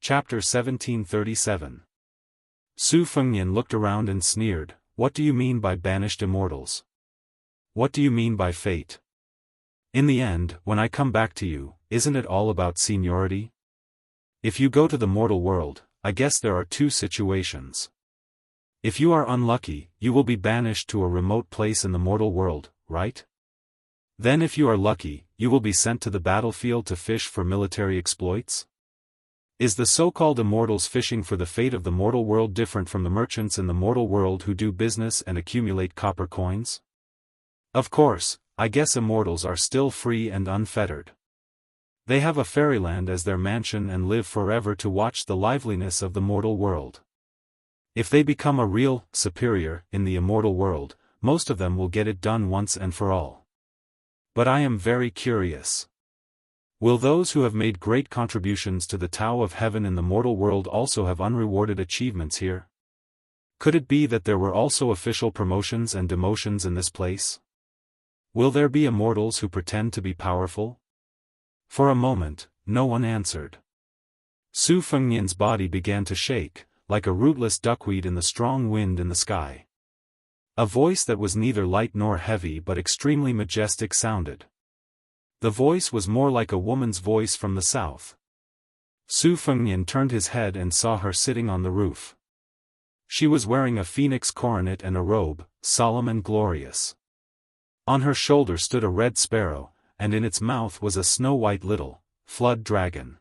Chapter 1737. Su Fengnian looked around and sneered, "What do you mean by banished immortals? What do you mean by fate? In the end, when I come back to you, isn't it all about seniority? If you go to the mortal world, I guess there are two situations. If you are unlucky, you will be banished to a remote place in the mortal world, right? Then if you are lucky, you will be sent to the battlefield to fish for military exploits? Is the so-called immortals fishing for the fate of the mortal world different from the merchants in the mortal world who do business and accumulate copper coins? Of course, I guess immortals are still free and unfettered. They have a fairyland as their mansion and live forever to watch the liveliness of the mortal world. If they become a real superior in the immortal world, most of them will get it done once and for all. But I am very curious. Will those who have made great contributions to the Tao of Heaven in the mortal world also have unrewarded achievements here? Could it be that there were also official promotions and demotions in this place? Will there be immortals who pretend to be powerful? For a moment, no one answered. Su Fengnian's body began to shake, like a rootless duckweed in the strong wind in the sky. A voice that was neither light nor heavy but extremely majestic sounded. The voice was more like a woman's voice from the south. Su Fengnian turned his head and saw her sitting on the roof. She was wearing a phoenix coronet and a robe, solemn and glorious. On her shoulder stood a red sparrow, and in its mouth was a snow-white little, flood dragon.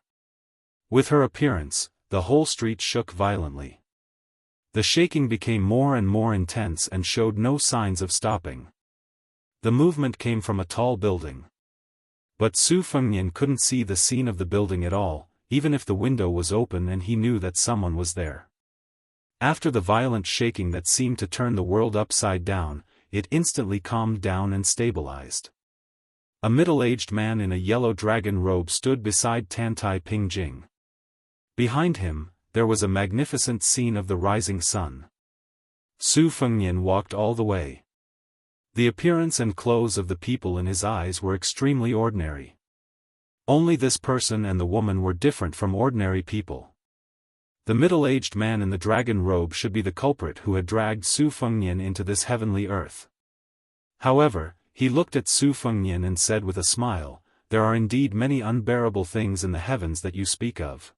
With her appearance, the whole street shook violently. The shaking became more and more intense and showed no signs of stopping. The movement came from a tall building. But Su Fengnian couldn't see the scene of the building at all, even if the window was open and he knew that someone was there. After the violent shaking that seemed to turn the world upside down, it instantly calmed down and stabilized. A middle-aged man in a yellow dragon robe stood beside Tantai Pingjing. Behind him, there was a magnificent scene of the rising sun. Su Fengnian walked all the way. The appearance and clothes of the people in his eyes were extremely ordinary. Only this person and the woman were different from ordinary people. The middle-aged man in the dragon robe should be the culprit who had dragged Su Fengnian into this heavenly earth. However, he looked at Su Fengnian and said with a smile, "There are indeed many unbearable things in the heavens that you speak of.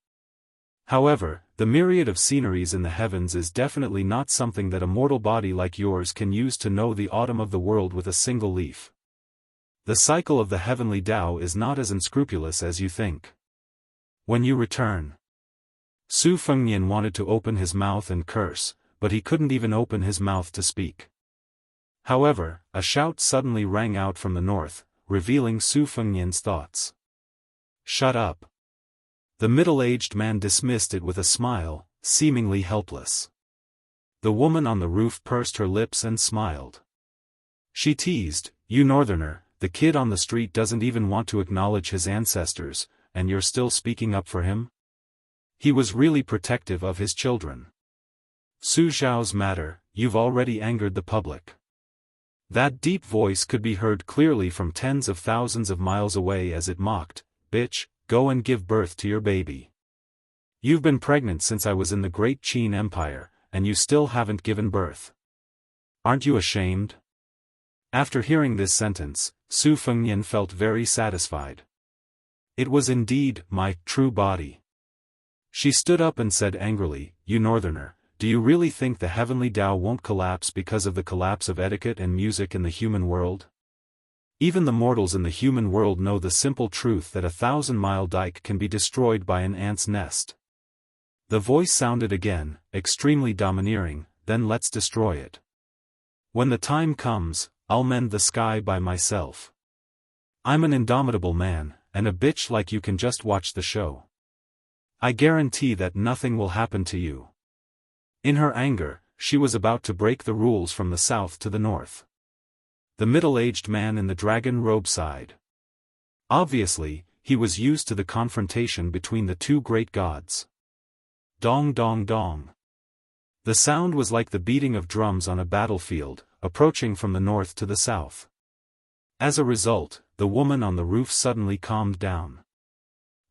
However, the myriad of sceneries in the heavens is definitely not something that a mortal body like yours can use to know the autumn of the world with a single leaf. The cycle of the heavenly Tao is not as unscrupulous as you think. When you return..." Su Fengnian wanted to open his mouth and curse, but he couldn't even open his mouth to speak. However, a shout suddenly rang out from the north, revealing Su Fengnian's thoughts. "Shut up." The middle-aged man dismissed it with a smile, seemingly helpless. The woman on the roof pursed her lips and smiled. She teased, "You northerner, the kid on the street doesn't even want to acknowledge his ancestors, and you're still speaking up for him? He was really protective of his children. Su Zhao's matter, you've already angered the public." That deep voice could be heard clearly from tens of thousands of miles away as it mocked, "Bitch, go and give birth to your baby. You've been pregnant since I was in the Great Qin Empire, and you still haven't given birth. Aren't you ashamed?" After hearing this sentence, Su Fengnian felt very satisfied. It was indeed my true body. She stood up and said angrily, "You northerner, do you really think the heavenly Tao won't collapse because of the collapse of etiquette and music in the human world? Even the mortals in the human world know the simple truth that a 1,000-mile dike can be destroyed by an ant's nest." The voice sounded again, extremely domineering, "Then let's destroy it. When the time comes, I'll mend the sky by myself. I'm an indomitable man, and a bitch like you can just watch the show. I guarantee that nothing will happen to you." In her anger, she was about to break the rules from the south to the north. The middle-aged man in the dragon robe sighed. Obviously, he was used to the confrontation between the two great gods. Dong dong dong. The sound was like the beating of drums on a battlefield, approaching from the north to the south. As a result, the woman on the roof suddenly calmed down.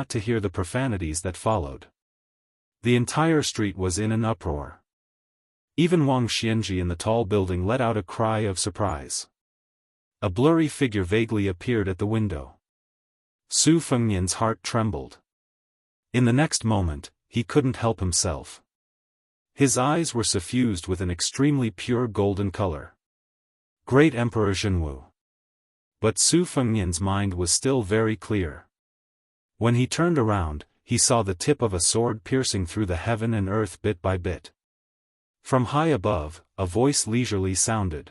not to hear the profanities that followed. The entire street was in an uproar. Even Wang Xianji in the tall building let out a cry of surprise. A blurry figure vaguely appeared at the window. Su Fengnian's heart trembled. In the next moment, he couldn't help himself. His eyes were suffused with an extremely pure golden color. Great Emperor Jianghu. But Su Fengnian's mind was still very clear. When he turned around, he saw the tip of a sword piercing through the heaven and earth bit by bit. From high above, a voice leisurely sounded.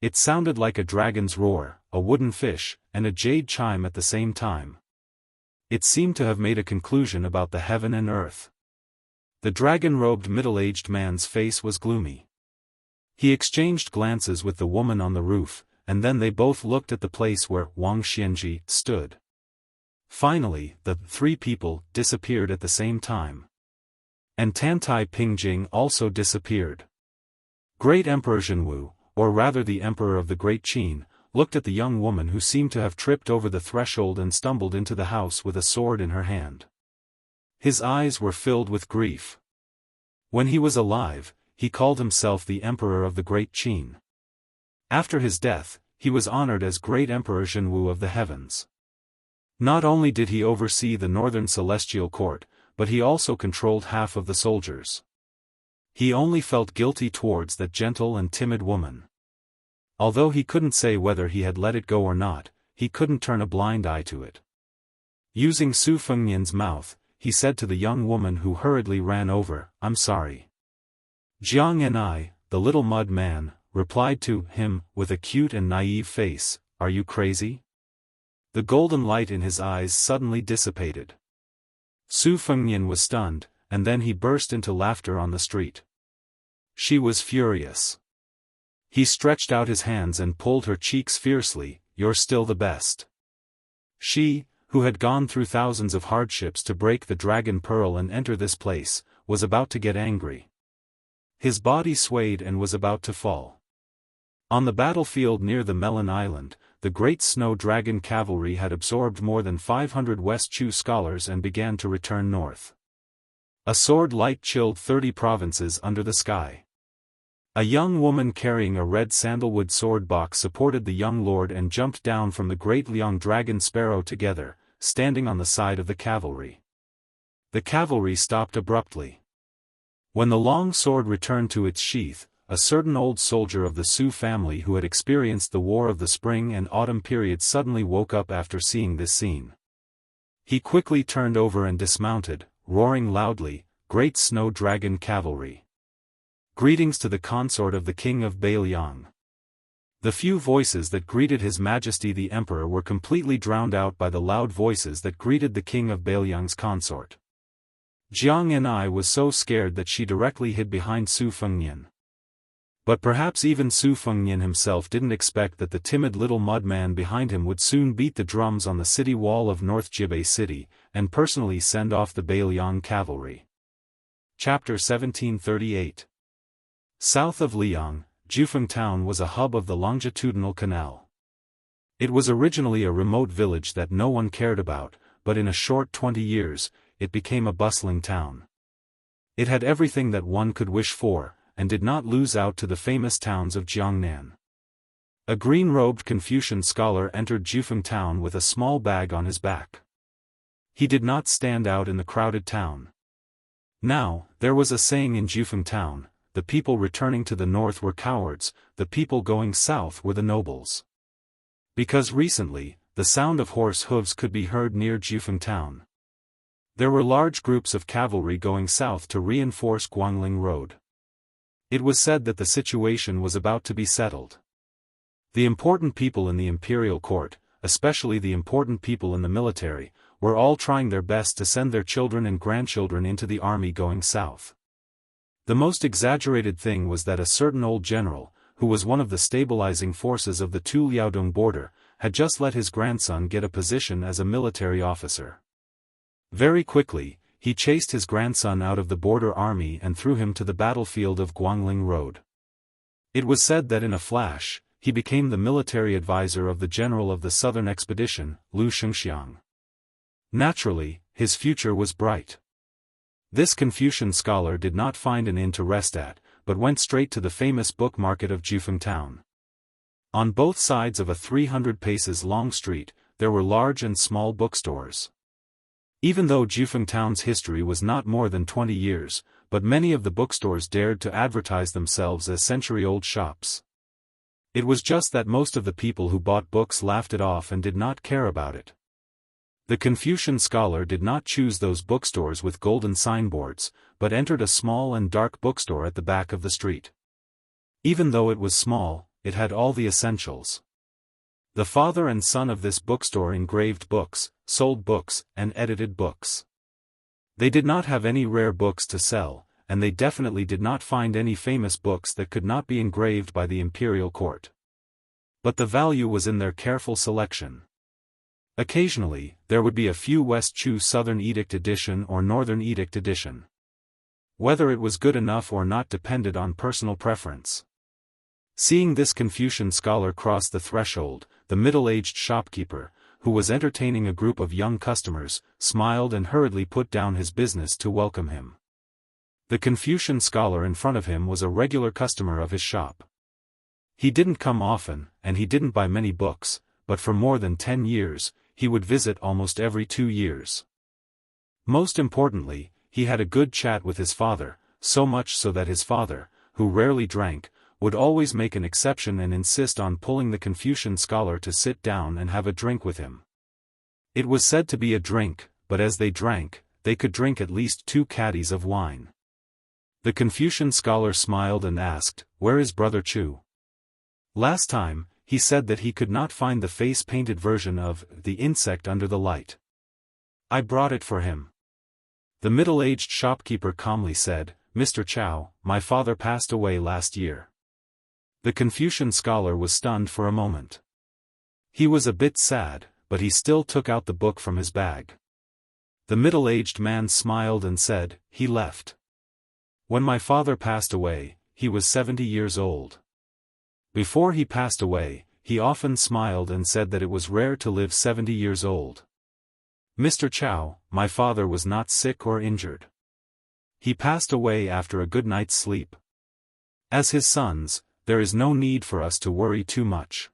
It sounded like a dragon's roar, a wooden fish, and a jade chime at the same time. It seemed to have made a conclusion about the heaven and earth. The dragon-robed middle-aged man's face was gloomy. He exchanged glances with the woman on the roof, and then they both looked at the place where Wang Xianji stood. Finally, the three people disappeared at the same time. And Tantai Pingjing also disappeared. Great Emperor Jianghu, or rather the Emperor of the Great Qin, looked at the young woman who seemed to have tripped over the threshold and stumbled into the house with a sword in her hand. His eyes were filled with grief. When he was alive, he called himself the Emperor of the Great Qin. After his death, he was honored as Great Emperor Jianghu of the Heavens. Not only did he oversee the northern celestial court, but he also controlled half of the soldiers. He only felt guilty towards that gentle and timid woman. Although he couldn't say whether he had let it go or not, he couldn't turn a blind eye to it. Using Su Fengnian's mouth, he said to the young woman who hurriedly ran over, "I'm sorry." Jiang and I, the little mud man, replied to him with a cute and naive face, "Are you crazy?" The golden light in his eyes suddenly dissipated. Su Fengnian was stunned, and then he burst into laughter on the street. She was furious. He stretched out his hands and pulled her cheeks fiercely, "You're still the best." She, who had gone through thousands of hardships to break the dragon pearl and enter this place, was about to get angry. His body swayed and was about to fall. On the battlefield near the Melon Island, the great snow dragon cavalry had absorbed more than 500 West Chu scholars and began to return north. A sword light chilled 30 provinces under the sky. A young woman carrying a red sandalwood sword box supported the young lord and jumped down from the great Liang dragon sparrow together, standing on the side of the cavalry. The cavalry stopped abruptly. When the long sword returned to its sheath, a certain old soldier of the Su family who had experienced the War of the Spring and Autumn period suddenly woke up after seeing this scene. He quickly turned over and dismounted, roaring loudly, "Great Snow Dragon Cavalry! Greetings to the consort of the King of Beiliang." The few voices that greeted His Majesty the Emperor were completely drowned out by the loud voices that greeted the King of Beiliang's consort. Jiang and I was so scared that she directly hid behind Su Fengnian. But perhaps even Su Fengnian himself didn't expect that the timid little mud man behind him would soon beat the drums on the city wall of North Jibei City, and personally send off the Beiliang cavalry. Chapter 1738. South of Liang, Jufeng town was a hub of the longitudinal canal. It was originally a remote village that no one cared about, but in a short 20 years, it became a bustling town. It had everything that one could wish for, and did not lose out to the famous towns of Jiangnan. A green-robed Confucian scholar entered Jufeng town with a small bag on his back. He did not stand out in the crowded town. Now, there was a saying in Jufeng town, "The people returning to the north were cowards, the people going south were the nobles." Because recently, the sound of horse hooves could be heard near Jufeng town. There were large groups of cavalry going south to reinforce Guangling Road. It was said that the situation was about to be settled. The important people in the imperial court, especially the important people in the military, were all trying their best to send their children and grandchildren into the army going south. The most exaggerated thing was that a certain old general, who was one of the stabilizing forces of the Tu Liaodong border, had just let his grandson get a position as a military officer. Very quickly, he chased his grandson out of the border army and threw him to the battlefield of Guangling Road. It was said that in a flash, he became the military advisor of the general of the southern expedition, Lu Shengxiang. Naturally, his future was bright. This Confucian scholar did not find an inn to rest at, but went straight to the famous book market of Jufeng town. On both sides of a 300 paces long street, there were large and small bookstores. Even though Jufeng town's history was not more than 20 years, but many of the bookstores dared to advertise themselves as century-old shops. It was just that most of the people who bought books laughed it off and did not care about it. The Confucian scholar did not choose those bookstores with golden signboards, but entered a small and dark bookstore at the back of the street. Even though it was small, it had all the essentials. The father and son of this bookstore engraved books, sold books, and edited books. They did not have any rare books to sell, and they definitely did not find any famous books that could not be engraved by the imperial court. But the value was in their careful selection. Occasionally, there would be a few West Chu Southern Edict Edition or Northern Edict Edition. Whether it was good enough or not depended on personal preference. Seeing this Confucian scholar cross the threshold, the middle-aged shopkeeper, who was entertaining a group of young customers, smiled and hurriedly put down his business to welcome him. The Confucian scholar in front of him was a regular customer of his shop. He didn't come often, and he didn't buy many books, but for more than 10 years, he would visit almost every 2 years. Most importantly, he had a good chat with his father, so much so that his father, who rarely drank, would always make an exception and insist on pulling the Confucian scholar to sit down and have a drink with him. It was said to be a drink, but as they drank, they could drink at least 2 caddies of wine. The Confucian scholar smiled and asked, "Where is Brother Chu?" Last time, he said that he could not find the face-painted version of The Insect Under the Light. I brought it for him. The middle-aged shopkeeper calmly said, "Mr. Chow, my father passed away last year." The Confucian scholar was stunned for a moment. He was a bit sad, but he still took out the book from his bag. The middle-aged man smiled and said, "He left. When my father passed away, he was 70 years old. Before he passed away, he often smiled and said that it was rare to live 70 years old. Mr. Chow, my father was not sick or injured. He passed away after a good night's sleep. As his sons, there is no need for us to worry too much.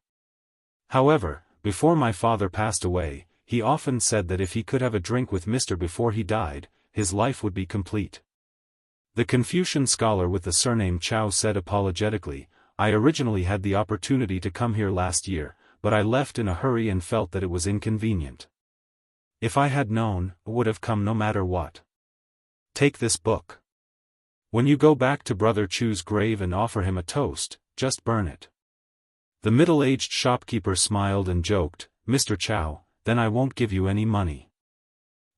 However, before my father passed away, he often said that if he could have a drink with Mr. before he died, his life would be complete." The Confucian scholar with the surname Chow said apologetically, "I originally had the opportunity to come here last year, but I left in a hurry and felt that it was inconvenient. If I had known, I would have come no matter what. Take this book. When you go back to Brother Chu's grave and offer him a toast, just burn it." The middle-aged shopkeeper smiled and joked, "Mr. Chow, then I won't give you any money."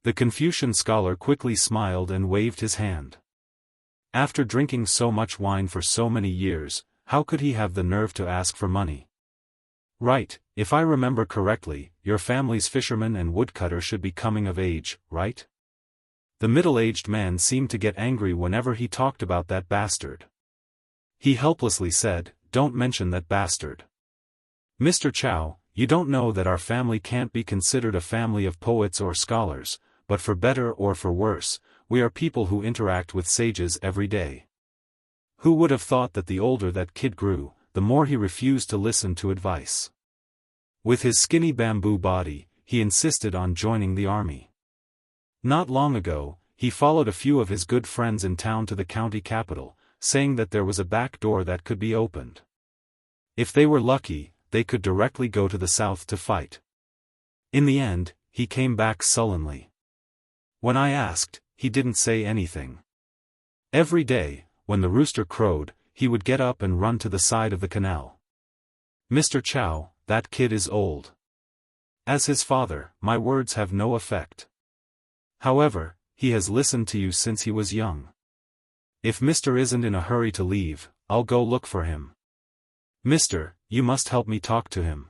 The Confucian scholar quickly smiled and waved his hand. After drinking so much wine for so many years, how could he have the nerve to ask for money? "Right, if I remember correctly, your family's fisherman and woodcutter should be coming of age, right?" The middle-aged man seemed to get angry whenever he talked about that bastard. He helplessly said, "Don't mention that bastard. Mr. Chow, you don't know that our family can't be considered a family of poets or scholars, but for better or for worse, we are people who interact with sages every day." Who would have thought that the older that kid grew, the more he refused to listen to advice. With his skinny bamboo body, he insisted on joining the army. Not long ago, he followed a few of his good friends in town to the county capital, saying that there was a back door that could be opened. If they were lucky, they could directly go to the south to fight. In the end, he came back sullenly. When I asked, he didn't say anything. Every day, when the rooster crowed, he would get up and run to the side of the canal. "Mr. Chow, that kid is old. As his father, my words have no effect. However, he has listened to you since he was young. If Mr. isn't in a hurry to leave, I'll go look for him. Mister, you must help me talk to him.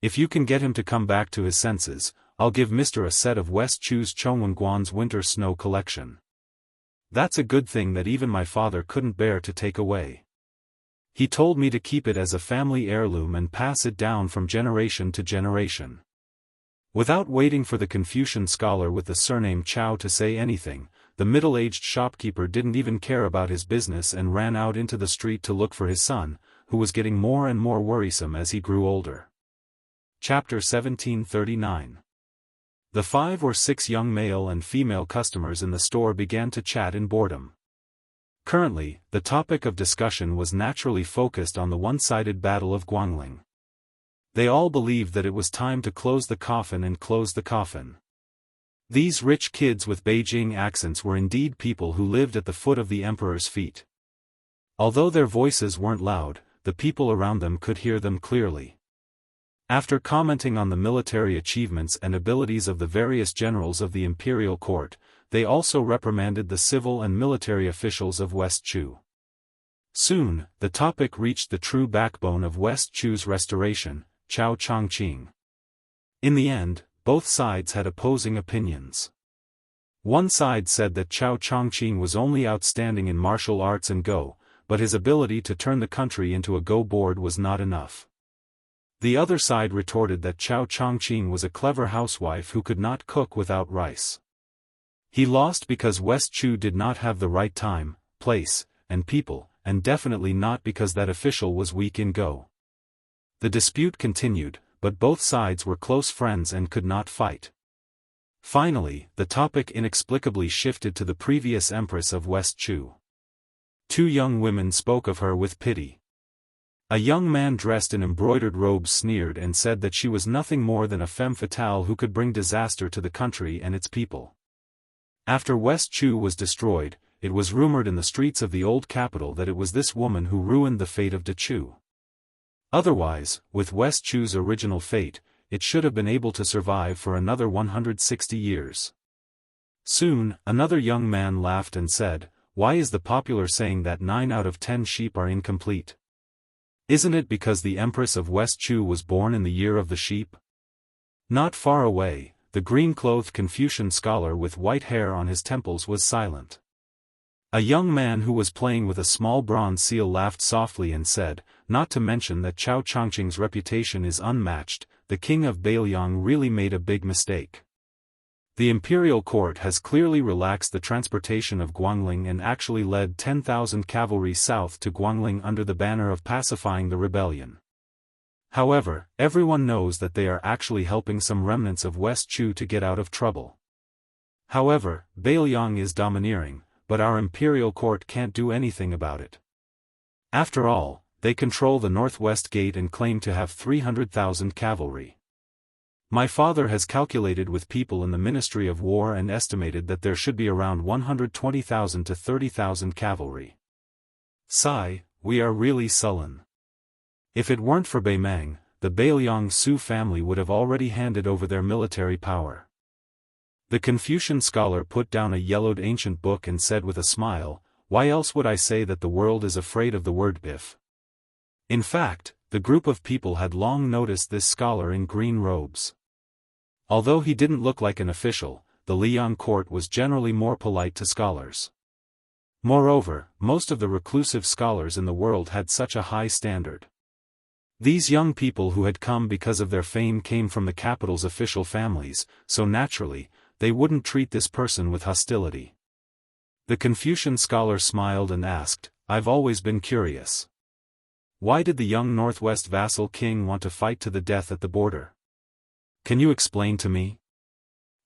If you can get him to come back to his senses, I'll give Mr. a set of West Chu's Chongwenguan's winter snow collection. That's a good thing that even my father couldn't bear to take away. He told me to keep it as a family heirloom and pass it down from generation to generation." Without waiting for the Confucian scholar with the surname Chow to say anything, the middle-aged shopkeeper didn't even care about his business and ran out into the street to look for his son, who was getting more and more worrisome as he grew older. Chapter 1739. The 5 or 6 young male and female customers in the store began to chat in boredom. Currently, the topic of discussion was naturally focused on the one-sided Battle of Guangling. They all believed that it was time to close the coffin and close the coffin. These rich kids with Beijing accents were indeed people who lived at the foot of the emperor's feet. Although their voices weren't loud, the people around them could hear them clearly. After commenting on the military achievements and abilities of the various generals of the imperial court, they also reprimanded the civil and military officials of West Chu. Soon, the topic reached the true backbone of West Chu's restoration, Chao Chongqing. In the end, both sides had opposing opinions. One side said that Chao Chongqing was only outstanding in martial arts and Go, but his ability to turn the country into a Go board was not enough. The other side retorted that Chao Chongqing was a clever housewife who could not cook without rice. He lost because West Chu did not have the right time, place, and people, and definitely not because that official was weak in Go. The dispute continued, but both sides were close friends and could not fight. Finally, the topic inexplicably shifted to the previous empress of West Chu. Two young women spoke of her with pity. A young man dressed in embroidered robes sneered and said that she was nothing more than a femme fatale who could bring disaster to the country and its people. After West Chu was destroyed, it was rumored in the streets of the old capital that it was this woman who ruined the fate of Dechu. Otherwise, with West Chu's original fate, it should have been able to survive for another 160 years. Soon, another young man laughed and said, "Why is the popular saying that 9 out of 10 sheep are incomplete? Isn't it because the Empress of West Chu was born in the year of the sheep?" Not far away, the green-clothed Confucian scholar with white hair on his temples was silent. A young man who was playing with a small bronze seal laughed softly and said, "Not to mention that Chao Chongqing's reputation is unmatched, the king of Beiliang really made a big mistake. The imperial court has clearly relaxed the transportation of Guangling and actually led 10,000 cavalry south to Guangling under the banner of pacifying the rebellion. However, everyone knows that they are actually helping some remnants of West Chu to get out of trouble. However, Beiliang is domineering, but our imperial court can't do anything about it. After all, they control the northwest gate and claim to have 300,000 cavalry. My father has calculated with people in the Ministry of War and estimated that there should be around 120,000 to 30,000 cavalry. Sigh, we are really sullen. If it weren't for Beimang, the Beiliang Su family would have already handed over their military power." The Confucian scholar put down a yellowed ancient book and said with a smile, "Why else would I say that the world is afraid of the word if?" In fact, the group of people had long noticed this scholar in green robes. Although he didn't look like an official, the Liang court was generally more polite to scholars. Moreover, most of the reclusive scholars in the world had such a high standard. These young people who had come because of their fame came from the capital's official families, so naturally, they wouldn't treat this person with hostility. The Confucian scholar smiled and asked, "I've always been curious. Why did the young Northwest vassal king want to fight to the death at the border? Can you explain to me?"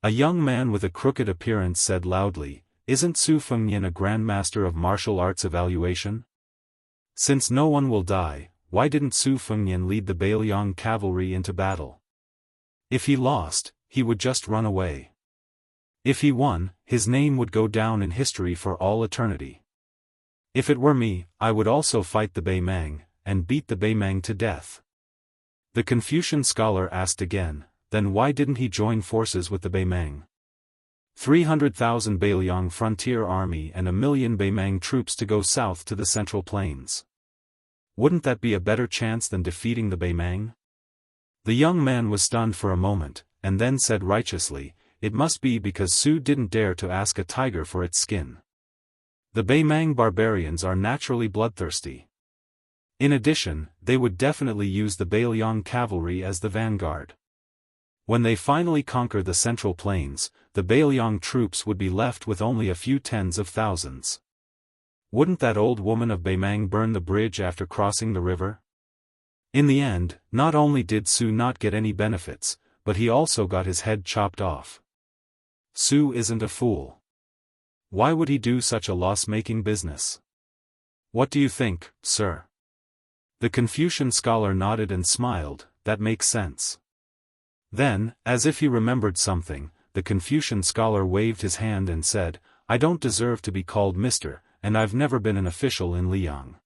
A young man with a crooked appearance said loudly, "Isn't Su Fengnian a grandmaster of martial arts evaluation? Since no one will die, why didn't Su Fengnian lead the Beiliang cavalry into battle? If he lost, he would just run away. If he won, his name would go down in history for all eternity. If it were me, I would also fight the Beimang, and beat the Beimang to death." The Confucian scholar asked again, "Then why didn't he join forces with the Beimang? 300,000 Beiliang frontier army and 1 million Beimang troops to go south to the Central Plains. Wouldn't that be a better chance than defeating the Beimang?" The young man was stunned for a moment, and then said righteously, "It must be because Su didn't dare to ask a tiger for its skin. The Beimang barbarians are naturally bloodthirsty. In addition, they would definitely use the Beiliang cavalry as the vanguard. When they finally conquer the Central Plains, the Beiliang troops would be left with only a few tens of thousands. Wouldn't that old woman of Beimang burn the bridge after crossing the river?" In the end, not only did Su not get any benefits, but he also got his head chopped off. Su isn't a fool. Why would he do such a loss-making business? What do you think, sir? The Confucian scholar nodded and smiled, that makes sense. Then, as if he remembered something, the Confucian scholar waved his hand and said, I don't deserve to be called Mr., and I've never been an official in Liang.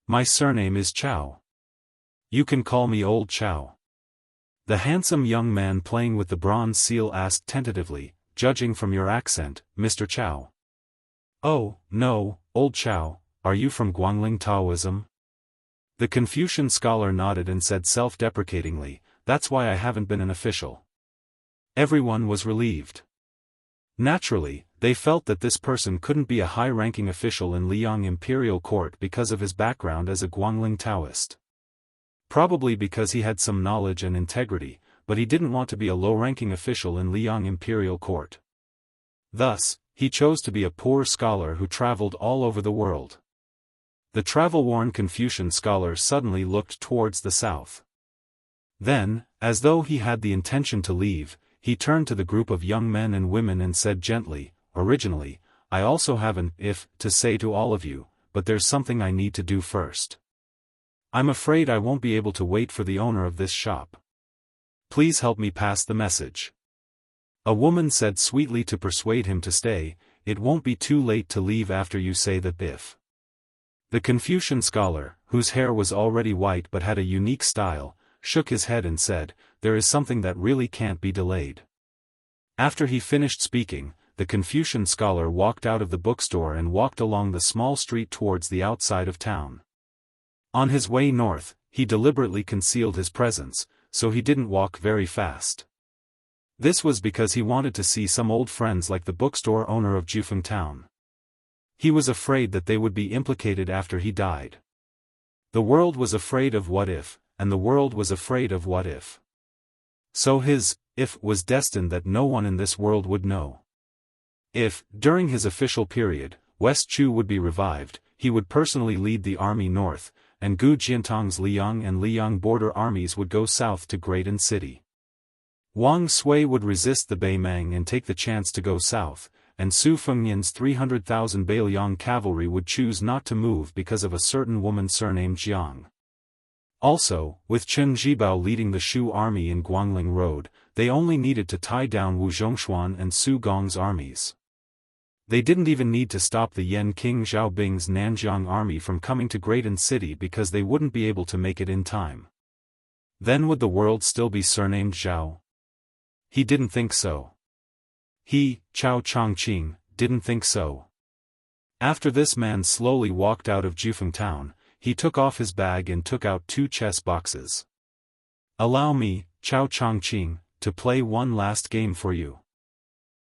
My surname is Chao. You can call me Old Chao. The handsome young man playing with the bronze seal asked tentatively, judging from your accent, Mr. Chao. Oh, no, Old Chao, are you from Guangling Taoism? The Confucian scholar nodded and said self-deprecatingly, that's why I haven't been an official. Everyone was relieved. Naturally, they felt that this person couldn't be a high-ranking official in Liang imperial court because of his background as a Guangling Taoist. Probably because he had some knowledge and integrity, but he didn't want to be a low-ranking official in Liang imperial court. Thus, he chose to be a poor scholar who traveled all over the world. The travel-worn Confucian scholar suddenly looked towards the south. Then, as though he had the intention to leave, he turned to the group of young men and women and said gently, originally, I also have an if to say to all of you, but there's something I need to do first. I'm afraid I won't be able to wait for the owner of this shop. Please help me pass the message. A woman said sweetly to persuade him to stay, it won't be too late to leave after you say the if. The Confucian scholar, whose hair was already white but had a unique style, shook his head and said, there is something that really can't be delayed. After he finished speaking, the Confucian scholar walked out of the bookstore and walked along the small street towards the outside of town. On his way north, he deliberately concealed his presence, so he didn't walk very fast. This was because he wanted to see some old friends like the bookstore owner of Jianghu town. He was afraid that they would be implicated after he died. The world was afraid of what if, and the world was afraid of what if. So his if was destined that no one in this world would know. If, during his official period, West Chu would be revived, he would personally lead the army north, and Gu Jiantong's Liang and Liang border armies would go south to Greaton City. Wang Sui would resist the Beimang and take the chance to go south, and Su Fengnian's 300,000 Beiliang cavalry would choose not to move because of a certain woman surnamed Jiang. Also, with Chen Zhibao leading the Shu army in Guangling Road, they only needed to tie down Wu Zhongshuan and Su Gong's armies. They didn't even need to stop the Yen King Xiaobing's Nanjiang army from coming to Greaton City because they wouldn't be able to make it in time. Then would the world still be surnamed Zhao? He didn't think so. He, Chao Chongqing, didn't think so. After this man slowly walked out of Jianghu town, he took off his bag and took out 2 chess boxes. Allow me, Chao Chongqing, to play one last game for you.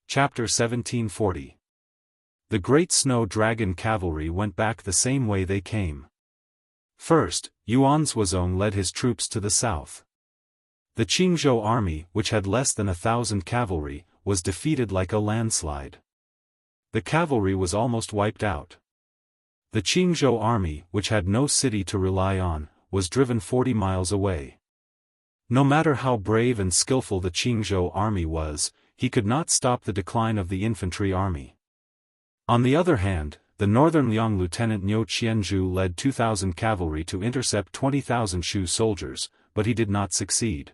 Chapter 1740. The Great Snow Dragon cavalry went back the same way they came. First, Yuan Zhuozong led his troops to the south. The Qingzhou army, which had less than 1,000 cavalry, was defeated like a landslide. The cavalry was almost wiped out. The Qingzhou army, which had no city to rely on, was driven 40 miles away. No matter how brave and skillful the Qingzhou army was, he could not stop the decline of the infantry army. On the other hand, the northern Liang Lieutenant Niu Qianzhu led 2,000 cavalry to intercept 20,000 Shu soldiers, but he did not succeed.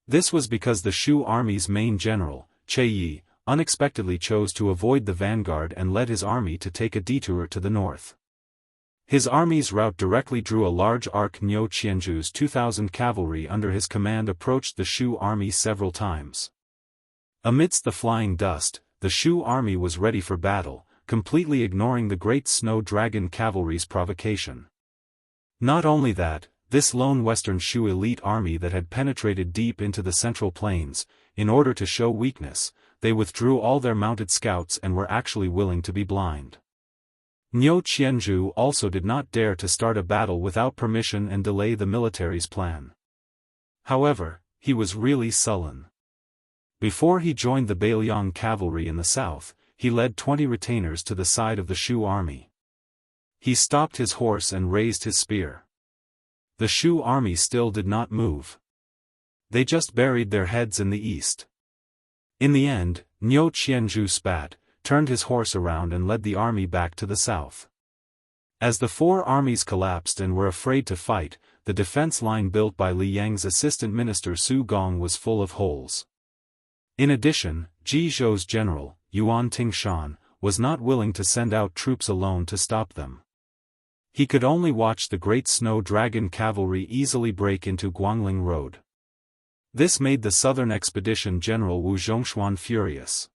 This was because the Shu army's main general, Che Yi, unexpectedly chose to avoid the vanguard and led his army to take a detour to the north. His army's route directly drew a large arc. Niu Qianzhu's 2,000 cavalry under his command approached the Shu army several times. Amidst the flying dust, the Shu army was ready for battle, completely ignoring the Great Snow Dragon cavalry's provocation. Not only that, this lone Western Shu elite army that had penetrated deep into the Central Plains, in order to show weakness, they withdrew all their mounted scouts and were actually willing to be blind. Niu Qianzhu also did not dare to start a battle without permission and delay the military's plan. However, he was really sullen. Before he joined the Beiliang cavalry in the south, he led 20 retainers to the side of the Shu army. He stopped his horse and raised his spear. The Shu army still did not move. They just buried their heads in the east. In the end, Niu Qianzhu spat, turned his horse around and led the army back to the south. As the 4 armies collapsed and were afraid to fight, the defense line built by Li Yang's assistant minister Su Gong was full of holes. In addition, Ji Zhou's general, Yuan Tingshan, was not willing to send out troops alone to stop them. He could only watch the great snow dragon cavalry easily break into Guangling Road. This made the southern expedition general Wu Zhongshuan furious.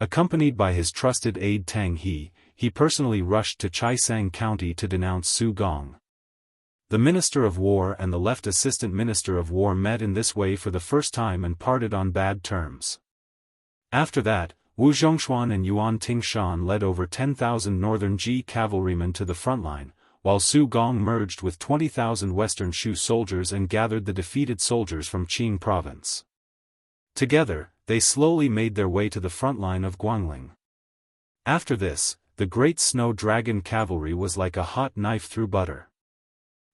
Accompanied by his trusted aide Tang He personally rushed to Chaisang County to denounce Su Gong. The Minister of War and the left Assistant Minister of War met in this way for the first time and parted on bad terms. After that, Wu Zhongshuan and Yuan Tingshan led over 10,000 northern Ji cavalrymen to the front line, while Su Gong merged with 20,000 western Shu soldiers and gathered the defeated soldiers from Qing province. Together, they slowly made their way to the front line of Guangling. After this, the great snow dragon cavalry was like a hot knife through butter.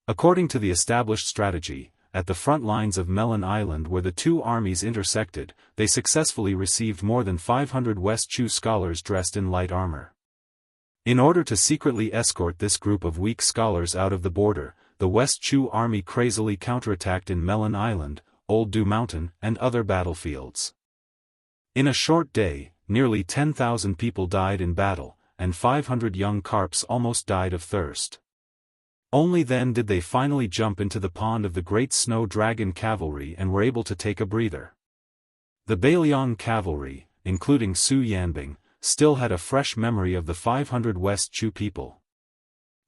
According to the established strategy, at the front lines of Melon Island where the two armies intersected, they successfully received more than 500 West Chu scholars dressed in light armor. In order to secretly escort this group of weak scholars out of the border, the West Chu army crazily counterattacked in Melon Island, Old Du Mountain, and other battlefields. In a short day, nearly 10,000 people died in battle, and 500 young carps almost died of thirst. Only then did they finally jump into the pond of the great snow dragon cavalry and were able to take a breather. The Beiliang cavalry, including Su Yanbing, still had a fresh memory of the 500 West Chu people.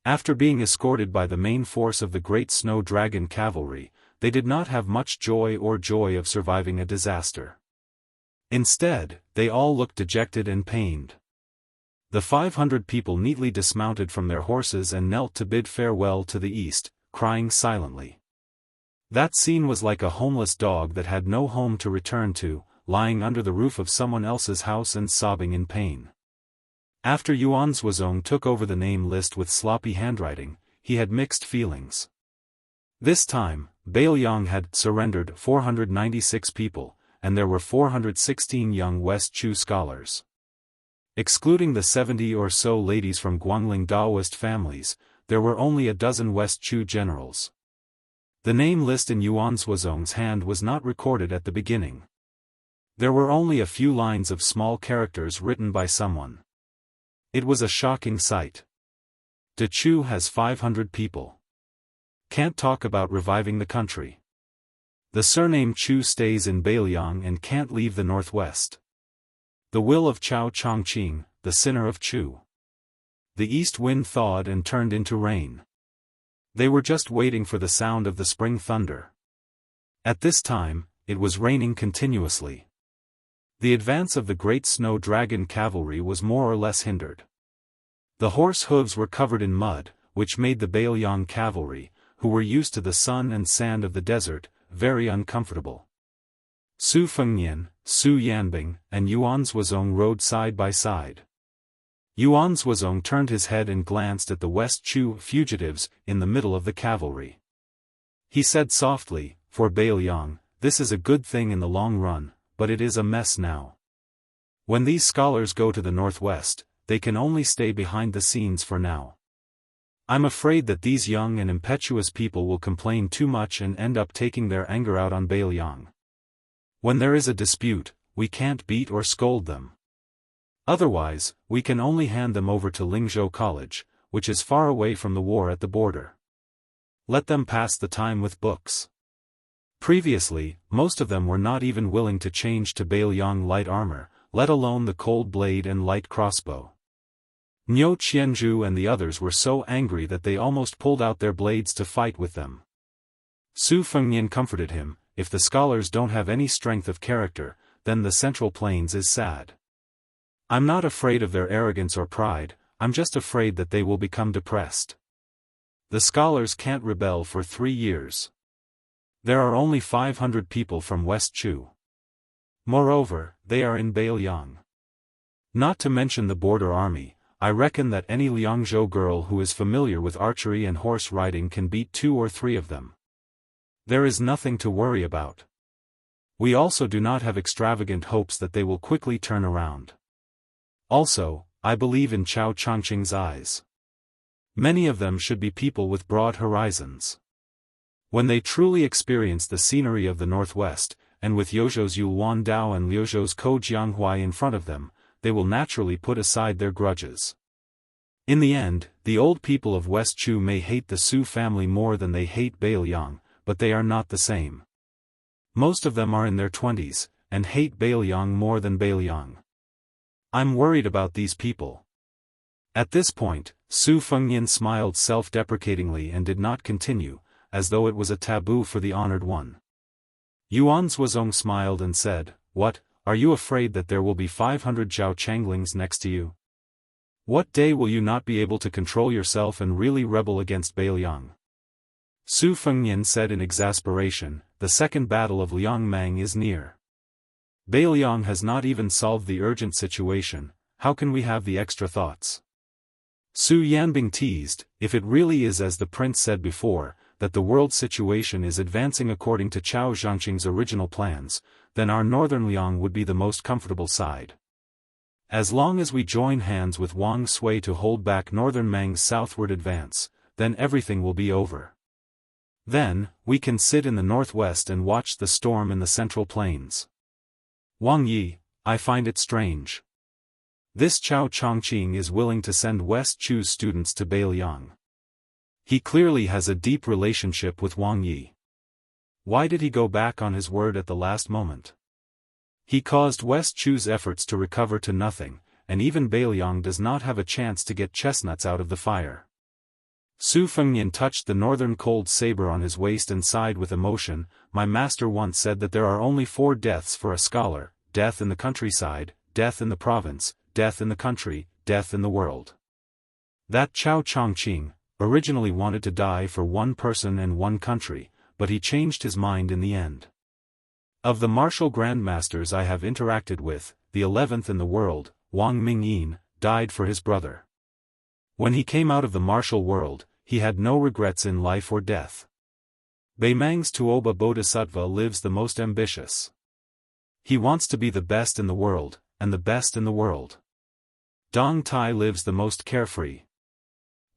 After being escorted by the main force of the great snow dragon cavalry, they did not have much joy of surviving a disaster. Instead, they all looked dejected and pained. The 500 people neatly dismounted from their horses and knelt to bid farewell to the east, crying silently. That scene was like a homeless dog that had no home to return to, lying under the roof of someone else's house and sobbing in pain. After Yuan Zhuozong took over the name list with sloppy handwriting, he had mixed feelings. This time, Beiliang had surrendered 496 people, and there were 416 young West Chu scholars. Excluding the 70 or so ladies from Guangling Daoist families, there were only a dozen West Chu generals. The name list in Yuan Zhuozong's hand was not recorded at the beginning. There were only a few lines of small characters written by someone. It was a shocking sight. De Chu has 500 people. Can't talk about reviving the country. The surname Chu stays in Beiliang and can't leave the northwest. The will of Chao Chongqing, the sinner of Chu. The east wind thawed and turned into rain. They were just waiting for the sound of the spring thunder. At this time, it was raining continuously. The advance of the great snow dragon cavalry was more or less hindered. The horse hooves were covered in mud, which made the Beiliang cavalry, who were used to the sun and sand of the desert, very uncomfortable. Su Fengnian, Su Yanbing, and Yuan Zhuozong rode side by side. Yuan Zhuozong turned his head and glanced at the West Chu fugitives in the middle of the cavalry. He said softly, "For Beiliang, this is a good thing in the long run, but it is a mess now. When these scholars go to the northwest, they can only stay behind the scenes for now. I'm afraid that these young and impetuous people will complain too much and end up taking their anger out on Beiliang. When there is a dispute, we can't beat or scold them. Otherwise, we can only hand them over to Lingzhou College, which is far away from the war at the border. Let them pass the time with books." Previously, most of them were not even willing to change to Beiliang light armor, let alone the cold blade and light crossbow. Niu Qianzhu and the others were so angry that they almost pulled out their blades to fight with them. Su Fengnian comforted him, "If the scholars don't have any strength of character, then the Central Plains is sad. I'm not afraid of their arrogance or pride, I'm just afraid that they will become depressed. The scholars can't rebel for 3 years. There are only 500 people from West Chu. Moreover, they are in Beiliang. Not to mention the border army, I reckon that any Liangzhou girl who is familiar with archery and horse riding can beat 2 or 3 of them. There is nothing to worry about. We also do not have extravagant hopes that they will quickly turn around. Also, I believe in Chao Chongqing's eyes. Many of them should be people with broad horizons. When they truly experience the scenery of the Northwest, and with Yozhou's Yulwan Dao and Liuzhou's Ko Jianghuai in front of them, they will naturally put aside their grudges. In the end, the old people of West Chu may hate the Su family more than they hate Bailiang, but they are not the same. Most of them are in their 20s, and hate Bailiang more than Bailiang. I'm worried about these people. At this point, Su Fengnian smiled self-deprecatingly and did not continue, as though it was a taboo for the honored one. Yuan Zuozong smiled and said, "What, are you afraid that there will be 500 Zhao Changlings next to you? What day will you not be able to control yourself and really rebel against Bailiang?" Su Fengnian said in exasperation, "The second battle of Liangmang is near. Bailiang has not even solved the urgent situation, how can we have the extra thoughts?" Su Yanbing teased, "If it really is as the prince said before, that the world situation is advancing according to Chao Zhangqing's original plans, then our northern Liang would be the most comfortable side. As long as we join hands with Wang Sui to hold back northern Mang's southward advance, then everything will be over. Then, we can sit in the northwest and watch the storm in the central plains. Wang Yi, I find it strange. This Chao Chongqing is willing to send West Chu's students to Bailiang. He clearly has a deep relationship with Wang Yi. Why did he go back on his word at the last moment? He caused West Chu's efforts to recover to nothing, and even Bailiang does not have a chance to get chestnuts out of the fire." Su Fengnian touched the northern cold saber on his waist and sighed with emotion. "My master once said that there are only 4 deaths for a scholar: death in the countryside, death in the province, death in the country, death in the world. That Chao Chongqing originally wanted to die for one person and one country, but he changed his mind in the end. Of the martial grandmasters I have interacted with, the 11th in the world, Wang Mingyin, died for his brother. When he came out of the martial world, he had no regrets in life or death. Beimang's Tuoba Bodhisattva lives the most ambitious. He wants to be the best in the world, and the best in the world. Dong Tai lives the most carefree.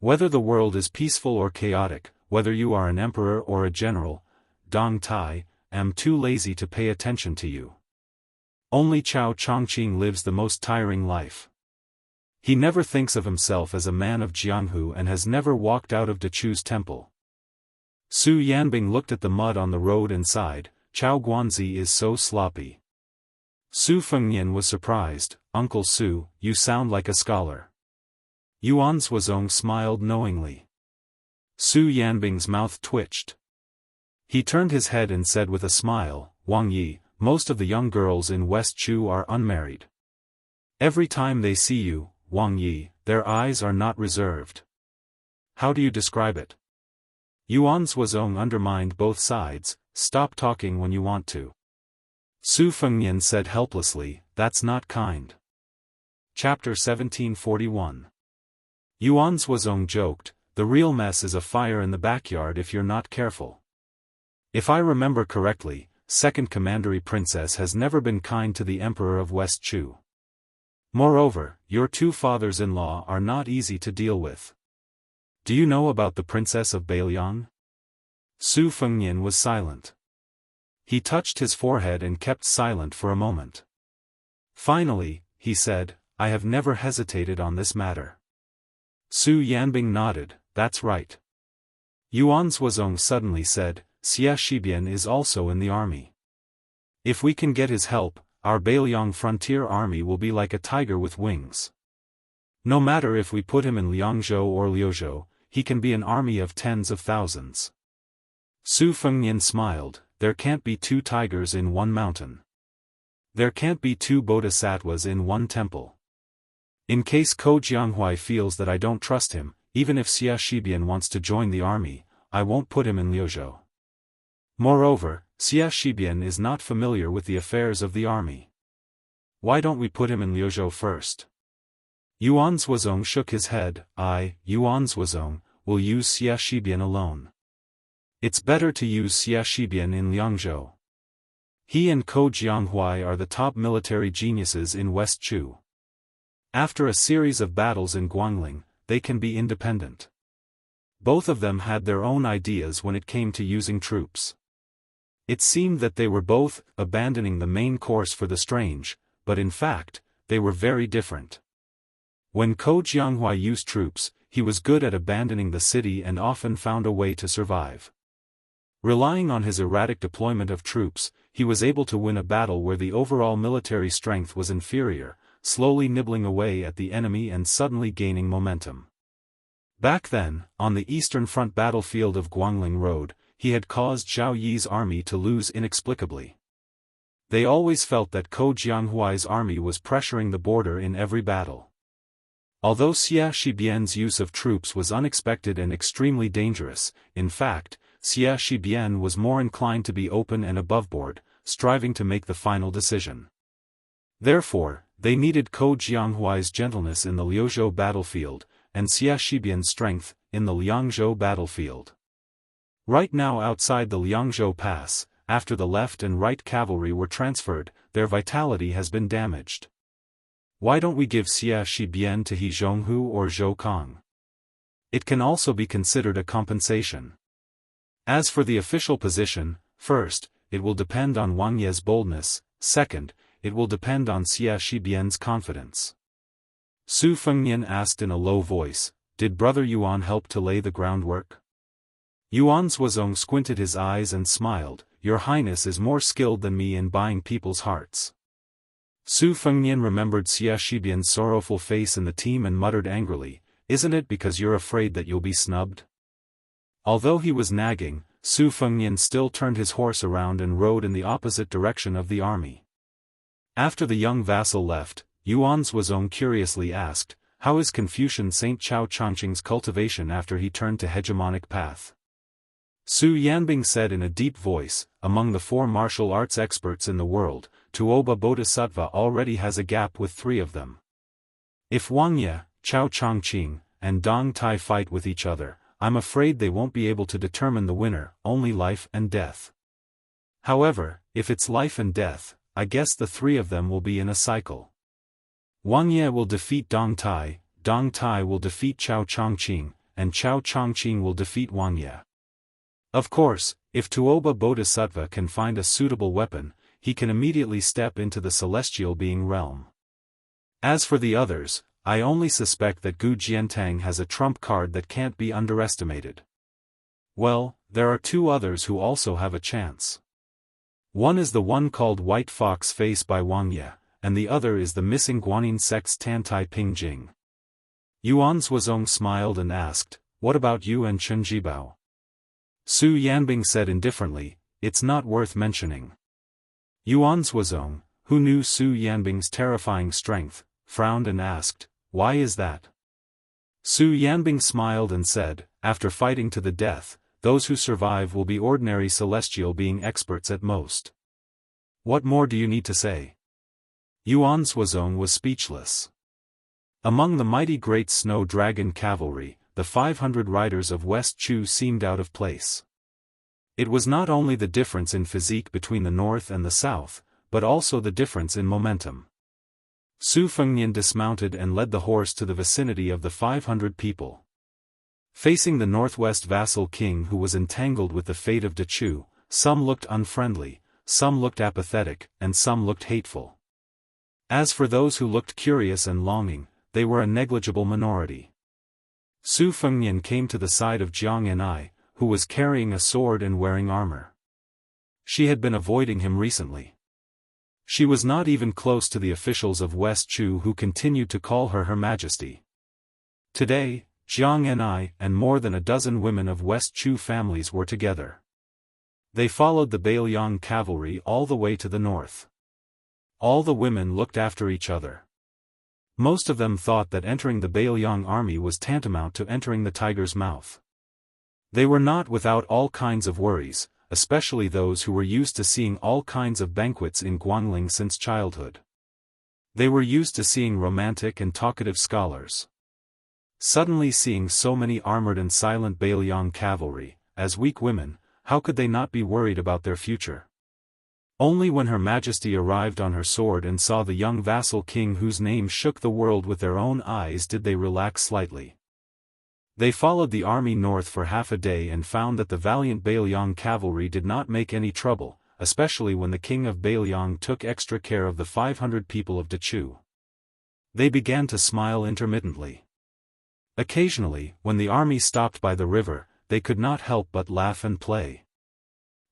Whether the world is peaceful or chaotic, whether you are an emperor or a general, Dong Tai, am too lazy to pay attention to you. Only Chao Chongqing lives the most tiring life. He never thinks of himself as a man of Jianghu and has never walked out of Dechu's temple." Su Yanbing looked at the mud on the road and sighed, "Chao Guanzi is so sloppy." Su Fengnian was surprised, "Uncle Su, you sound like a scholar." Yuan Zuozong smiled knowingly. Su Yanbing's mouth twitched. He turned his head and said with a smile, "Wang Yi, most of the young girls in West Chu are unmarried. Every time they see you, Wang Yi, their eyes are not reserved. How do you describe it?" Yuan Zuozong undermined both sides, "Stop talking when you want to." Su Fengnian said helplessly, "That's not kind." Chapter 1741. Yuan Zuozong joked, "The real mess is a fire in the backyard if you're not careful. If I remember correctly, Second Commandery Princess has never been kind to the Emperor of West Chu. Moreover, your 2 fathers-in-law are not easy to deal with. Do you know about the Princess of Bailiang?" Su Fengnian was silent. He touched his forehead and kept silent for a moment. Finally, he said, "I have never hesitated on this matter." Su Yanbing nodded, "That's right." Yuan Zuozong suddenly said, "Xia Shibian is also in the army. If we can get his help, our Bailiang frontier army will be like a tiger with wings. No matter if we put him in Liangzhou or Liuzhou, he can be an army of tens of thousands." Su Fengnian smiled, "There can't be 2 tigers in one mountain. There can't be 2 bodhisattvas in one temple. In case Ko Jianghuai feels that I don't trust him, even if Xia Shibian wants to join the army, I won't put him in Liuzhou. Moreover, Xia Shibian is not familiar with the affairs of the army. Why don't we put him in Liuzhou first?" Yuan Zuozong shook his head, Yuan Zuozong, will use Xia Shibian alone. It's better to use Xia Shibian in Liangzhou. He and Ko Jianghuai are the top military geniuses in West Chu. After a series of battles in Guangling, they can be independent. both of them had their own ideas when it came to using troops. It seemed that they were both abandoning the main course for the strange, but in fact, they were very different. When Jianghu used troops, he was good at abandoning the city and often found a way to survive. Relying on his erratic deployment of troops, he was able to win a battle where the overall military strength was inferior, slowly nibbling away at the enemy and suddenly gaining momentum. Back then, on the Eastern Front battlefield of Guangling Road, he had caused Zhao Yi's army to lose inexplicably. They always felt that Jianghui's army was pressuring the border in every battle. Although Xia Shibian's use of troops was unexpected and extremely dangerous, in fact, Xia Shibian was more inclined to be open and aboveboard, striving to make the final decision. Therefore, they needed Jianghui's gentleness in the Liuzhou battlefield, and Xia Shibian's strength in the Liangzhou battlefield. Right now outside the Liangzhou Pass, after the left and right cavalry were transferred, their vitality has been damaged. Why don't we give Xia Shibian to He Zhonghu or Zhou Kong? It can also be considered a compensation. As for the official position, first, it will depend on Wang Ye's boldness, second, it will depend on Xia Shibian's confidence. Su Fengnian asked in a low voice, did Brother Yuan help to lay the groundwork? Yuan Zuozong squinted his eyes and smiled, Your Highness is more skilled than me in buying people's hearts. Su Fengnian remembered Xia Shibian's sorrowful face in the team and muttered angrily, Isn't it because you're afraid that you'll be snubbed? Although he was nagging, Su Fengnian still turned his horse around and rode in the opposite direction of the army. After the young vassal left, Yuan Zuozong curiously asked, How is Confucian Saint Chao Changqing's cultivation after he turned to hegemonic path? Su Yanbing said in a deep voice, Among the 4 martial arts experts in the world, Tuoba Bodhisattva already has a gap with 3 of them. If Wang Ye, Chao Changqing, and Dong Tai fight with each other, I'm afraid they won't be able to determine the winner, only life and death. However, if it's life and death, I guess the 3 of them will be in a cycle. Wang Ye will defeat Dong Tai will defeat Chao Changqing, and Chao Changqing will defeat Wang Ye. Of course, if Tuoba Bodhisattva can find a suitable weapon, he can immediately step into the celestial being realm. As for the others, I only suspect that Gu Jiantang has a trump card that can't be underestimated. Well, there are 2 others who also have a chance. One is the one called White Fox Face by Wang Ye, and the other is the missing Guanyin sect's Tantai Ping Jing. Yuan Zuozong smiled and asked, What about you and Chen Jibao? Su Yanbing said indifferently, It's not worth mentioning. Yuan Zuozong, who knew Su Yanbing's terrifying strength, frowned and asked, Why is that? Su Yanbing smiled and said, After fighting to the death, those who survive will be ordinary celestial being experts at most. What more do you need to say? Yuan Zuozong was speechless. Among the mighty great snow dragon cavalry, the 500 riders of West Chu seemed out of place. It was not only the difference in physique between the north and the south, but also the difference in momentum. Su Fengnian dismounted and led the horse to the vicinity of the 500 people. Facing the northwest vassal king who was entangled with the fate of Dechu, some looked unfriendly, some looked apathetic, and some looked hateful. As for those who looked curious and longing, they were a negligible minority. Su Fengnian came to the side of Jiang Enai, who was carrying a sword and wearing armor. She had been avoiding him recently. She was not even close to the officials of West Chu who continued to call her Her Majesty. Today, Jiang Enai and more than a dozen women of West Chu families were together. They followed the Bailiang cavalry all the way to the north. All the women looked after each other. Most of them thought that entering the Bailiang army was tantamount to entering the tiger's mouth. They were not without all kinds of worries, especially those who were used to seeing all kinds of banquets in Guangling since childhood. They were used to seeing romantic and talkative scholars. Suddenly seeing so many armored and silent Bailiang cavalry, as weak women, how could they not be worried about their future? Only when Her Majesty arrived on her sword and saw the young vassal king whose name shook the world with their own eyes did they relax slightly. They followed the army north for half a day and found that the valiant Bailiang cavalry did not make any trouble, especially when the king of Bailiang took extra care of the 500 people of Dachu. They began to smile intermittently. Occasionally, when the army stopped by the river, they could not help but laugh and play.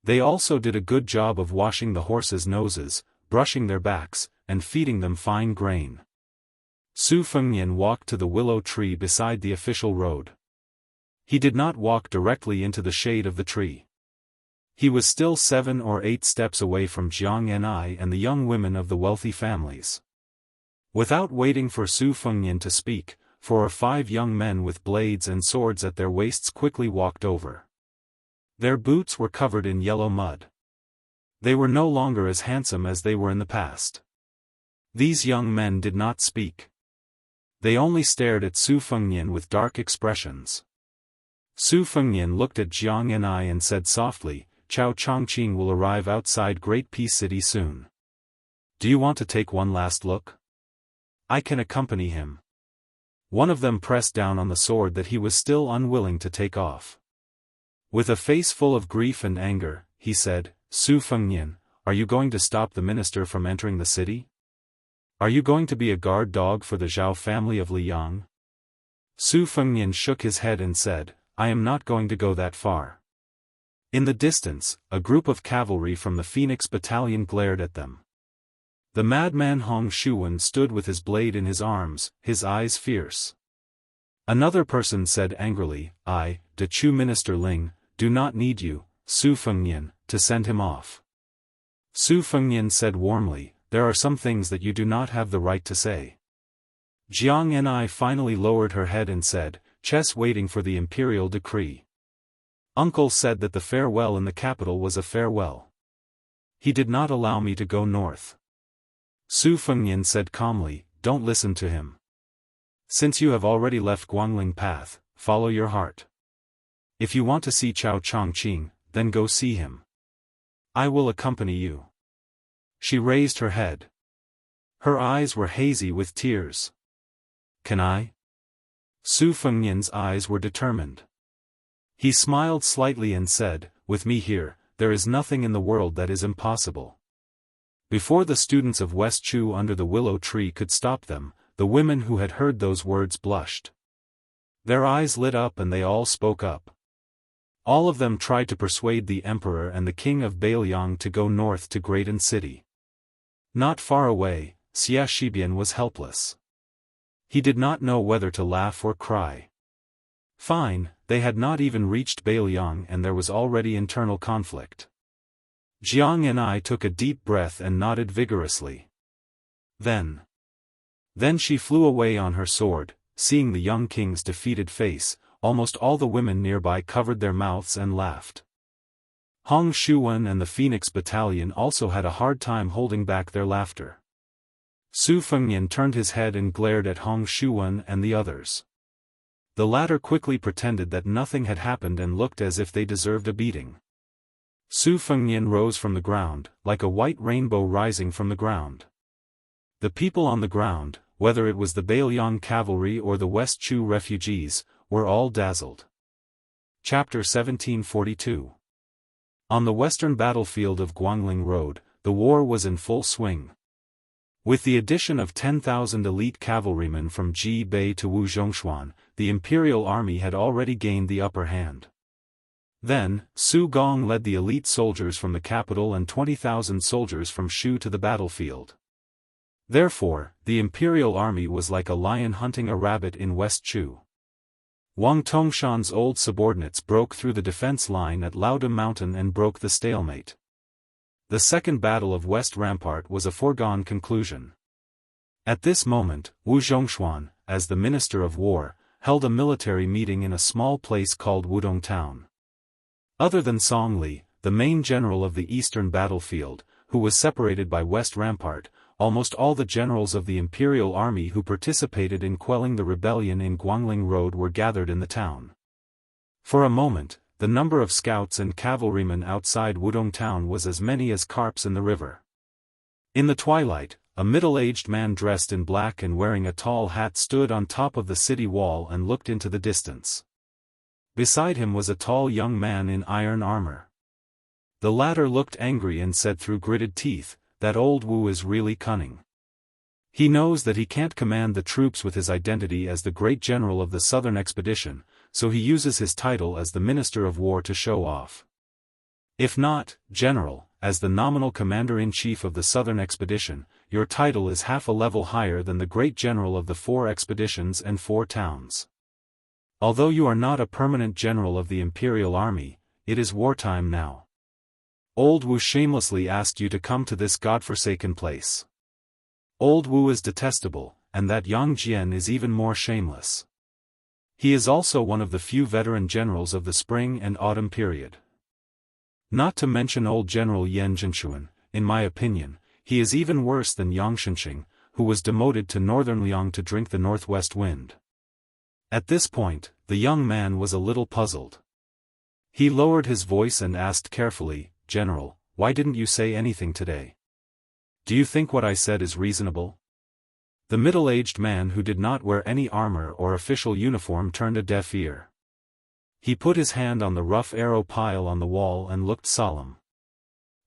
They also did a good job of washing the horses' noses, brushing their backs, and feeding them fine grain. Su Fengnian walked to the willow tree beside the official road. He did not walk directly into the shade of the tree. He was still 7 or 8 steps away from Jianghu and the young women of the wealthy families. Without waiting for Su Fengnian to speak, 4 or 5 young men with blades and swords at their waists quickly walked over. Their boots were covered in yellow mud. They were no longer as handsome as they were in the past. These young men did not speak. They only stared at Su Fengnian with dark expressions. Su Fengnian looked at Jiang Yanai and said softly, "Chao Chongqing will arrive outside Great Peace City soon. Do you want to take one last look? I can accompany him." One of them pressed down on the sword that he was still unwilling to take off. With a face full of grief and anger, he said, "Su Fengnian, are you going to stop the minister from entering the city? Are you going to be a guard dog for the Zhao family of Liang?" Su Fengnian shook his head and said, "I am not going to go that far." In the distance, a group of cavalry from the Phoenix Battalion glared at them. The madman Hong Shuwen stood with his blade in his arms, his eyes fierce. Another person said angrily, "I, the Chu Minister Ling, do not need you, Su Fengnian, to send him off." Su Fengnian said warmly, "There are some things that you do not have the right to say." Jiang Yanai finally lowered her head and said, "Chess waiting for the imperial decree. Uncle said that the farewell in the capital was a farewell. He did not allow me to go north." Su Fengnian said calmly, "Don't listen to him. Since you have already left Guangling path, follow your heart. If you want to see Chao Chongqing, then go see him. I will accompany you." She raised her head. Her eyes were hazy with tears. "Can I?" Su Fengnian's eyes were determined. He smiled slightly and said, "With me here, there is nothing in the world that is impossible." Before the students of West Chu under the willow tree could stop them, the women who had heard those words blushed. Their eyes lit up and they all spoke up. All of them tried to persuade the emperor and the king of Bailiang to go north to Greaton City. Not far away, Xia Shibian was helpless. He did not know whether to laugh or cry. Fine, they had not even reached Bailiang and there was already internal conflict. Jiang Yanai took a deep breath and nodded vigorously. Then she flew away on her sword. Seeing the young king's defeated face, almost all the women nearby covered their mouths and laughed. Hong Shuwen and the Phoenix Battalion also had a hard time holding back their laughter. Su Fengnian turned his head and glared at Hong Shuwen and the others. The latter quickly pretended that nothing had happened and looked as if they deserved a beating. Su Fengnian rose from the ground, like a white rainbow rising from the ground. The people on the ground, whether it was the Bailiang cavalry or the West Chu refugees, were all dazzled. Chapter 1742. On the western battlefield of Guangling Road, the war was in full swing. With the addition of 10,000 elite cavalrymen from Jibei to Wuzhongshuan, the imperial army had already gained the upper hand. Then, Su Gong led the elite soldiers from the capital and 20,000 soldiers from Shu to the battlefield. Therefore, the imperial army was like a lion hunting a rabbit in West Chu. Wang Tongshan's old subordinates broke through the defense line at Laoda Mountain and broke the stalemate. The second battle of West Rampart was a foregone conclusion. At this moment, Wu Zhongshuan, as the Minister of War, held a military meeting in a small place called Wudong Town. Other than Song Li, the main general of the eastern battlefield, who was separated by West Rampart, almost all the generals of the imperial army who participated in quelling the rebellion in Guangling Road were gathered in the town. For a moment, the number of scouts and cavalrymen outside Wudong Town was as many as carps in the river. In the twilight, a middle-aged man dressed in black and wearing a tall hat stood on top of the city wall and looked into the distance. Beside him was a tall young man in iron armor. The latter looked angry and said through gritted teeth, "That old Wu is really cunning. He knows that he can't command the troops with his identity as the great general of the southern expedition, so he uses his title as the Minister of War to show off. If not, General, as the nominal commander-in-chief of the southern expedition, your title is half a level higher than the great general of the 4 expeditions and 4 towns. Although you are not a permanent general of the imperial army, it is wartime now. Old Wu shamelessly asked you to come to this godforsaken place. Old Wu is detestable, and that Yang Jian is even more shameless. He is also one of the few veteran generals of the spring and autumn period. Not to mention old General Yan Zhenshuan, in my opinion, he is even worse than Yang Shenxing, who was demoted to northern Liang to drink the northwest wind." At this point, the young man was a little puzzled. He lowered his voice and asked carefully, "General, why didn't you say anything today? Do you think what I said is reasonable?" The middle-aged man who did not wear any armor or official uniform turned a deaf ear. He put his hand on the rough arrow pile on the wall and looked solemn.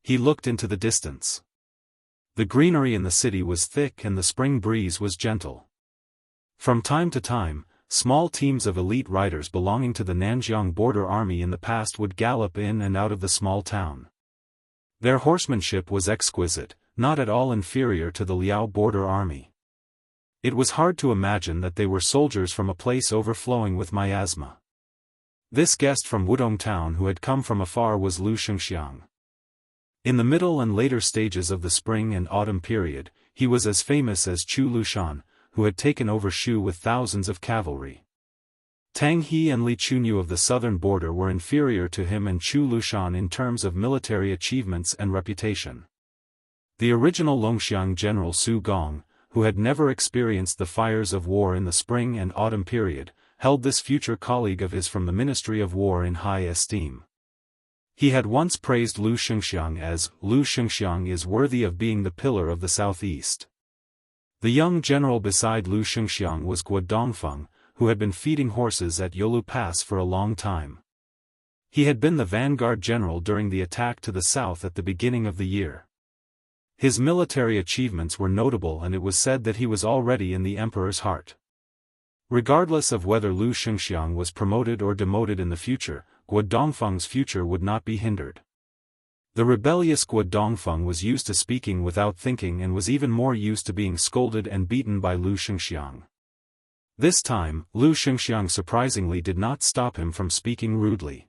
He looked into the distance. The greenery in the city was thick and the spring breeze was gentle. From time to time, small teams of elite riders belonging to the Nanjiang border army in the past would gallop in and out of the small town. Their horsemanship was exquisite, not at all inferior to the Liao border army. It was hard to imagine that they were soldiers from a place overflowing with miasma. This guest from Wudong town who had come from afar was Lu Xianxia. In the middle and later stages of the spring and autumn period, he was as famous as Chu Lushan, who had taken over Shu with thousands of cavalry. Tang He and Li Chunyu of the southern border were inferior to him and Chu Lushan in terms of military achievements and reputation. The original Longxiang general Su Gong, who had never experienced the fires of war in the spring and autumn period, held this future colleague of his from the Ministry of War in high esteem. He had once praised Lu Xianxiang as, "Lu Xianxiang is worthy of being the pillar of the southeast." The young general beside Lu Xianxiang was Guo Dongfeng, who had been feeding horses at Yolu Pass for a long time. He had been the vanguard general during the attack to the south at the beginning of the year. His military achievements were notable and it was said that he was already in the emperor's heart. Regardless of whether Lu Xianxiang was promoted or demoted in the future, Guo Dongfeng's future would not be hindered. The rebellious Guo Dongfeng was used to speaking without thinking and was even more used to being scolded and beaten by Lu Xianxiang. This time, Lu Xianxiang surprisingly did not stop him from speaking rudely.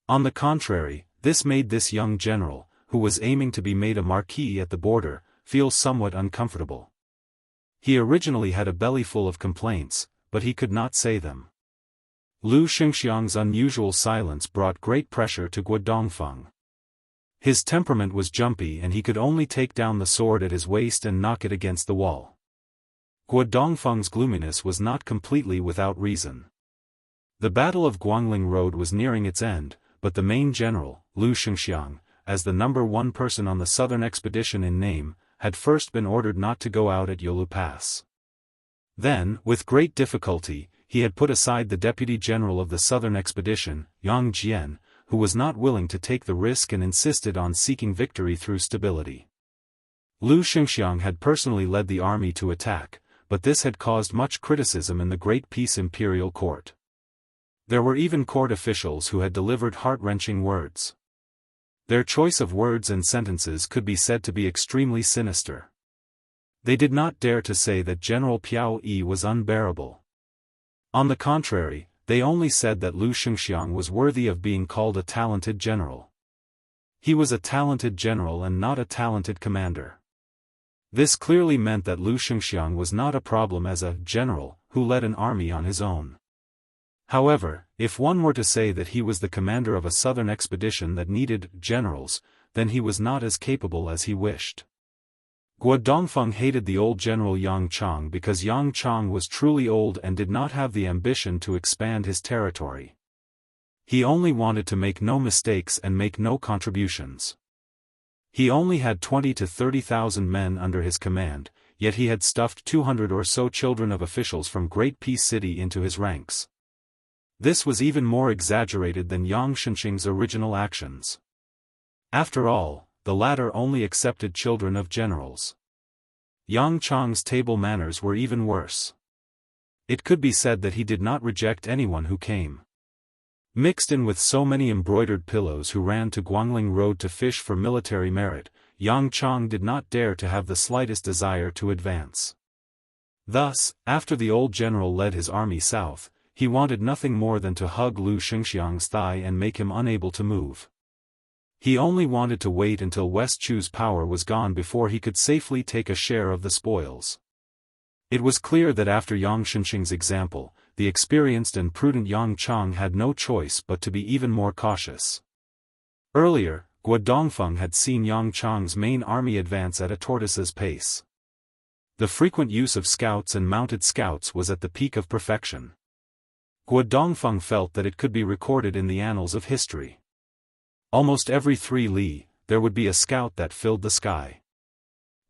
On the contrary, this made this young general, who was aiming to be made a marquis at the border, feel somewhat uncomfortable. He originally had a bellyful of complaints, but he could not say them. Lu Xianxiang's unusual silence brought great pressure to Guo Dongfeng. His temperament was jumpy and he could only take down the sword at his waist and knock it against the wall. Guo Dongfeng's gloominess was not completely without reason. The Battle of Guangling Road was nearing its end, but the main general, Lu Xianxiang, as the #1 person on the southern expedition in name, had first been ordered not to go out at Yolu Pass. Then, with great difficulty, he had put aside the deputy general of the southern expedition, Yang Jian, who was not willing to take the risk and insisted on seeking victory through stability. Lu Xianxiang had personally led the army to attack, but this had caused much criticism in the Great Peace Imperial Court. There were even court officials who had delivered heart-wrenching words. Their choice of words and sentences could be said to be extremely sinister. They did not dare to say that General Piao Yi was unbearable. On the contrary, they only said that Lu Xianxiang was worthy of being called a talented general. He was a talented general and not a talented commander. This clearly meant that Lu Xianxiang was not a problem as a general who led an army on his own. However, if one were to say that he was the commander of a southern expedition that needed generals, then he was not as capable as he wished. Guo Dongfeng hated the old general Yang Chang because Yang Chang was truly old and did not have the ambition to expand his territory. He only wanted to make no mistakes and make no contributions. He only had 20,000 to 30,000 men under his command, yet he had stuffed 200 or so children of officials from Great Peace City into his ranks. This was even more exaggerated than Yang Xianxia's original actions. After all, the latter only accepted children of generals. Yang Chang's table manners were even worse. It could be said that he did not reject anyone who came. Mixed in with so many embroidered pillows who ran to Guangling Road to fish for military merit, Yang Chang did not dare to have the slightest desire to advance. Thus, after the old general led his army south, he wanted nothing more than to hug Lu Xingxiang's thigh and make him unable to move. He only wanted to wait until West Chu's power was gone before he could safely take a share of the spoils. It was clear that after Yang Xianxia's example, the experienced and prudent Yang Chang had no choice but to be even more cautious. Earlier, Guo Dongfeng had seen Yang Chang's main army advance at a tortoise's pace. The frequent use of scouts and mounted scouts was at the peak of perfection. Guo Dongfeng felt that it could be recorded in the annals of history. Almost every 3 li, there would be a scout that filled the sky.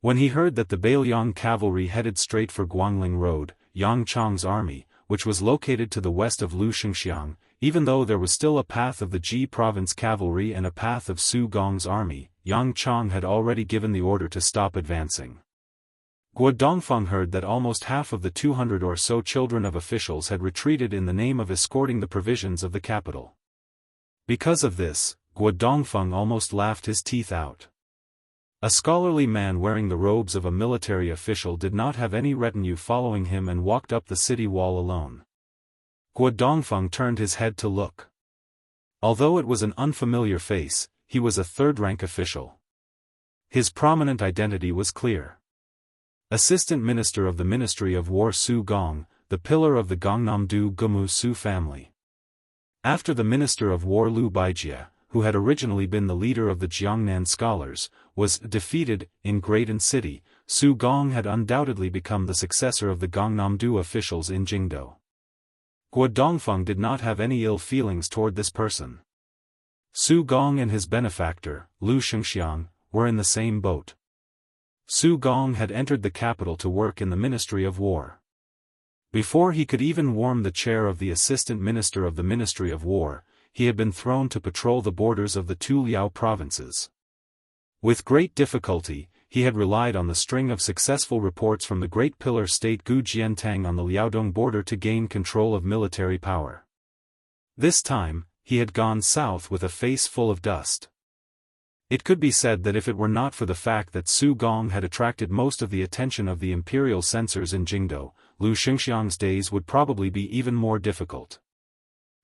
When he heard that the Bailiang cavalry headed straight for Guangling Road, Yang Chang's army, which was located to the west of Lu Xingxiang, even though there was still a path of the Ji province cavalry and a path of Su Gong's army, Yang Chang had already given the order to stop advancing. Guo Dongfeng heard that almost half of the 200 or so children of officials had retreated in the name of escorting the provisions of the capital. Because of this, Guo Dongfeng almost laughed his teeth out. A scholarly man wearing the robes of a military official did not have any retinue following him and walked up the city wall alone. Guo Dongfeng turned his head to look. Although it was an unfamiliar face, he was a third-rank official. His prominent identity was clear. Assistant Minister of the Ministry of War Su Gong, the pillar of the Gangnam-do Gumu Su family. After the Minister of War Liu Baijie, who had originally been the leader of the Jiangnan scholars, was defeated in Graden City, Su Gong had undoubtedly become the successor of the Gangnam-do officials in Jingdo. Guo Dongfeng did not have any ill feelings toward this person. Su Gong and his benefactor, Lu Xingxiang, were in the same boat. Su Gong had entered the capital to work in the Ministry of War. Before he could even warm the chair of the Assistant Minister of the Ministry of War, he had been thrown to patrol the borders of the 2 Liao provinces. With great difficulty, he had relied on the string of successful reports from the Great Pillar State Gu Jiantang on the Liaodong border to gain control of military power. This time, he had gone south with a face full of dust. It could be said that if it were not for the fact that Su Gong had attracted most of the attention of the imperial censors in Jingdo, Lu Xingxiang's days would probably be even more difficult.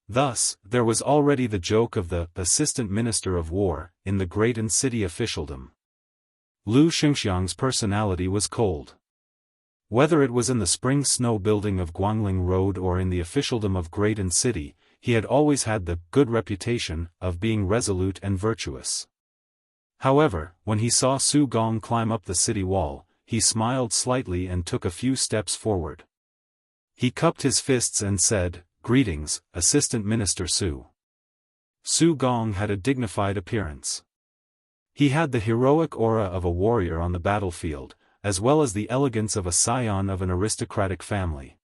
Thus, there was already the joke of the Assistant Minister of War in the Graden City officialdom. Lu Xingxiang's personality was cold. Whether it was in the spring snow building of Guangling Road or in the officialdom of Graden City, he had always had the good reputation of being resolute and virtuous. However, when he saw Su Gong climb up the city wall, he smiled slightly and took a few steps forward. He cupped his fists and said, "Greetings, Assistant Minister Su." Su Gong had a dignified appearance. He had the heroic aura of a warrior on the battlefield, as well as the elegance of a scion of an aristocratic family.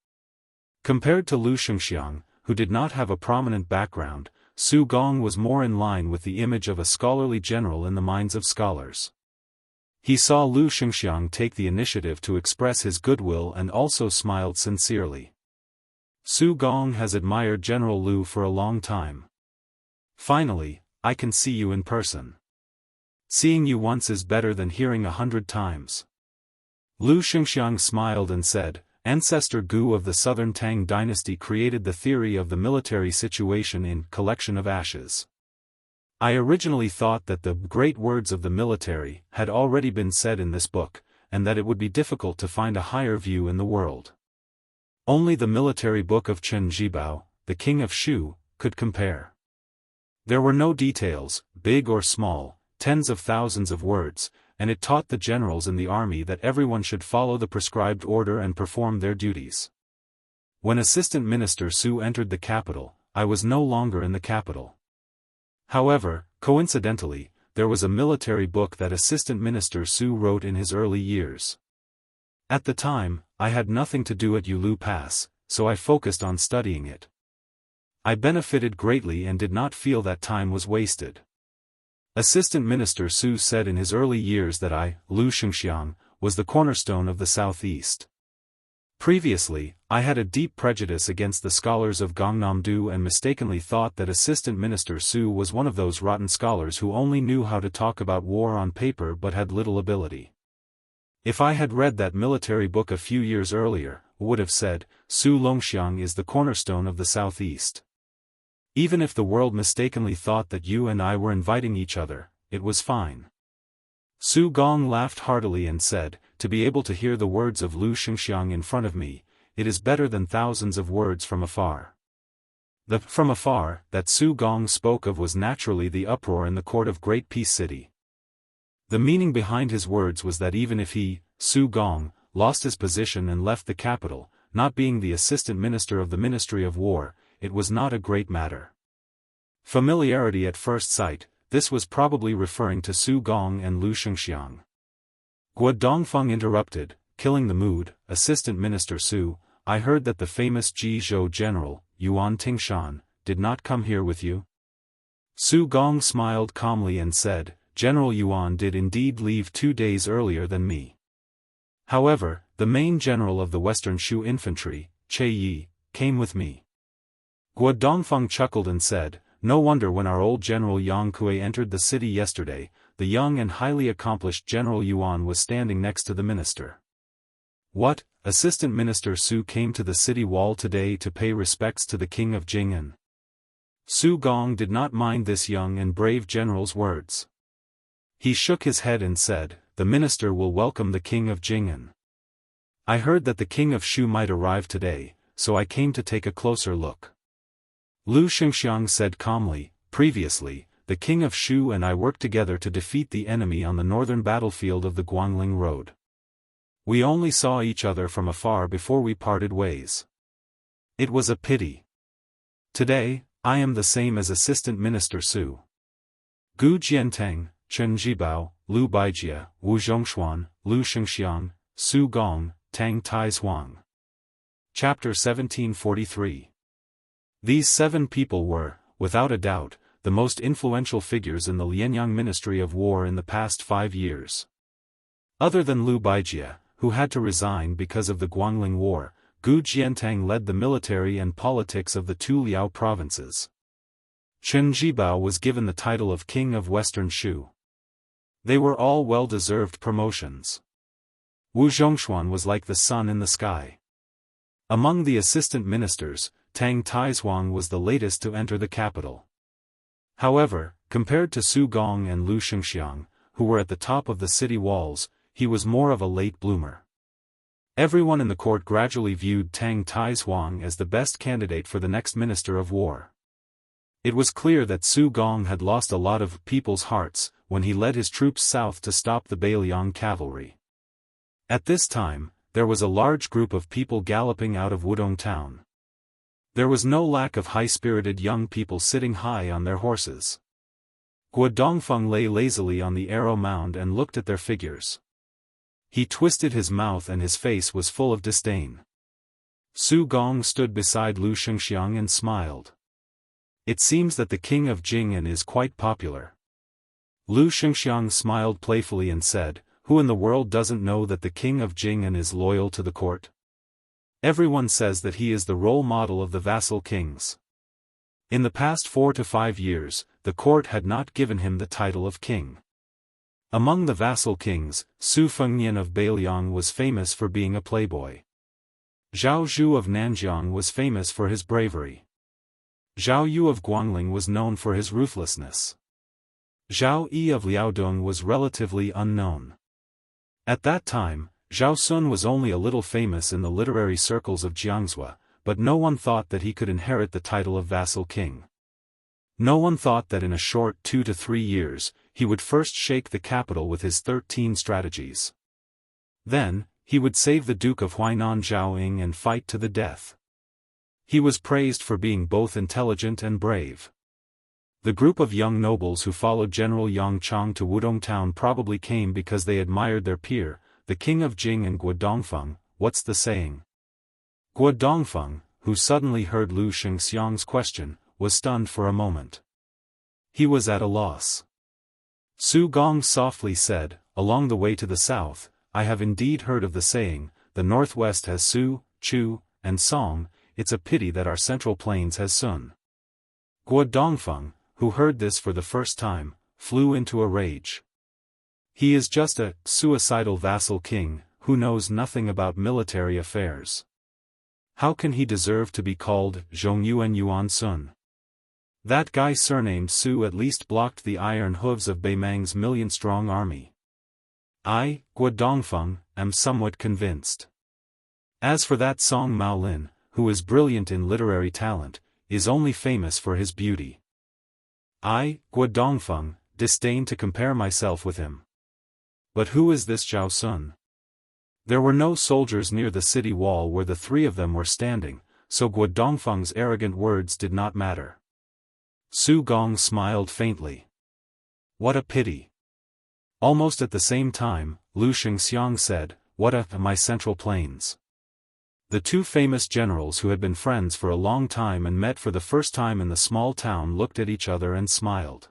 Compared to Lu Xingxiang, who did not have a prominent background, Su Gong was more in line with the image of a scholarly general in the minds of scholars. He saw Lu Xingxiang take the initiative to express his goodwill and also smiled sincerely. Su Gong has admired General Lu for a long time. Finally, I can see you in person. Seeing you once is better than hearing 100 times. Lu Xingxiang smiled and said, Ancestor Gu of the Southern Tang dynasty created the theory of the military situation in Collection of Ashes. I originally thought that the great words of the military had already been said in this book, and that it would be difficult to find a higher view in the world. Only the military book of Chen Zhibao, the king of Shu, could compare. There were no details, big or small, tens of thousands of words, and it taught the generals in the army that everyone should follow the prescribed order and perform their duties. When Assistant Minister Su entered the capital, I was no longer in the capital. However, coincidentally, there was a military book that Assistant Minister Su wrote in his early years. At the time, I had nothing to do at Yulu Pass, so I focused on studying it. I benefited greatly and did not feel that time was wasted. Assistant Minister Su said in his early years that I, Lu Xianxiang, was the cornerstone of the Southeast. Previously, I had a deep prejudice against the scholars of Gangnam-do and mistakenly thought that Assistant Minister Su was one of those rotten scholars who only knew how to talk about war on paper but had little ability. If I had read that military book a few years earlier, I would have said, Su Longxiang is the cornerstone of the Southeast. Even if the world mistakenly thought that you and I were inviting each other, it was fine. Su Gong laughed heartily and said, to be able to hear the words of Lu Xianxiang in front of me, it is better than thousands of words from afar. The from afar that Su Gong spoke of was naturally the uproar in the court of Great Peace City. The meaning behind his words was that even if he, Su Gong, lost his position and left the capital, not being the assistant minister of the Ministry of War, it was not a great matter. Familiarity at first sight, this was probably referring to Su Gong and Lu Xianxiang. Guo Dongfeng interrupted, killing the mood, Assistant Minister Su, I heard that the famous Jizhou general, Yuan Tingshan, did not come here with you. Su Gong smiled calmly and said, General Yuan did indeed leave 2 days earlier than me. However, the main general of the Western Shu infantry, Che Yi, came with me. Guo Dongfeng chuckled and said, no wonder when our old General Yang Kui entered the city yesterday, the young and highly accomplished General Yuan was standing next to the minister. What, Assistant Minister Su came to the city wall today to pay respects to the king of Jing'an? Su Gong did not mind this young and brave general's words. He shook his head and said, the minister will welcome the king of Jing'an. I heard that the king of Shu might arrive today, so I came to take a closer look. Lu Xianxiang said calmly, previously, the king of Shu and I worked together to defeat the enemy on the northern battlefield of the Guangling Road. We only saw each other from afar before we parted ways. It was a pity. Today, I am the same as Assistant Minister Su. Gu Jianteng, Chen Zhibao, Lu Baijie, Wu Zhongshuan, Lu Xianxiang, Su Gong, Tang Tai Zhuang. Chapter 1743. These 7 people were, without a doubt, the most influential figures in the Lianyang Ministry of War in the past 5 years. Other than Lu Baijie, who had to resign because of the Guangling War, Gu Jiantang led the military and politics of the 2 Liao provinces. Chen Zhibao was given the title of King of Western Shu. They were all well-deserved promotions. Wu Zhongshuan was like the sun in the sky. Among the assistant ministers, Tang Taizhuang was the latest to enter the capital. However, compared to Su Gong and Lu Xianxiang, who were at the top of the city walls, he was more of a late bloomer. Everyone in the court gradually viewed Tang Taizhuang as the best candidate for the next Minister of War. It was clear that Su Gong had lost a lot of people's hearts when he led his troops south to stop the Beiliang cavalry. At this time, there was a large group of people galloping out of Wudong town. There was no lack of high-spirited young people sitting high on their horses. Guo Dongfeng lay lazily on the arrow mound and looked at their figures. He twisted his mouth and his face was full of disdain. Su Gong stood beside Lu Xianxiang and smiled. It seems that the king of Jing'an is quite popular. Lu Xianxiang smiled playfully and said, who in the world doesn't know that the king of Jing'an is loyal to the court? Everyone says that he is the role model of the vassal kings. In the past 4 to 5 years, the court had not given him the title of king. Among the vassal kings, Su Fengnian of Beiliang was famous for being a playboy. Zhao Zhu of Nanjiang was famous for his bravery. Zhao Yu of Guangling was known for his ruthlessness. Zhao Yi of Liaodong was relatively unknown. At that time, Zhao Sun was only a little famous in the literary circles of Jianghu, but no one thought that he could inherit the title of vassal king. No one thought that in a short 2 to 3 years, he would first shake the capital with his 13 strategies. Then, he would save the Duke of Huainan Zhao Ying and fight to the death. He was praised for being both intelligent and brave. The group of young nobles who followed General Yang Chang to Wudong town probably came because they admired their peer, the king of Jing and Guo Dongfeng. What's the saying? Guo Dongfeng, who suddenly heard Lu Xingxiang's question, was stunned for a moment. He was at a loss. Su Gong softly said, "Along the way to the south, I have indeed heard of the saying, the northwest has Su, Chu, and Song, it's a pity that our central plains has Sun." Guo Dongfeng, who heard this for the first time, flew into a rage. He is just a suicidal vassal king, who knows nothing about military affairs. How can he deserve to be called Zhongyuan Yuan Sun? That guy surnamed Su at least blocked the iron hooves of Beimang's million-strong army. I, Guo Dongfeng, am somewhat convinced. As for that Song Maolin, who is brilliant in literary talent, is only famous for his beauty. I, Guo Dongfeng, disdain to compare myself with him. But who is this Zhao Sun? There were no soldiers near the city wall where the three of them were standing, so Guo Dongfeng's arrogant words did not matter. Su Gong smiled faintly. What a pity. Almost at the same time, Lu Xingxiang said, "What a my central plains." The two famous generals who had been friends for a long time and met for the first time in the small town looked at each other and smiled.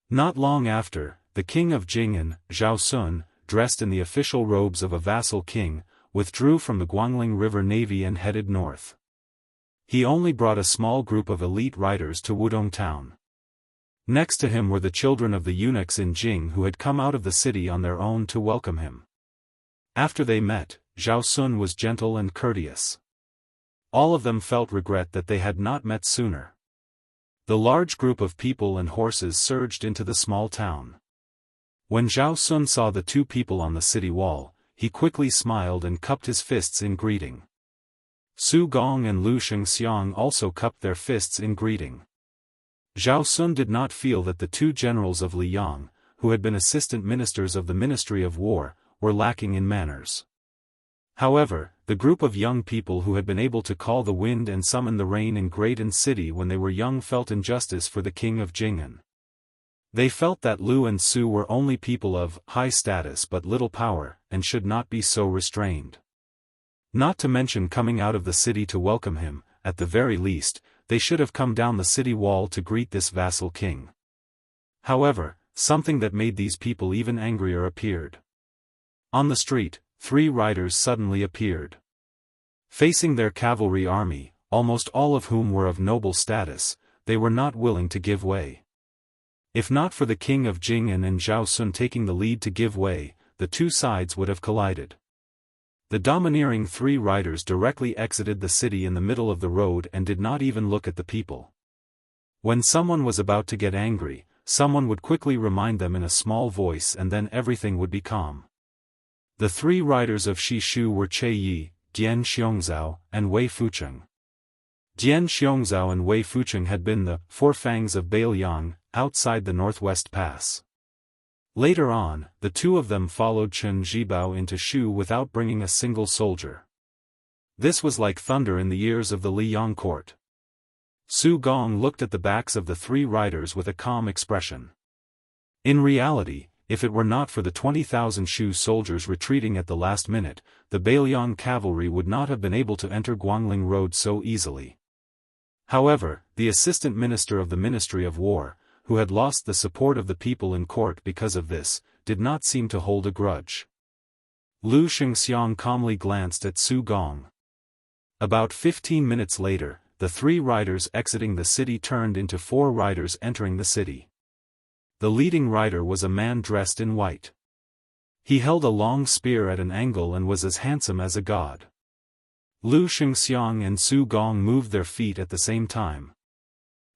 Not long after, the king of Jing'an, Zhao Sun, dressed in the official robes of a vassal king, withdrew from the Guangling River Navy and headed north. He only brought a small group of elite riders to Wudong town. Next to him were the children of the eunuchs in Jing who had come out of the city on their own to welcome him. After they met, Zhao Sun was gentle and courteous. All of them felt regret that they had not met sooner. The large group of people and horses surged into the small town. When Zhao Sun saw the two people on the city wall, he quickly smiled and cupped his fists in greeting. Su Gong and Lu Xingxiang also cupped their fists in greeting. Zhao Sun did not feel that the two generals of Liang, who had been assistant ministers of the Ministry of War, were lacking in manners. However, the group of young people who had been able to call the wind and summon the rain in Graydon City when they were young felt injustice for the king of Jing'an. They felt that Lu and Su were only people of high status but little power, and should not be so restrained. Not to mention coming out of the city to welcome him, at the very least, they should have come down the city wall to greet this vassal king. However, something that made these people even angrier appeared. On the street, three riders suddenly appeared. Facing their cavalry army, almost all of whom were of noble status, they were not willing to give way. If not for the king of Jing'an and Zhao Sun taking the lead to give way, the two sides would have collided. The domineering three riders directly exited the city in the middle of the road and did not even look at the people. When someone was about to get angry, someone would quickly remind them in a small voice and then everything would be calm. The three riders of Shishu were Che Yi, Dian Xiongzhao, and Wei Fucheng. Dian Xiongzhao and Wei Fucheng had been the four fangs of Bailiang, outside the Northwest Pass. Later on, the two of them followed Chen Zhibao into Shu without bringing a single soldier. This was like thunder in the ears of the Liang court. Su Gong looked at the backs of the three riders with a calm expression. In reality, if it were not for the 20,000 Shu soldiers retreating at the last minute, the Bailiang cavalry would not have been able to enter Guangling Road so easily. However, the assistant minister of the Ministry of War, who had lost the support of the people in court because of this, did not seem to hold a grudge. Lu Xingxiang calmly glanced at Su Gong. About 15 minutes later, the three riders exiting the city turned into four riders entering the city. The leading rider was a man dressed in white. He held a long spear at an angle and was as handsome as a god. Lu Xingxiang and Su Gong moved their feet at the same time.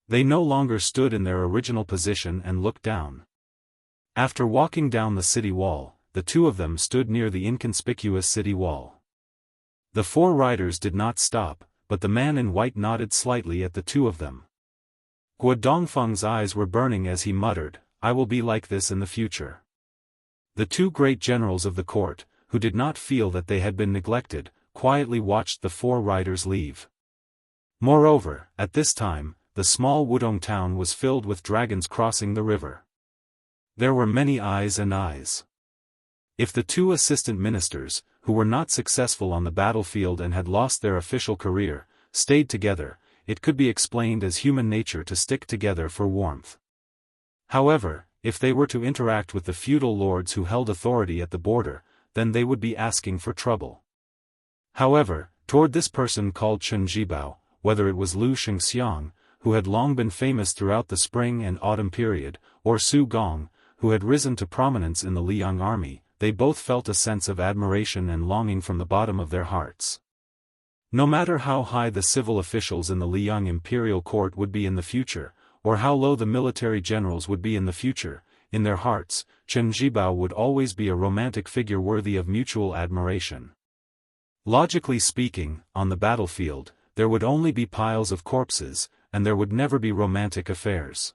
They no longer stood in their original position and looked down. After walking down the city wall, the two of them stood near the inconspicuous city wall. The four riders did not stop, but the man in white nodded slightly at the two of them. Guo Dongfeng's eyes were burning as he muttered, "I will be like this in the future." The two great generals of the court, who did not feel that they had been neglected, quietly watched the four riders leave. Moreover, at this time, the small Wudong town was filled with dragons crossing the river. There were many eyes and eyes. If the two assistant ministers, who were not successful on the battlefield and had lost their official career, stayed together, it could be explained as human nature to stick together for warmth. However, if they were to interact with the feudal lords who held authority at the border, then they would be asking for trouble. However, toward this person called Chen Zhibao, whether it was Lu Xianxia, who had long been famous throughout the spring and autumn period, or Su Gong, who had risen to prominence in the Liang army, they both felt a sense of admiration and longing from the bottom of their hearts. No matter how high the civil officials in the Liang imperial court would be in the future, or how low the military generals would be in the future, in their hearts, Chen Zhibao would always be a romantic figure worthy of mutual admiration. Logically speaking, on the battlefield, there would only be piles of corpses, and there would never be romantic affairs.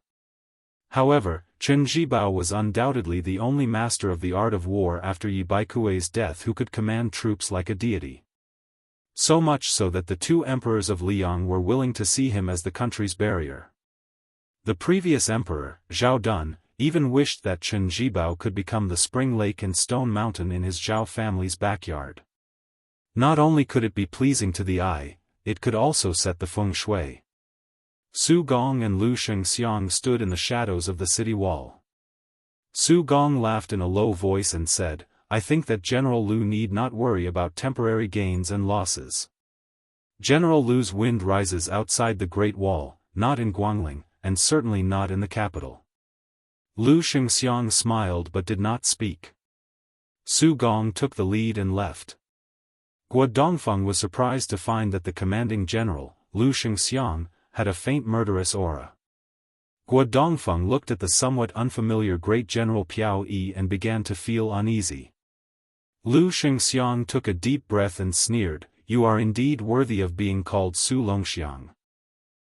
However, Chen Zhibao was undoubtedly the only master of the art of war after Yi Baikui's death who could command troops like a deity. So much so that the two emperors of Liang were willing to see him as the country's barrier. The previous emperor, Zhao Dun, even wished that Chen Zhibao could become the spring lake and stone mountain in his Zhao family's backyard. Not only could it be pleasing to the eye, it could also set the feng shui. Su Gong and Lu Xianxia stood in the shadows of the city wall. Su Gong laughed in a low voice and said, "I think that General Lu need not worry about temporary gains and losses. General Lu's wind rises outside the Great Wall, not in Guangling, and certainly not in the capital." Lu Xianxia smiled but did not speak. Su Gong took the lead and left. Guo Dongfeng was surprised to find that the commanding general, Lu Xianxia, had a faint murderous aura. Guo Dongfeng looked at the somewhat unfamiliar great general Piao Yi and began to feel uneasy. Lu Xianxia took a deep breath and sneered, "You are indeed worthy of being called Su Longxiang.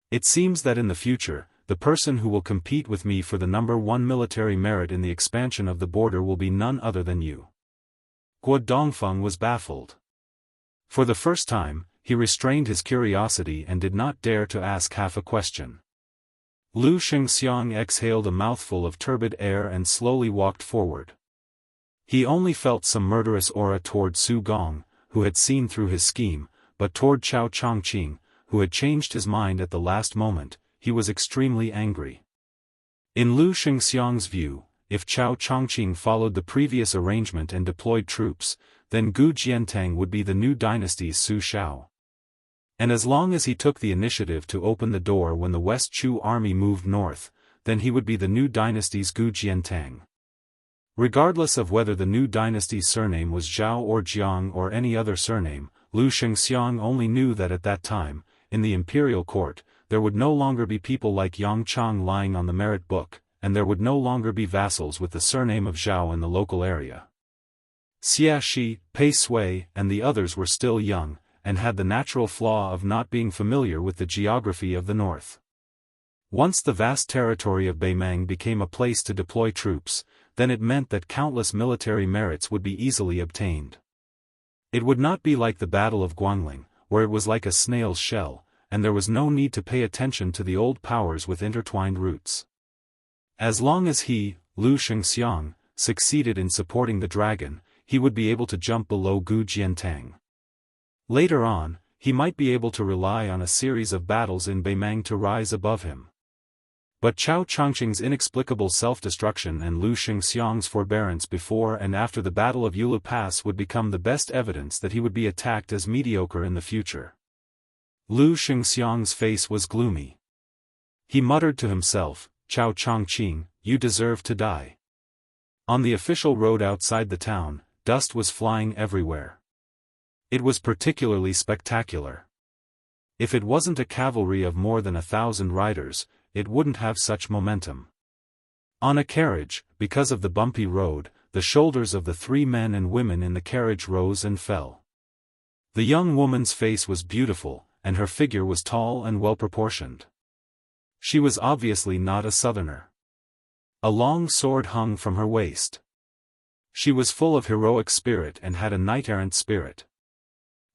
It seems that in the future, the person who will compete with me for the #1 military merit in the expansion of the border will be none other than you." Guo Dongfeng was baffled. For the first time, he restrained his curiosity and did not dare to ask half a question. Lu Xianxia exhaled a mouthful of turbid air and slowly walked forward. He only felt some murderous aura toward Su Gong, who had seen through his scheme, but toward Chao Chongqing, who had changed his mind at the last moment, he was extremely angry. In Lu Xianxia's view, if Chao Chongqing followed the previous arrangement and deployed troops, then Gu Jiantang would be the new dynasty's Su Shao. And as long as he took the initiative to open the door when the West Chu army moved north, then he would be the new dynasty's Gu Jiantang. Regardless of whether the new dynasty's surname was Zhao or Jiang or any other surname, Lu Xianxia only knew that at that time, in the imperial court, there would no longer be people like Yang Chang lying on the merit book, and there would no longer be vassals with the surname of Zhao in the local area. Xia Shi, Pei Sui, and the others were still young, and had the natural flaw of not being familiar with the geography of the north. Once the vast territory of Beimang became a place to deploy troops, then it meant that countless military merits would be easily obtained. It would not be like the Battle of Guangling, where it was like a snail's shell, and there was no need to pay attention to the old powers with intertwined roots. As long as he, Lu Xianxia, succeeded in supporting the dragon, he would be able to jump below Gu Jiantang. Later on, he might be able to rely on a series of battles in Beimang to rise above him. But Chao Chongqing's inexplicable self-destruction and Lu Xianxia's forbearance before and after the Battle of Yulu Pass would become the best evidence that he would be attacked as mediocre in the future. Lu Xianxia's face was gloomy. He muttered to himself, "Chao Chongqing, you deserve to die." On the official road outside the town, dust was flying everywhere. It was particularly spectacular. If it wasn't a cavalry of more than 1,000 riders, it wouldn't have such momentum. On a carriage, because of the bumpy road, the shoulders of the 3 men and women in the carriage rose and fell. The young woman's face was beautiful, and her figure was tall and well-proportioned. She was obviously not a southerner. A long sword hung from her waist. She was full of heroic spirit and had a knight-errant spirit.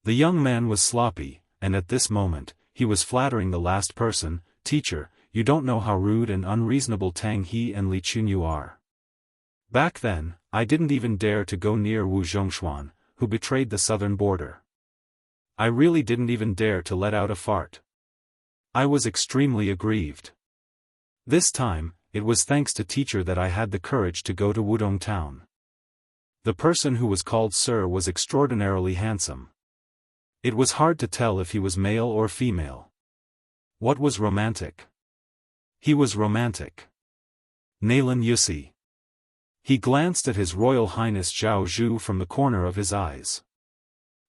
The young man was sloppy, and at this moment, he was flattering the last person, "Teacher, you don't know how rude and unreasonable Tang He and Li Chunyu are. Back then, I didn't even dare to go near Wu Zhongshuan, who betrayed the southern border. I really didn't even dare to let out a fart. I was extremely aggrieved. This time, it was thanks to teacher that I had the courage to go to Wudong town. The person who was called Sir was extraordinarily handsome. It was hard to tell if he was male or female. What was romantic? He was romantic. Nalan Yusi. He glanced at His Royal Highness Zhao Zhu from the corner of his eyes.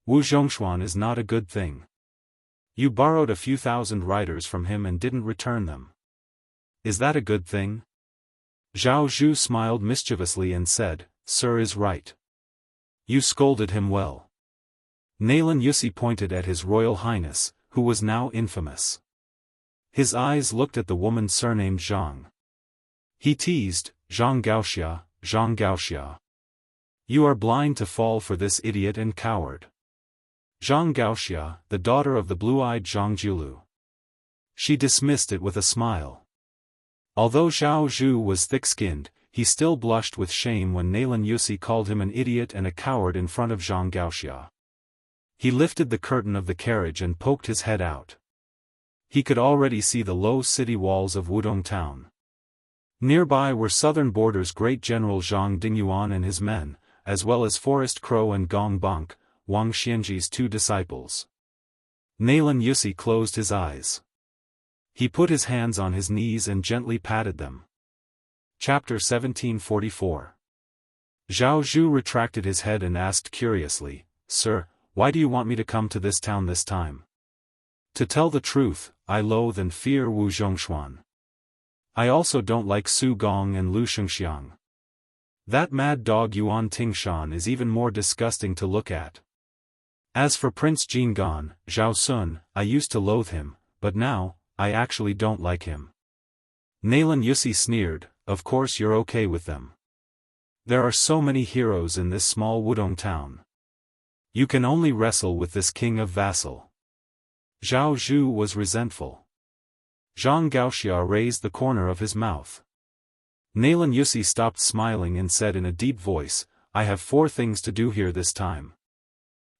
Wu Zhongshuan is not a good thing. You borrowed a few thousand riders from him and didn't return them. Is that a good thing? Zhao Zhu smiled mischievously and said, Sir is right. You scolded him well. Nalan Yusi pointed at His Royal Highness, who was now infamous. His eyes looked at the woman surnamed Zhang. He teased, Zhang Gaoxia, Zhang Gaoxia. You are blind to fall for this idiot and coward. Zhang Gaoxia, the daughter of the blue-eyed Zhang Jiulu. She dismissed it with a smile. Although Zhao Zhu was thick-skinned, he still blushed with shame when Nalan Yusi called him an idiot and a coward in front of Zhang Gaoxia. He lifted the curtain of the carriage and poked his head out. He could already see the low city walls of Wudong town. Nearby were southern borders Great General Zhang Dingyuan and his men, as well as Forest Crow and Gong Bonk, Wang Xianji's 2 disciples. Nalan Yusi closed his eyes. He put his hands on his knees and gently patted them. Chapter 1744. Zhao Zhu retracted his head and asked curiously, Sir, why do you want me to come to this town this time? To tell the truth, I loathe and fear Wu Zhongshuan. I also don't like Su Gong and Lu Shengxiang. That mad dog Yuan Tingshan is even more disgusting to look at. As for Prince Jingan, Zhao Sun, I used to loathe him, but now, I actually don't like him. Nalan Yusi sneered, Of course you're okay with them. There are so many heroes in this small Wudong town. You can only wrestle with this king of vassal. Zhao Zhu was resentful. Zhang Gaoxia raised the corner of his mouth. Nalan Yusi stopped smiling and said in a deep voice, I have 4 things to do here this time.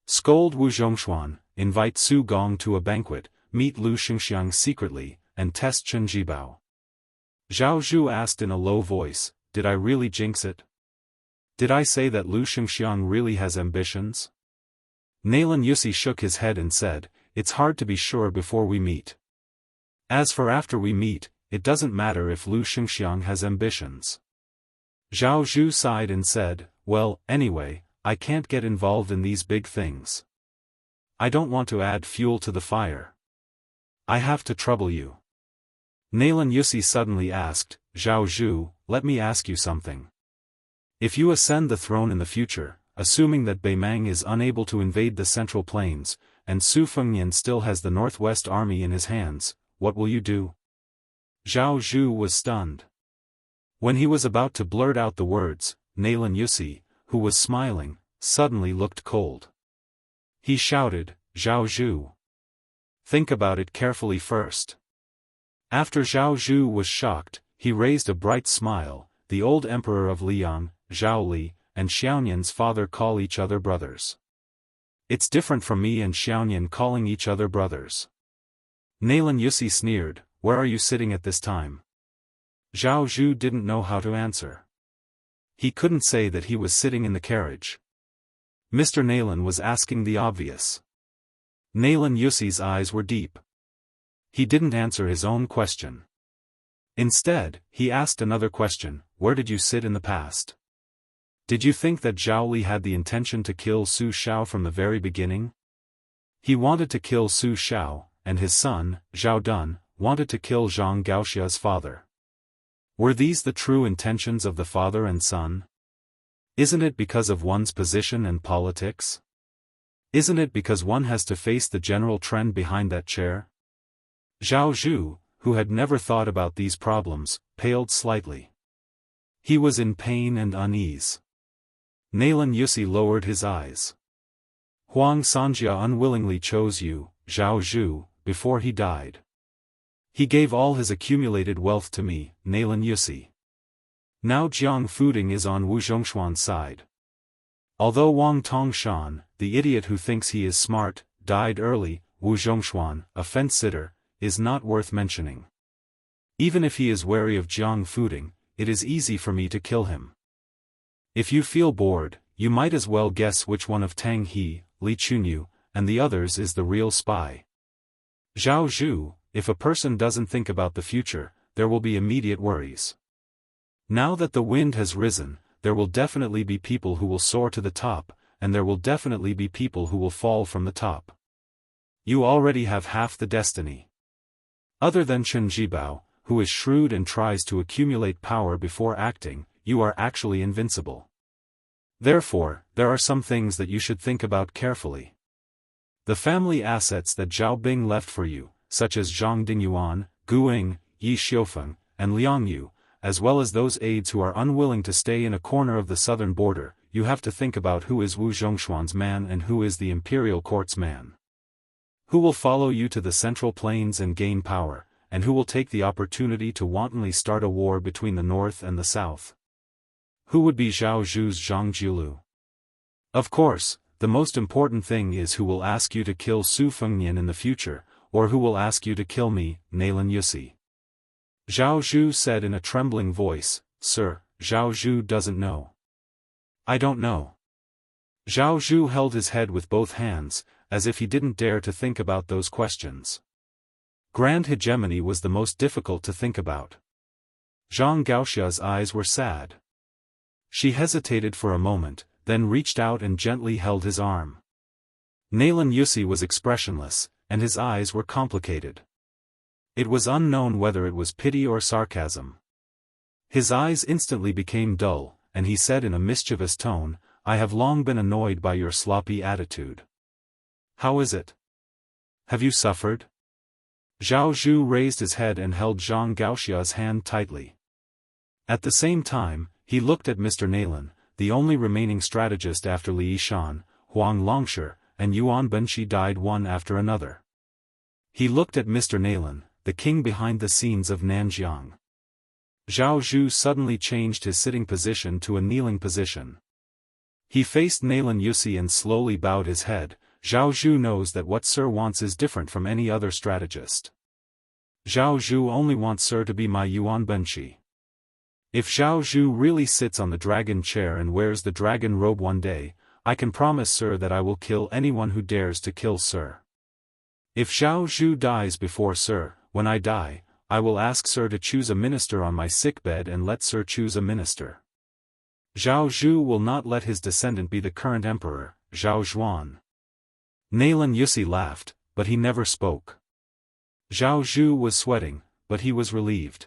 Scold Wu Zhongshuan, invite Su Gong to a banquet, meet Lu Shengxiang secretly, and test Chen Jibao. Zhao Zhu asked in a low voice, Did I really jinx it? Did I say that Lu Shengxiang really has ambitions? Nalan Yusi shook his head and said, It's hard to be sure before we meet. As for after we meet, it doesn't matter if Lu Shengxiang has ambitions. Zhao Zhu sighed and said, Well, anyway, I can't get involved in these big things. I don't want to add fuel to the fire. I have to trouble you. Nalan Yusi suddenly asked, Zhao Zhu, let me ask you something. If you ascend the throne in the future, assuming that Beimang is unable to invade the Central Plains, and Su Fengnian still has the Northwest Army in his hands, what will you do? Zhao Zhu was stunned. When he was about to blurt out the words, Nalan Yusi, who was smiling, suddenly looked cold. He shouted, Zhao Zhu. Think about it carefully first. After Zhao Zhu was shocked, he raised a bright smile. The old emperor of Liang, Zhao Li, and Xiaonian's father call each other brothers. It's different from me and Xiaonian calling each other brothers. Nalan Yusi sneered, Where are you sitting at this time? Zhao Zhu didn't know how to answer. He couldn't say that he was sitting in the carriage. Mr. Nalan was asking the obvious. Nalan Yusi's eyes were deep. He didn't answer his own question. Instead, he asked another question, Where did you sit in the past? Did you think that Zhao Li had the intention to kill Su Shao from the very beginning? He wanted to kill Su Shao, and his son, Zhao Dun, wanted to kill Zhang Gaoxia's father. Were these the true intentions of the father and son? Isn't it because of one's position and politics? Isn't it because one has to face the general trend behind that chair? Zhao Zhu, who had never thought about these problems, paled slightly. He was in pain and unease. Nalan Yusi lowered his eyes. Huang Sanjia unwillingly chose you, Zhao Zhu, before he died. He gave all his accumulated wealth to me, Nalan Yusi. Now Jiang Fuding is on Wu Zhongshuan's side. Although Wang Tongshan, the idiot who thinks he is smart, died early. Wu Zhongshuan, a fence-sitter, is not worth mentioning. Even if he is wary of Jiang Fuding, it is easy for me to kill him. If you feel bored, you might as well guess which one of Tang He, Li Chunyu, and the others is the real spy. Zhao Zhu, if a person doesn't think about the future, there will be immediate worries. Now that the wind has risen, there will definitely be people who will soar to the top, and there will definitely be people who will fall from the top. You already have half the destiny. Other than Chen Jibao, who is shrewd and tries to accumulate power before acting, you are actually invincible. Therefore, there are some things that you should think about carefully. The family assets that Zhao Bing left for you, such as Zhang Dingyuan, Gu Ying, Yi Xiufeng, and Liang Yu, as well as those aides who are unwilling to stay in a corner of the southern border, you have to think about who is Wu Zhongshuan's man and who is the imperial court's man. Who will follow you to the central plains and gain power, and who will take the opportunity to wantonly start a war between the north and the south? Who would be Zhao Zhu's Zhang Jiulu? Of course, the most important thing is who will ask you to kill Su Fengnian in the future, or who will ask you to kill me, Nailan Yusi. Zhao Zhu said in a trembling voice, Sir, Zhao Zhu doesn't know. I don't know. Zhao Zhu held his head with both hands, as if he didn't dare to think about those questions. Grand hegemony was the most difficult to think about. Zhang Gaoxia's eyes were sad. She hesitated for a moment, then reached out and gently held his arm. Nailan Yusi was expressionless, and his eyes were complicated. It was unknown whether it was pity or sarcasm. His eyes instantly became dull, and he said in a mischievous tone, I have long been annoyed by your sloppy attitude. How is it? Have you suffered? Zhao Zhu raised his head and held Zhang Gaoxia's hand tightly. At the same time, he looked at Mr. Nailan, the only remaining strategist after Li Yishan, Huang Longshi, and Yuan Benshi died one after another. He looked at Mr. Nailan, the king behind the scenes of Nanjiang. Zhao Zhu suddenly changed his sitting position to a kneeling position. He faced Nailan Yusi and slowly bowed his head. Zhao Zhu knows that what Sir wants is different from any other strategist. Zhao Zhu only wants Sir to be my Yuan Benshi. If Zhao Zhu really sits on the dragon chair and wears the dragon robe one day, I can promise Sir that I will kill anyone who dares to kill Sir. If Zhao Zhu dies before Sir, when I die, I will ask Sir to choose a minister on my sickbed and let Sir choose a minister. Zhao Zhu will not let his descendant be the current emperor, Zhao Zhuan. Nailan Yusi laughed, but he never spoke. Zhao Zhu was sweating, but he was relieved.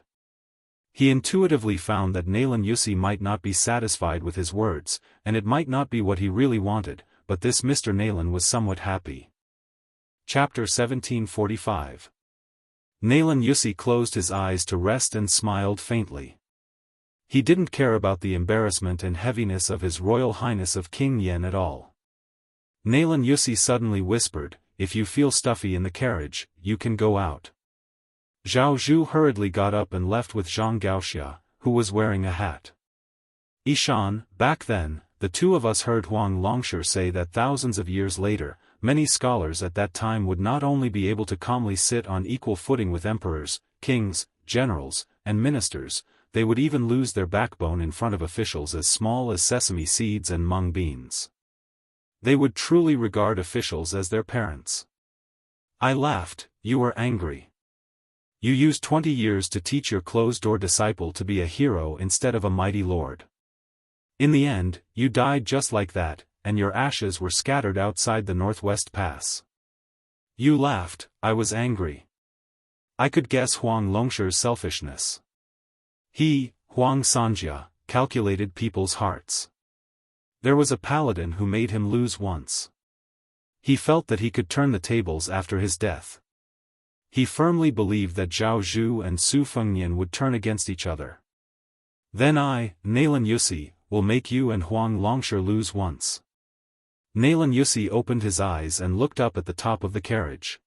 He intuitively found that Nailan Yusi might not be satisfied with his words, and it might not be what he really wanted, but this Mr. Nailan was somewhat happy. Chapter 1745. Nailan Yusi closed his eyes to rest and smiled faintly. He didn't care about the embarrassment and heaviness of His Royal Highness of King Yen at all. Nailan Yusi suddenly whispered, if you feel stuffy in the carriage, you can go out. Zhao Zhu hurriedly got up and left with Zhang Gaoxia, who was wearing a hat. Ishan, back then, the two of us heard Huang Longshi say that thousands of years later, many scholars at that time would not only be able to calmly sit on equal footing with emperors, kings, generals, and ministers, they would even lose their backbone in front of officials as small as sesame seeds and mung beans. They would truly regard officials as their parents. I laughed. You were angry. You used 20 years to teach your closed-door disciple to be a hero instead of a mighty lord. In the end, you died just like that, and your ashes were scattered outside the Northwest Pass. You laughed. I was angry. I could guess Huang Longshi's selfishness. He, Huang Sanjia, calculated people's hearts. There was a paladin who made him lose once. He felt that he could turn the tables after his death. He firmly believed that Zhao Zhu and Su Fengnian would turn against each other. Then I, Nailan Yusi, will make you and Huang Longshi lose once. Nailan Yusi opened his eyes and looked up at the top of the carriage.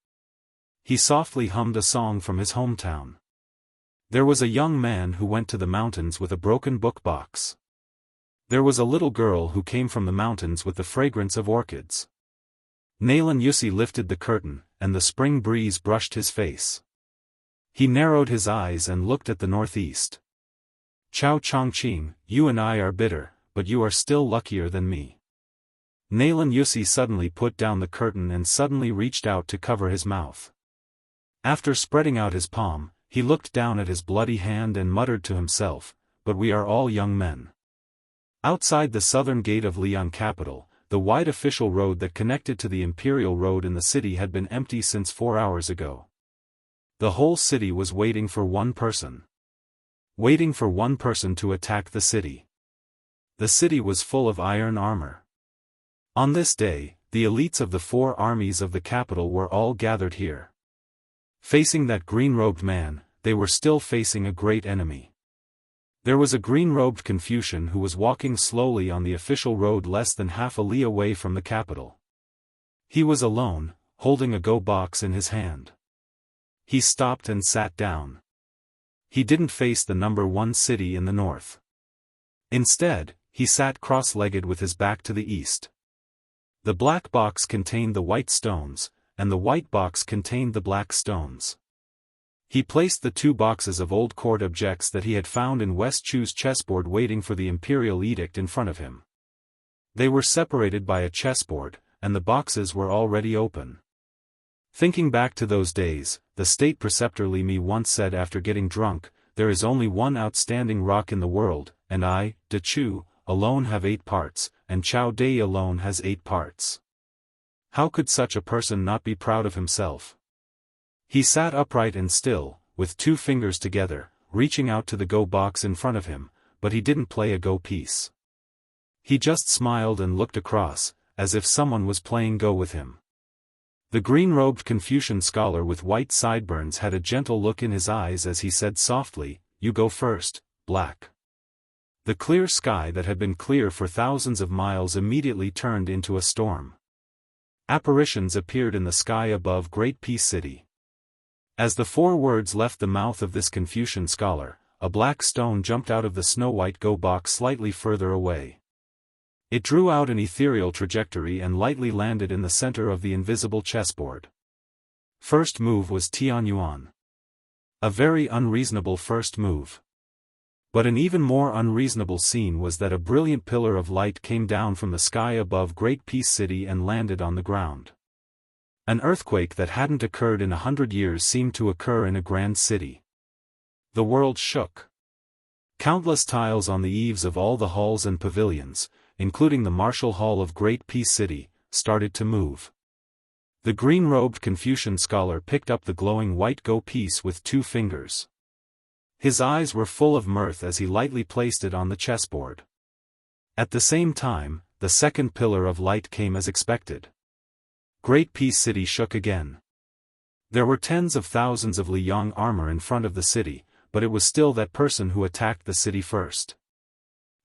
He softly hummed a song from his hometown. There was a young man who went to the mountains with a broken book box. There was a little girl who came from the mountains with the fragrance of orchids. Nalan Yusi lifted the curtain, and the spring breeze brushed his face. He narrowed his eyes and looked at the northeast. Chao Chongqing, you and I are bitter, but you are still luckier than me. Nalan Yusi suddenly put down the curtain and suddenly reached out to cover his mouth. After spreading out his palm, he looked down at his bloody hand and muttered to himself, but we are all young men. Outside the southern gate of Lian capital, the wide official road that connected to the imperial road in the city had been empty since 4 hours ago. The whole city was waiting for one person. Waiting for one person to attack the city. The city was full of iron armor. On this day, the elites of the 4 armies of the capital were all gathered here. Facing that green-robed man, they were still facing a great enemy. There was a green-robed Confucian who was walking slowly on the official road less than half a li away from the capital. He was alone, holding a go box in his hand. He stopped and sat down. He didn't face the number 1 city in the north. Instead, he sat cross-legged with his back to the east. The black box contained the white stones, and the white box contained the black stones. He placed the 2 boxes of old court objects that he had found in West Chu's chessboard waiting for the imperial edict in front of him. They were separated by a chessboard, and the boxes were already open. Thinking back to those days, the state preceptor Li Mi once said after getting drunk, "There is only one outstanding rock in the world, and I, De Chu, alone have 8 parts, and Chao Dei alone has 8 parts." How could such a person not be proud of himself? He sat upright and still, with 2 fingers together, reaching out to the go box in front of him, but he didn't play a go piece. He just smiled and looked across, as if someone was playing go with him. The green-robed Confucian scholar with white sideburns had a gentle look in his eyes as he said softly, "You go first, Black." The clear sky that had been clear for thousands of miles immediately turned into a storm. Apparitions appeared in the sky above Great Peace City. As the 4 words left the mouth of this Confucian scholar, a black stone jumped out of the snow-white go box slightly further away. It drew out an ethereal trajectory and lightly landed in the center of the invisible chessboard. First move was Tianyuan. A very unreasonable first move. But an even more unreasonable scene was that a brilliant pillar of light came down from the sky above Great Peace City and landed on the ground. An earthquake that hadn't occurred in 100 years seemed to occur in a grand city. The world shook. Countless tiles on the eaves of all the halls and pavilions, including the Martial Hall of Great Peace City, started to move. The green-robed Confucian scholar picked up the glowing white go piece with 2 fingers. His eyes were full of mirth as he lightly placed it on the chessboard. At the same time, the second pillar of light came as expected. Great Peace City shook again. There were tens of thousands of Liang armor in front of the city, but it was still that person who attacked the city first.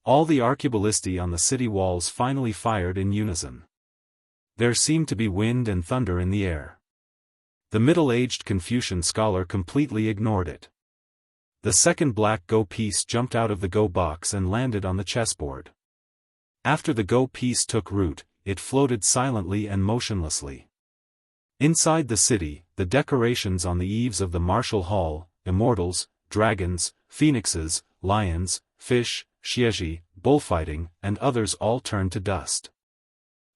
All the arquebulisti on the city walls finally fired in unison. There seemed to be wind and thunder in the air. The middle-aged Confucian scholar completely ignored it. The second black go piece jumped out of the go box and landed on the chessboard. After the go piece took root, it floated silently and motionlessly. Inside the city, the decorations on the eaves of the Martial Hall, immortals, dragons, phoenixes, lions, fish, xieji, bullfighting, and others all turned to dust.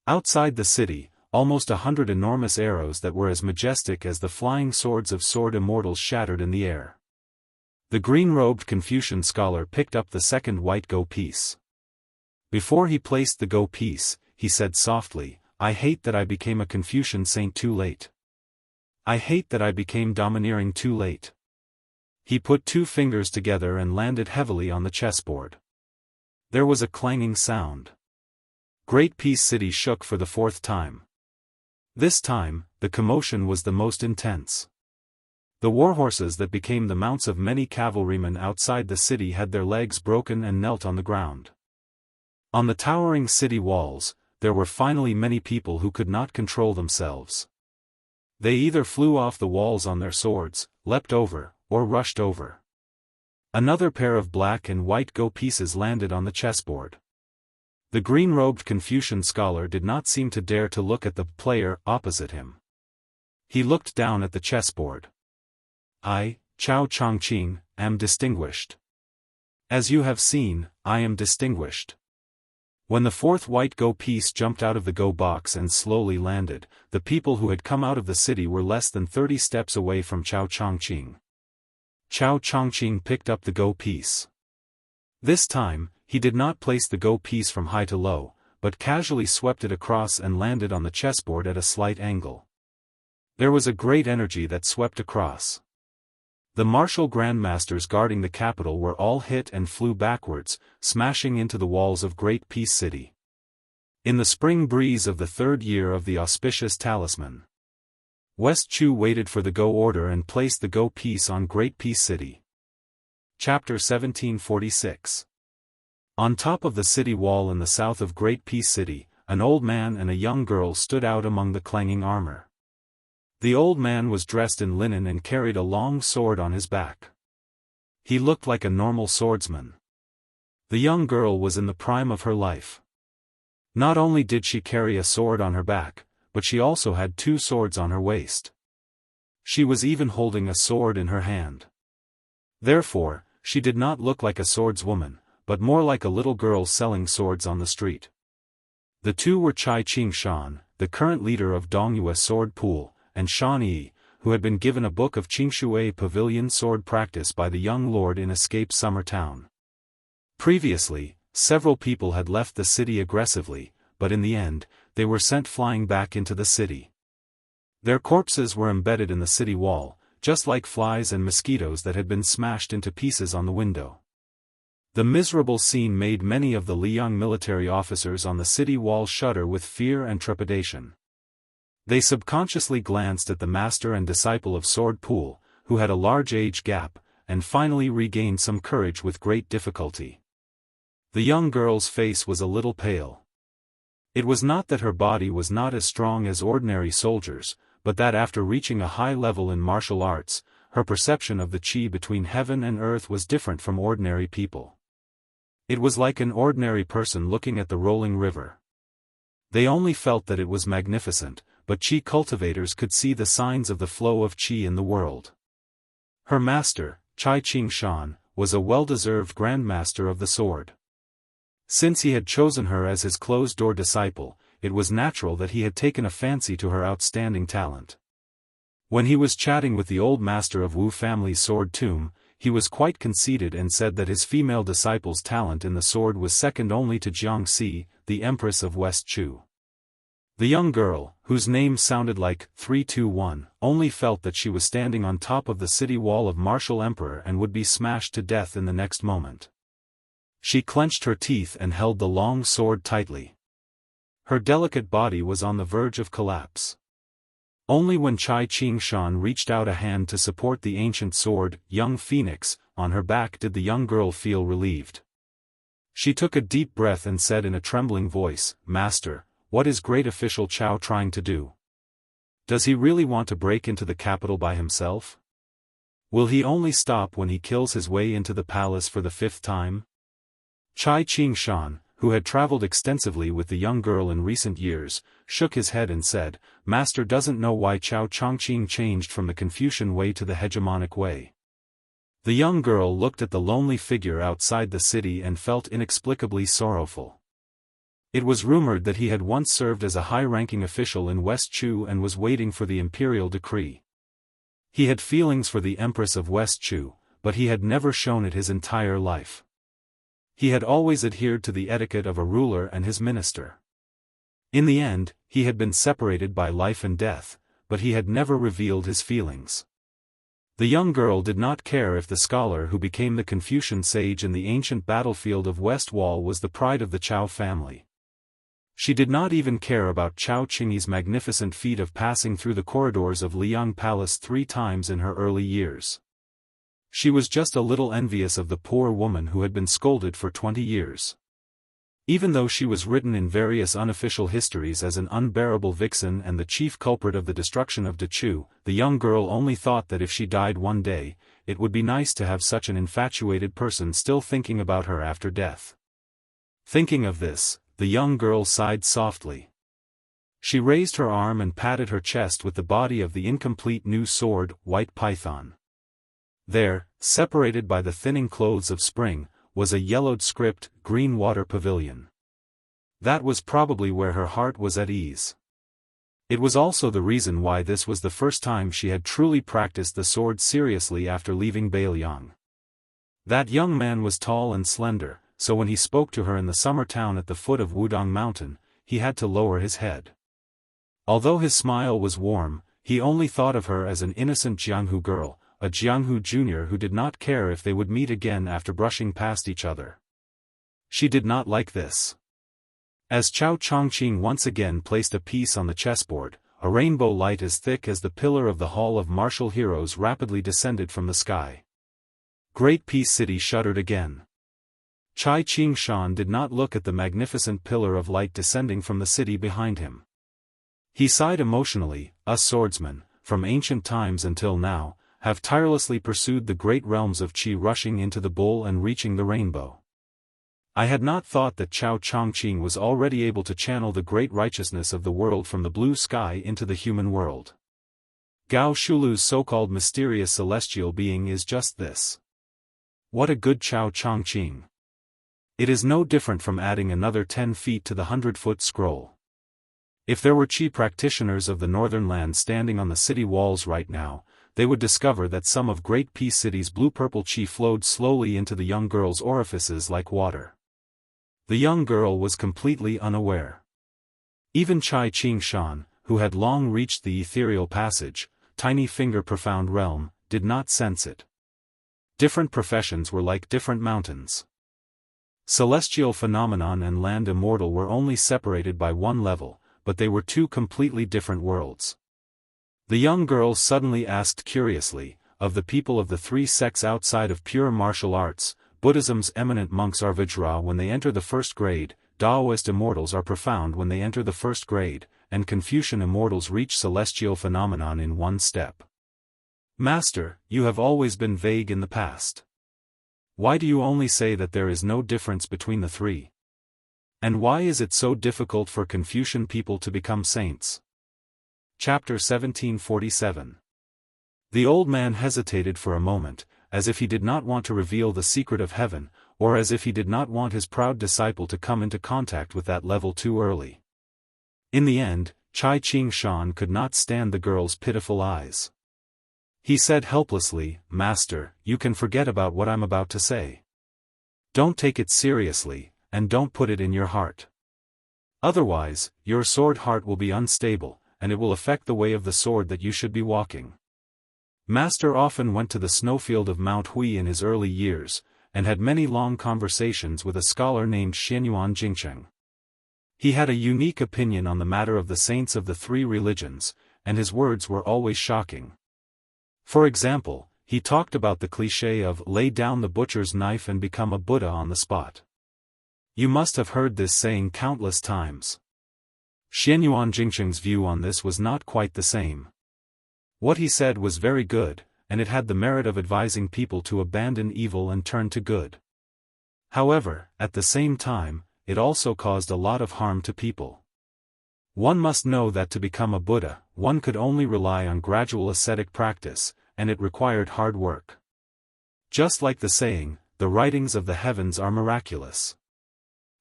Outside the city, almost 100 enormous arrows that were as majestic as the flying swords of sword immortals shattered in the air. The green-robed Confucian scholar picked up the second white go piece. Before he placed the go piece, he said softly, "I hate that I became a Confucian saint too late. I hate that I became domineering too late." He put 2 fingers together and landed heavily on the chessboard. There was a clanging sound. Great Peace City shook for the 4th time. This time, the commotion was the most intense. The warhorses that became the mounts of many cavalrymen outside the city had their legs broken and knelt on the ground. On the towering city walls, there were finally many people who could not control themselves. They either flew off the walls on their swords, leapt over, or rushed over. Another pair of black and white go pieces landed on the chessboard. The green-robed Confucian scholar did not seem to dare to look at the player opposite him. He looked down at the chessboard. I, Chao Chongqing, am distinguished. As you have seen, I am distinguished. When the fourth white Go piece jumped out of the Go box and slowly landed, the people who had come out of the city were less than 30 steps away from Chao Chongqing. Chao Chongqing picked up the Go piece. This time, he did not place the Go piece from high to low, but casually swept it across and landed on the chessboard at a slight angle. There was a great energy that swept across. The martial grandmasters guarding the capital were all hit and flew backwards, smashing into the walls of Great Peace City. In the spring breeze of the third year of the auspicious talisman, West Chu waited for the Go order and placed the Go piece on Great Peace City. Chapter 1746. On top of the city wall in the south of Great Peace City, an old man and a young girl stood out among the clanging armor. The old man was dressed in linen and carried a long sword on his back. He looked like a normal swordsman. The young girl was in the prime of her life. Not only did she carry a sword on her back, but she also had 2 swords on her waist. She was even holding a sword in her hand. Therefore, she did not look like a swordswoman, but more like a little girl selling swords on the street. The two were Chai Qingshan, the current leader of Dongyue Sword Pool, and Shan Yi, who had been given a book of Qingshui Pavilion sword practice by the young lord in Escape Summer Town. Previously, several people had left the city aggressively, but in the end, they were sent flying back into the city. Their corpses were embedded in the city wall, just like flies and mosquitoes that had been smashed into pieces on the window. The miserable scene made many of the Liang military officers on the city wall shudder with fear and trepidation. They subconsciously glanced at the master and disciple of Sword Pool, who had a large age gap, and finally regained some courage with great difficulty. The young girl's face was a little pale. It was not that her body was not as strong as ordinary soldiers, but that after reaching a high level in martial arts, her perception of the qi between heaven and earth was different from ordinary people. It was like an ordinary person looking at the rolling river. They only felt that it was magnificent, but qi cultivators could see the signs of the flow of qi in the world. Her master, Chai Qingshan, was a well-deserved grandmaster of the sword. Since he had chosen her as his closed-door disciple, it was natural that he had taken a fancy to her outstanding talent. When he was chatting with the old master of Wu family's sword tomb, he was quite conceited and said that his female disciple's talent in the sword was second only to Jianghu, the empress of West Chu. The young girl, whose name sounded like 321, only felt that she was standing on top of the city wall of martial emperor and would be smashed to death in the next moment. She clenched her teeth and held the long sword tightly. Her delicate body was on the verge of collapse. Only when Chai Qingshan reached out a hand to support the ancient sword, Young Phoenix, on her back did the young girl feel relieved. She took a deep breath and said in a trembling voice, "Master, what is great official Chao trying to do? Does he really want to break into the capital by himself? Will he only stop when he kills his way into the palace for the 5th time?" Chai Qingshan, who had traveled extensively with the young girl in recent years, shook his head and said, "Master doesn't know why Chao Chongqing changed from the Confucian way to the hegemonic way." The young girl looked at the lonely figure outside the city and felt inexplicably sorrowful. It was rumored that he had once served as a high-ranking official in West Chu and was waiting for the imperial decree. He had feelings for the Empress of West Chu, but he had never shown it his entire life. He had always adhered to the etiquette of a ruler and his minister. In the end, he had been separated by life and death, but he had never revealed his feelings. The young girl did not care if the scholar who became the Confucian sage in the ancient battlefield of West Wall was the pride of the Chao family. She did not even care about Chao Qingyi's magnificent feat of passing through the corridors of Liang Palace 3 times in her early years. She was just a little envious of the poor woman who had been scolded for 20 years. Even though she was written in various unofficial histories as an unbearable vixen and the chief culprit of the destruction of Dechu, the young girl only thought that if she died one day, it would be nice to have such an infatuated person still thinking about her after death. Thinking of this, the young girl sighed softly. She raised her arm and patted her chest with the body of the incomplete new sword, White Python. There, separated by the thinning clothes of spring, was a yellowed script, green water pavilion. That was probably where her heart was at ease. It was also the reason why this was the first time she had truly practiced the sword seriously after leaving Bailiang. That young man was tall and slender, so when he spoke to her in the summer town at the foot of Wudong Mountain, he had to lower his head. Although his smile was warm, he only thought of her as an innocent Jianghu girl, a Jianghu junior who did not care if they would meet again after brushing past each other. She did not like this. As Chao Chongqing once again placed a piece on the chessboard, a rainbow light as thick as the pillar of the Hall of Martial Heroes rapidly descended from the sky. Great Peace City shuddered again. Chai Qing-shan did not look at the magnificent pillar of light descending from the city behind him. He sighed emotionally. Us swordsmen, from ancient times until now, have tirelessly pursued the great realms of Qi, rushing into the bull and reaching the rainbow. I had not thought that Chao Chongqing was already able to channel the great righteousness of the world from the blue sky into the human world. Gao Shulu's so-called mysterious celestial being is just this. What a good Chao Chongqing! It is no different from adding another 10 feet to the 100-foot scroll. If there were Qi practitioners of the northern land standing on the city walls right now, they would discover that some of Great Peace City's blue-purple Qi flowed slowly into the young girl's orifices like water. The young girl was completely unaware. Even Chai Qing-shan, who had long reached the ethereal passage, tiny finger profound realm, did not sense it. Different professions were like different mountains. Celestial phenomenon and land immortal were only separated by one level, but they were two completely different worlds. The young girl suddenly asked curiously, of the people of the three sects outside of pure martial arts, Buddhism's eminent monks are Vajra when they enter the first grade, Daoist immortals are profound when they enter the first grade, and Confucian immortals reach celestial phenomenon in one step. Master, you have always been vague in the past. Why do you only say that there is no difference between the three? And why is it so difficult for Confucian people to become saints? Chapter 1747. The old man hesitated for a moment, as if he did not want to reveal the secret of heaven, or as if he did not want his proud disciple to come into contact with that level too early. In the end, Chai Qing-shan could not stand the girl's pitiful eyes. He said helplessly, Master, you can forget about what I'm about to say. Don't take it seriously, and don't put it in your heart. Otherwise, your sword heart will be unstable, and it will affect the way of the sword that you should be walking. Master often went to the snowfield of Mount Hui in his early years, and had many long conversations with a scholar named Xianyuan Jingcheng. He had a unique opinion on the matter of the saints of the three religions, and his words were always shocking. For example, he talked about the cliché of lay down the butcher's knife and become a Buddha on the spot. You must have heard this saying countless times. Xianyuan Jingcheng's view on this was not quite the same. What he said was very good, and it had the merit of advising people to abandon evil and turn to good. However, at the same time, it also caused a lot of harm to people. One must know that to become a Buddha, one could only rely on gradual ascetic practice, and it required hard work. Just like the saying, the writings of the heavens are miraculous.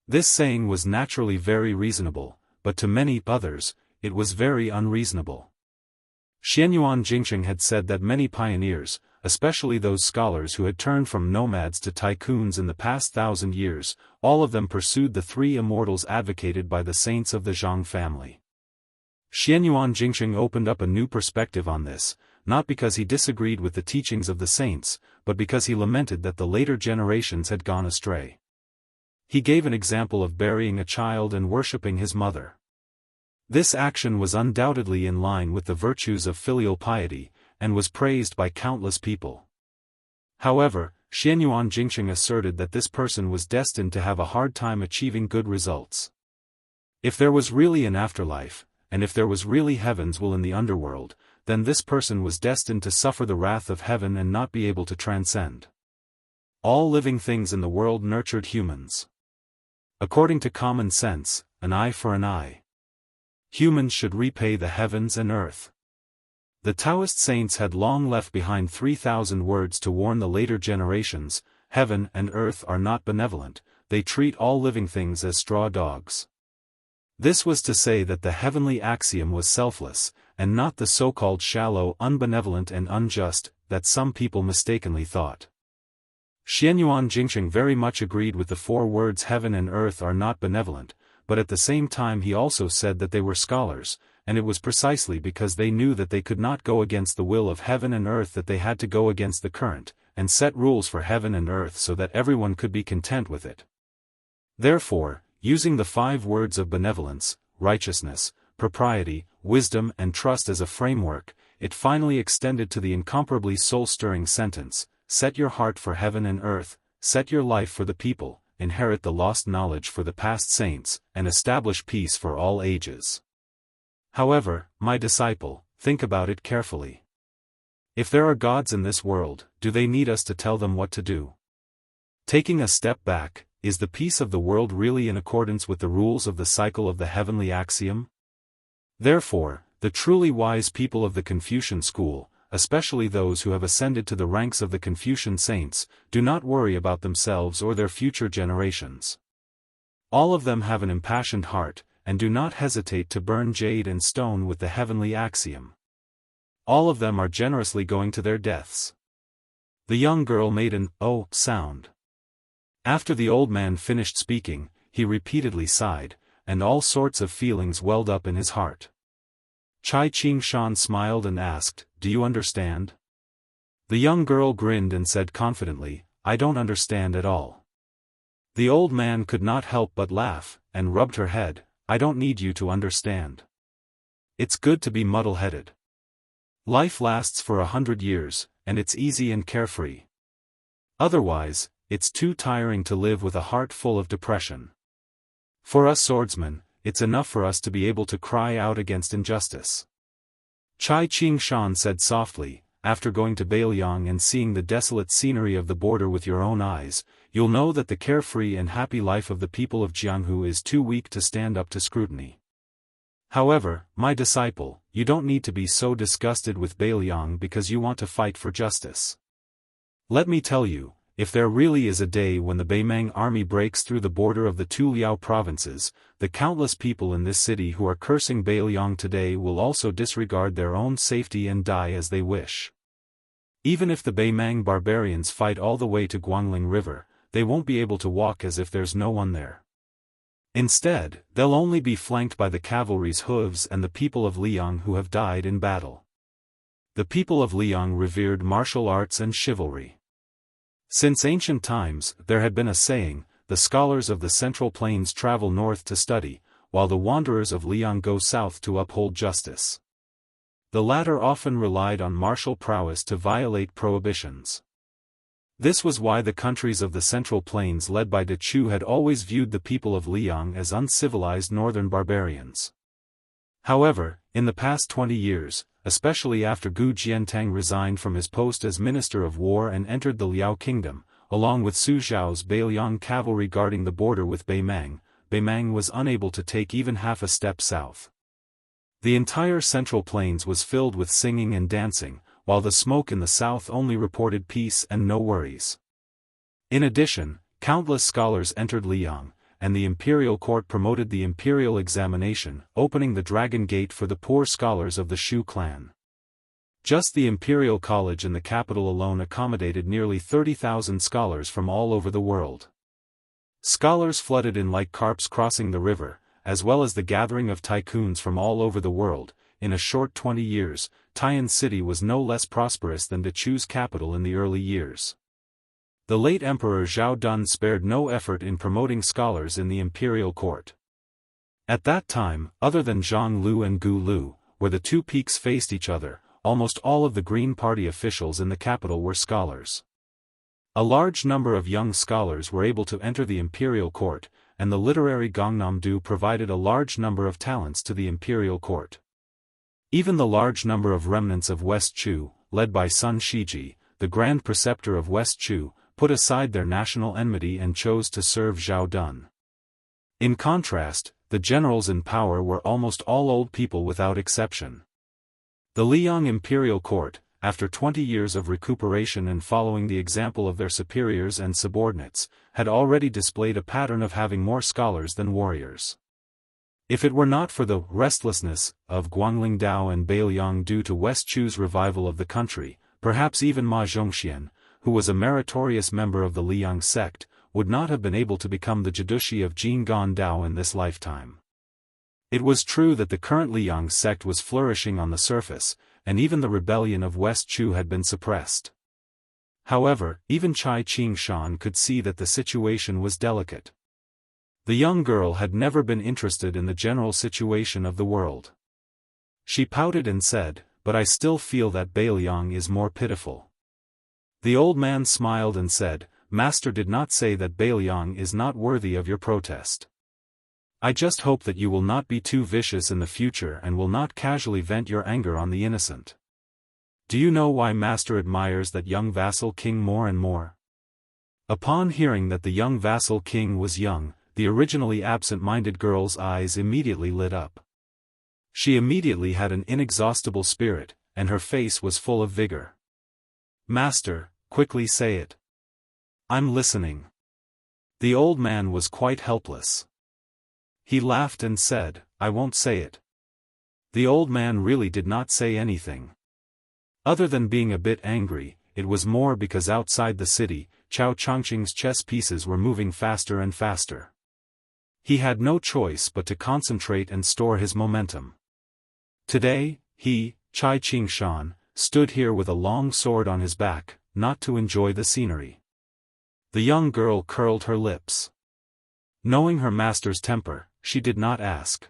This saying was naturally very reasonable, but to many others, it was very unreasonable. Xianyuan Jingcheng had said that many pioneers, especially those scholars who had turned from nomads to tycoons in the past 1,000 years, all of them pursued the three immortals advocated by the saints of the Zhang family. Xianyuan Jingcheng opened up a new perspective on this, not because he disagreed with the teachings of the saints, but because he lamented that the later generations had gone astray. He gave an example of burying a child and worshipping his mother. This action was undoubtedly in line with the virtues of filial piety, and was praised by countless people. However, Xianyuan Jingcheng asserted that this person was destined to have a hard time achieving good results. If there was really an afterlife, and if there was really heaven's will in the underworld, then this person was destined to suffer the wrath of heaven and not be able to transcend. All living things in the world nurtured humans. According to common sense, an eye for an eye. Humans should repay the heavens and earth. The Taoist saints had long left behind 3,000 words to warn the later generations. Heaven and earth are not benevolent, they treat all living things as straw dogs. This was to say that the heavenly axiom was selfless, and not the so-called shallow, unbenevolent and unjust, that some people mistakenly thought. Xianyuan Jingsheng very much agreed with the 4 words heaven and earth are not benevolent, but at the same time he also said that they were scholars, and it was precisely because they knew that they could not go against the will of heaven and earth that they had to go against the current, and set rules for heaven and earth so that everyone could be content with it. Therefore, using the 5 words of benevolence, righteousness, propriety, wisdom and trust as a framework, it finally extended to the incomparably soul-stirring sentence, set your heart for heaven and earth, set your life for the people, inherit the lost knowledge for the past saints, and establish peace for all ages. However, my disciple, think about it carefully. If there are gods in this world, do they need us to tell them what to do? Taking a step back, is the peace of the world really in accordance with the rules of the cycle of the heavenly axiom? Therefore, the truly wise people of the Confucian school, especially those who have ascended to the ranks of the Confucian saints, do not worry about themselves or their future generations. All of them have an impassioned heart, and do not hesitate to burn jade and stone with the heavenly axiom. All of them are generously going to their deaths. The young girl made an "oh" sound. After the old man finished speaking, he repeatedly sighed, and all sorts of feelings welled up in his heart. Chai Ching-shan smiled and asked, "Do you understand?" The young girl grinned and said confidently, "I don't understand at all." The old man could not help but laugh, and rubbed her head, "I don't need you to understand. It's good to be muddle-headed. Life lasts for 100 years, and it's easy and carefree. Otherwise, it's too tiring to live with a heart full of depression. For us swordsmen, it's enough for us to be able to cry out against injustice." Chai Ching-shan said softly, "After going to Bailiang and seeing the desolate scenery of the border with your own eyes, you'll know that the carefree and happy life of the people of Jianghu is too weak to stand up to scrutiny. However, my disciple, you don't need to be so disgusted with Bailiang because you want to fight for justice. Let me tell you, if there really is a day when the Beimang army breaks through the border of the 2 Liao provinces, the countless people in this city who are cursing Bailiang today will also disregard their own safety and die as they wish. Even if the Beimang barbarians fight all the way to Guangling River, they won't be able to walk as if there's no one there. Instead, they'll only be flanked by the cavalry's hooves and the people of Liang who have died in battle. The people of Liang revered martial arts and chivalry. Since ancient times, there had been a saying, the scholars of the Central Plains travel north to study, while the wanderers of Liang go south to uphold justice. The latter often relied on martial prowess to violate prohibitions. This was why the countries of the Central Plains led by De Chu had always viewed the people of Liang as uncivilized northern barbarians. However, in the past 20 years, especially after Gu Jiantang resigned from his post as Minister of War and entered the Liao Kingdom, along with Su Zhao's Bailiang cavalry guarding the border with Beimang, Beimang was unable to take even half a step south. The entire Central Plains was filled with singing and dancing, while the smoke in the south only reported peace and no worries. In addition, countless scholars entered Liang, and the imperial court promoted the imperial examination, opening the Dragon Gate for the poor scholars of the Shu clan. Just the imperial college in the capital alone accommodated nearly 30,000 scholars from all over the world. Scholars flooded in like carps crossing the river, as well as the gathering of tycoons from all over the world. In a short 20 years, Taiyan City was no less prosperous than De Chu's capital in the early years. The late Emperor Zhao Dun spared no effort in promoting scholars in the imperial court. At that time, other than Zhang Lu and Gu Lu, where the two peaks faced each other, almost all of the Green Party officials in the capital were scholars. A large number of young scholars were able to enter the imperial court, and the literary Gangnam-do provided a large number of talents to the imperial court. Even the large number of remnants of West Chu, led by Sun Shiji, the Grand Preceptor of West Chu, put aside their national enmity and chose to serve Zhao Dun. In contrast, the generals in power were almost all old people without exception. The Liang imperial court, after 20 years of recuperation and following the example of their superiors and subordinates, had already displayed a pattern of having more scholars than warriors. If it were not for the restlessness of Guangling Dao and Beiliang due to West Chu's revival of the country, perhaps even Ma Zhongxian, who was a meritorious member of the Liang sect, would not have been able to become the Jidushi of Jinggan Dao in this lifetime. It was true that the current Liang sect was flourishing on the surface, and even the rebellion of West Chu had been suppressed. However, even Chai Qing-shan could see that the situation was delicate. The young girl had never been interested in the general situation of the world. She pouted and said, "But I still feel that Beiliang is more pitiful." The old man smiled and said, "Master did not say that Beiliang is not worthy of your protest. I just hope that you will not be too vicious in the future and will not casually vent your anger on the innocent. Do you know why Master admires that young vassal king more and more?" Upon hearing that the young vassal king was young, the originally absent-minded girl's eyes immediately lit up. She immediately had an inexhaustible spirit, and her face was full of vigor. "Master, quickly say it." "I'm listening." The old man was quite helpless. He laughed and said, "I won't say it." The old man really did not say anything. Other than being a bit angry, it was more because outside the city, Chao Changqing's chess pieces were moving faster and faster. He had no choice but to concentrate and store his momentum. Today, he, Chai Qing-shan, stood here with a long sword on his back, not to enjoy the scenery. The young girl curled her lips. Knowing her master's temper, she did not ask.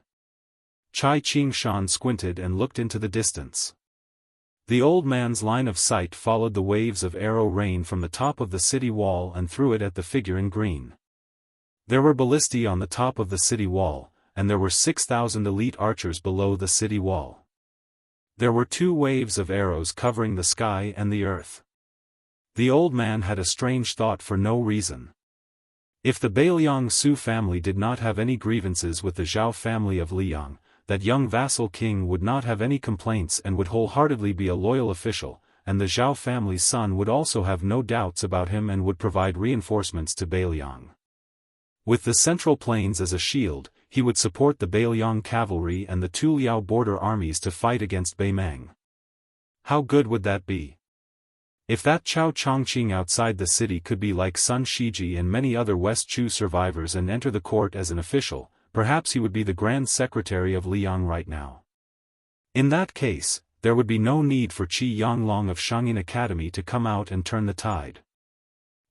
Chai Qing-shan squinted and looked into the distance. The old man's line of sight followed the waves of arrow rain from the top of the city wall and threw it at the figure in green. There were ballistae on the top of the city wall, and there were 6,000 elite archers below the city wall. There were 2 waves of arrows covering the sky and the earth. The old man had a strange thought for no reason. If the Beiliang Su family did not have any grievances with the Zhao family of Liang, that young vassal king would not have any complaints and would wholeheartedly be a loyal official, and the Zhao family's son would also have no doubts about him and would provide reinforcements to Beiliang. With the Central Plains as a shield, he would support the Beiliang cavalry and the 2 Liao border armies to fight against Beimang. How good would that be? If that Chao Changqing outside the city could be like Sun Shiji and many other West Chu survivors and enter the court as an official, perhaps he would be the Grand Secretary of Liang right now. In that case, there would be no need for Qi Yanglong of Shangyin Academy to come out and turn the tide.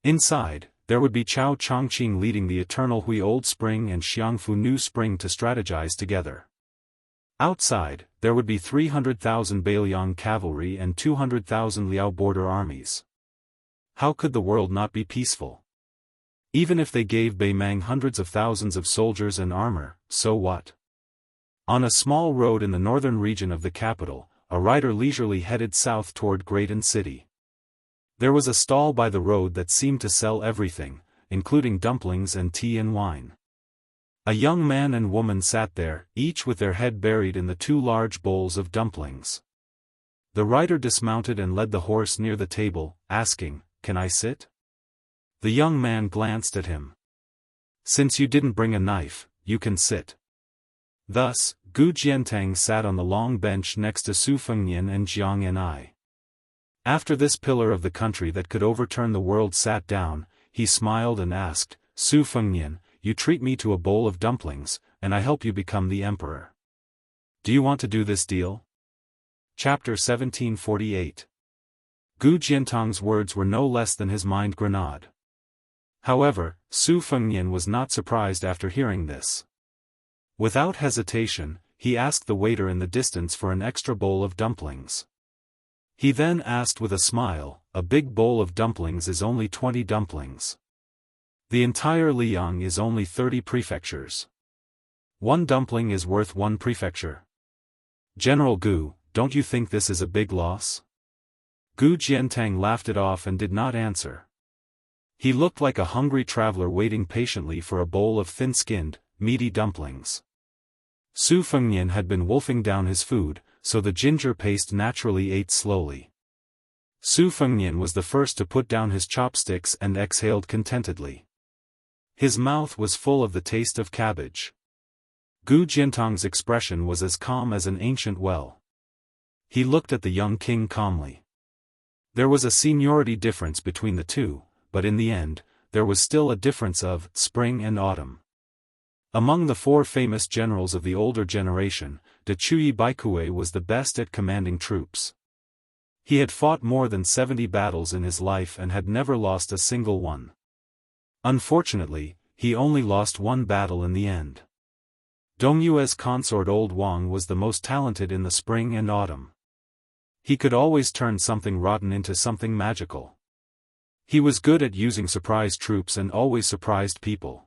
Inside, there would be Chao Changqing leading the Eternal Hui Old Spring and Xiangfu New Spring to strategize together. Outside, there would be 300,000 Beiliang cavalry and 200,000 Liao border armies. How could the world not be peaceful? Even if they gave Beimang hundreds of thousands of soldiers and armor, so what? On a small road in the northern region of the capital, a rider leisurely headed south toward Graydon City. There was a stall by the road that seemed to sell everything, including dumplings and tea and wine. A young man and woman sat there, each with their head buried in the 2 large bowls of dumplings. The rider dismounted and led the horse near the table, asking, "Can I sit?" The young man glanced at him. "Since you didn't bring a knife, you can sit." Thus, Gu Jiantang sat on the long bench next to Su Fengnian and Jiang Ni. After this pillar of the country that could overturn the world sat down, he smiled and asked, "Su Fengnian, you treat me to a bowl of dumplings, and I help you become the emperor. Do you want to do this deal?" Chapter 1748. Gu Jiantang's words were no less than his mind grenade. However, Su Fengnian was not surprised after hearing this. Without hesitation, he asked the waiter in the distance for an extra bowl of dumplings. He then asked with a smile, "A big bowl of dumplings is only 20 dumplings. The entire Liang is only 30 prefectures. 1 dumpling is worth 1 prefecture. General Gu, don't you think this is a big loss?" Gu Jiantang laughed it off and did not answer. He looked like a hungry traveler waiting patiently for a bowl of thin-skinned, meaty dumplings. Su Fengnian had been wolfing down his food, so the ginger paste naturally ate slowly. Su Fengnian was the first to put down his chopsticks and exhaled contentedly. His mouth was full of the taste of cabbage. Gu Jiantang's expression was as calm as an ancient well. He looked at the young king calmly. There was a seniority difference between the two, but in the end, there was still a difference of spring and autumn. Among the four famous generals of the older generation, De Chuyi Baikue was the best at commanding troops. He had fought more than 70 battles in his life and had never lost a single one. Unfortunately, he only lost one battle in the end. Dongyue's consort Old Wang was the most talented in the spring and autumn. He could always turn something rotten into something magical. He was good at using surprise troops and always surprised people.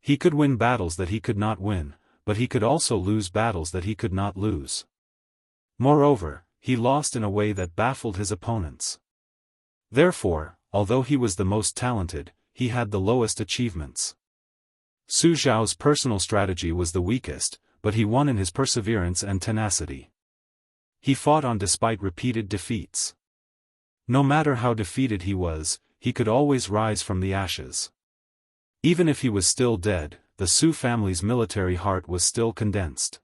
He could win battles that he could not win, but he could also lose battles that he could not lose. Moreover, he lost in a way that baffled his opponents. Therefore, although he was the most talented, he had the lowest achievements. Su Zhao's personal strategy was the weakest, but he won in his perseverance and tenacity. He fought on despite repeated defeats. No matter how defeated he was, he could always rise from the ashes. Even if he was still dead, the Su family's military heart was still condensed.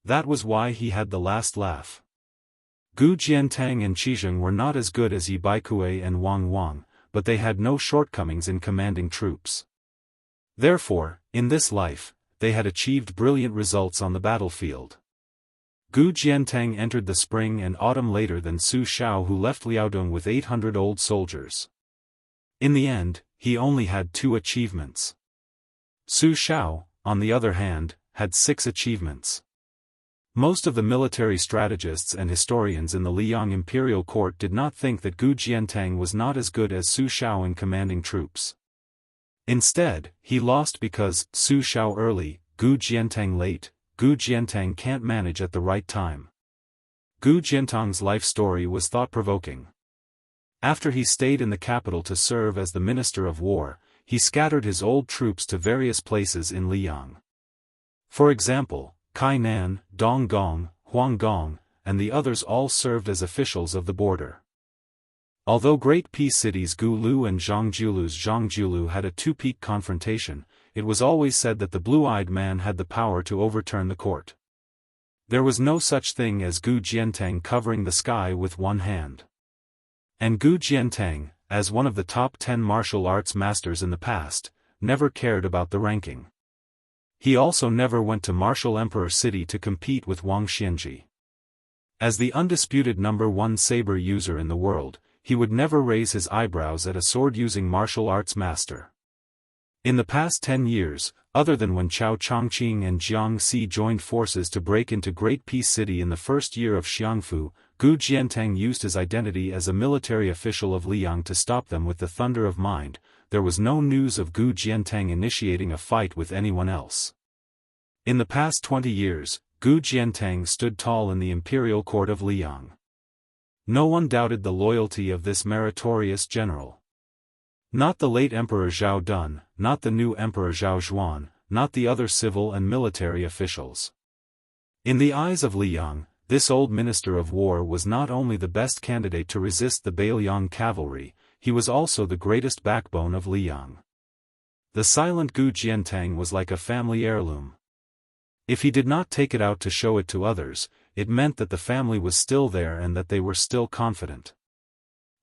That was why he had the last laugh. Gu Jiantang and Qizheng were not as good as Yi Baikue and Wang, but they had no shortcomings in commanding troops. Therefore, in this life, they had achieved brilliant results on the battlefield. Gu Jiantang entered the spring and autumn later than Su Xiao, who left Liaodong with 800 old soldiers. In the end, he only had 2 achievements. Su Xiao, on the other hand, had 6 achievements. Most of the military strategists and historians in the Liang imperial court did not think that Gu Jiantang was not as good as Su Xiao in commanding troops. Instead, he lost because Su Xiao early, Gu Jiantang late. Gu Jiantang can't manage at the right time. Gu Jiantang's life story was thought-provoking. After he stayed in the capital to serve as the Minister of War, he scattered his old troops to various places in Liang. For example, Kainan, Donggong, Huanggong, and the others all served as officials of the border. Although great peace cities Gulu and Zhangjiulu had a two-peak confrontation, it was always said that the blue-eyed man had the power to overturn the court. There was no such thing as Gu Jiantang covering the sky with one hand. And Gu Jiantang, as one of the top 10 martial arts masters in the past, never cared about the ranking. He also never went to Martial Emperor City to compete with Wang Xianji. As the undisputed #1 saber user in the world, he would never raise his eyebrows at a sword-using martial arts master. In the past 10 years, other than when Chao Chongqing and Jiang Si joined forces to break into Great Peace City in the first year of Xiangfu, Gu Jiantang used his identity as a military official of Liang to stop them with the thunder of mind. There was no news of Gu Jiantang initiating a fight with anyone else. In the past 20 years, Gu Jiantang stood tall in the imperial court of Liang. No one doubted the loyalty of this meritorious general. Not the late Emperor Zhao Dun, not the new Emperor Zhao Zhuan, not the other civil and military officials. In the eyes of Liang, this old minister of war was not only the best candidate to resist the Bailiang cavalry, he was also the greatest backbone of Liang. The silent Gu Jiantang was like a family heirloom. If he did not take it out to show it to others, it meant that the family was still there and that they were still confident.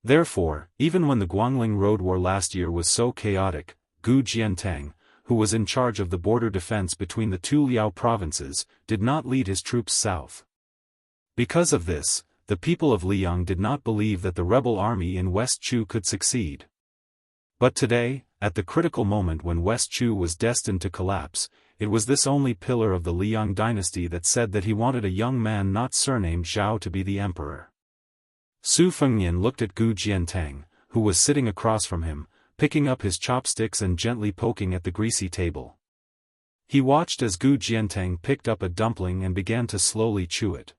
Therefore, even when the Guangling Road War last year was so chaotic, Gu Jiantang, who was in charge of the border defense between the two Liao provinces, did not lead his troops south. Because of this, the people of Liang did not believe that the rebel army in West Chu could succeed. But today, at the critical moment when West Chu was destined to collapse, it was this only pillar of the Liang dynasty that said that he wanted a young man not surnamed Zhao to be the emperor. Su Fengnian looked at Gu Jiantang, who was sitting across from him, picking up his chopsticks and gently poking at the greasy table. He watched as Gu Jiantang picked up a dumpling and began to slowly chew it.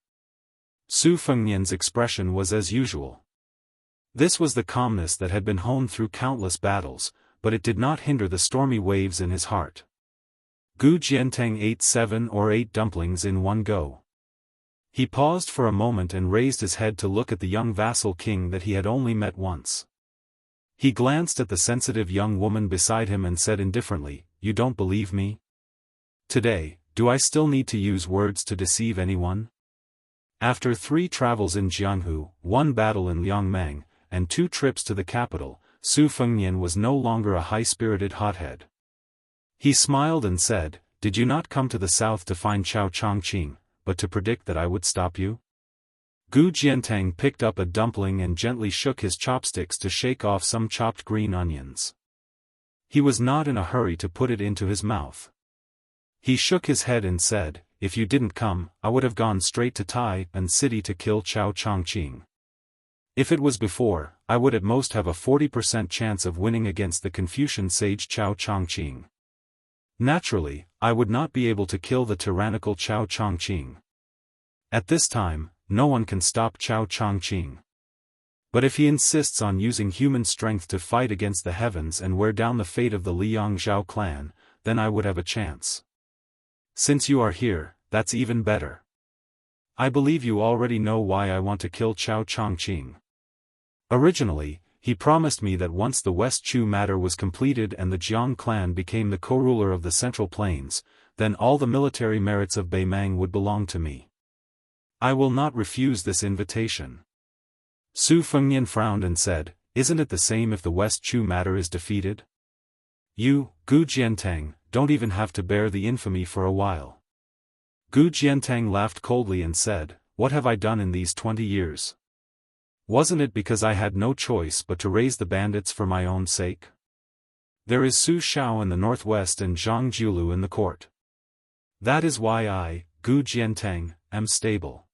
Su Fengnian's expression was as usual. This was the calmness that had been honed through countless battles, but it did not hinder the stormy waves in his heart. Gu Jiantang ate 7 or 8 dumplings in one go. He paused for a moment and raised his head to look at the young vassal king that he had only met once. He glanced at the sensitive young woman beside him and said indifferently, "You don't believe me? Today, do I still need to use words to deceive anyone?" After 3 travels in Jianghu, 1 battle in Liangmang, and 2 trips to the capital, Su Fengnian was no longer a high-spirited hothead. He smiled and said, "Did you not come to the south to find Chao Chongqing, but to predict that I would stop you?" Gu Jiantang picked up a dumpling and gently shook his chopsticks to shake off some chopped green onions. He was not in a hurry to put it into his mouth. He shook his head and said, "If you didn't come, I would have gone straight to Tai and city to kill Chao Chongqing. If it was before, I would at most have a 40% chance of winning against the Confucian sage Chao Chongqing. Naturally, I would not be able to kill the tyrannical Chao Chongqing. At this time, no one can stop Chao Chongqing. But if he insists on using human strength to fight against the heavens and wear down the fate of the Liang Zhao clan, then I would have a chance. Since you are here, that's even better. I believe you already know why I want to kill Chao Chongqing. Originally, he promised me that once the West Chu matter was completed and the Jiang clan became the co-ruler of the Central Plains, then all the military merits of Beimang would belong to me. I will not refuse this invitation." Su Fengnian frowned and said, "Isn't it the same if the West Chu matter is defeated? You, Gu Jiantang, don't even have to bear the infamy for a while." Gu Jiantang laughed coldly and said, "What have I done in these 20 years? Wasn't it because I had no choice but to raise the bandits for my own sake? There is Su Shao in the northwest and Zhang Jiulu in the court. That is why I, Gu Jiantang, am stable.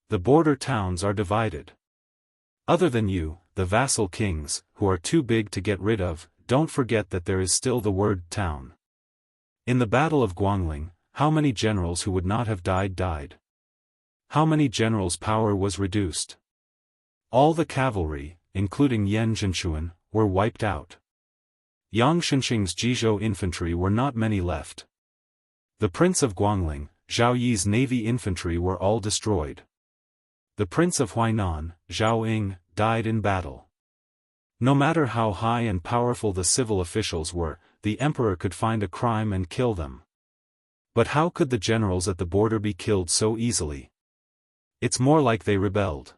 The border towns are divided. Other than you, the vassal kings, who are too big to get rid of, don't forget that there is still the word town. In the Battle of Guangling, how many generals who would not have died? How many generals' power was reduced? All the cavalry, including Yan Zhenchuan, were wiped out. Yang Shenxing's Jizhou infantry were not many left. The Prince of Guangling, Zhao Yi's navy infantry were all destroyed. The Prince of Huainan, Zhao Ying, died in battle. No matter how high and powerful the civil officials were, the emperor could find a crime and kill them. But how could the generals at the border be killed so easily? It's more like they rebelled.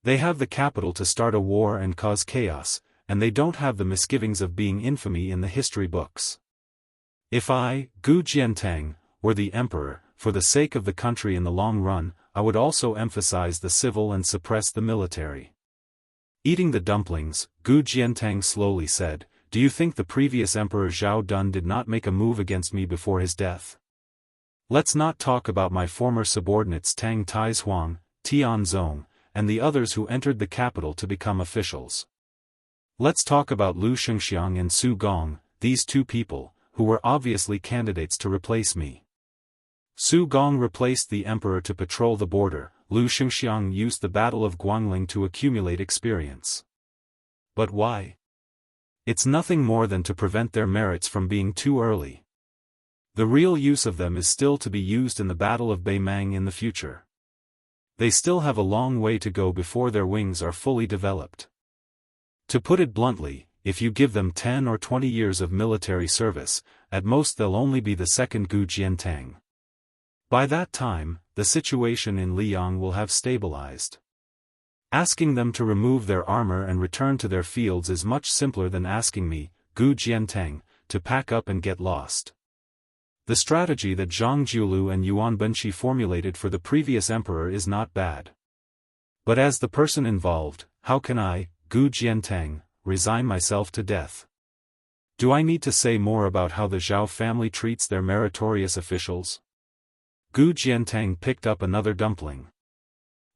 They have the capital to start a war and cause chaos, and they don't have the misgivings of being infamy in the history books. If I, Gu Jiantang, were the emperor, for the sake of the country in the long run, I would also emphasize the civil and suppress the military." Eating the dumplings, Gu Jiantang slowly said, "Do you think the previous emperor Zhao Dun did not make a move against me before his death? Let's not talk about my former subordinates Tang Taizhuang, Tian Zong, and the others who entered the capital to become officials. Let's talk about Lu Shengxiang and Su Gong, these 2 people, who were obviously candidates to replace me. Su Gong replaced the emperor to patrol the border, Lu Shengxiang used the Battle of Guangling to accumulate experience. But why? It's nothing more than to prevent their merits from being too early. The real use of them is still to be used in the Battle of Beimang in the future. They still have a long way to go before their wings are fully developed. To put it bluntly, if you give them 10 or 20 years of military service, at most they'll only be the second Gu Jiantang. By that time, the situation in Liang will have stabilized. Asking them to remove their armor and return to their fields is much simpler than asking me, Gu Jiantang, to pack up and get lost. The strategy that Zhang Jiulu and Yuan Benqi formulated for the previous emperor is not bad. But as the person involved, how can I, Gu Jiantang, resign myself to death? Do I need to say more about how the Zhao family treats their meritorious officials? Gu Jiantang picked up another dumpling.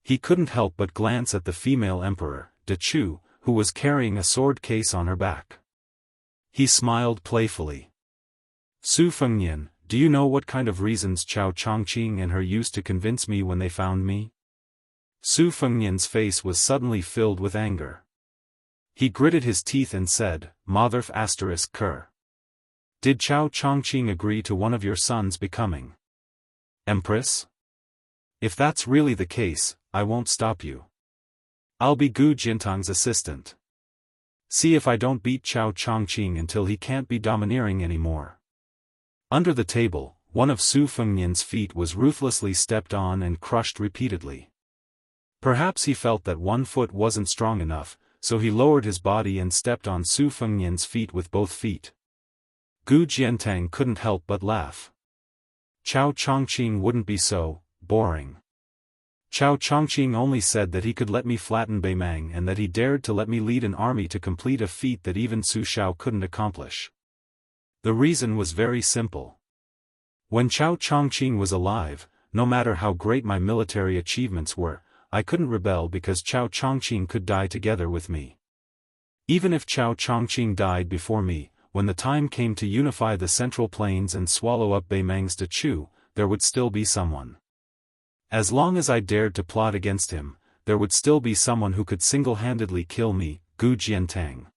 He couldn't help but glance at the female emperor, De Chu, who was carrying a sword case on her back. He smiled playfully. Su Fengnian, do you know what kind of reasons Chao Chongqing and her used to convince me when they found me? Su Fengnian's face was suddenly filled with anger. He gritted his teeth and said, Motherf****. Did Chao Chongqing agree to one of your sons becoming empress? If that's really the case, I won't stop you. I'll be Gu Jintang's assistant. See if I don't beat Chao Chongqing until he can't be domineering anymore. Under the table, one of Su Fengnian's feet was ruthlessly stepped on and crushed repeatedly. Perhaps he felt that one foot wasn't strong enough, so he lowered his body and stepped on Su Fengnian's feet with both feet. Gu Jiantang couldn't help but laugh. Chao Chongqing wouldn't be so boring. Chao Chongqing only said that he could let me flatten Beimang and that he dared to let me lead an army to complete a feat that even Su Shao couldn't accomplish. The reason was very simple. When Chao Chongqing was alive, no matter how great my military achievements were, I couldn't rebel because Chao Chongqing could die together with me. Even if Chao Chongqing died before me, when the time came to unify the Central Plains and swallow up Beimang's Dechu, there would still be someone. As long as I dared to plot against him, there would still be someone who could single-handedly kill me, Gu Jiantang.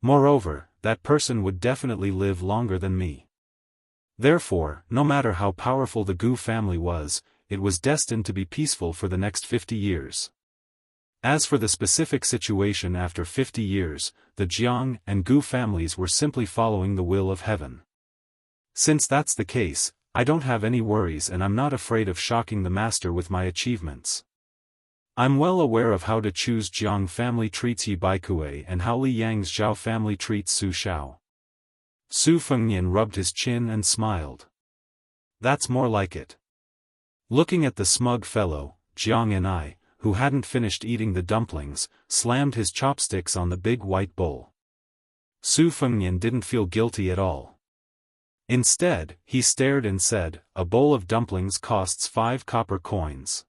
Moreover, that person would definitely live longer than me. Therefore, no matter how powerful the Gu family was, it was destined to be peaceful for the next 50 years. As for the specific situation after 50 years, the Jiang and Gu families were simply following the will of heaven. Since that's the case, I don't have any worries and I'm not afraid of shocking the master with my achievements. I'm well aware of how to choose Jiang family treats Yi Baikue and how Li Yang's Zhao family treats Su Shao. Su Fengnian rubbed his chin and smiled. That's more like it. Looking at the smug fellow, Jiang and I, who hadn't finished eating the dumplings, slammed his chopsticks on the big white bowl. Su Fengnian didn't feel guilty at all. Instead, he stared and said, "A bowl of dumplings costs 5 copper coins.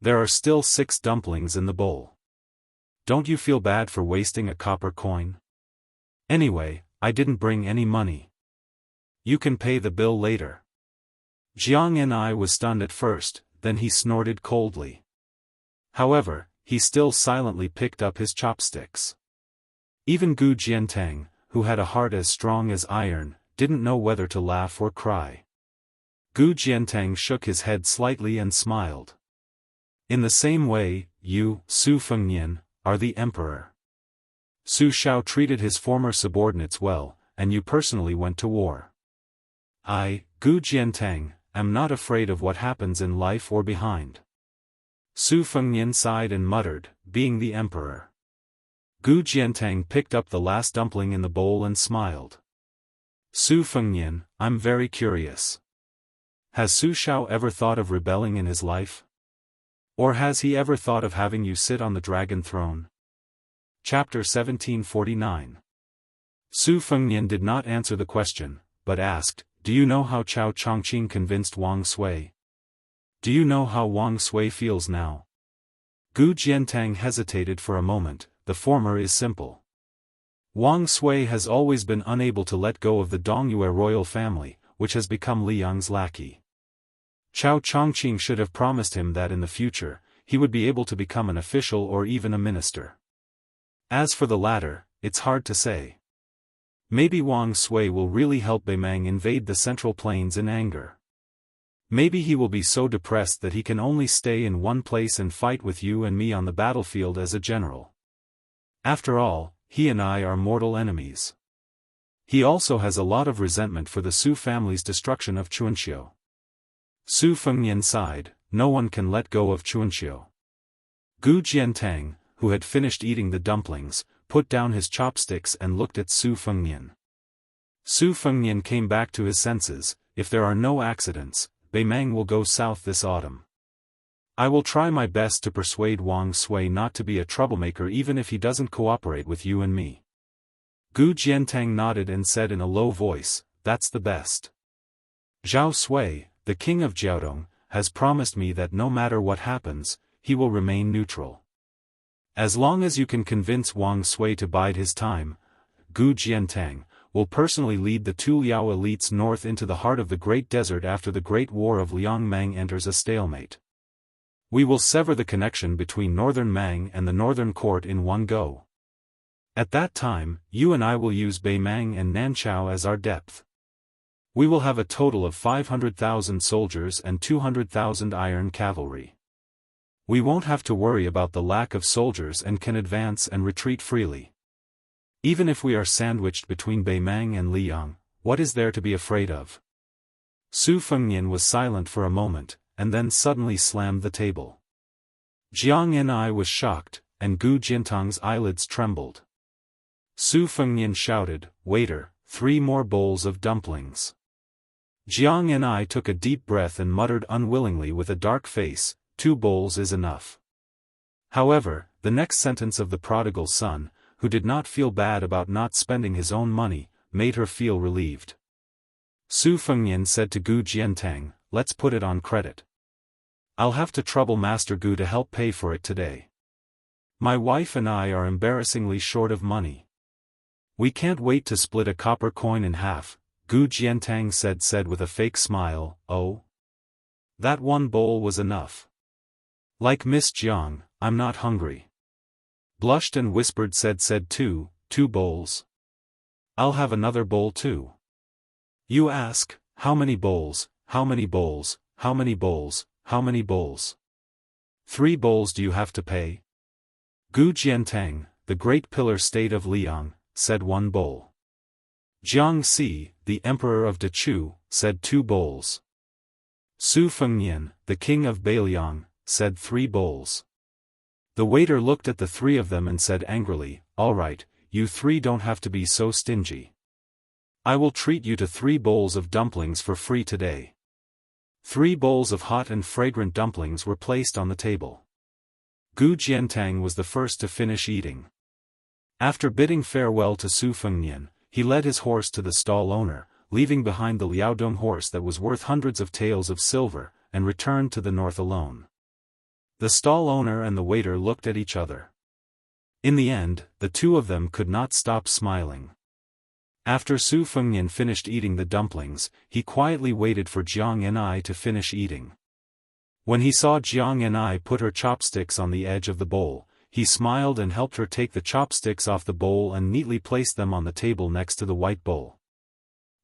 There are still 6 dumplings in the bowl. Don't you feel bad for wasting a copper coin? Anyway, I didn't bring any money. You can pay the bill later." Jiang and I was stunned at first, then he snorted coldly. However, he still silently picked up his chopsticks. Even Gu Jiantang, who had a heart as strong as iron, didn't know whether to laugh or cry. Gu Jiantang shook his head slightly and smiled. In the same way, you, Su Fengnian, are the emperor. Su Shao treated his former subordinates well, and you personally went to war. I, Gu Jiantang, am not afraid of what happens in life or behind. Su Fengnian sighed and muttered, being the emperor. Gu Jiantang picked up the last dumpling in the bowl and smiled. Su Fengnian, I'm very curious. Has Su Shao ever thought of rebelling in his life? Or has he ever thought of having you sit on the dragon throne? Chapter 1749. Su Fengnian did not answer the question, but asked, "Do you know how Chao Chongqing convinced Wang Sui? Do you know how Wang Sui feels now?" Gu Jiantang hesitated for a moment. The former is simple. Wang Sui has always been unable to let go of the Dongyue royal family, which has become Li Yang's lackey. Chao Chongqing should have promised him that in the future, he would be able to become an official or even a minister. As for the latter, it's hard to say. Maybe Wang Sui will really help Beimang invade the Central Plains in anger. Maybe he will be so depressed that he can only stay in one place and fight with you and me on the battlefield as a general. After all, he and I are mortal enemies. He also has a lot of resentment for the Su family's destruction of Chuanxiu. Su Fengnian sighed, no one can let go of Chuanxiu. Gu Jiantang, who had finished eating the dumplings, put down his chopsticks and looked at Su Fengnian. Su Fengnian came back to his senses. If there are no accidents, Beimang will go south this autumn. I will try my best to persuade Wang Sui not to be a troublemaker even if he doesn't cooperate with you and me. Gu Jiantang nodded and said in a low voice, "That's the best." Zhao Sui, the king of Jiaodong, has promised me that no matter what happens, he will remain neutral. As long as you can convince Wang Sui to bide his time, Gu Jiantang will personally lead the Tu Liao elites north into the heart of the Great Desert after the Great War of Liang Mang enters a stalemate. We will sever the connection between Northern Mang and the Northern Court in one go. At that time, you and I will use Beimang and Nanchao as our depth. We will have a total of 500,000 soldiers and 200,000 iron cavalry. We won't have to worry about the lack of soldiers and can advance and retreat freely. Even if we are sandwiched between Beimang and Liang, what is there to be afraid of? Su Fengnian was silent for a moment, and then suddenly slammed the table. Jiang Ni was shocked, and Gu Jintang's eyelids trembled. Su Fengnian shouted, "Waiter, 3 more bowls of dumplings." Jiang Ni took a deep breath and muttered unwillingly with a dark face, 2 bowls is enough. However, the next sentence of the prodigal son, who did not feel bad about not spending his own money, made her feel relieved. Su Fengnian said to Gu Jiantang, "Let's put it on credit. I'll have to trouble Master Gu to help pay for it today. My wife and I are embarrassingly short of money. We can't wait to split a copper coin in half," Gu Jiantang said with a fake smile. "Oh? That 1 bowl was enough. Like Miss Jiang, I'm not hungry." Blushed and whispered said 2 bowls. "I'll have another bowl too." "You ask, how many bowls, how many bowls, how many bowls, how many bowls? 3 bowls do you have to pay?" Gu Jiantang, the great pillar state of Liang, said 1 bowl. Jiang Si, the emperor of Dechu, said 2 bowls. Su Fengnian, the king of Beiliang, said 3 bowls. The waiter looked at the 3 of them and said angrily, "All right, you 3 don't have to be so stingy. I will treat you to 3 bowls of dumplings for free today." 3 bowls of hot and fragrant dumplings were placed on the table. Gu Jiantang was the first to finish eating. After bidding farewell to Su Fengnian, he led his horse to the stall owner, leaving behind the Liaodong horse that was worth hundreds of taels of silver, and returned to the north alone. The stall owner and the waiter looked at each other. In the end, the 2 of them could not stop smiling. After Su Fengnian finished eating the dumplings, he quietly waited for Jiang Ni to finish eating. When he saw Jiang Ni put her chopsticks on the edge of the bowl, he smiled and helped her take the chopsticks off the bowl and neatly placed them on the table next to the white bowl.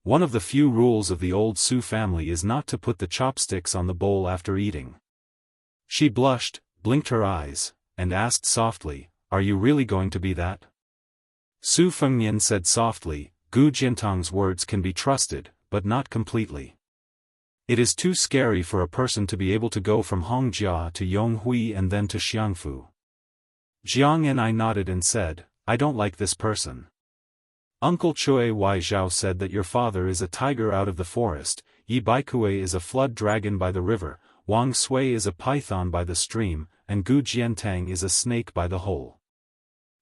One of the few rules of the old Su family is not to put the chopsticks on the bowl after eating. She blushed, blinked her eyes, and asked softly, "Are you really going to be that?" Su Fengnian said softly, "Gu Jintang's words can be trusted, but not completely. It is too scary for a person to be able to go from Hongjia to Yonghui and then to Xiangfu." Jiang Ni nodded and said, "I don't like this person. Uncle Chui Wai Zhao said that your father is a tiger out of the forest, Yi Baikue is a flood dragon by the river, Wang Sui is a python by the stream, and Gu Jiantang is a snake by the hole.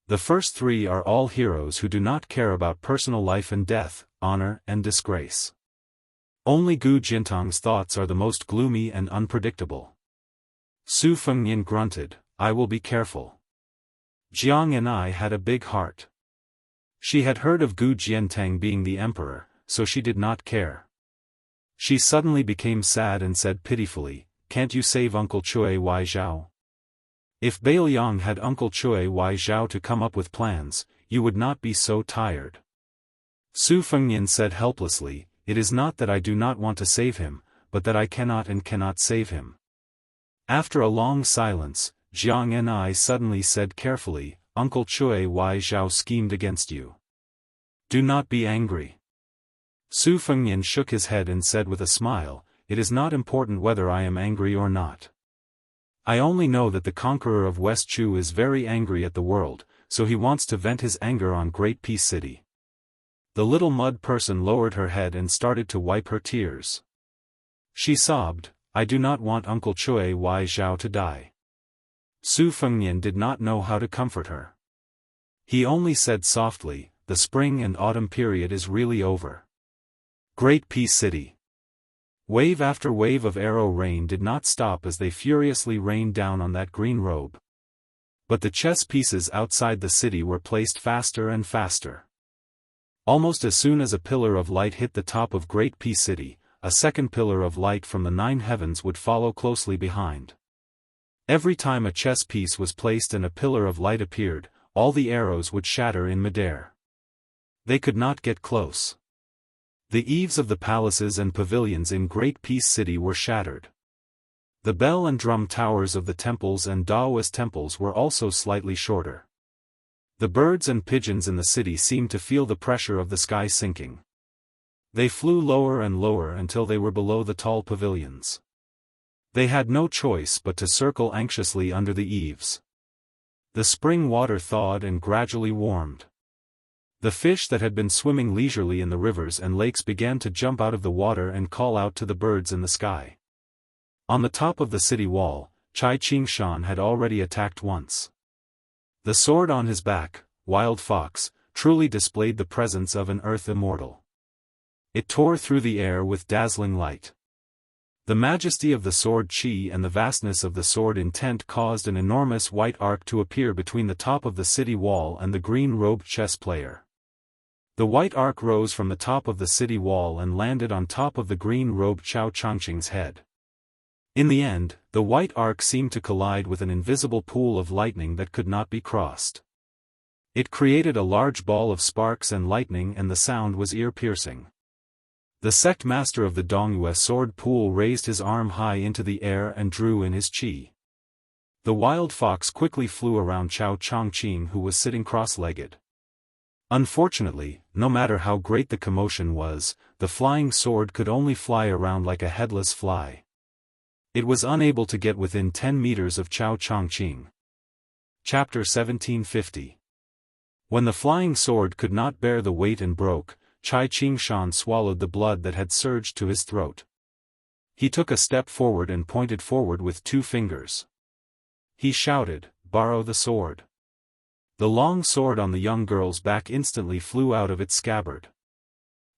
The first 3 are all heroes who do not care about personal life and death, honor and disgrace. Only Gu Jintang's thoughts are the most gloomy and unpredictable." Su Fengnian grunted, "I will be careful." Jiang Ni had a big heart. She had heard of Gu Jiantang being the emperor, so she did not care. She suddenly became sad and said pitifully, "Can't you save Uncle Chui Wai Zhao? If Beiliang had Uncle Chui Wai Zhao to come up with plans, you would not be so tired." Su Fengnian said helplessly, "It is not that I do not want to save him, but that I cannot save him." After a long silence, Jiang Ni suddenly said carefully, "Uncle Chui Wai Zhao schemed against you. Do not be angry." Su Fengnian shook his head and said with a smile, "It is not important whether I am angry or not. I only know that the conqueror of West Chu is very angry at the world, so he wants to vent his anger on Great Peace City." The little mud person lowered her head and started to wipe her tears. She sobbed, "I do not want Uncle Chui Wai Zhao to die." Su Fengnian did not know how to comfort her. He only said softly, "The spring and autumn period is really over. Great Peace City." Wave after wave of arrow rain did not stop as they furiously rained down on that green robe. But the chess pieces outside the city were placed faster and faster. Almost as soon as a pillar of light hit the top of Great Peace City, a second pillar of light from the 9 heavens would follow closely behind. Every time a chess piece was placed and a pillar of light appeared, all the arrows would shatter in midair. They could not get close. The eaves of the palaces and pavilions in Great Peace City were shattered. The bell and drum towers of the temples and Daoist temples were also slightly shorter. The birds and pigeons in the city seemed to feel the pressure of the sky sinking. They flew lower and lower until they were below the tall pavilions. They had no choice but to circle anxiously under the eaves. The spring water thawed and gradually warmed. The fish that had been swimming leisurely in the rivers and lakes began to jump out of the water and call out to the birds in the sky. On the top of the city wall, Chai Qingshan had already attacked once. The sword on his back, Wild Fox, truly displayed the presence of an earth immortal. It tore through the air with dazzling light. The majesty of the sword Qi and the vastness of the sword intent caused an enormous white arc to appear between the top of the city wall and the green-robed chess player. The white arc rose from the top of the city wall and landed on top of the green-robed Chao Changqing's head. In the end, the white arc seemed to collide with an invisible pool of lightning that could not be crossed. It created a large ball of sparks and lightning, and the sound was ear-piercing. The sect master of the Dongyue sword pool raised his arm high into the air and drew in his qi. The wild fox quickly flew around Chao Changqing, who was sitting cross-legged. Unfortunately, no matter how great the commotion was, the flying sword could only fly around like a headless fly. It was unable to get within 10 meters of Chao Changqing. Chapter 1750. When the flying sword could not bear the weight and broke, Chai Qingshan swallowed the blood that had surged to his throat. He took a step forward and pointed forward with 2 fingers. He shouted, "Borrow the sword." The long sword on the young girl's back instantly flew out of its scabbard.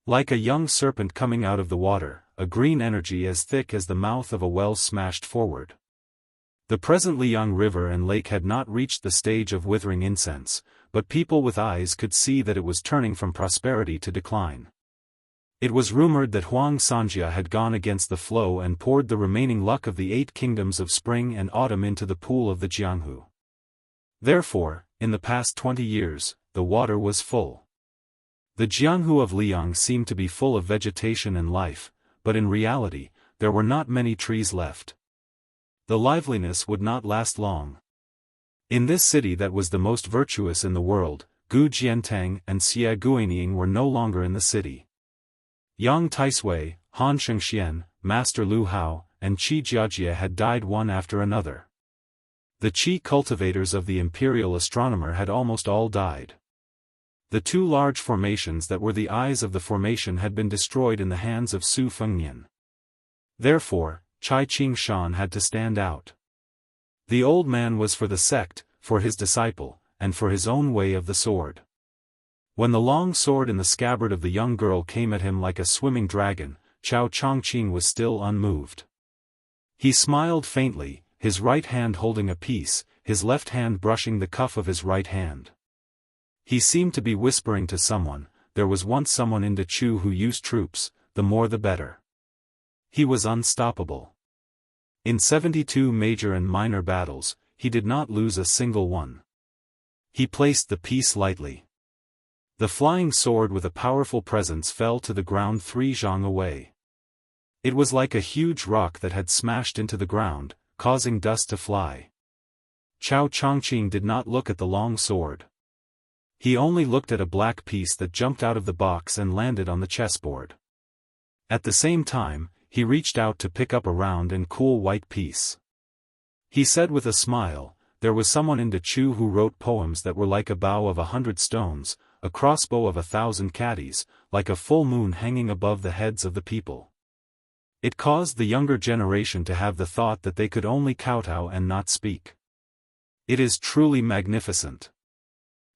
Like a young serpent coming out of the water, a green energy as thick as the mouth of a well smashed forward. The presently young river and lake had not reached the stage of withering incense, but people with eyes could see that it was turning from prosperity to decline. It was rumored that Huang Sanjia had gone against the flow and poured the remaining luck of the 8 kingdoms of spring and autumn into the pool of the Jianghu. Therefore, in the past 20 years, the water was full. The Jianghu of Liang seemed to be full of vegetation and life, but in reality, there were not many trees left. The liveliness would not last long. In this city that was the most virtuous in the world, Gu Jiantang and Xie Guinying were no longer in the city. Yang Taisui, Han Shengxian, Master Lu Hao, and Qi Jiajie had died one after another. The Qi cultivators of the imperial astronomer had almost all died. The 2 large formations that were the eyes of the formation had been destroyed in the hands of Su Fengnian. Therefore, Chai Qingshan had to stand out. The old man was for the sect, for his disciple, and for his own way of the sword. When the long sword in the scabbard of the young girl came at him like a swimming dragon, Chao Changqing was still unmoved. He smiled faintly, his right hand holding a piece, his left hand brushing the cuff of his right hand. He seemed to be whispering to someone. There was once someone in Dechu who used troops, the more the better. He was unstoppable. In 72 major and minor battles, he did not lose a single one. He placed the piece lightly. The flying sword with a powerful presence fell to the ground 3 zhang away. It was like a huge rock that had smashed into the ground, causing dust to fly. Chao Changqing did not look at the long sword. He only looked at a black piece that jumped out of the box and landed on the chessboard. At the same time, he reached out to pick up a round and cool white piece. He said with a smile, "There was someone in Dechu who wrote poems that were like a bow of 100 stones, a crossbow of 1,000 caddies, like a full moon hanging above the heads of the people." It caused the younger generation to have the thought that they could only kowtow and not speak. It is truly magnificent.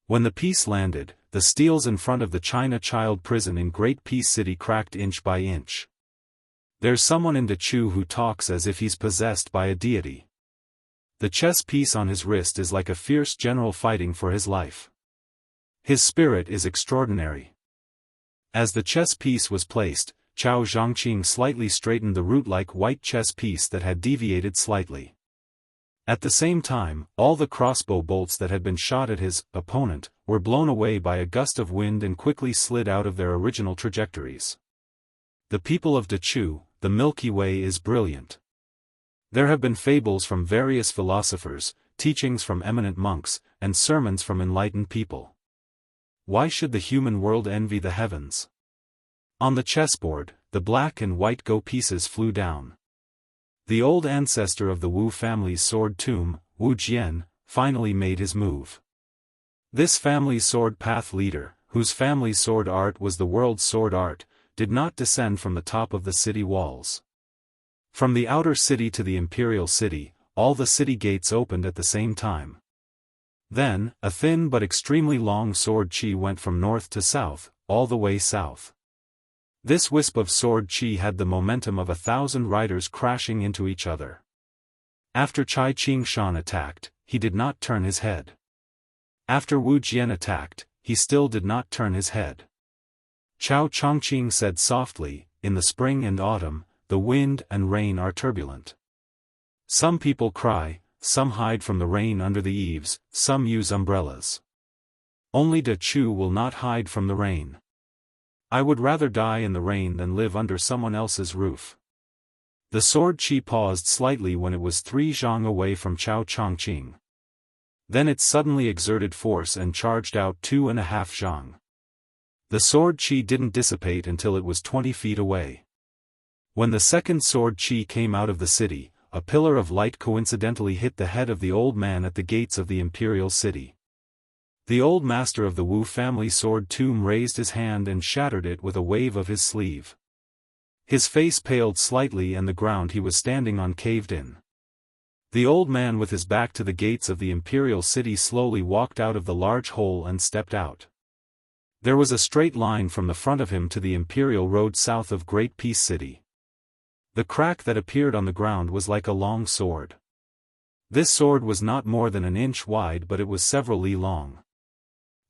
When the piece landed, the steels in front of the China Child prison in Great Peace City cracked inch by inch. There's someone in Dechu who talks as if he's possessed by a deity. The chess piece on his wrist is like a fierce general fighting for his life. His spirit is extraordinary. As the chess piece was placed, Chao Zhangqing slightly straightened the root-like white chess piece that had deviated slightly. At the same time, all the crossbow bolts that had been shot at his opponent were blown away by a gust of wind and quickly slid out of their original trajectories. The people of Dachu, the Milky Way is brilliant. There have been fables from various philosophers, teachings from eminent monks, and sermons from enlightened people. Why should the human world envy the heavens? On the chessboard, the black and white go pieces flew down. The old ancestor of the Wu family's sword tomb, Wu Jian, finally made his move. This family's sword path leader, whose family's sword art was the world's sword art, did not descend from the top of the city walls. From the outer city to the imperial city, all the city gates opened at the same time. Then, a thin but extremely long sword chi went from north to south, all the way south. This wisp of sword chi had the momentum of 1,000 riders crashing into each other. After Cai Qingshan attacked, he did not turn his head. After Wu Jian attacked, he still did not turn his head. Chao Chongqing said softly, "In the spring and autumn, the wind and rain are turbulent. Some people cry, some hide from the rain under the eaves, some use umbrellas. Only Dachu will not hide from the rain. I would rather die in the rain than live under someone else's roof." The sword chi paused slightly when it was 3 zhang away from Chao Chongqing. Then it suddenly exerted force and charged out 2.5 zhang. The sword chi didn't dissipate until it was 20 feet away. When the second sword chi came out of the city, a pillar of light coincidentally hit the head of the old man at the gates of the imperial city. The old master of the Wu family sword tomb raised his hand and shattered it with a wave of his sleeve. His face paled slightly and the ground he was standing on caved in. The old man with his back to the gates of the imperial city slowly walked out of the large hole and stepped out. There was a straight line from the front of him to the imperial road south of Great Peace City. The crack that appeared on the ground was like a long sword. This sword was not more than an inch wide, but it was several li long.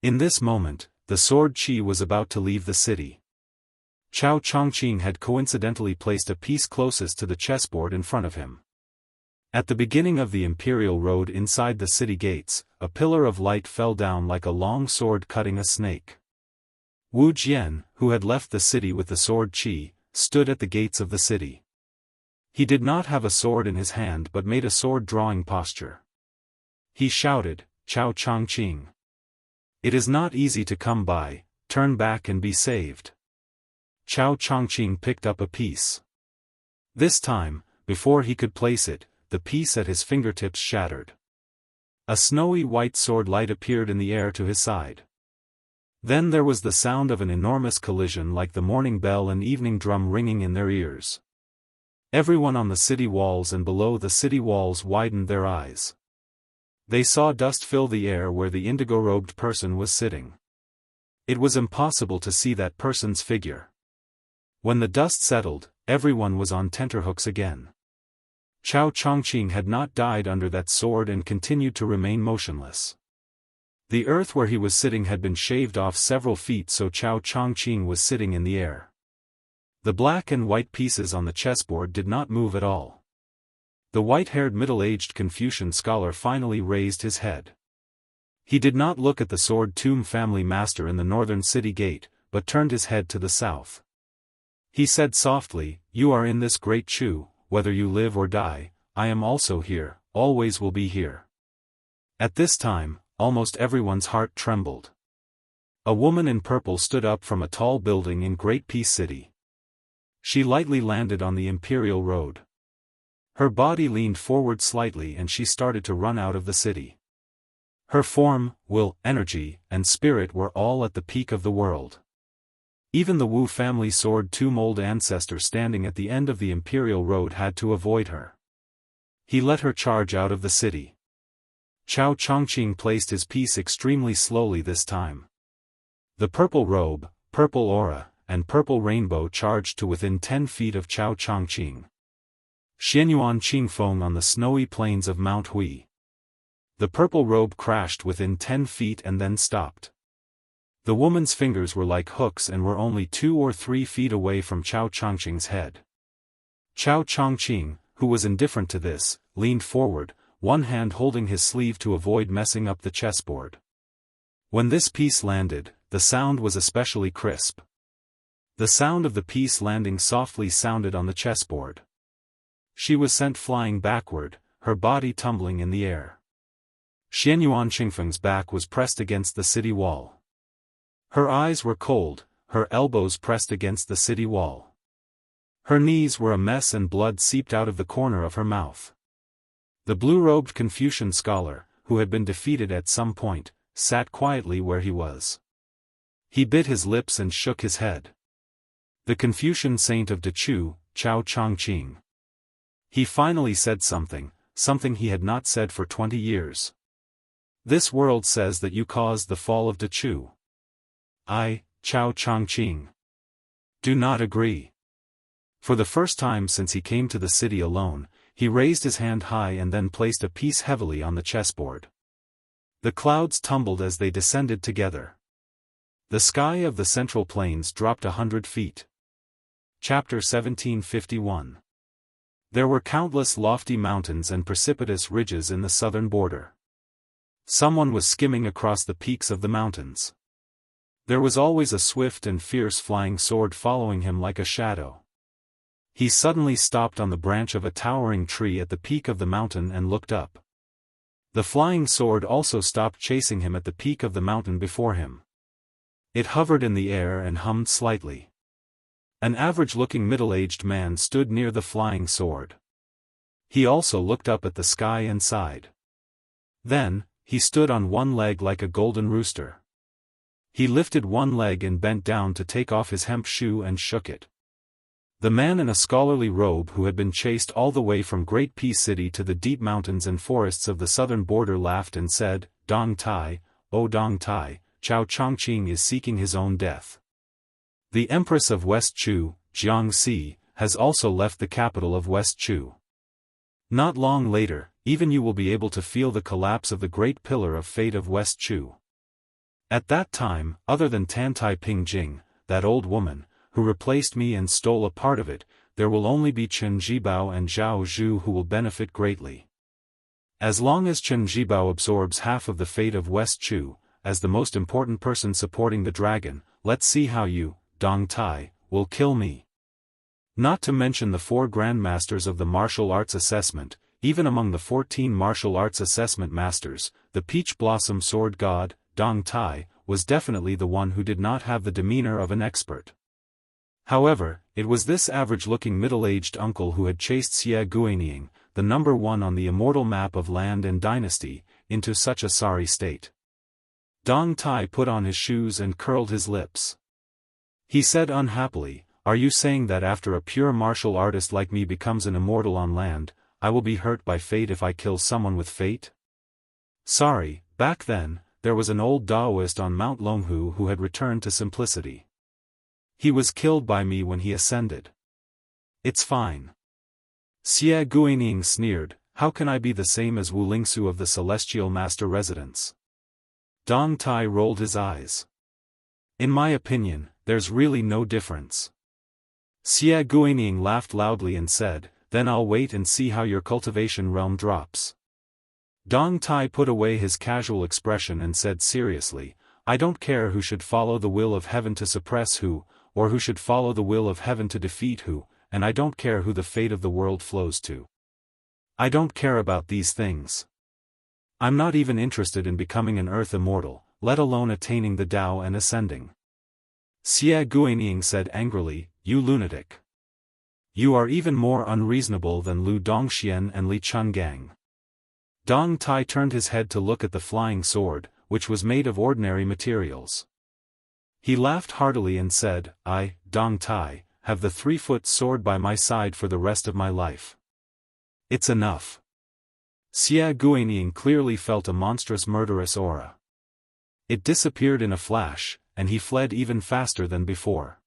In this moment, the sword chi was about to leave the city. Chao Chongqing had coincidentally placed a piece closest to the chessboard in front of him. At the beginning of the imperial road inside the city gates, a pillar of light fell down like a long sword cutting a snake. Wu Jian, who had left the city with the sword chi, stood at the gates of the city. He did not have a sword in his hand but made a sword-drawing posture. He shouted, "Chao Chongqing! It is not easy to come by, turn back and be saved." Chao Chongqing picked up a piece. This time, before he could place it, the piece at his fingertips shattered. A snowy white sword light appeared in the air to his side. Then there was the sound of an enormous collision like the morning bell and evening drum ringing in their ears. Everyone on the city walls and below the city walls widened their eyes. They saw dust fill the air where the indigo-robed person was sitting. It was impossible to see that person's figure. When the dust settled, everyone was on tenterhooks again. Chao Chongqing had not died under that sword and continued to remain motionless. The earth where he was sitting had been shaved off several feet, so Chao Chongqing was sitting in the air. The black and white pieces on the chessboard did not move at all. The white-haired middle-aged Confucian scholar finally raised his head. He did not look at the sword tomb family master in the northern city gate, but turned his head to the south. He said softly, "You are in this great Chu, whether you live or die, I am also here, always will be here." At this time, almost everyone's heart trembled. A woman in purple stood up from a tall building in Great Peace City. She lightly landed on the imperial road. Her body leaned forward slightly and she started to run out of the city. Her form, will, energy, and spirit were all at the peak of the world. Even the Wu family sword tomb old ancestor standing at the end of the imperial road had to avoid her. He let her charge out of the city. Chao Chongqing placed his piece extremely slowly this time. The purple robe, purple aura, and purple rainbow charged to within 10 feet of Chao Chongqing. Xianyuan Qingfeng on the snowy plains of Mount Hui. The purple robe crashed within 10 feet and then stopped. The woman's fingers were like hooks and were only 2 or 3 feet away from Chao Chongqing's head. Chao Chongqing, who was indifferent to this, leaned forward, one hand holding his sleeve to avoid messing up the chessboard. When this piece landed, the sound was especially crisp. The sound of the piece landing softly sounded on the chessboard. She was sent flying backward, her body tumbling in the air. Xianyuan Qingfeng's back was pressed against the city wall. Her eyes were cold, her elbows pressed against the city wall. Her knees were a mess and blood seeped out of the corner of her mouth. The blue-robed Confucian scholar, who had been defeated at some point, sat quietly where he was. He bit his lips and shook his head. The Confucian saint of Dechu, Chao Chongqing. He finally said something he had not said for 20 years. This world says that you caused the fall of Dechu. I, Chao Chongqing, do not agree. For the first time since he came to the city alone, he raised his hand high and then placed a piece heavily on the chessboard. The clouds tumbled as they descended together. The sky of the Central Plains dropped 100 feet. Chapter 1751. There were countless lofty mountains and precipitous ridges in the southern border. Someone was skimming across the peaks of the mountains. There was always a swift and fierce flying sword following him like a shadow. He suddenly stopped on the branch of a towering tree at the peak of the mountain and looked up. The flying sword also stopped chasing him at the peak of the mountain before him. It hovered in the air and hummed slightly. An average-looking middle-aged man stood near the flying sword. He also looked up at the sky and sighed. Then, he stood on one leg like a golden rooster. He lifted one leg and bent down to take off his hemp shoe and shook it. The man in a scholarly robe who had been chased all the way from Great Peace City to the deep mountains and forests of the southern border laughed and said, "Dong Tai, oh Dong Tai, Chao Chongqing is seeking his own death. The Empress of West Chu, Jianghu, has also left the capital of West Chu. Not long later, even you will be able to feel the collapse of the great pillar of fate of West Chu. At that time, other than Tantai Ping Jing, that old woman, who replaced me and stole a part of it, there will only be Chen Jibao and Zhao Zhu who will benefit greatly. As long as Chen Jibao absorbs half of the fate of West Chu, as the most important person supporting the dragon, let's see how you, Dong Tai, will kill me. Not to mention the 4 grandmasters of the martial arts assessment, even among the 14 martial arts assessment masters, the Peach Blossom Sword God, Dong Tai, was definitely the one who did not have the demeanor of an expert. However, it was this average-looking middle-aged uncle who had chased Xie Guinying, the number 1 on the immortal map of land and dynasty, into such a sorry state. Dong Tai put on his shoes and curled his lips. He said unhappily, "Are you saying that after a pure martial artist like me becomes an immortal on land, I will be hurt by fate if I kill someone with fate?" Sorry, back then, there was an old Daoist on Mount Longhu who had returned to simplicity. He was killed by me when he ascended. It's fine. Xie Guinying sneered, "How can I be the same as Wu Lingsu of the Celestial Master Residence?" Dong Tai rolled his eyes. "In my opinion, there's really no difference." Xie Guinying laughed loudly and said, "Then I'll wait and see how your cultivation realm drops." Dong Tai put away his casual expression and said seriously, "I don't care who should follow the will of heaven to suppress who, or who should follow the will of heaven to defeat who, and I don't care who the fate of the world flows to. I don't care about these things. I'm not even interested in becoming an earth immortal, let alone attaining the Tao and ascending." Xie Guinying said angrily, "You lunatic. You are even more unreasonable than Lu Dongxian and Li Chungang." Dong Tai turned his head to look at the flying sword, which was made of ordinary materials. He laughed heartily and said, "I, Dong Tai, have the 3-foot sword by my side for the rest of my life. It's enough." Xie Guinying clearly felt a monstrous murderous aura. It disappeared in a flash, and he fled even faster than before.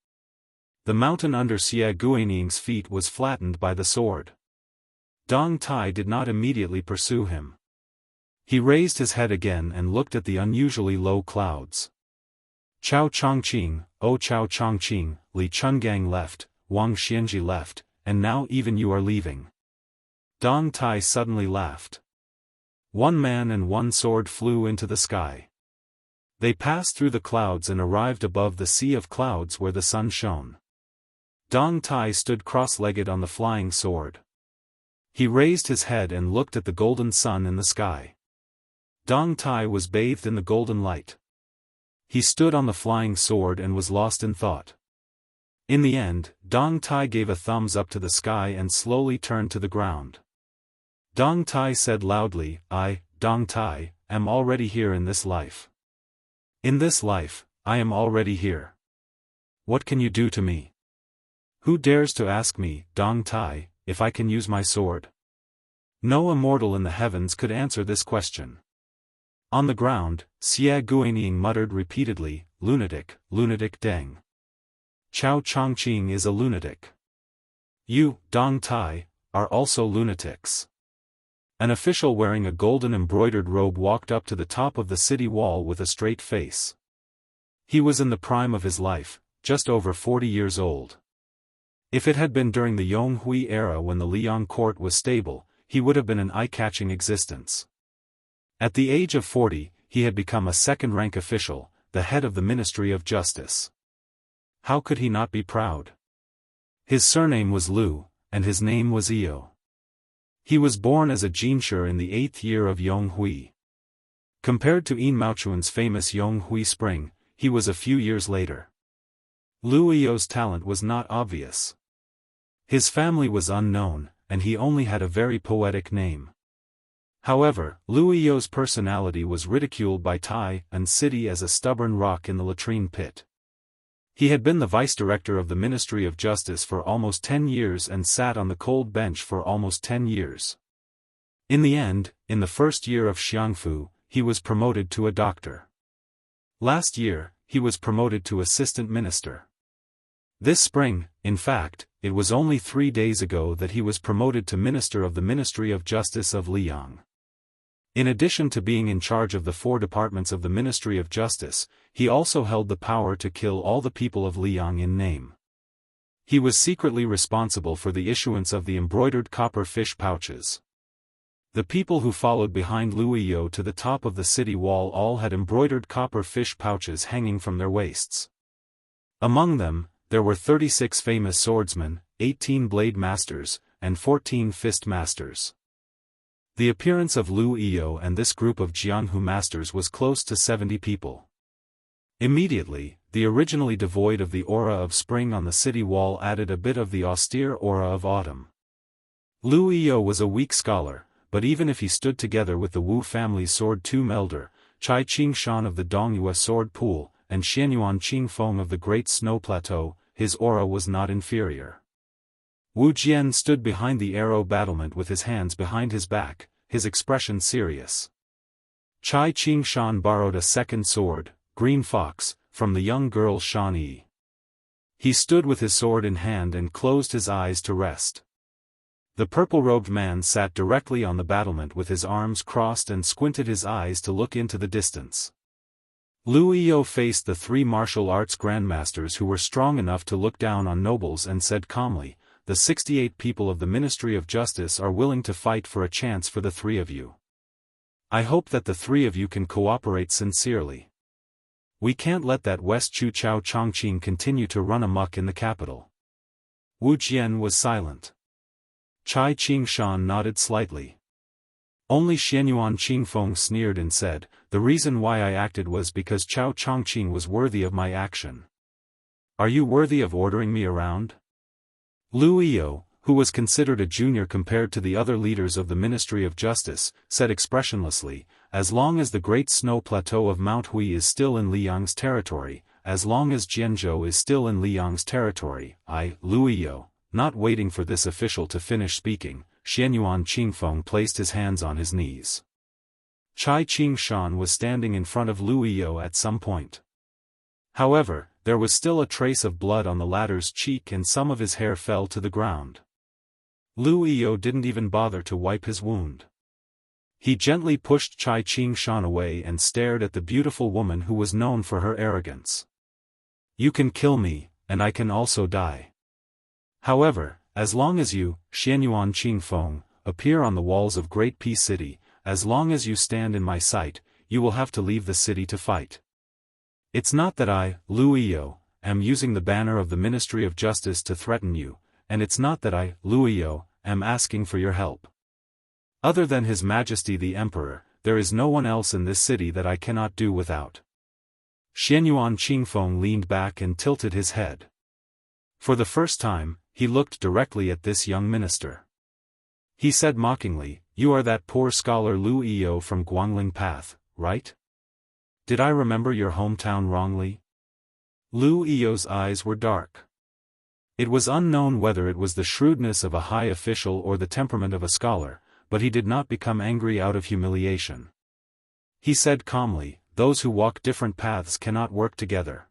The mountain under Xie Guinying's feet was flattened by the sword. Dong Tai did not immediately pursue him. He raised his head again and looked at the unusually low clouds. "Chao Chongqing, oh Chao Chongqing, Li Chungang left, Wang Xianji left, and now even you are leaving." Dong Tai suddenly laughed. One man and one sword flew into the sky. They passed through the clouds and arrived above the sea of clouds where the sun shone. Dong Tai stood cross-legged on the flying sword. He raised his head and looked at the golden sun in the sky. Dong Tai was bathed in the golden light. He stood on the flying sword and was lost in thought. In the end, Dong Tai gave a thumbs up to the sky and slowly turned to the ground. Dong Tai said loudly, I, Dong Tai, am already here in this life. In this life, I am already here. What can you do to me? Who dares to ask me, Dong Tai, if I can use my sword? No immortal in the heavens could answer this question. On the ground, Xie Guaniying muttered repeatedly, lunatic, lunatic deng. Chao Chongqing is a lunatic. You, Dong Tai, are also lunatics. An official wearing a golden embroidered robe walked up to the top of the city wall with a straight face. He was in the prime of his life, just over 40 years old. If it had been during the Yonghui era when the Liang court was stable, he would have been an eye-catching existence. At the age of 40, he had become a second-rank official, the head of the Ministry of Justice. How could he not be proud? His surname was Liu, and his name was Io. He was born as a Jinshi in the 8th year of Yonghui. Compared to Yin Maochuan's famous Yonghui Spring, he was a few years later. Liu Io's talent was not obvious. His family was unknown, and he only had a very poetic name. However, Liu Io's personality was ridiculed by Tai and City as a stubborn rock in the latrine pit. He had been the vice-director of the Ministry of Justice for almost 10 years and sat on the cold bench for almost 10 years. In the end, in the first year of Xiangfu, he was promoted to a doctor. Last year, he was promoted to assistant minister. This spring, in fact, it was only 3 days ago that he was promoted to Minister of the Ministry of Justice of Liang. In addition to being in charge of the 4 departments of the Ministry of Justice, he also held the power to kill all the people of Liang in name. He was secretly responsible for the issuance of the embroidered copper fish pouches. The people who followed behind Liu Io to the top of the city wall all had embroidered copper fish pouches hanging from their waists. Among them, there were 36 famous swordsmen, 18 blade masters, and 14 fist masters. The appearance of Liu Io and this group of Jianghu masters was close to 70 people. Immediately, the originally devoid of the aura of spring on the city wall added a bit of the austere aura of autumn. Liu Io was a weak scholar, but even if he stood together with the Wu family's sword tomb elder, Chai Qingshan of the Dongyue sword pool, and Xianyuan Qingfeng of the Great Snow Plateau, his aura was not inferior. Wu Jian stood behind the arrow battlement with his hands behind his back, his expression serious. Chai Qingshan borrowed a second sword, Green Fox, from the young girl Shan Yi. He stood with his sword in hand and closed his eyes to rest. The purple-robed man sat directly on the battlement with his arms crossed and squinted his eyes to look into the distance. Liu Io faced the 3 martial arts grandmasters who were strong enough to look down on nobles and said calmly, the 68 people of the Ministry of Justice are willing to fight for a chance for the 3 of you. I hope that the 3 of you can cooperate sincerely. We can't let that West Chu Chao Chongqing continue to run amok in the capital. Wu Jian was silent. Chai Qingshan nodded slightly. Only Xianyuan Qingfeng sneered and said, the reason why I acted was because Chao Chongqing was worthy of my action. Are you worthy of ordering me around? Liu Io, who was considered a junior compared to the other leaders of the Ministry of Justice, said expressionlessly, as long as the Great Snow Plateau of Mount Hui is still in Liang's territory, as long as Jianzhou is still in Liang's territory, Liu Io, not waiting for this official to finish speaking, Xianyuan Qingfeng placed his hands on his knees. Chai Qingshan was standing in front of Liu Io at some point. However, there was still a trace of blood on the latter's cheek and some of his hair fell to the ground. Liu Io didn't even bother to wipe his wound. He gently pushed Chai Qingshan away and stared at the beautiful woman who was known for her arrogance. You can kill me, and I can also die. However, as long as you, Xianyuan Qingfeng, appear on the walls of Great Peace City, as long as you stand in my sight, you will have to leave the city to fight. It's not that I, Lu Iyo, am using the banner of the Ministry of Justice to threaten you, and it's not that I, Lu Iyo, am asking for your help. Other than His Majesty the Emperor, there is no one else in this city that I cannot do without. Xianyuan Qingfeng leaned back and tilted his head. For the first time, he looked directly at this young minister. He said mockingly, "You are that poor scholar Lu Iyo from Guangling Path, right? Did I remember your hometown wrongly?" Lu Iyo's eyes were dark. It was unknown whether it was the shrewdness of a high official or the temperament of a scholar, but he did not become angry out of humiliation. He said calmly, "Those who walk different paths cannot work together."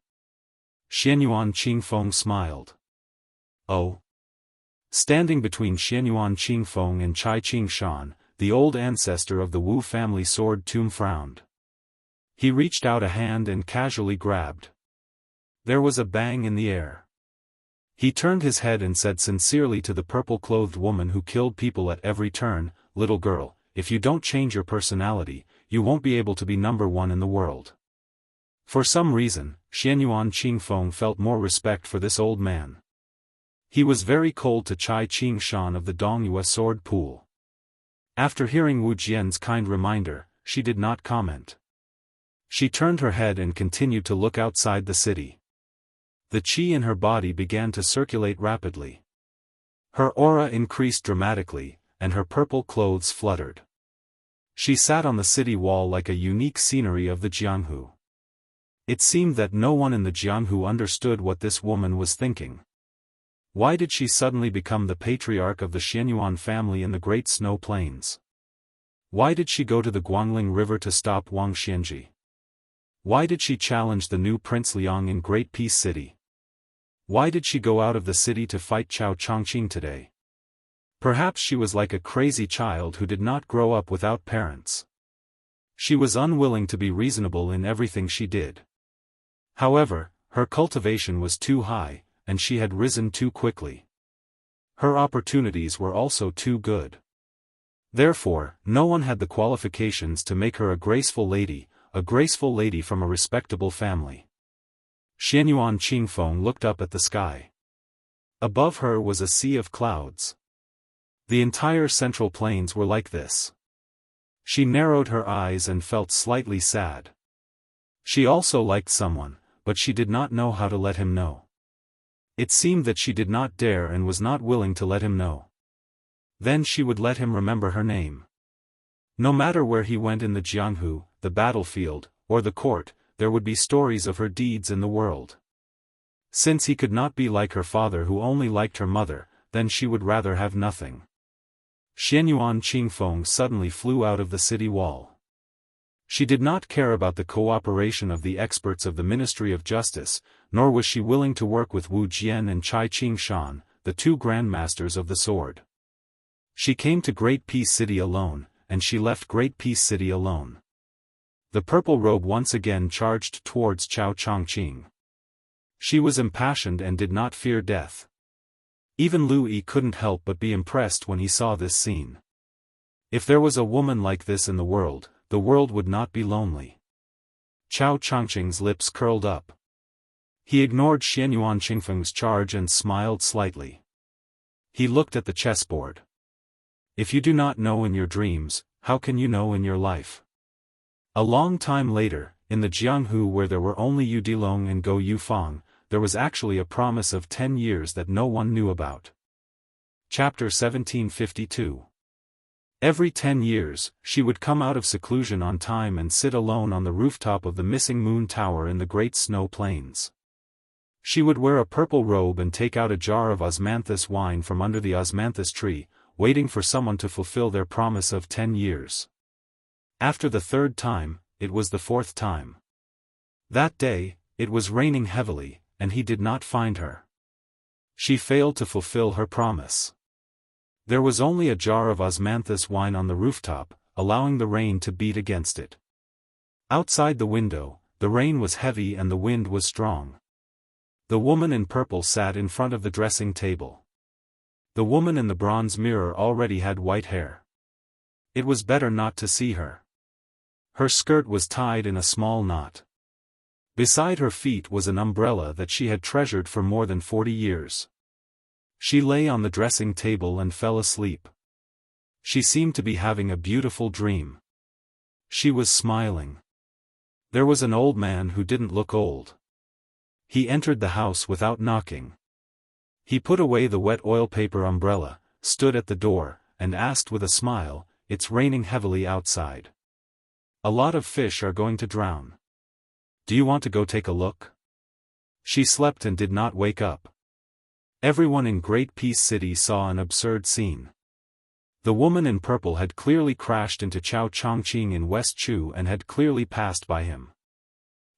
Xianyuan Qingfeng smiled. "Oh." Standing between Xianyuan Qingfeng and Chai Qingshan, the old ancestor of the Wu family sword tomb frowned. He reached out a hand and casually grabbed. There was a bang in the air. He turned his head and said sincerely to the purple-clothed woman who killed people at every turn, "Little girl, if you don't change your personality, you won't be able to be number one in the world." For some reason, Xianyuan Qingfeng felt more respect for this old man. He was very cold to Chai Qingshan of the Dongyue sword pool. After hearing Wu Jian's kind reminder, she did not comment. She turned her head and continued to look outside the city. The qi in her body began to circulate rapidly. Her aura increased dramatically, and her purple clothes fluttered. She sat on the city wall like a unique scenery of the Jianghu. It seemed that no one in the Jianghu understood what this woman was thinking. Why did she suddenly become the patriarch of the Xianyuan family in the Great Snow Plains? Why did she go to the Guangling River to stop Wang Xianji? Why did she challenge the new Prince Liang in Great Peace City? Why did she go out of the city to fight Chao Chongqing today? Perhaps she was like a crazy child who did not grow up without parents. She was unwilling to be reasonable in everything she did. However, her cultivation was too high, and she had risen too quickly. Her opportunities were also too good. Therefore, no one had the qualifications to make her a graceful lady from a respectable family. Xianyuan Qingfeng looked up at the sky. Above her was a sea of clouds. The entire Central Plains were like this. She narrowed her eyes and felt slightly sad. She also liked someone, but she did not know how to let him know. It seemed that she did not dare and was not willing to let him know. Then she would let him remember her name. No matter where he went in the Jianghu, the battlefield, or the court, there would be stories of her deeds in the world. Since he could not be like her father who only liked her mother, then she would rather have nothing. Xianyuan Qingfeng suddenly flew out of the city wall. She did not care about the cooperation of the experts of the Ministry of Justice, nor was she willing to work with Wu Jian and Chai Qingshan, the two grandmasters of the sword. She came to Great Peace City alone, and she left Great Peace City alone. The purple robe once again charged towards Chao Chongqing. She was impassioned and did not fear death. Even Lu Yi couldn't help but be impressed when he saw this scene. If there was a woman like this in the world would not be lonely. Chao Chongqing's lips curled up. He ignored Xianyuan Qingfeng's charge and smiled slightly. He looked at the chessboard. If you do not know in your dreams, how can you know in your life? A long time later, in the Jianghu where there were only Yu Dilong and Go Yufang, there was actually a promise of 10 years that no one knew about. Chapter 1752. Every 10 years, she would come out of seclusion on time and sit alone on the rooftop of the missing moon tower in the Great Snow Plains. She would wear a purple robe and take out a jar of osmanthus wine from under the osmanthus tree, waiting for someone to fulfill their promise of 10 years. After the third time, it was the fourth time. That day, it was raining heavily, and he did not find her. She failed to fulfill her promise. There was only a jar of osmanthus wine on the rooftop, allowing the rain to beat against it. Outside the window, the rain was heavy and the wind was strong. The woman in purple sat in front of the dressing table. The woman in the bronze mirror already had white hair. It was better not to see her. Her skirt was tied in a small knot. Beside her feet was an umbrella that she had treasured for more than 40 years. She lay on the dressing table and fell asleep. She seemed to be having a beautiful dream. She was smiling. There was an old man who didn't look old. He entered the house without knocking. He put away the wet oil paper umbrella, stood at the door, and asked with a smile, "It's raining heavily outside. A lot of fish are going to drown. Do you want to go take a look?" She slept and did not wake up. Everyone in Great Peace City saw an absurd scene. The woman in purple had clearly crashed into Chao Chongqing in West Chu and had clearly passed by him.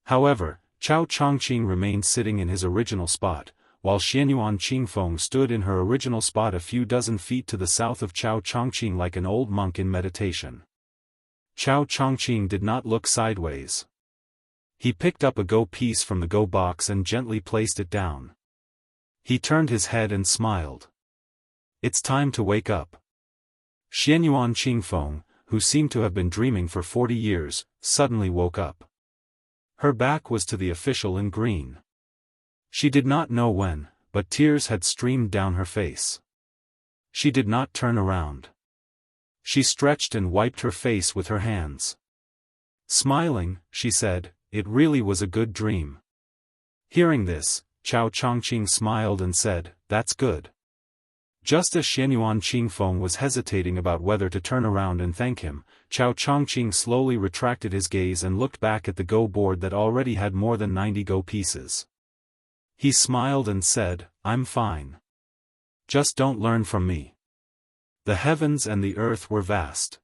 However, Chao Chongqing remained sitting in his original spot, while Xianyuan Qingfeng stood in her original spot a few dozen feet to the south of Chao Chongqing like an old monk in meditation. Chao Chongqing did not look sideways. He picked up a go piece from the go box and gently placed it down. He turned his head and smiled. "It's time to wake up." Xianyuan Qingfeng, who seemed to have been dreaming for 40 years, suddenly woke up. Her back was to the official in green. She did not know when, but tears had streamed down her face. She did not turn around. She stretched and wiped her face with her hands. Smiling, she said, "It really was a good dream." Hearing this, Chao Chongqing smiled and said, "That's good." Just as Xianyuan Qingfeng was hesitating about whether to turn around and thank him, Chao Chongqing slowly retracted his gaze and looked back at the go board that already had more than 90 go pieces. He smiled and said, "I'm fine. Just don't learn from me." The heavens and the earth were vast.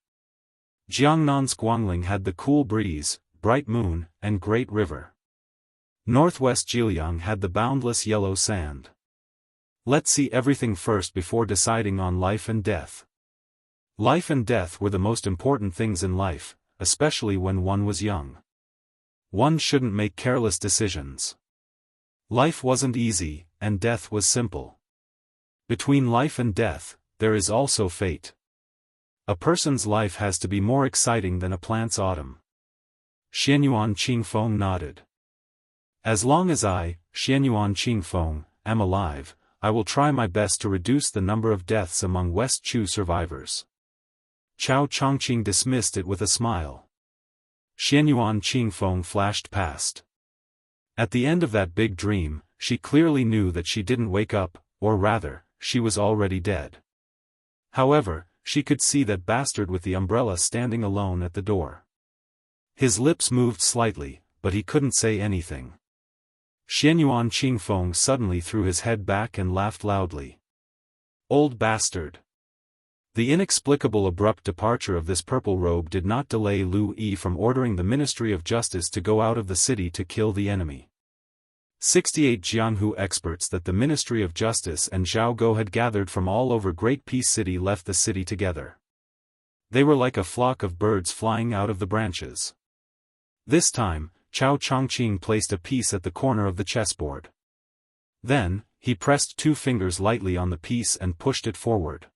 Jiangnan's Guangling had the cool breeze, bright moon, and great river. Northwest Zhejiang had the boundless yellow sand. Let's see everything first before deciding on life and death. Life and death were the most important things in life, especially when one was young. One shouldn't make careless decisions. Life wasn't easy, and death was simple. Between life and death, there is also fate. A person's life has to be more exciting than a plant's autumn. Xianyuan Qingfeng nodded. As long as I, Xianyuan Qingfeng, am alive, I will try my best to reduce the number of deaths among West Chu survivors. Chao Chongqing dismissed it with a smile. Xianyuan Qingfeng flashed past. At the end of that big dream, she clearly knew that she didn't wake up, or rather, she was already dead. However, she could see that bastard with the umbrella standing alone at the door. His lips moved slightly, but he couldn't say anything. Xianyuan Qingfeng suddenly threw his head back and laughed loudly. Old bastard! The inexplicable abrupt departure of this purple robe did not delay Lu Yi from ordering the Ministry of Justice to go out of the city to kill the enemy. 68 Jianghu experts that the Ministry of Justice and Zhao Go had gathered from all over Great Peace City left the city together. They were like a flock of birds flying out of the branches. This time, Chao Chongqing placed a piece at the corner of the chessboard. Then, he pressed 2 fingers lightly on the piece and pushed it forward.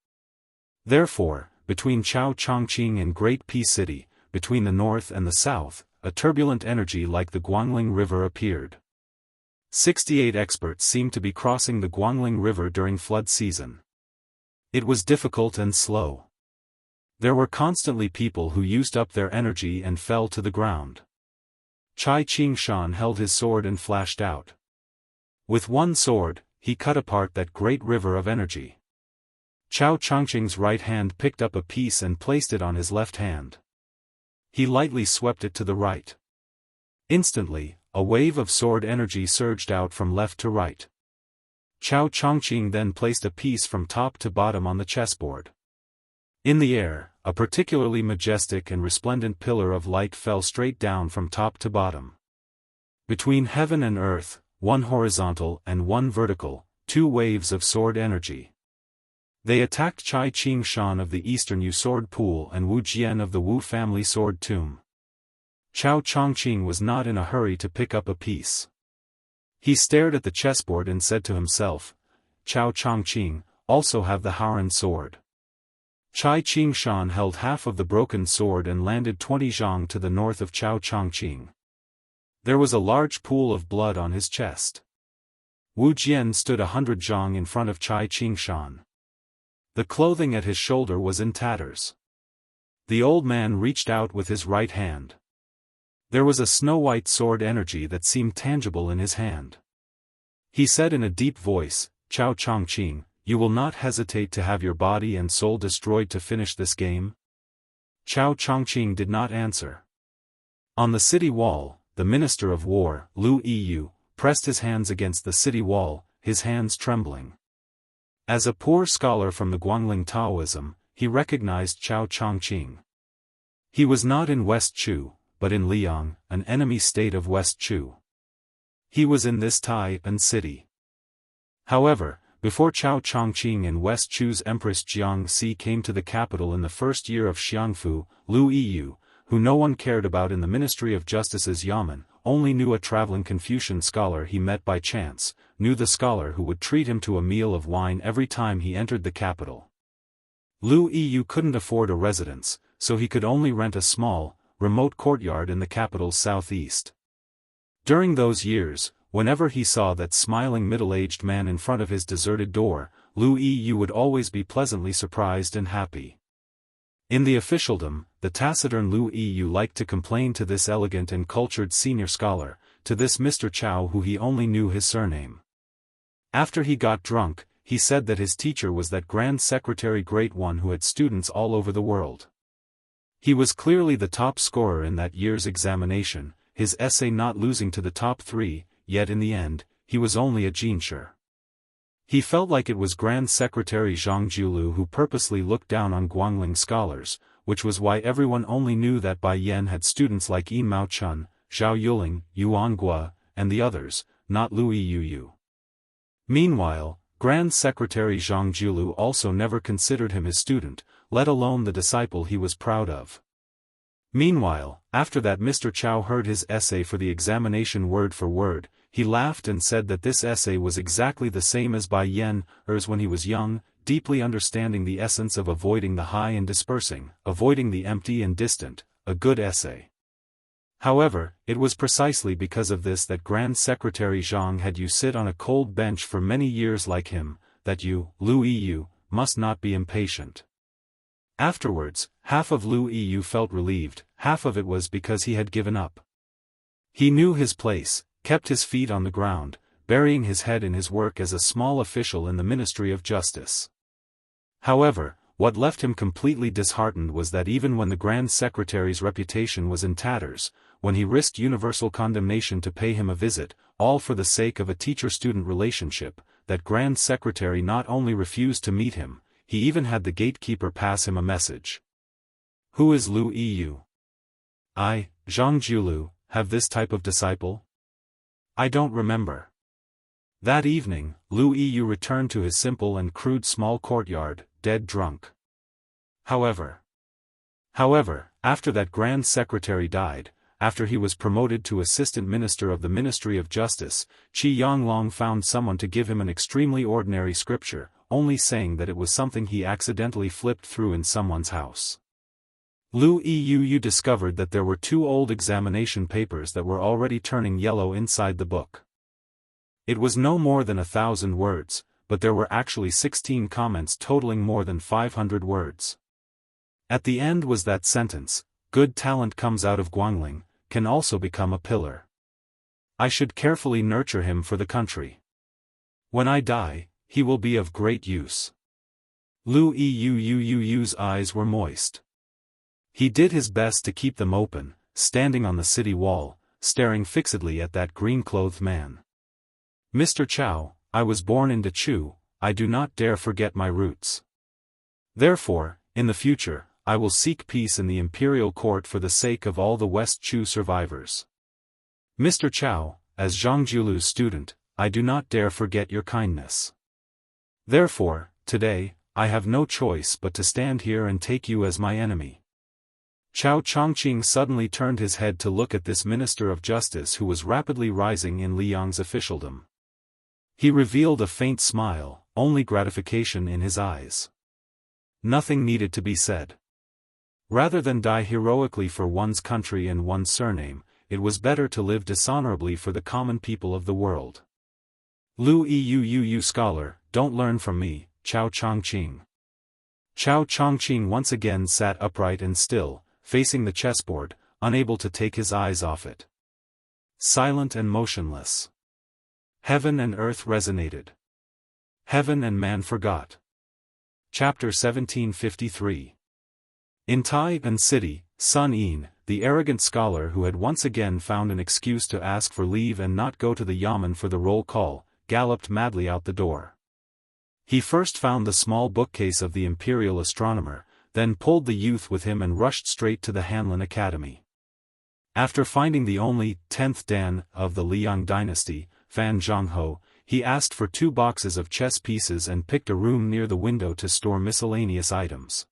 Therefore, between Chao Chongqing and Great Peace City, between the north and the south, a turbulent energy like the Guangling River appeared. 68 experts seemed to be crossing the Guangling River during flood season. It was difficult and slow. There were constantly people who used up their energy and fell to the ground. Chai Qingshan held his sword and flashed out. With one sword, he cut apart that great river of energy. Chao Chongqing's right hand picked up a piece and placed it on his left hand. He lightly swept it to the right. Instantly, a wave of sword energy surged out from left to right. Chao Chongqing then placed a piece from top to bottom on the chessboard. In the air, a particularly majestic and resplendent pillar of light fell straight down from top to bottom. Between heaven and earth, one horizontal and one vertical, 2 waves of sword energy. They attacked Chai Qingshan of the Eastern Yu Sword Pool and Wu Jian of the Wu family sword tomb. Chao Chongqing was not in a hurry to pick up a piece. He stared at the chessboard and said to himself, Chao Chongqing, also have the Haran sword. Chai Qingshan held half of the broken sword and landed 20 zhang to the north of Chao Chongqing. There was a large pool of blood on his chest. Wu Jian stood 100 zhang in front of Chai Qingshan. The clothing at his shoulder was in tatters. The old man reached out with his right hand. There was a snow-white sword energy that seemed tangible in his hand. He said in a deep voice, "Chao Chongqing, you will not hesitate to have your body and soul destroyed to finish this game?" Chao Chongqing did not answer. On the city wall, the Minister of War, Lu Yiyu, pressed his hands against the city wall, his hands trembling. As a poor scholar from the Guangling Taoism, he recognized Chao Chongqing. He was not in West Chu, but in Liang, an enemy state of West Chu. He was in this Tai-an city. However, before Chao Chongqing and West Chu's Empress Jiangxi came to the capital in the first year of Xiangfu, Lu Yiyu, who no one cared about in the Ministry of Justice's Yamen, only knew a traveling Confucian scholar he met by chance, knew the scholar who would treat him to a meal of wine every time he entered the capital. Lu Yiyu couldn't afford a residence, so he could only rent a small, remote courtyard in the capital's southeast. During those years, whenever he saw that smiling middle-aged man in front of his deserted door, Lu Yiyu would always be pleasantly surprised and happy. In the officialdom, the taciturn Lu Yiyu liked to complain to this elegant and cultured senior scholar, to this Mr. Chao who he only knew his surname. After he got drunk, he said that his teacher was that Grand Secretary Great One who had students all over the world. He was clearly the top scorer in that year's examination, his essay not losing to the top 3, yet in the end, he was only a jinsher. He felt like it was Grand Secretary Zhang Jiulu who purposely looked down on Guangling scholars, which was why everyone only knew that Bai Yan had students like Yi Mao Chun, Zhao Yuling, Yuan Gua, and the others, not Lu Yiyu. Meanwhile, Grand Secretary Zhang Jiulu also never considered him his student, let alone the disciple he was proud of. Meanwhile, after that Mr. Chao heard his essay for the examination word for word, he laughed and said that this essay was exactly the same as Bai Yan's when he was young, deeply understanding the essence of avoiding the high and dispersing, avoiding the empty and distant, a good essay. However, it was precisely because of this that Grand Secretary Zhang had you sit on a cold bench for many years like him, that you, Lu Yiyu, must not be impatient. Afterwards, half of Lu Yiyu felt relieved, half of it was because he had given up. He knew his place, kept his feet on the ground, burying his head in his work as a small official in the Ministry of Justice. However, what left him completely disheartened was that even when the Grand Secretary's reputation was in tatters, when he risked universal condemnation to pay him a visit, all for the sake of a teacher-student relationship, that Grand Secretary not only refused to meet him, he even had the gatekeeper pass him a message. "Who is Lu Yiyu? I, Zhang Jiulu, have this type of disciple? I don't remember." That evening, Lu Yiyu returned to his simple and crude small courtyard, dead drunk. However, after that Grand Secretary died, after he was promoted to Assistant Minister of the Ministry of Justice, Qi Yanglong found someone to give him an extremely ordinary scripture, only saying that it was something he accidentally flipped through in someone's house. Lu Yiyu discovered that there were 2 old examination papers that were already turning yellow inside the book. It was no more than 1,000 words, but there were actually 16 comments totaling more than 500 words. At the end was that sentence, "Good talent comes out of Guangling, can also become a pillar. I should carefully nurture him for the country. When I die, he will be of great use." Lu Yiyu's eyes were moist. He did his best to keep them open, standing on the city wall, staring fixedly at that green-clothed man. "Mr. Chao, I was born in Dechu, I do not dare forget my roots. Therefore, in the future, I will seek peace in the imperial court for the sake of all the West Chu survivors. Mr. Chao, as Zhang Jiulu's student, I do not dare forget your kindness. Therefore, today, I have no choice but to stand here and take you as my enemy." Chao Chongqing suddenly turned his head to look at this Minister of Justice who was rapidly rising in Liang's officialdom. He revealed a faint smile, only gratification in his eyes. nothing needed to be said. Rather than die heroically for one's country and one's surname, it was better to live dishonorably for the common people of the world. Lu Euu scholar, don't learn from me, Chao Chongqing. Chao Chongqing once again sat upright and still, facing the chessboard, unable to take his eyes off it. Silent and motionless. Heaven and earth resonated. Heaven and man forgot. Chapter 1753. In Taipan City, Sun Yin, the arrogant scholar who had once again found an excuse to ask for leave and not go to the yamen for the roll call, galloped madly out the door. He first found the small bookcase of the imperial astronomer, then pulled the youth with him and rushed straight to the Hanlin Academy. After finding the only 10th Dan of the Liang dynasty, Fan Jianghu, he asked for 2 boxes of chess pieces and picked a room near the window to store miscellaneous items.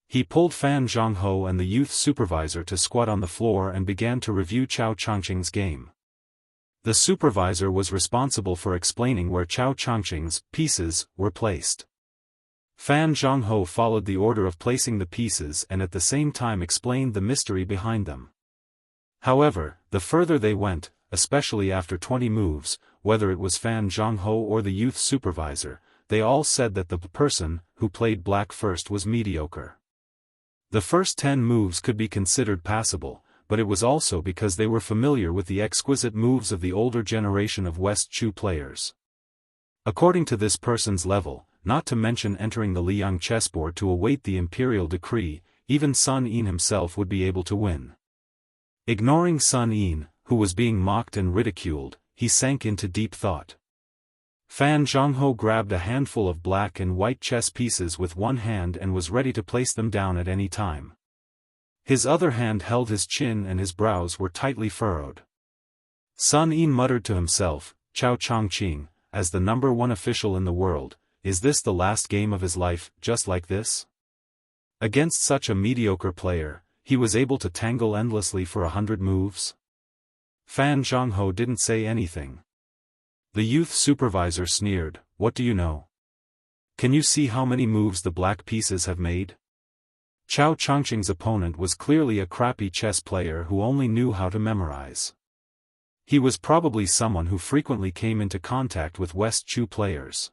He pulled Fan Jianghu and the youth supervisor to squat on the floor and began to review Chao Chongqing's game. The supervisor was responsible for explaining where Chao Chongqing's pieces were placed. Fan Jianghu followed the order of placing the pieces and at the same time explained the mystery behind them. However, the further they went, especially after 20 moves, whether it was Fan Jianghu or the youth supervisor, they all said that the person who played black first was mediocre. The first 10 moves could be considered passable, but it was also because they were familiar with the exquisite moves of the older generation of West Chu players. According to this person's level, not to mention entering the Liang chessboard to await the imperial decree, even Sun Yin himself would be able to win. Ignoring Sun Yin, who was being mocked and ridiculed, he sank into deep thought. Fan Jianghu grabbed a handful of black and white chess pieces with one hand and was ready to place them down at any time. His other hand held his chin and his brows were tightly furrowed. Sun Yin muttered to himself, Chao Chongqing, as the number 1 official in the world, is this the last game of his life, just like this? Against such a mediocre player, he was able to tangle endlessly for 100 moves? Fan Jianghu didn't say anything. The youth supervisor sneered, what do you know? Can you see how many moves the black pieces have made? Chao Chongqing's opponent was clearly a crappy chess player who only knew how to memorize. He was probably someone who frequently came into contact with West Chu players.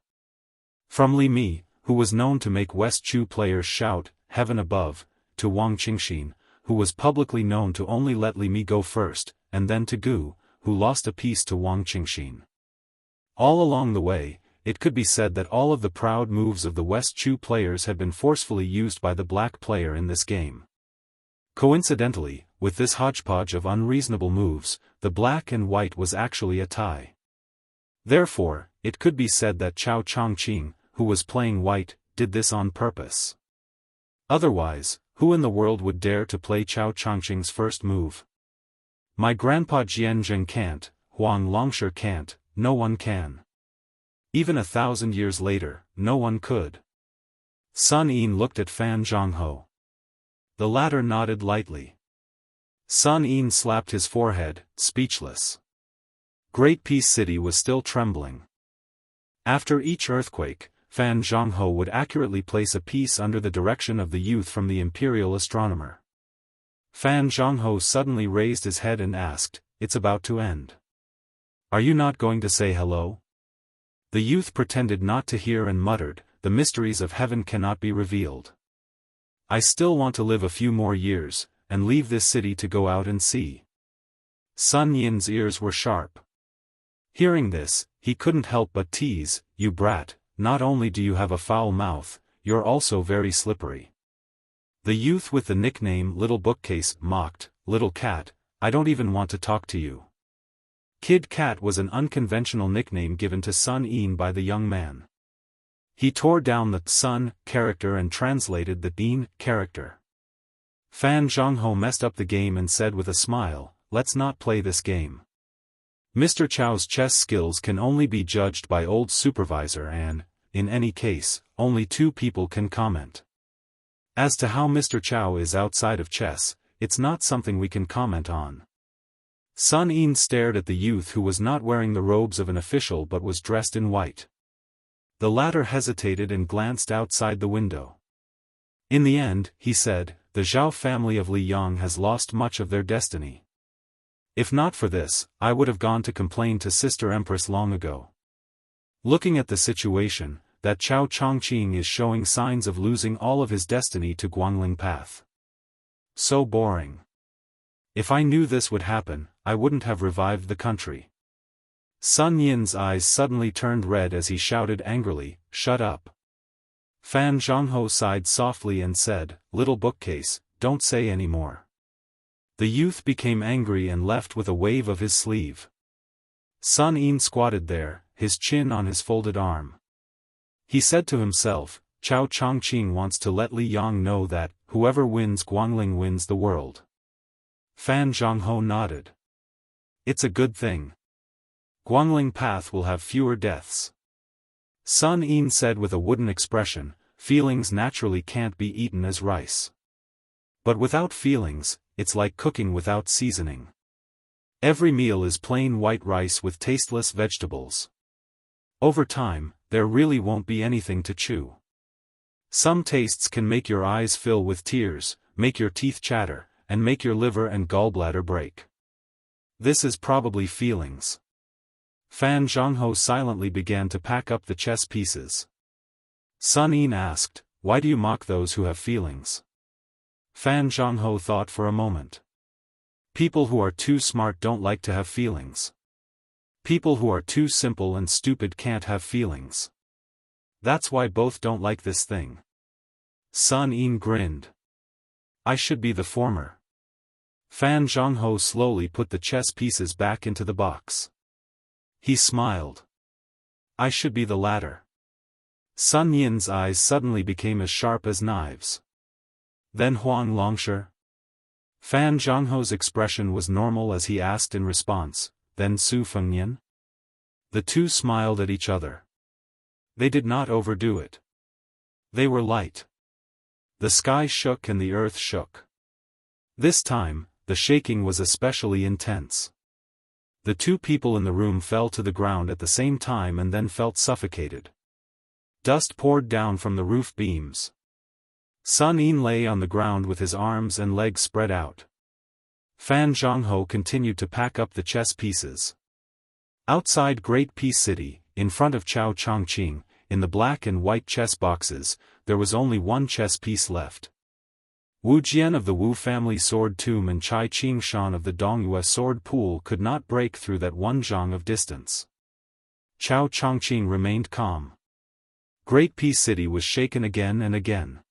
From Li Mi, who was known to make West Chu players shout, heaven above, to Wang Qingxin, who was publicly known to only let Li Mi go first, and then to Gu, who lost a piece to Wang Qingxin. All along the way, it could be said that all of the proud moves of the West Chu players had been forcefully used by the black player in this game. Coincidentally, with this hodgepodge of unreasonable moves, the black and white was actually a tie. Therefore, it could be said that Chao Chongqing, who was playing white, did this on purpose. Otherwise, who in the world would dare to play Chao Chongqing's first move? My grandpa Jianzheng can't, Huang Longsher can't, no one can. Even 1,000 years later, no one could. Sun Yin looked at Fan Jianghu. The latter nodded lightly. Sun Yin slapped his forehead, speechless. Great Peace City was still trembling. After each earthquake, Fan Jianghu would accurately place a piece under the direction of the youth from the imperial astronomer. Fan Jianghu suddenly raised his head and asked, it's about to end. Are you not going to say hello? The youth pretended not to hear and muttered, the mysteries of heaven cannot be revealed. I still want to live a few more years, and leave this city to go out and see. Sun Yin's ears were sharp. Hearing this, he couldn't help but tease, you brat, not only do you have a foul mouth, you're also very slippery. The youth with the nickname Little Bookcase mocked, Little Cat, I don't even want to talk to you. Kid Cat was an unconventional nickname given to Sun Yin by the young man. He tore down the Sun character and translated the Yin character. Fan Jianghu messed up the game and said with a smile, let's not play this game. Mr. Chao's chess skills can only be judged by old supervisor and, in any case, only 2 people can comment. As to how Mr. Chao is outside of chess, it's not something we can comment on. Sun Yin stared at the youth who was not wearing the robes of an official but was dressed in white. The latter hesitated and glanced outside the window. In the end, he said, the Zhao family of Liang has lost much of their destiny. If not for this, I would have gone to complain to Sister Empress long ago. Looking at the situation, that Chao Chongqing is showing signs of losing all of his destiny to Guangling Path. So boring. If I knew this would happen, I wouldn't have revived the country. Sun Yin's eyes suddenly turned red as he shouted angrily, "Shut up." Fan Zhongho sighed softly and said, "Little bookcase, don't say any more." The youth became angry and left with a wave of his sleeve. Sun Yin squatted there, his chin on his folded arm. He said to himself, Chao Chongqing wants to let Li Yang know that, whoever wins Guangling wins the world. Fan Zhongho nodded. It's a good thing. Guangling Path will have fewer deaths. Sun Yin said with a wooden expression, feelings naturally can't be eaten as rice. But without feelings, it's like cooking without seasoning. Every meal is plain white rice with tasteless vegetables. Over time, there really won't be anything to chew. Some tastes can make your eyes fill with tears, make your teeth chatter, and make your liver and gallbladder break. This is probably feelings. Fan Zhongho silently began to pack up the chess pieces. Sun Yin asked, "Why do you mock those who have feelings?" Fan Zhongho thought for a moment. People who are too smart don't like to have feelings. People who are too simple and stupid can't have feelings. That's why both don't like this thing. Sun Yin grinned. I should be the former. Fan Zhongho slowly put the chess pieces back into the box. He smiled. I should be the latter. Sun Yin's eyes suddenly became as sharp as knives. Then Huang Longshi? Fan Zhongho's expression was normal as he asked in response, then Su Fengnian? The two smiled at each other. They did not overdo it. They were light. The sky shook and the earth shook. This time, the shaking was especially intense. The two people in the room fell to the ground at the same time and then felt suffocated. Dust poured down from the roof beams. Sun Yin lay on the ground with his arms and legs spread out. Fan Zhongho continued to pack up the chess pieces. Outside Great Peace City, in front of Chao Chongqing, in the black and white chess boxes, there was only one chess piece left. Wu Jian of the Wu family sword tomb and Chai Qingshan of the Dongyue sword pool could not break through that one zhang of distance. Chao Chongqing remained calm. Great Peace City was shaken again and again.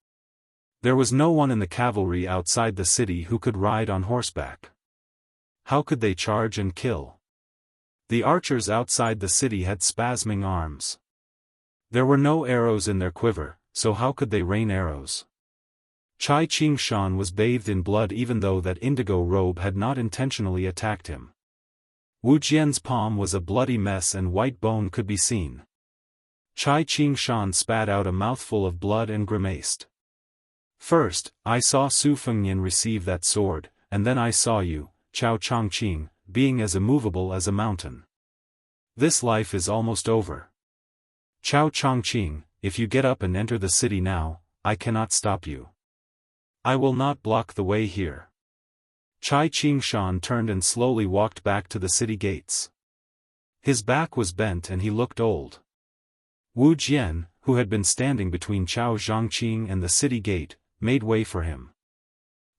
There was no one in the cavalry outside the city who could ride on horseback. How could they charge and kill? The archers outside the city had spasming arms. There were no arrows in their quiver, so how could they rain arrows? Chai Qingshan was bathed in blood even though that indigo robe had not intentionally attacked him. Wu Jian's palm was a bloody mess and white bone could be seen. Chai Qingshan spat out a mouthful of blood and grimaced. First, I saw Su Fengnian receive that sword, and then I saw you, Chao Chongqing, being as immovable as a mountain. This life is almost over. Chao Chongqing, if you get up and enter the city now, I cannot stop you. I will not block the way here. Chai Qingshan turned and slowly walked back to the city gates. His back was bent and he looked old. Wu Jian, who had been standing between Chao Zhongqing and the city gate, made way for him.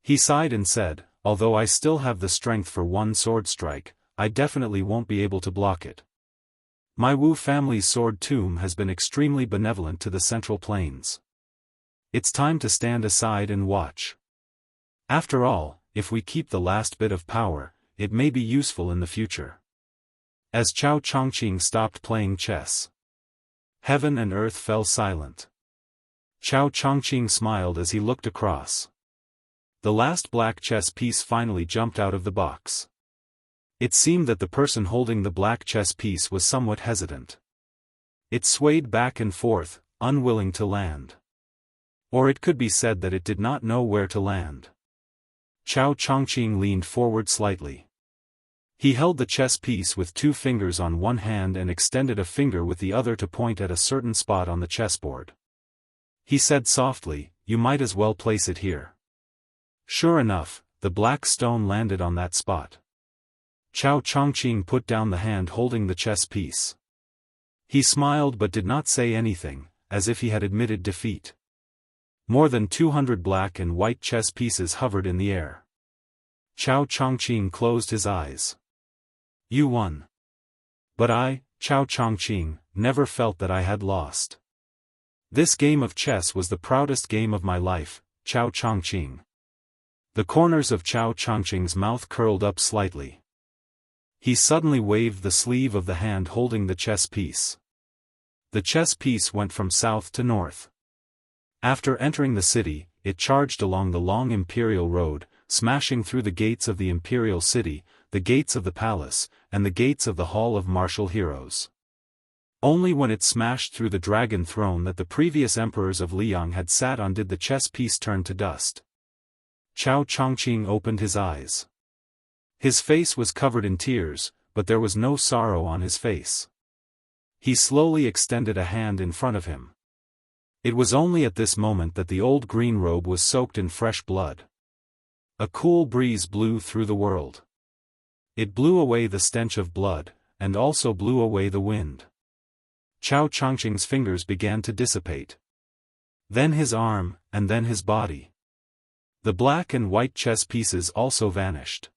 He sighed and said, although I still have the strength for one sword strike, I definitely won't be able to block it. My Wu family's sword tomb has been extremely benevolent to the Central Plains. It's time to stand aside and watch. After all, if we keep the last bit of power, it may be useful in the future. As Chao Chongqing stopped playing chess, heaven and earth fell silent. Chao Chongqing smiled as he looked across. The last black chess piece finally jumped out of the box. It seemed that the person holding the black chess piece was somewhat hesitant. It swayed back and forth, unwilling to land. Or it could be said that it did not know where to land. Chao Chongqing leaned forward slightly. He held the chess piece with two fingers on one hand and extended a finger with the other to point at a certain spot on the chessboard. He said softly, you might as well place it here. Sure enough, the black stone landed on that spot. Chao Chongqing put down the hand holding the chess piece. He smiled but did not say anything, as if he had admitted defeat. More than 200 black and white chess pieces hovered in the air. Chao Chongqing closed his eyes. You won. But I, Chao Chongqing, never felt that I had lost. This game of chess was the proudest game of my life, Chao Chongqing. The corners of Chao Chongqing's mouth curled up slightly. He suddenly waved the sleeve of the hand holding the chess piece. The chess piece went from south to north. After entering the city, it charged along the long imperial road, smashing through the gates of the imperial city, the gates of the palace, and the gates of the Hall of Martial Heroes. Only when it smashed through the dragon throne that the previous emperors of Liang had sat on did the chess piece turn to dust. Chao Chongqing opened his eyes. His face was covered in tears, but there was no sorrow on his face. He slowly extended a hand in front of him. It was only at this moment that the old green robe was soaked in fresh blood. A cool breeze blew through the world. It blew away the stench of blood, and also blew away the wind. Chao Chongqing's fingers began to dissipate. Then his arm, and then his body. The black and white chess pieces also vanished.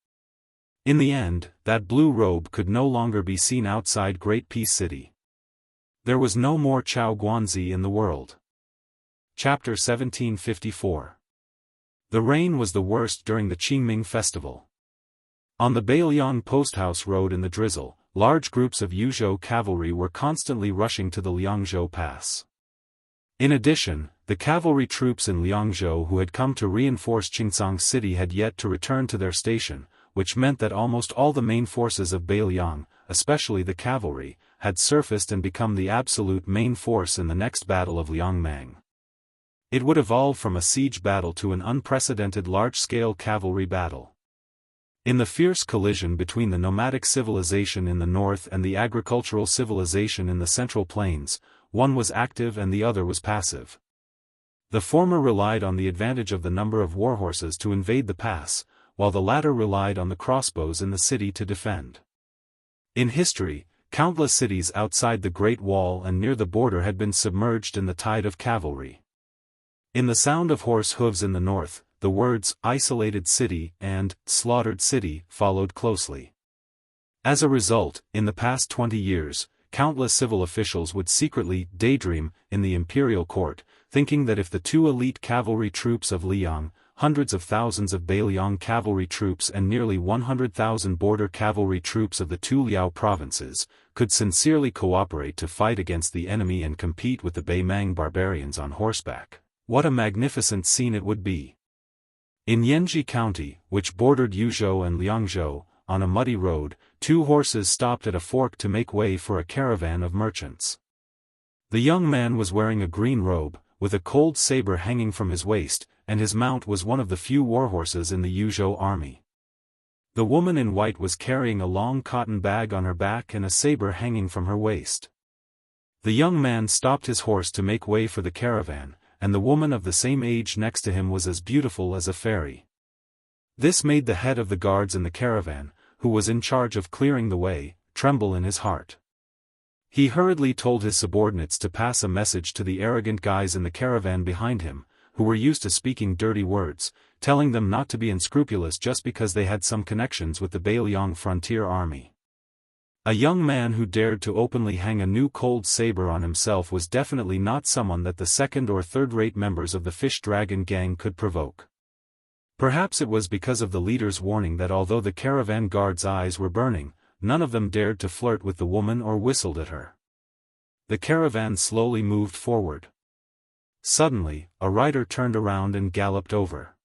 In the end, that blue robe could no longer be seen outside Great Peace City. There was no more Chao Guanzi in the world. Chapter 1754. The rain was the worst during the Qingming festival. On the Beiliang Posthouse Road in the drizzle, large groups of Yuzhou cavalry were constantly rushing to the Liangzhou Pass. In addition, the cavalry troops in Liangzhou who had come to reinforce Qingcang City had yet to return to their station, which meant that almost all the main forces of Beiliang, especially the cavalry, had surfaced and become the absolute main force in the next battle of Liangmang. It would evolve from a siege battle to an unprecedented large-scale cavalry battle. In the fierce collision between the nomadic civilization in the north and the agricultural civilization in the Central Plains, one was active and the other was passive. The former relied on the advantage of the number of warhorses to invade the pass, while the latter relied on the crossbows in the city to defend. In history, countless cities outside the Great Wall and near the border had been submerged in the tide of cavalry. In the sound of horse hooves in the north, the words "isolated city" and "slaughtered city" followed closely. As a result, in the past 20 years, countless civil officials would secretly daydream in the imperial court, thinking that if the two elite cavalry troops of Liang, hundreds of thousands of Beiliang cavalry troops and nearly 100,000 border cavalry troops of the two Liao provinces, could sincerely cooperate to fight against the enemy and compete with the Beimang barbarians on horseback, what a magnificent scene it would be. In Yanji County, which bordered Yuzhou and Liangzhou, on a muddy road, two horses stopped at a fork to make way for a caravan of merchants. The young man was wearing a green robe, with a cold saber hanging from his waist, and his mount was one of the few warhorses in the Yuzhou army. The woman in white was carrying a long cotton bag on her back and a saber hanging from her waist. The young man stopped his horse to make way for the caravan, and the woman of the same age next to him was as beautiful as a fairy. This made the head of the guards in the caravan, who was in charge of clearing the way, tremble in his heart. He hurriedly told his subordinates to pass a message to the arrogant guys in the caravan behind him, who were used to speaking dirty words, telling them not to be unscrupulous just because they had some connections with the Beiliang frontier army. A young man who dared to openly hang a new cold saber on himself was definitely not someone that the second or third-rate members of the Fish Dragon gang could provoke. Perhaps it was because of the leader's warning that although the caravan guards' eyes were burning, none of them dared to flirt with the woman or whistled at her. The caravan slowly moved forward. Suddenly, a rider turned around and galloped over.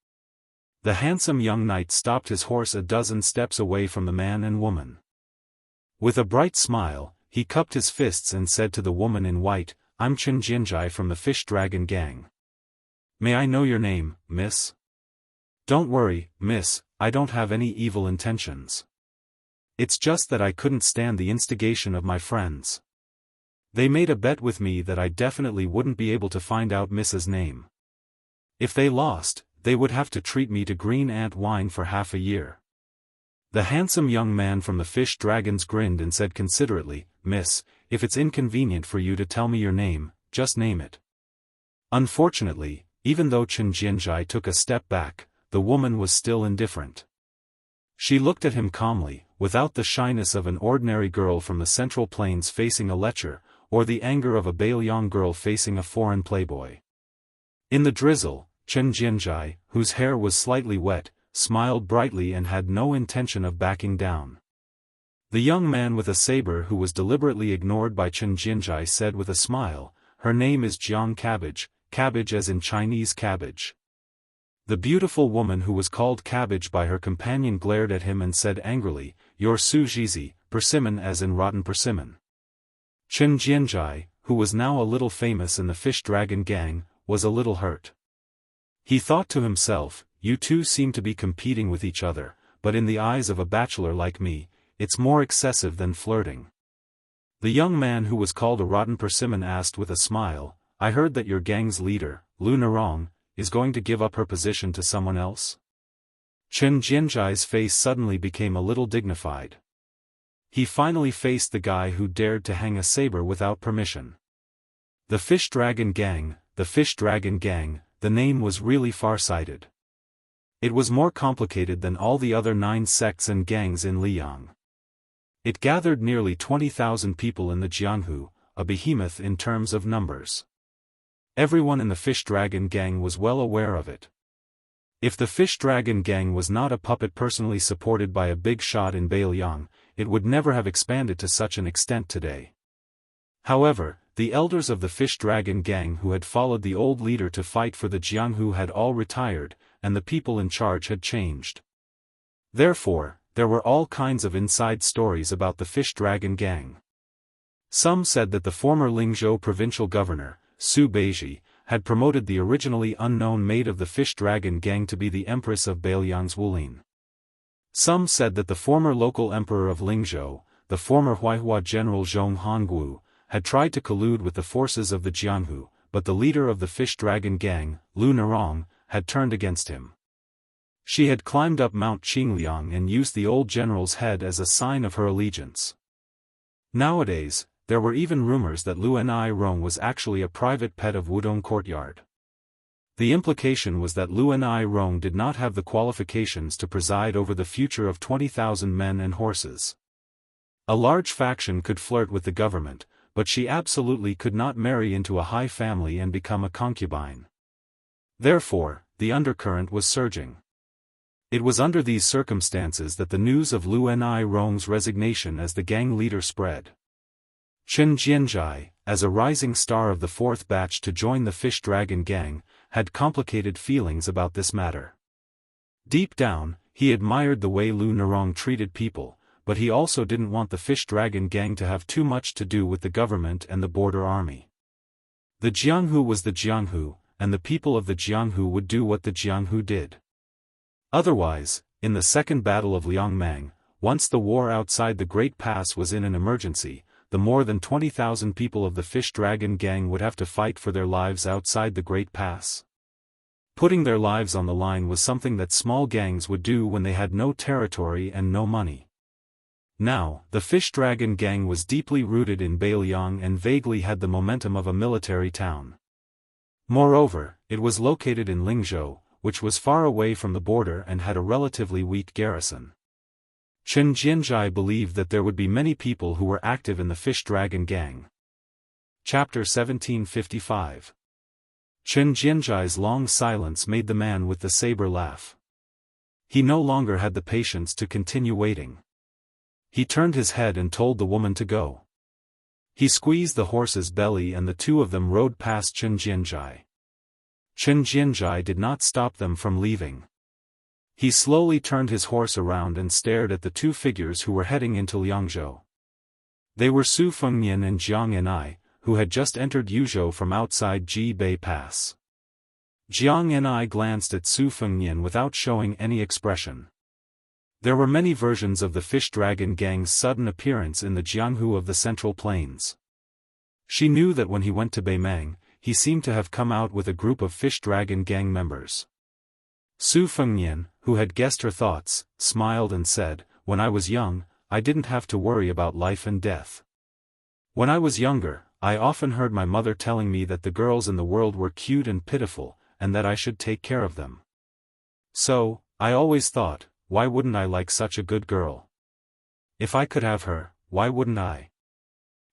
The handsome young knight stopped his horse a dozen steps away from the man and woman. With a bright smile, he cupped his fists and said to the woman in white, "I'm Chen Jinjai from the Fish Dragon gang. May I know your name, miss?" "Don't worry, miss, I don't have any evil intentions. It's just that I couldn't stand the instigation of my friends. They made a bet with me that I definitely wouldn't be able to find out Miss's name." If they lost, they would have to treat me to green ant wine for half a year. The handsome young man from the fish dragons grinned and said considerately, "Miss, if it's inconvenient for you to tell me your name, just name it." Unfortunately, even though Chen Jianzhai took a step back, the woman was still indifferent. She looked at him calmly, without the shyness of an ordinary girl from the Central Plains facing a lecture, or the anger of a Bailiang girl facing a foreign playboy. In the drizzle, Chen Jianzhai, whose hair was slightly wet, smiled brightly and had no intention of backing down. The young man with a saber who was deliberately ignored by Chen Jianzhai said with a smile, "Her name is Jiang Cabbage, cabbage as in Chinese cabbage." The beautiful woman who was called Cabbage by her companion glared at him and said angrily, "You're Su Jizi, persimmon as in rotten persimmon." Chen Jianzhai, who was now a little famous in the fish dragon gang, was a little hurt. He thought to himself, "You two seem to be competing with each other, but in the eyes of a bachelor like me, it's more excessive than flirting." The young man who was called a rotten persimmon asked with a smile, "I heard that your gang's leader, Lu Narong, is going to give up her position to someone else?" Chen Jianzhai's face suddenly became a little dignified. He finally faced the guy who dared to hang a saber without permission. The Fish Dragon Gang, the name was really far-sighted. It was more complicated than all the other 9 sects and gangs in Liang. It gathered nearly 20,000 people in the Jianghu, a behemoth in terms of numbers. Everyone in the Fish Dragon Gang was well aware of it. If the Fish Dragon Gang was not a puppet personally supported by a big shot in Bailiang, it would never have expanded to such an extent today. However, the elders of the Fish Dragon Gang who had followed the old leader to fight for the Jianghu had all retired, and the people in charge had changed. Therefore, there were all kinds of inside stories about the Fish Dragon Gang. Some said that the former Lingzhou provincial governor, Su Beiji, had promoted the originally unknown maid of the Fish Dragon Gang to be the empress of Bailiang's Wulin. Some said that the former local emperor of Lingzhou, the former Huaihua general Zhong Hongwu, had tried to collude with the forces of the Jianghu, but the leader of the Fish Dragon Gang, Lu Narong, had turned against him. She had climbed up Mount Qingliang and used the old general's head as a sign of her allegiance. Nowadays, there were even rumors that Lu Nai-rong was actually a private pet of Wudong courtyard. The implication was that Lu Nai-rong did not have the qualifications to preside over the future of 20,000 men and horses. A large faction could flirt with the government, but she absolutely could not marry into a high family and become a concubine. Therefore, the undercurrent was surging. It was under these circumstances that the news of Lu Nai-rong's resignation as the gang leader spread. Chen Jianzhai, as a rising star of the 4th batch to join the Fish Dragon Gang, had complicated feelings about this matter. Deep down, he admired the way Lu Narong treated people, but he also didn't want the Fish Dragon Gang to have too much to do with the government and the border army. The Jianghu was the Jianghu, and the people of the Jianghu would do what the Jianghu did. Otherwise, in the Second Battle of Liangmang, once the war outside the Great Pass was in an emergency, the more than 20,000 people of the Fish Dragon Gang would have to fight for their lives outside the Great Pass. Putting their lives on the line was something that small gangs would do when they had no territory and no money. Now, the Fish Dragon Gang was deeply rooted in Bailiang and vaguely had the momentum of a military town. Moreover, it was located in Lingzhou, which was far away from the border and had a relatively weak garrison. Chen Jianzhai believed that there would be many people who were active in the Fish Dragon Gang. Chapter 1755. Chen Jianzhai's long silence made the man with the saber laugh. He no longer had the patience to continue waiting. He turned his head and told the woman to go. He squeezed the horse's belly and the two of them rode past Chen Jianzhai. Chen Jianzhai did not stop them from leaving. He slowly turned his horse around and stared at the two figures who were heading into Liangzhou. They were Su Fengnian and Jiang Enai, who had just entered Yuzhou from outside Jibei Pass. Jiang Enai glanced at Su Fengnian without showing any expression. There were many versions of the Fish Dragon Gang's sudden appearance in the Jianghu of the Central Plains. She knew that when he went to Beimang, he seemed to have come out with a group of fish dragon gang members. Su Fengnian, who had guessed her thoughts, smiled and said, "When I was young, I didn't have to worry about life and death. When I was younger, I often heard my mother telling me that the girls in the world were cute and pitiful, and that I should take care of them. So, I always thought, why wouldn't I like such a good girl? If I could have her, why wouldn't I?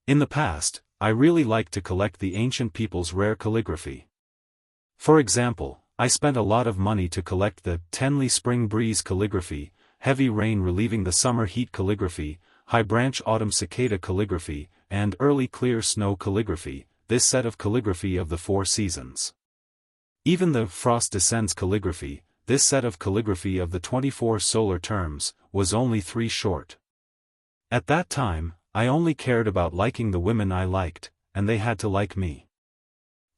In the past, I really liked to collect the ancient people's rare calligraphy. For example, I spent a lot of money to collect the Tenli Spring Breeze calligraphy, Heavy Rain Relieving the Summer Heat calligraphy, High Branch Autumn Cicada calligraphy, and Early Clear Snow calligraphy, this set of calligraphy of the 4 seasons. Even the Frost Descends calligraphy, this set of calligraphy of the 24 solar terms, was only 3 short. At that time, I only cared about liking the women I liked, and they had to like me.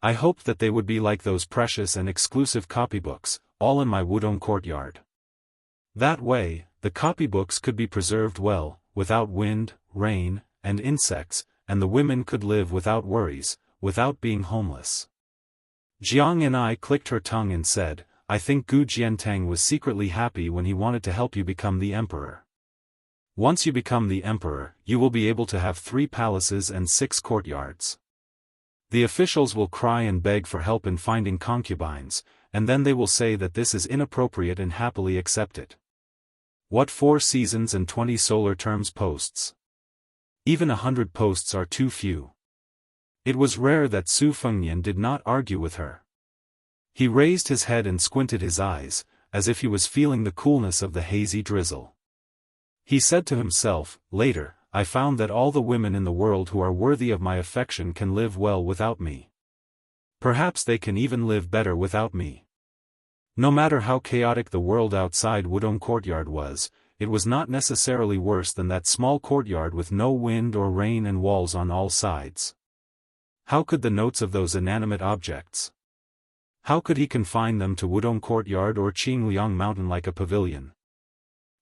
I hoped that they would be like those precious and exclusive copybooks, all in my Wudong courtyard. That way, the copybooks could be preserved well, without wind, rain, and insects, and the women could live without worries, without being homeless." Jiang and I clicked her tongue and said, "I think Gu Jiantang was secretly happy when he wanted to help you become the emperor. Once you become the emperor, you will be able to have 3 palaces and 6 courtyards. The officials will cry and beg for help in finding concubines, and then they will say that this is inappropriate and happily accept it. What 4 seasons and 20 solar terms posts? Even 100 posts are too few." It was rare that Su Fengnian did not argue with her. He raised his head and squinted his eyes, as if he was feeling the coolness of the hazy drizzle. He said to himself, "Later, I found that all the women in the world who are worthy of my affection can live well without me. Perhaps they can even live better without me." No matter how chaotic the world outside Wudong Courtyard was not necessarily worse than that small courtyard with no wind or rain and walls on all sides. How could the notes of those inanimate objects? How could he confine them to Wudong Courtyard or Qingliang Mountain like a pavilion?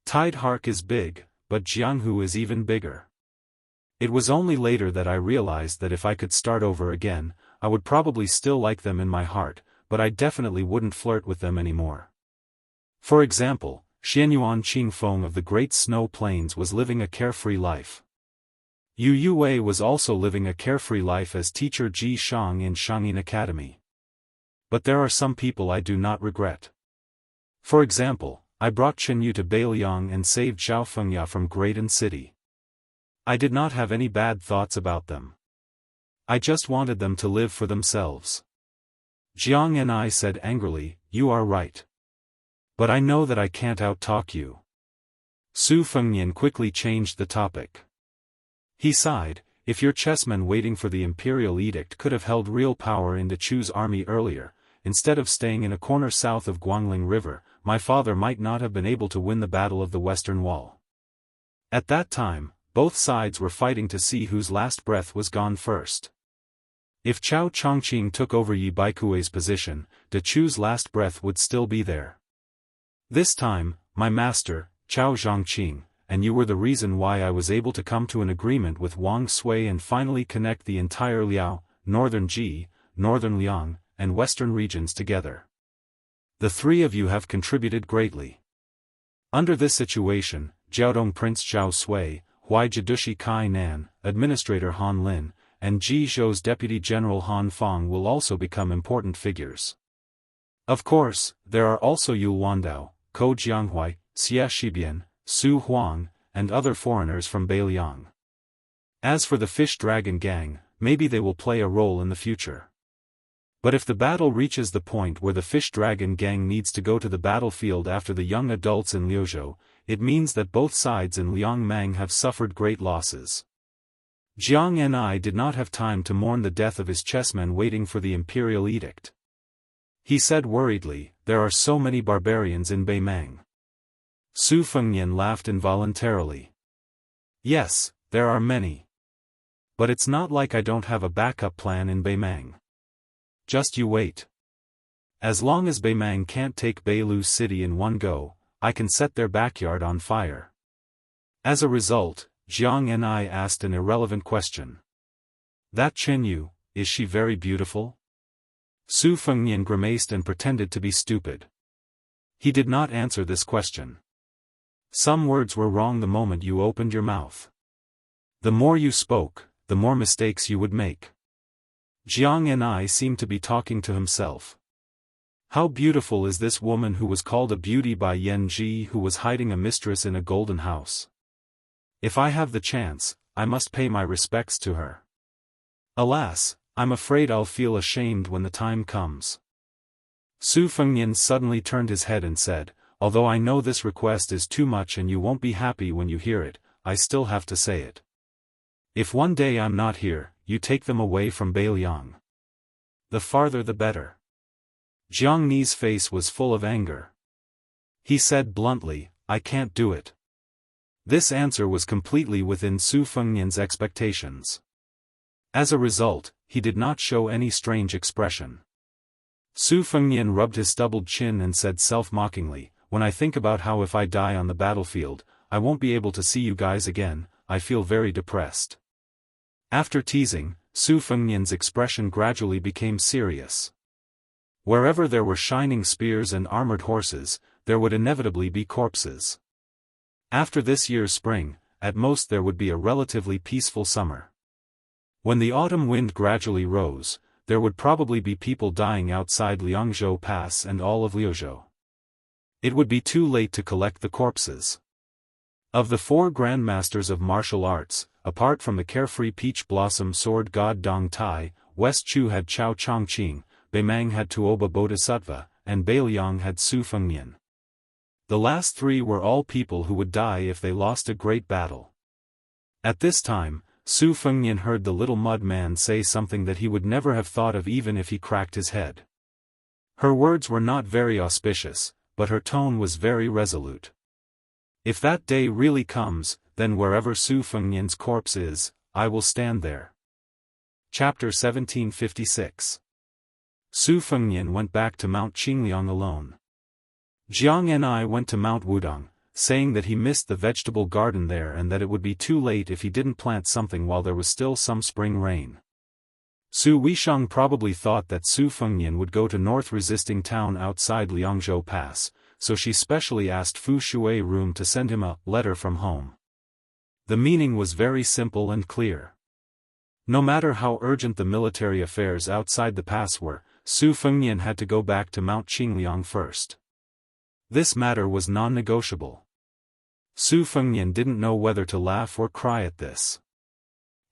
Tide Hark is big, but Jianghu is even bigger. It was only later that I realized that if I could start over again, I would probably still like them in my heart, but I definitely wouldn't flirt with them anymore. For example, Xianyuan Qingfeng of the Great Snow Plains was living a carefree life. Yu Yue was also living a carefree life as teacher Ji Shang in Shangyin Academy. But there are some people I do not regret. For example, I brought Chen Yu to Beiliang and saved Zhao Fengya from Graydon City. I did not have any bad thoughts about them. I just wanted them to live for themselves. Jiang and I said angrily, "You are right. But I know that I can't out-talk you." Su Fengnian quickly changed the topic. He sighed, "If your chessmen waiting for the imperial edict could have held real power in Dechu's army earlier, instead of staying in a corner south of Guangling River, my father might not have been able to win the Battle of the Western Wall." At that time, both sides were fighting to see whose last breath was gone first. If Chao Chongqing took over Yi Baikui's position, Dechu's last breath would still be there. "This time, my master, Chao Zhongqing, and you were the reason why I was able to come to an agreement with Wang Sui and finally connect the entire Liao, Northern Ji, Northern Liang, and Western regions together. The 3 of you have contributed greatly. Under this situation, Jiaodong Prince Zhao Sui, Hui Jidushi Kai Nan, Administrator Han Lin, and Ji Zhou's Deputy General Han Fong will also become important figures. Of course, there are also Yu Wandao, Ko Jianghui, Xia Shibian, Su Huang, and other foreigners from Beiliang. As for the Fish Dragon Gang, maybe they will play a role in the future. But if the battle reaches the point where the Fish Dragon Gang needs to go to the battlefield after the young adults in Liuzhou, it means that both sides in Liangmang have suffered great losses. Jiang and I did not have time to mourn the death of his chessmen waiting for the imperial edict. He said worriedly, "There are so many barbarians in Beimang." Su Fengnian laughed involuntarily. "Yes, there are many. But it's not like I don't have a backup plan in Beimang. Just you wait. As long as Beimang can't take Beilu City in one go, I can set their backyard on fire." As a result, Jiang and I asked an irrelevant question. "That Chen Yu, is she very beautiful?" Su Fengnian grimaced and pretended to be stupid. He did not answer this question. Some words were wrong the moment you opened your mouth. The more you spoke, the more mistakes you would make. Jianghu seemed to be talking to himself. How beautiful is this woman who was called a beauty by Yan Ji, who was hiding a mistress in a golden house. If I have the chance, I must pay my respects to her. Alas, I'm afraid I'll feel ashamed when the time comes. Su Fengnian suddenly turned his head and said, although I know this request is too much and you won't be happy when you hear it, I still have to say it. If one day I'm not here, you take them away from Beiliang. The farther the better. Jianghu's face was full of anger. He said bluntly, I can't do it. This answer was completely within Su Fengnian's expectations. As a result, he did not show any strange expression. Su Fengnian rubbed his stubbled chin and said self-mockingly, when I think about how if I die on the battlefield, I won't be able to see you guys again, I feel very depressed. After teasing, Su Fengnian's expression gradually became serious. Wherever there were shining spears and armored horses, there would inevitably be corpses. After this year's spring, at most there would be a relatively peaceful summer. When the autumn wind gradually rose, there would probably be people dying outside Liangzhou Pass and all of Liuzhou. It would be too late to collect the corpses. Of the 4 grandmasters of martial arts, apart from the carefree peach blossom sword god Dong Tai, West Chu had Chao Chongqing, Beimang had Tuoba Bodhisattva, and Beiliang had Su Fengnian. The last 3 were all people who would die if they lost a great battle. At this time, Su Fengnian heard the little mud man say something that he would never have thought of even if he cracked his head. Her words were not very auspicious, but her tone was very resolute. If that day really comes, then wherever Su Fengnian's corpse is, I will stand there. Chapter 1756. Su Fengnian went back to Mount Qingliang alone. Jianghu went to Mount Wudong, saying that he missed the vegetable garden there and that it would be too late if he didn't plant something while there was still some spring rain. Su Weisheng probably thought that Su Fengnian would go to north resisting town outside Liangzhou Pass, so she specially asked Fu Shui Room to send him a letter from home. The meaning was very simple and clear. No matter how urgent the military affairs outside the pass were, Su Fengnian had to go back to Mount Qingliang first. This matter was non-negotiable. Su Fengnian didn't know whether to laugh or cry at this.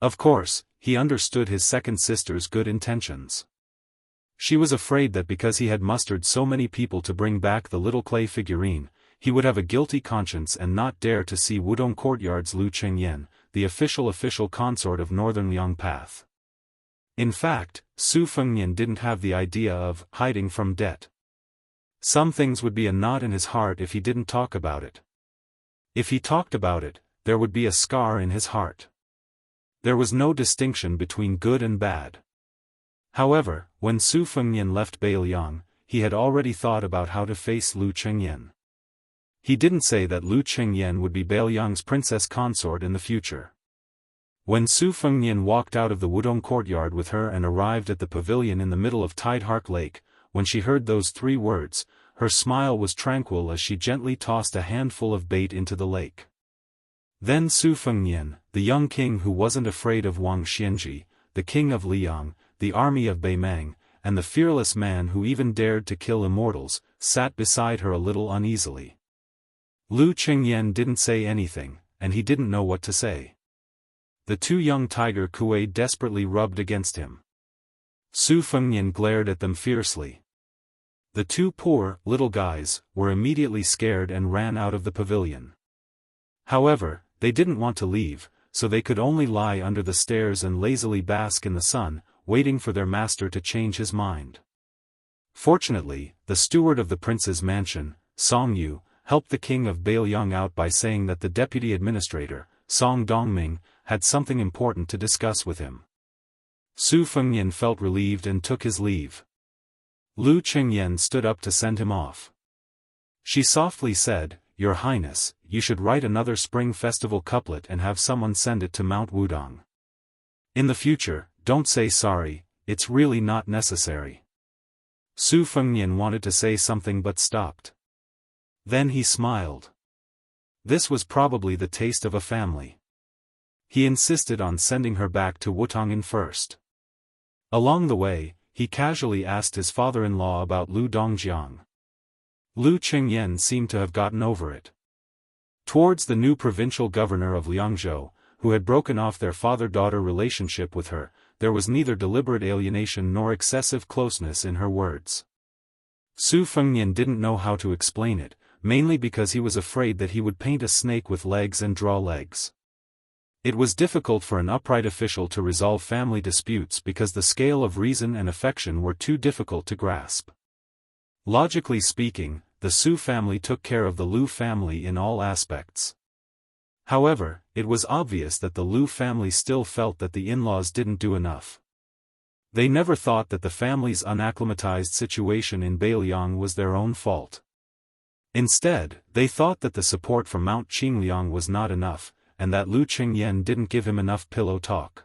Of course, he understood his second sister's good intentions. She was afraid that because he had mustered so many people to bring back the little clay figurine, he would have a guilty conscience and not dare to see Wudong Courtyard's Lu Chengyan, the official consort of Northern Liang Path. In fact, Su Fengnian didn't have the idea of hiding from debt. Some things would be a knot in his heart if he didn't talk about it. If he talked about it, there would be a scar in his heart. There was no distinction between good and bad. However, when Su Fengnian left Beiliang, he had already thought about how to face Lu Chengyan. He didn't say that Lu Chengyan would be Beiliang's princess consort in the future. When Su Fengnian walked out of the Wudong Courtyard with her and arrived at the pavilion in the middle of Tidehark Lake, when she heard those 3 words, her smile was tranquil as she gently tossed a handful of bait into the lake. Then Su Fengnian, the young king who wasn't afraid of Wang Xianji, the king of Liang, the army of Beimang, and the fearless man who even dared to kill immortals, sat beside her a little uneasily. Lu Chengyan didn't say anything, and he didn't know what to say. The 2 young tiger kuei desperately rubbed against him. Su Fengnian glared at them fiercely. The 2 poor, little guys, were immediately scared and ran out of the pavilion. However, they didn't want to leave, so they could only lie under the stairs and lazily bask in the sun, waiting for their master to change his mind. Fortunately, the steward of the prince's mansion, Song Yu, helped the king of Beiliang out by saying that the deputy administrator, Song Dongming, had something important to discuss with him. Su Fengnian felt relieved and took his leave. Lu Chengyan stood up to send him off. She softly said, "Your Highness, you should write another Spring Festival couplet and have someone send it to Mount Wudong. In the future, don't say sorry, it's really not necessary." Su Fengnian wanted to say something but stopped. Then he smiled. This was probably the taste of a family. He insisted on sending her back to Wutongan first. Along the way, he casually asked his father-in-law about Lu Dongjiang. Lu Qingyan seemed to have gotten over it. Towards the new provincial governor of Liangzhou, who had broken off their father-daughter relationship with her, there was neither deliberate alienation nor excessive closeness in her words. Su Fengnian didn't know how to explain it, mainly because he was afraid that he would paint a snake with legs and draw legs. It was difficult for an upright official to resolve family disputes because the scale of reason and affection were too difficult to grasp. Logically speaking, the Su family took care of the Lu family in all aspects. However, it was obvious that the Lu family still felt that the in-laws didn't do enough. They never thought that the family's unacclimatized situation in Beiliang was their own fault. Instead, they thought that the support from Mount Qingliang was not enough, and that Lu Qingyan didn't give him enough pillow talk.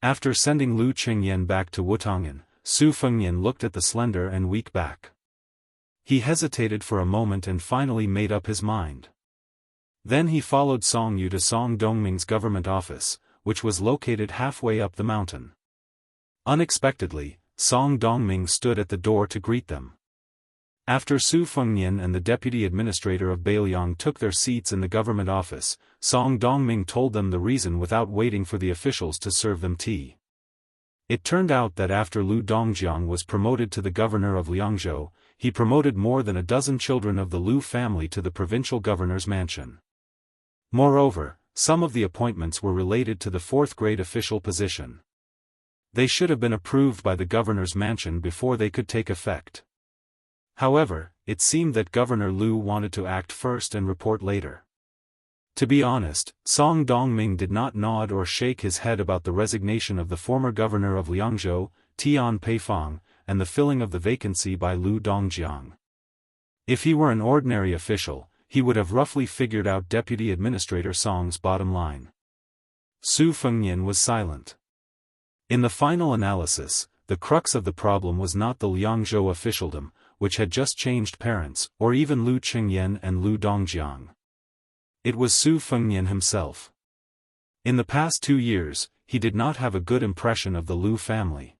After sending Lu Qingyan back to Wutongan, Su Fengnian looked at the slender and weak back. He hesitated for a moment and finally made up his mind. Then he followed Song Yu to Song Dongming's government office, which was located halfway up the mountain. Unexpectedly, Song Dongming stood at the door to greet them. After Su Fengnian and the deputy administrator of Beiliang took their seats in the government office, Song Dongming told them the reason without waiting for the officials to serve them tea. It turned out that after Lu Dongjiang was promoted to the governor of Liangzhou, he promoted more than a dozen children of the Lu family to the provincial governor's mansion. Moreover, some of the appointments were related to the fourth-grade official position. They should have been approved by the governor's mansion before they could take effect. However, it seemed that Governor Lu wanted to act first and report later. To be honest, Song Dongming did not nod or shake his head about the resignation of the former governor of Liangzhou, Tian Peifang, and the filling of the vacancy by Lu Dongjiang. If he were an ordinary official, he would have roughly figured out Deputy Administrator Song's bottom line. Su Fengnian was silent. In the final analysis, the crux of the problem was not the Liangzhou officialdom, which had just changed parents, or even Lu Qingyan and Lu Dongjiang. It was Su Fengnian himself. In the past 2 years, he did not have a good impression of the Lu family.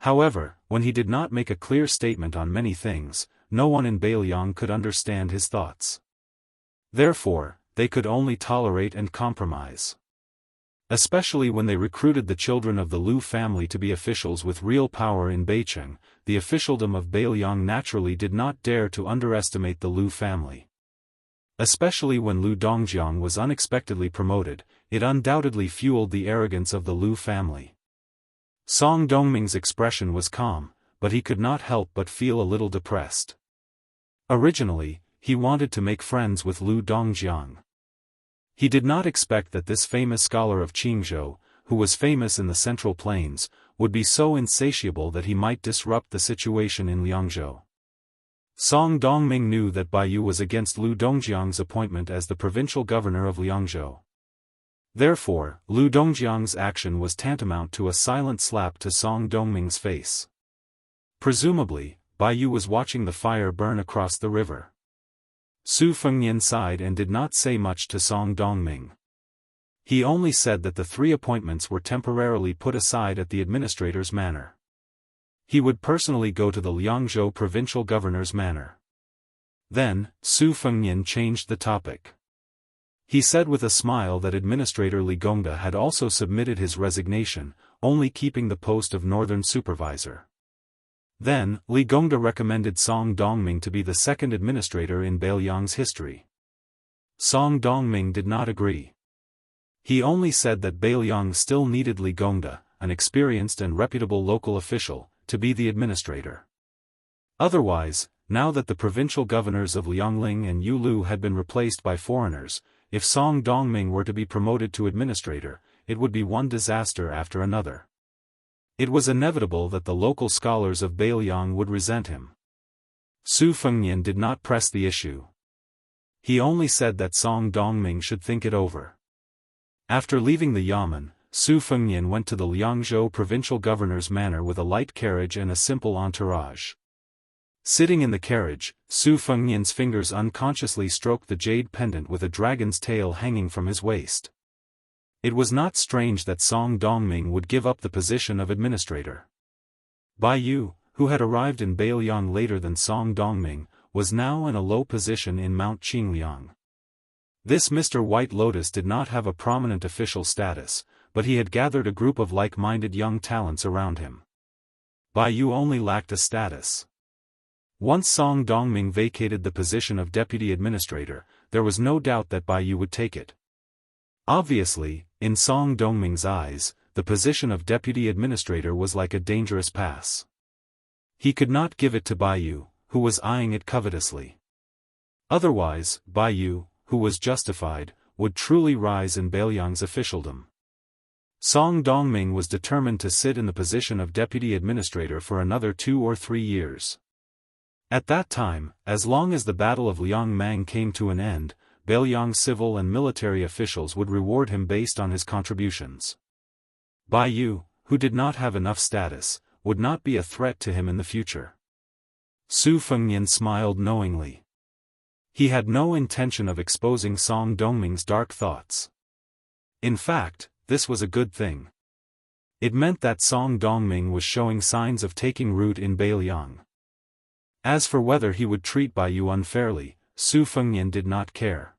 However, when he did not make a clear statement on many things, no one in Beiliang could understand his thoughts. Therefore, they could only tolerate and compromise. Especially when they recruited the children of the Lu family to be officials with real power in Beicheng, the officialdom of Beiliang naturally did not dare to underestimate the Lu family. Especially when Lu Dongjiang was unexpectedly promoted, it undoubtedly fueled the arrogance of the Lu family. Song Dongming's expression was calm, but he could not help but feel a little depressed. Originally, he wanted to make friends with Lu Dongjiang. He did not expect that this famous scholar of Qingzhou, who was famous in the Central Plains, would be so insatiable that he might disrupt the situation in Liangzhou. Song Dongming knew that Baiyu was against Lu Dongjiang's appointment as the provincial governor of Liangzhou. Therefore, Lu Dongjiang's action was tantamount to a silent slap to Song Dongming's face. Presumably, Baiyu was watching the fire burn across the river. Su Fengnian sighed and did not say much to Song Dongming. He only said that the 3 appointments were temporarily put aside at the administrator's manor. He would personally go to the Liangzhou provincial governor's manor. Then, Su Fengnian changed the topic. He said with a smile that Administrator Li Gongda had also submitted his resignation, only keeping the post of northern supervisor. Then, Li Gongda recommended Song Dongming to be the second administrator in Beiliang's history. Song Dongming did not agree. He only said that Beiliang still needed Li Gongda, an experienced and reputable local official, to be the administrator. Otherwise, now that the provincial governors of Liangling and Yulu had been replaced by foreigners, if Song Dongming were to be promoted to administrator, it would be one disaster after another. It was inevitable that the local scholars of Beiliang would resent him. Su Fengnian did not press the issue. He only said that Song Dongming should think it over. After leaving the yamen, Su Fengnian went to the Liangzhou provincial governor's manor with a light carriage and a simple entourage. Sitting in the carriage, Su Fengnian's fingers unconsciously stroked the jade pendant with a dragon's tail hanging from his waist. It was not strange that Song Dongming would give up the position of administrator. Bai Yu, who had arrived in Beiliang later than Song Dongming, was now in a low position in Mount Qingliang. This Mr. White Lotus did not have a prominent official status, but he had gathered a group of like-minded young talents around him. Bai Yu only lacked a status. Once Song Dongming vacated the position of deputy administrator, there was no doubt that Bai Yu would take it. Obviously, in Song Dongming's eyes, the position of deputy administrator was like a dangerous pass. He could not give it to Bai Yu, who was eyeing it covetously. Otherwise, Bai Yu, who was justified, would truly rise in Beiliang's officialdom. Song Dongming was determined to sit in the position of deputy administrator for another 2 or 3 years. At that time, as long as the Battle of Liangmang came to an end, Beiliang's civil and military officials would reward him based on his contributions. Bai Yu, who did not have enough status, would not be a threat to him in the future. Su Fengnian smiled knowingly. He had no intention of exposing Song Dongming's dark thoughts. In fact, this was a good thing. It meant that Song Dongming was showing signs of taking root in Beiliang. As for whether he would treat Bai Yu unfairly, Su Fengnian did not care.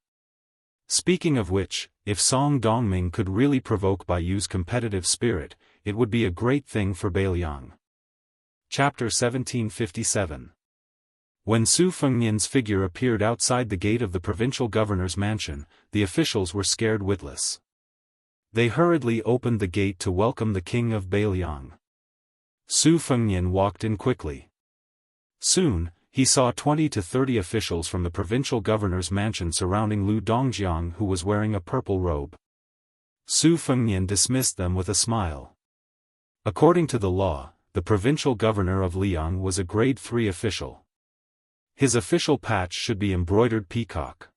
Speaking of which, if Song Dongming could really provoke Bai Yu's competitive spirit, it would be a great thing for Beiliang. Chapter 1757. When Su Fengnian's figure appeared outside the gate of the provincial governor's mansion, the officials were scared witless. They hurriedly opened the gate to welcome the king of Beiliang. Su Fengnian walked in quickly. Soon, he saw 20 to 30 officials from the provincial governor's mansion surrounding Lu Dongjiang, who was wearing a purple robe. Su Fengnian dismissed them with a smile. According to the law, the provincial governor of Liang was a grade 3 official. His official patch should be embroidered peacock.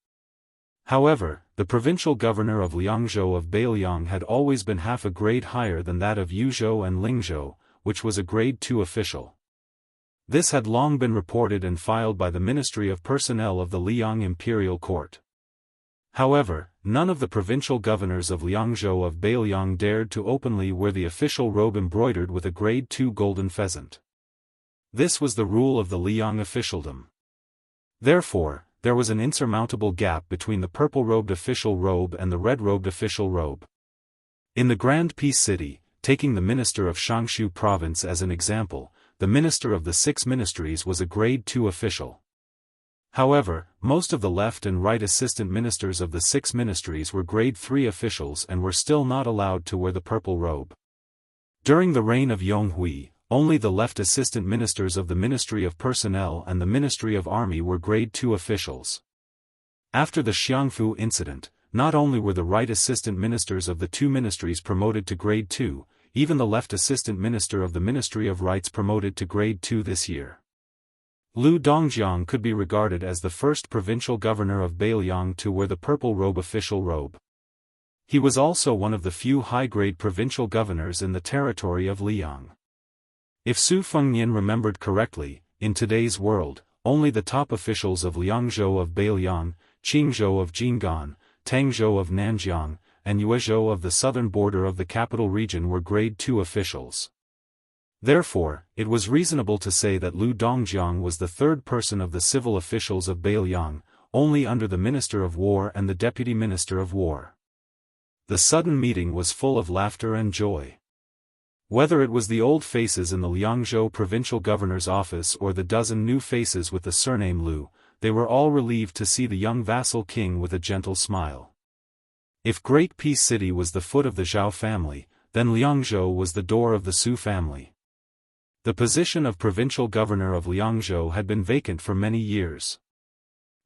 However, the provincial governor of Liangzhou of Beiliang had always been half a grade higher than that of Yuzhou and Lingzhou, which was a grade 2 official. This had long been reported and filed by the Ministry of Personnel of the Liang Imperial Court. However, none of the provincial governors of Liangzhou of Beiliang dared to openly wear the official robe embroidered with a grade 2 golden pheasant. This was the rule of the Liang officialdom. Therefore, there was an insurmountable gap between the purple-robed official robe and the red-robed official robe. In the Grand Peace City, taking the minister of Shangshu province as an example, the minister of the 6 ministries was a grade 2 official. However, most of the left and right assistant ministers of the 6 ministries were grade 3 officials and were still not allowed to wear the purple robe. During the reign of Yonghui, only the left assistant ministers of the Ministry of Personnel and the Ministry of Army were grade 2 officials. After the Xiangfu incident, not only were the right assistant ministers of the 2 ministries promoted to grade 2, even the left assistant minister of the Ministry of Rights promoted to grade 2 this year. Lu Dongjiang could be regarded as the first provincial governor of Beiliang to wear the purple robe official robe. He was also one of the few high-grade provincial governors in the territory of Liang. If Su Fengnian remembered correctly, in today's world, only the top officials of Liangzhou of Beiliang, Qingzhou of Jinggan, Tangzhou of Nanjiang, and Yuezhou of the southern border of the capital region were grade 2 officials. Therefore, it was reasonable to say that Lu Dongjiang was the third person of the civil officials of Beiliang, only under the Minister of War and the Deputy Minister of War. The sudden meeting was full of laughter and joy. Whether it was the old faces in the Liangzhou provincial governor's office or the dozen new faces with the surname Lu, they were all relieved to see the young vassal king with a gentle smile. If Great Peace City was the foot of the Zhao family, then Liangzhou was the door of the Su family. The position of provincial governor of Liangzhou had been vacant for many years.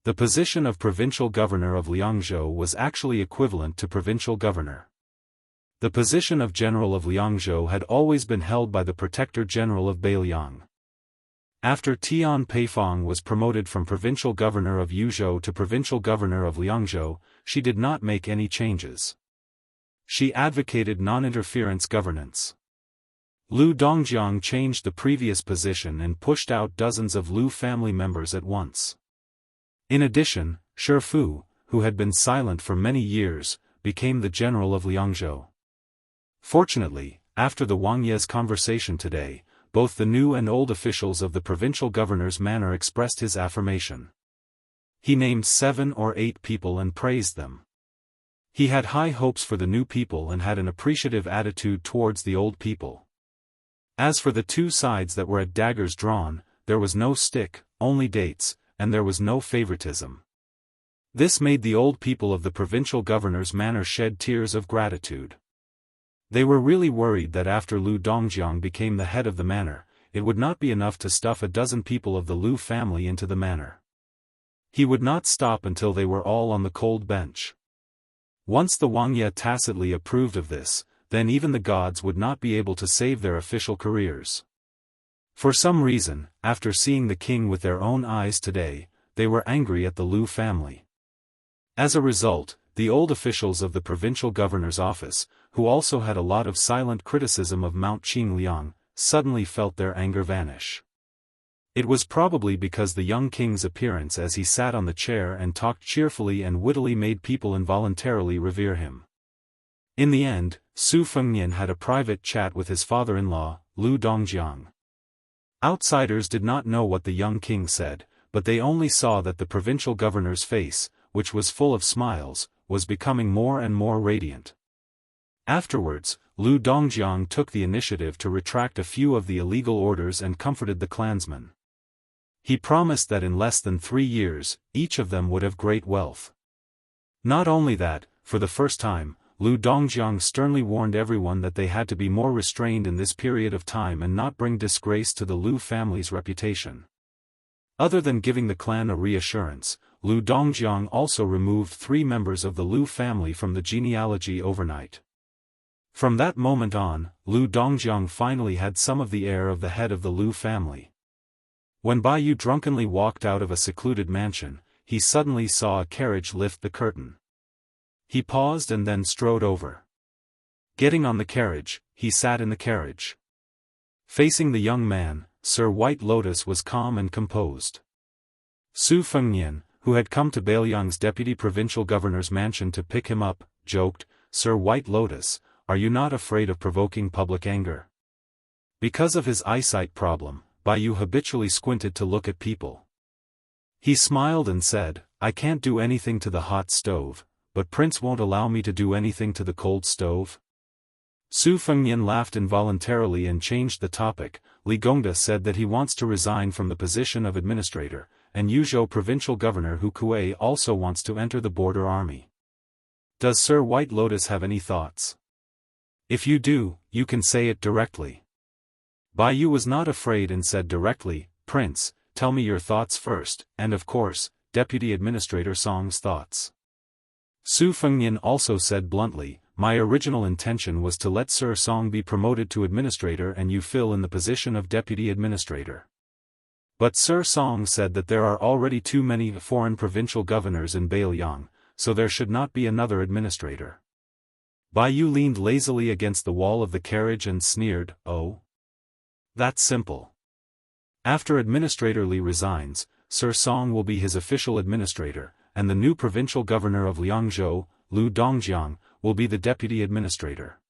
The position of provincial governor of Liangzhou was actually equivalent to provincial governor. The position of general of Liangzhou had always been held by the protector general of Beiliang. After Tian Peifong was promoted from provincial governor of Yuzhou to provincial governor of Liangzhou, she did not make any changes. She advocated non-interference governance. Lu Dongjiang changed the previous position and pushed out dozens of Lu family members at once. In addition, Shi Fu, who had been silent for many years, became the general of Liangzhou. Fortunately, after the Wang Ye's conversation today, both the new and old officials of the provincial governor's manor expressed his affirmation. He named 7 or 8 people and praised them. He had high hopes for the new people and had an appreciative attitude towards the old people. As for the 2 sides that were at daggers drawn, there was no stick, only dates, and there was no favoritism. This made the old people of the provincial governor's manor shed tears of gratitude. They were really worried that after Lu Dongjiang became the head of the manor, it would not be enough to stuff a dozen people of the Lu family into the manor. He would not stop until they were all on the cold bench. Once the Wang Ye tacitly approved of this, then even the gods would not be able to save their official careers. For some reason, after seeing the king with their own eyes today, they were angry at the Lu family. As a result, the old officials of the provincial governor's office, who also had a lot of silent criticism of Mount Qingliang, suddenly felt their anger vanish. It was probably because the young king's appearance as he sat on the chair and talked cheerfully and wittily made people involuntarily revere him. In the end, Su Fengnian had a private chat with his father-in-law, Lu Dongjiang. Outsiders did not know what the young king said, but they only saw that the provincial governor's face, which was full of smiles, was becoming more and more radiant. Afterwards, Lu Dongjiang took the initiative to retract a few of the illegal orders and comforted the clansmen. He promised that in less than 3 years, each of them would have great wealth. Not only that, for the first time, Lu Dongjiang sternly warned everyone that they had to be more restrained in this period of time and not bring disgrace to the Lu family's reputation. Other than giving the clan a reassurance, Lu Dongjiang also removed 3 members of the Lu family from the genealogy overnight. From that moment on, Lu Dongjiang finally had some of the air of the head of the Lu family. When Bai Yu drunkenly walked out of a secluded mansion, he suddenly saw a carriage lift the curtain. He paused and then strode over. Getting on the carriage, he sat in the carriage. Facing the young man, Sir White Lotus was calm and composed. Su Fengnian, who had come to Beiliang's deputy provincial governor's mansion to pick him up, joked, "Sir White Lotus, are you not afraid of provoking public anger?" Because of his eyesight problem, Bai Yu habitually squinted to look at people. He smiled and said, "I can't do anything to the hot stove, but Prince won't allow me to do anything to the cold stove?" Su Fengnian laughed involuntarily and changed the topic. Li Gongda said that he wants to resign from the position of administrator, and Yuzhou provincial governor Hu Kuei also wants to enter the border army. Does Sir White Lotus have any thoughts? If you do, you can say it directly. Bai Yu was not afraid and said directly, "Prince, tell me your thoughts first, and of course, Deputy Administrator Song's thoughts." Su Fengnian also said bluntly, "My original intention was to let Sir Song be promoted to administrator and you fill in the position of deputy administrator. But Sir Song said that there are already too many foreign provincial governors in Beiliang, so there should not be another administrator." Bai Yu leaned lazily against the wall of the carriage and sneered, "Oh? That's simple. After Administrator Li resigns, Sir Song will be his official administrator, and the new provincial governor of Liangzhou, Lu Dongjiang, will be the deputy administrator.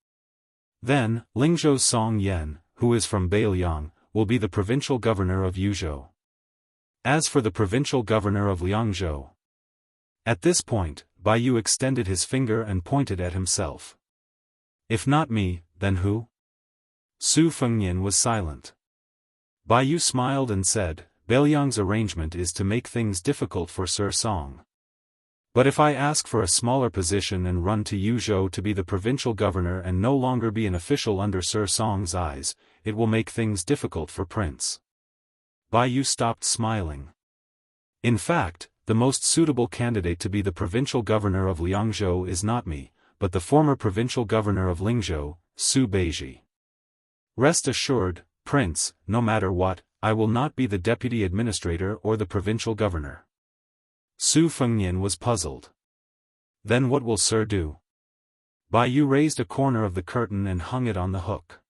Then, Lingzhou's Song Yan, who is from Beiliang, will be the provincial governor of Yuzhou. As for the provincial governor of Liangzhou..." At this point, Bai Yu extended his finger and pointed at himself. "If not me, then who?" Su Fengnian was silent. Bai Yu smiled and said, "Beiliang's arrangement is to make things difficult for Sir Song. But if I ask for a smaller position and run to Yuzhou to be the provincial governor and no longer be an official under Sir Song's eyes, it will make things difficult for Prince." Bai Yu stopped smiling. "In fact, the most suitable candidate to be the provincial governor of Liangzhou is not me, but the former provincial governor of Lingzhou, Su Beiji. Rest assured, Prince, no matter what, I will not be the deputy administrator or the provincial governor." Su Fengnian was puzzled. "Then what will Sir do?" Bai Yu raised a corner of the curtain and hung it on the hook.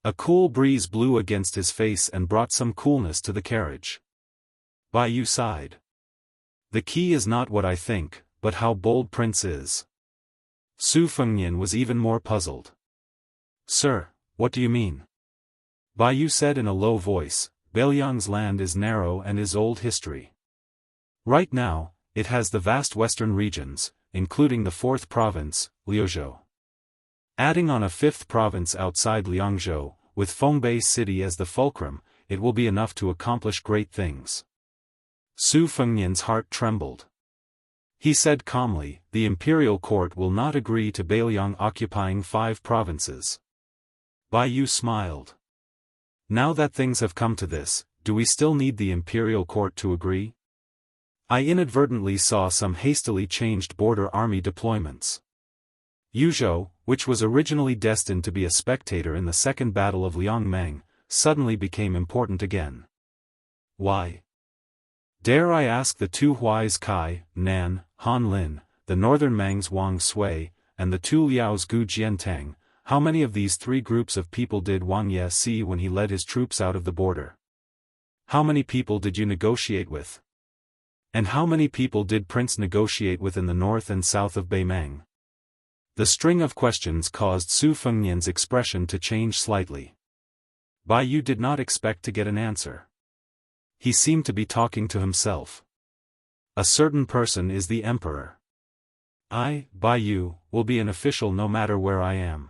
A cool breeze blew against his face and brought some coolness to the carriage. Bai Yu sighed. The key is not what I think, but how bold Prince is. Su Fengnian was even more puzzled. Sir, what do you mean? Bai Yu said in a low voice, Beiliang's land is narrow and is old history. Right now, it has the vast western regions, including the fourth province, Liuzhou. Adding on a fifth province outside Liangzhou, with Fengbei City as the fulcrum, it will be enough to accomplish great things. Su Fengnian's heart trembled. He said calmly, the imperial court will not agree to Beiliang occupying 5 provinces. Bai Yu smiled. Now that things have come to this, do we still need the imperial court to agree? I inadvertently saw some hastily changed border army deployments. Yuzhou, which was originally destined to be a spectator in the Second Battle of Liangmeng, suddenly became important again. Why? Dare I ask the 2 Huais Kai, Nan, Han Lin, the northern Mangs Wang Sui, and the 2 Liaos Gu Jiantang, how many of these 3 groups of people did Wang Ye see when he led his troops out of the border? How many people did you negotiate with? And how many people did Prince negotiate with in the north and south of Beimang? The string of questions caused Su Fengnian's expression to change slightly. Bai Yu did not expect to get an answer. He seemed to be talking to himself. A certain person is the emperor. I, Bai Yu, will be an official no matter where I am.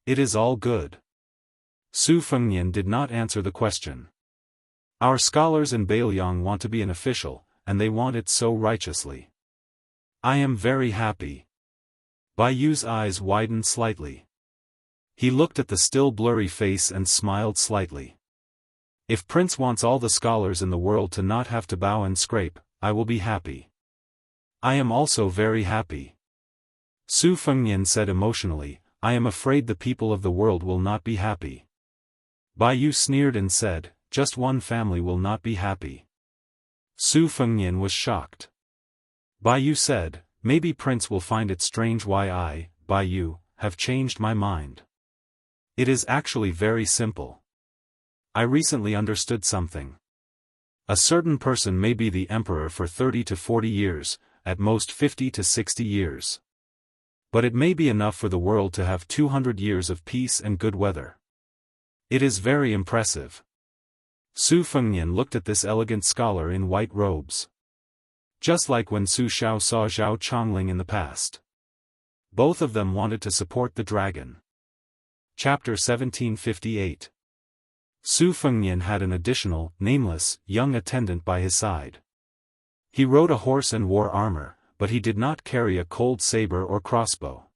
It is all good. Su Fengnian did not answer the question. Our scholars in Beiliang want to be an official, and they want it so righteously. I am very happy. Bai Yu's eyes widened slightly. He looked at the still blurry face and smiled slightly. If Prince wants all the scholars in the world to not have to bow and scrape, I will be happy. I am also very happy. Su Fengnian said emotionally, I am afraid the people of the world will not be happy. Bai Yu sneered and said, just one family will not be happy. Su Fengnian was shocked. Bai Yu said, maybe Prince will find it strange why I, Bai Yu, have changed my mind. It is actually very simple. I recently understood something. A certain person may be the emperor for 30 to 40 years, at most 50 to 60 years. But it may be enough for the world to have 200 years of peace and good weather. It is very impressive. Su Fengnian looked at this elegant scholar in white robes. Just like when Su Xiao saw Zhao Chongling in the past. Both of them wanted to support the dragon. Chapter 1758. Su Fengnian had an additional, nameless, young attendant by his side. He rode a horse and wore armor, but he did not carry a cold saber or crossbow.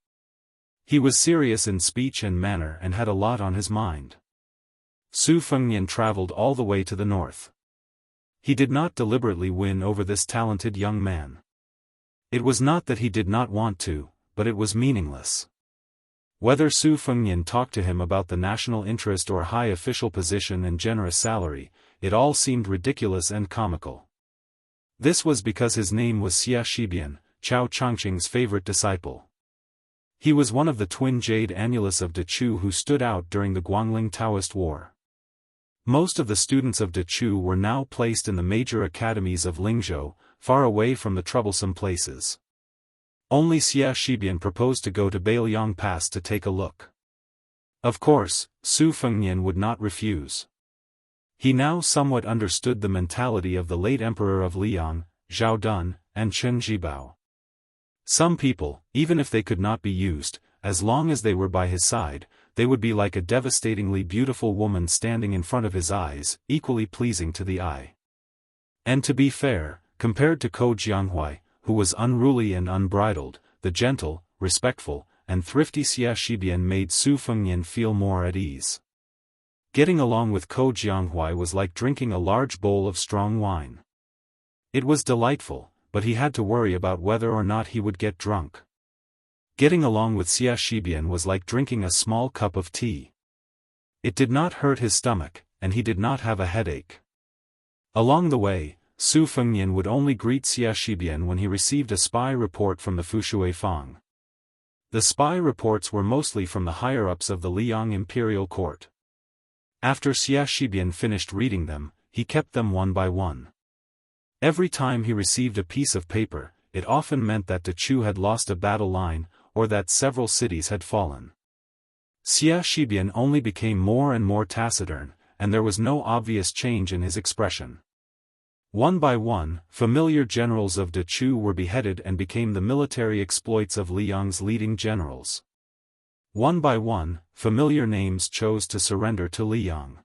He was serious in speech and manner and had a lot on his mind. Su Fengnian traveled all the way to the north. He did not deliberately win over this talented young man. It was not that he did not want to, but it was meaningless. Whether Su Fengnian talked to him about the national interest or high official position and generous salary, it all seemed ridiculous and comical. This was because his name was Xia Shibian, Chao Chongqing's favorite disciple. He was one of the twin jade annulus of Dechu who stood out during the Guangling Taoist War. Most of the students of Dechu were now placed in the major academies of Lingzhou, far away from the troublesome places. Only Xia Shibian proposed to go to Beiliang Pass to take a look. Of course, Su Fengnian would not refuse. He now somewhat understood the mentality of the late emperor of Liang, Zhao Dun, and Chen Zhibao. Some people, even if they could not be used, as long as they were by his side, they would be like a devastatingly beautiful woman standing in front of his eyes, equally pleasing to the eye. And to be fair, compared to Ko Jianghui, who was unruly and unbridled, the gentle, respectful, and thrifty Xia Shibian made Su Fengnian feel more at ease. Getting along with Ko Jianghui was like drinking a large bowl of strong wine. It was delightful, but he had to worry about whether or not he would get drunk. Getting along with Xia Shibian was like drinking a small cup of tea. It did not hurt his stomach, and he did not have a headache. Along the way, Su Fengnian would only greet Xia Shibian when he received a spy report from the Fushui Fang. The spy reports were mostly from the higher-ups of the Liang imperial court. After Xia Shibian finished reading them, he kept them one by one. Every time he received a piece of paper, it often meant that Dechu had lost a battle line, or that several cities had fallen. Xia Shibian only became more and more taciturn, and there was no obvious change in his expression. One by one, familiar generals of Dechu were beheaded and became the military exploits of Liang's leading generals. One by one, familiar names chose to surrender to Liang.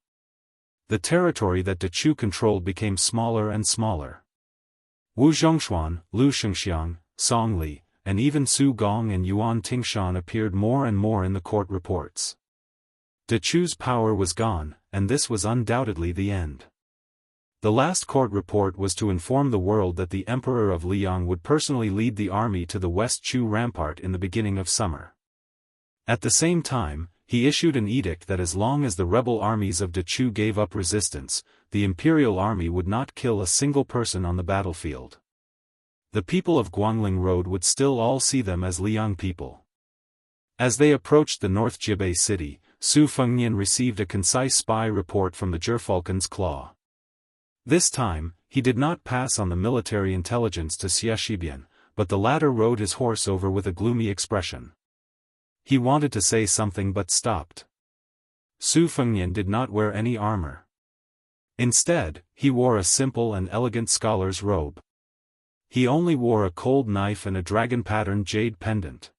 The territory that Dechu controlled became smaller and smaller. Wu Zhongshuan, Lu Shengxiang, Song Li, and even Su Gong and Yuan Tingshan appeared more and more in the court reports. Dechu's power was gone, and this was undoubtedly the end. The last court report was to inform the world that the Emperor of Liang would personally lead the army to the West Chu rampart in the beginning of summer. At the same time, he issued an edict that as long as the rebel armies of Dechu gave up resistance, the imperial army would not kill a single person on the battlefield. The people of Guangling Road would still all see them as Liang people. As they approached the North Jibei city, Su Fengnian received a concise spy report from the Gerfalcon's Claw. This time, he did not pass on the military intelligence to Xia Shibian, but the latter rode his horse over with a gloomy expression. He wanted to say something but stopped. Su Fengnian did not wear any armor. Instead, he wore a simple and elegant scholar's robe. He only wore a cold knife and a dragon-patterned jade pendant.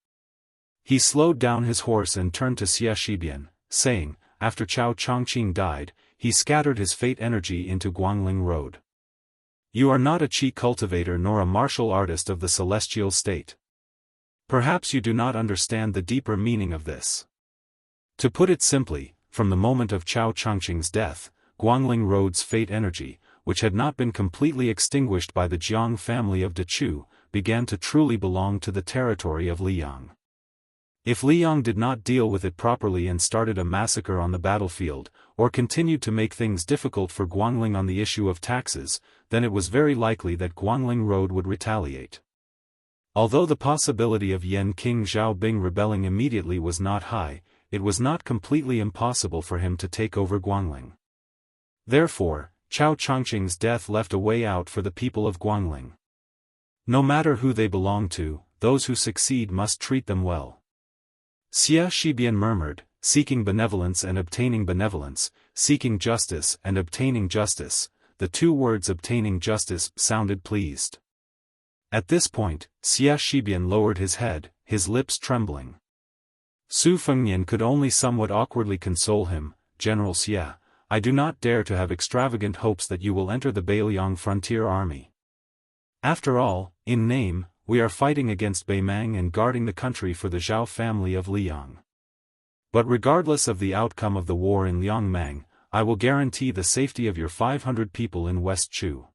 He slowed down his horse and turned to Xia Shibian, saying, after Chao Chongqing died, he scattered his fate energy into Guangling Road. You are not a chi cultivator nor a martial artist of the celestial state. Perhaps you do not understand the deeper meaning of this. To put it simply, from the moment of Chao Chongqing's death, Guangling Road's fate energy, which had not been completely extinguished by the Jiang family of Dechu, began to truly belong to the territory of Liang. If Liang did not deal with it properly and started a massacre on the battlefield, or continued to make things difficult for Guangling on the issue of taxes, then it was very likely that Guangling Road would retaliate. Although the possibility of Yan King Zhaobing rebelling immediately was not high, it was not completely impossible for him to take over Guangling. Therefore, Chao Chongqing's death left a way out for the people of Guangling. No matter who they belong to, those who succeed must treat them well. Xia Shibian murmured, seeking benevolence and obtaining benevolence, seeking justice and obtaining justice. The two words obtaining justice sounded pleased. At this point, Xia Shibian lowered his head, his lips trembling. Su Fengnian could only somewhat awkwardly console him, General Xia, I do not dare to have extravagant hopes that you will enter the Beiliang frontier army. After all, in name, we are fighting against Beimang and guarding the country for the Zhao family of Liang. But regardless of the outcome of the war in Liangmang, I will guarantee the safety of your 500 people in West Chu.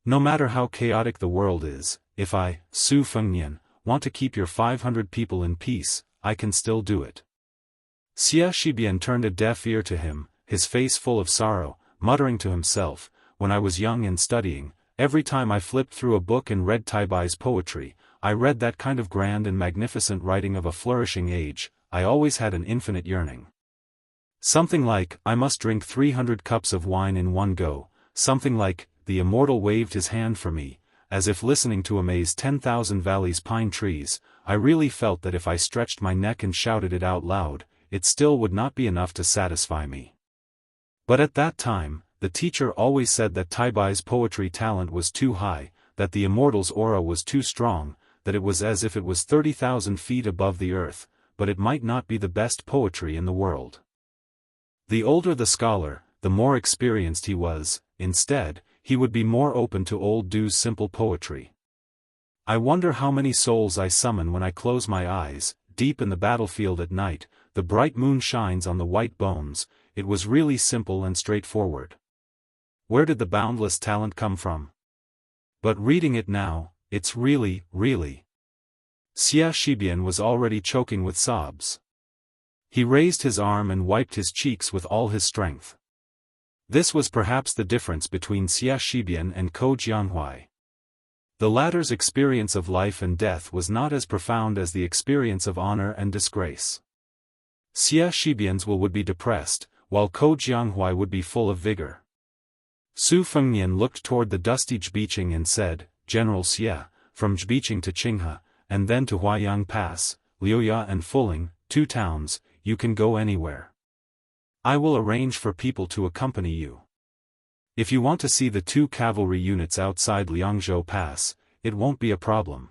No matter how chaotic the world is, if I, Su Fengnian, want to keep your 500 people in peace, I can still do it. Xia Shibian turned a deaf ear to him, his face full of sorrow, muttering to himself, when I was young and studying, every time I flipped through a book and read Taibai's poetry, I read that kind of grand and magnificent writing of a flourishing age, I always had an infinite yearning. Something like, I must drink 300 cups of wine in one go, something like, the Immortal waved his hand for me, as if listening to amaze 10,000 valleys pine trees. I really felt that if I stretched my neck and shouted it out loud, it still would not be enough to satisfy me. But at that time, the teacher always said that Taibai's poetry talent was too high, that the Immortal's aura was too strong, that it was as if it was 30,000 feet above the earth, but it might not be the best poetry in the world. The older the scholar, the more experienced he was, instead, he would be more open to old Du's simple poetry. I wonder how many souls I summon when I close my eyes, deep in the battlefield at night, the bright moon shines on the white bones. It was really simple and straightforward. Where did the boundless talent come from? But reading it now, it's really. Xia Shibian was already choking with sobs. He raised his arm and wiped his cheeks with all his strength. This was perhaps the difference between Xia Shibian and Ko Jianhui. The latter's experience of life and death was not as profound as the experience of honor and disgrace. Xia Shibian's will would be depressed, while Ko Jianghui would be full of vigor. Su Fengnian looked toward the dusty Zbicheng and said, General Xia, from Zbicheng to Qinghe, and then to Huaiyang Pass, Liuya and Fuling, 2 towns, you can go anywhere. I will arrange for people to accompany you. If you want to see the 2 cavalry units outside Liangzhou Pass, it won't be a problem.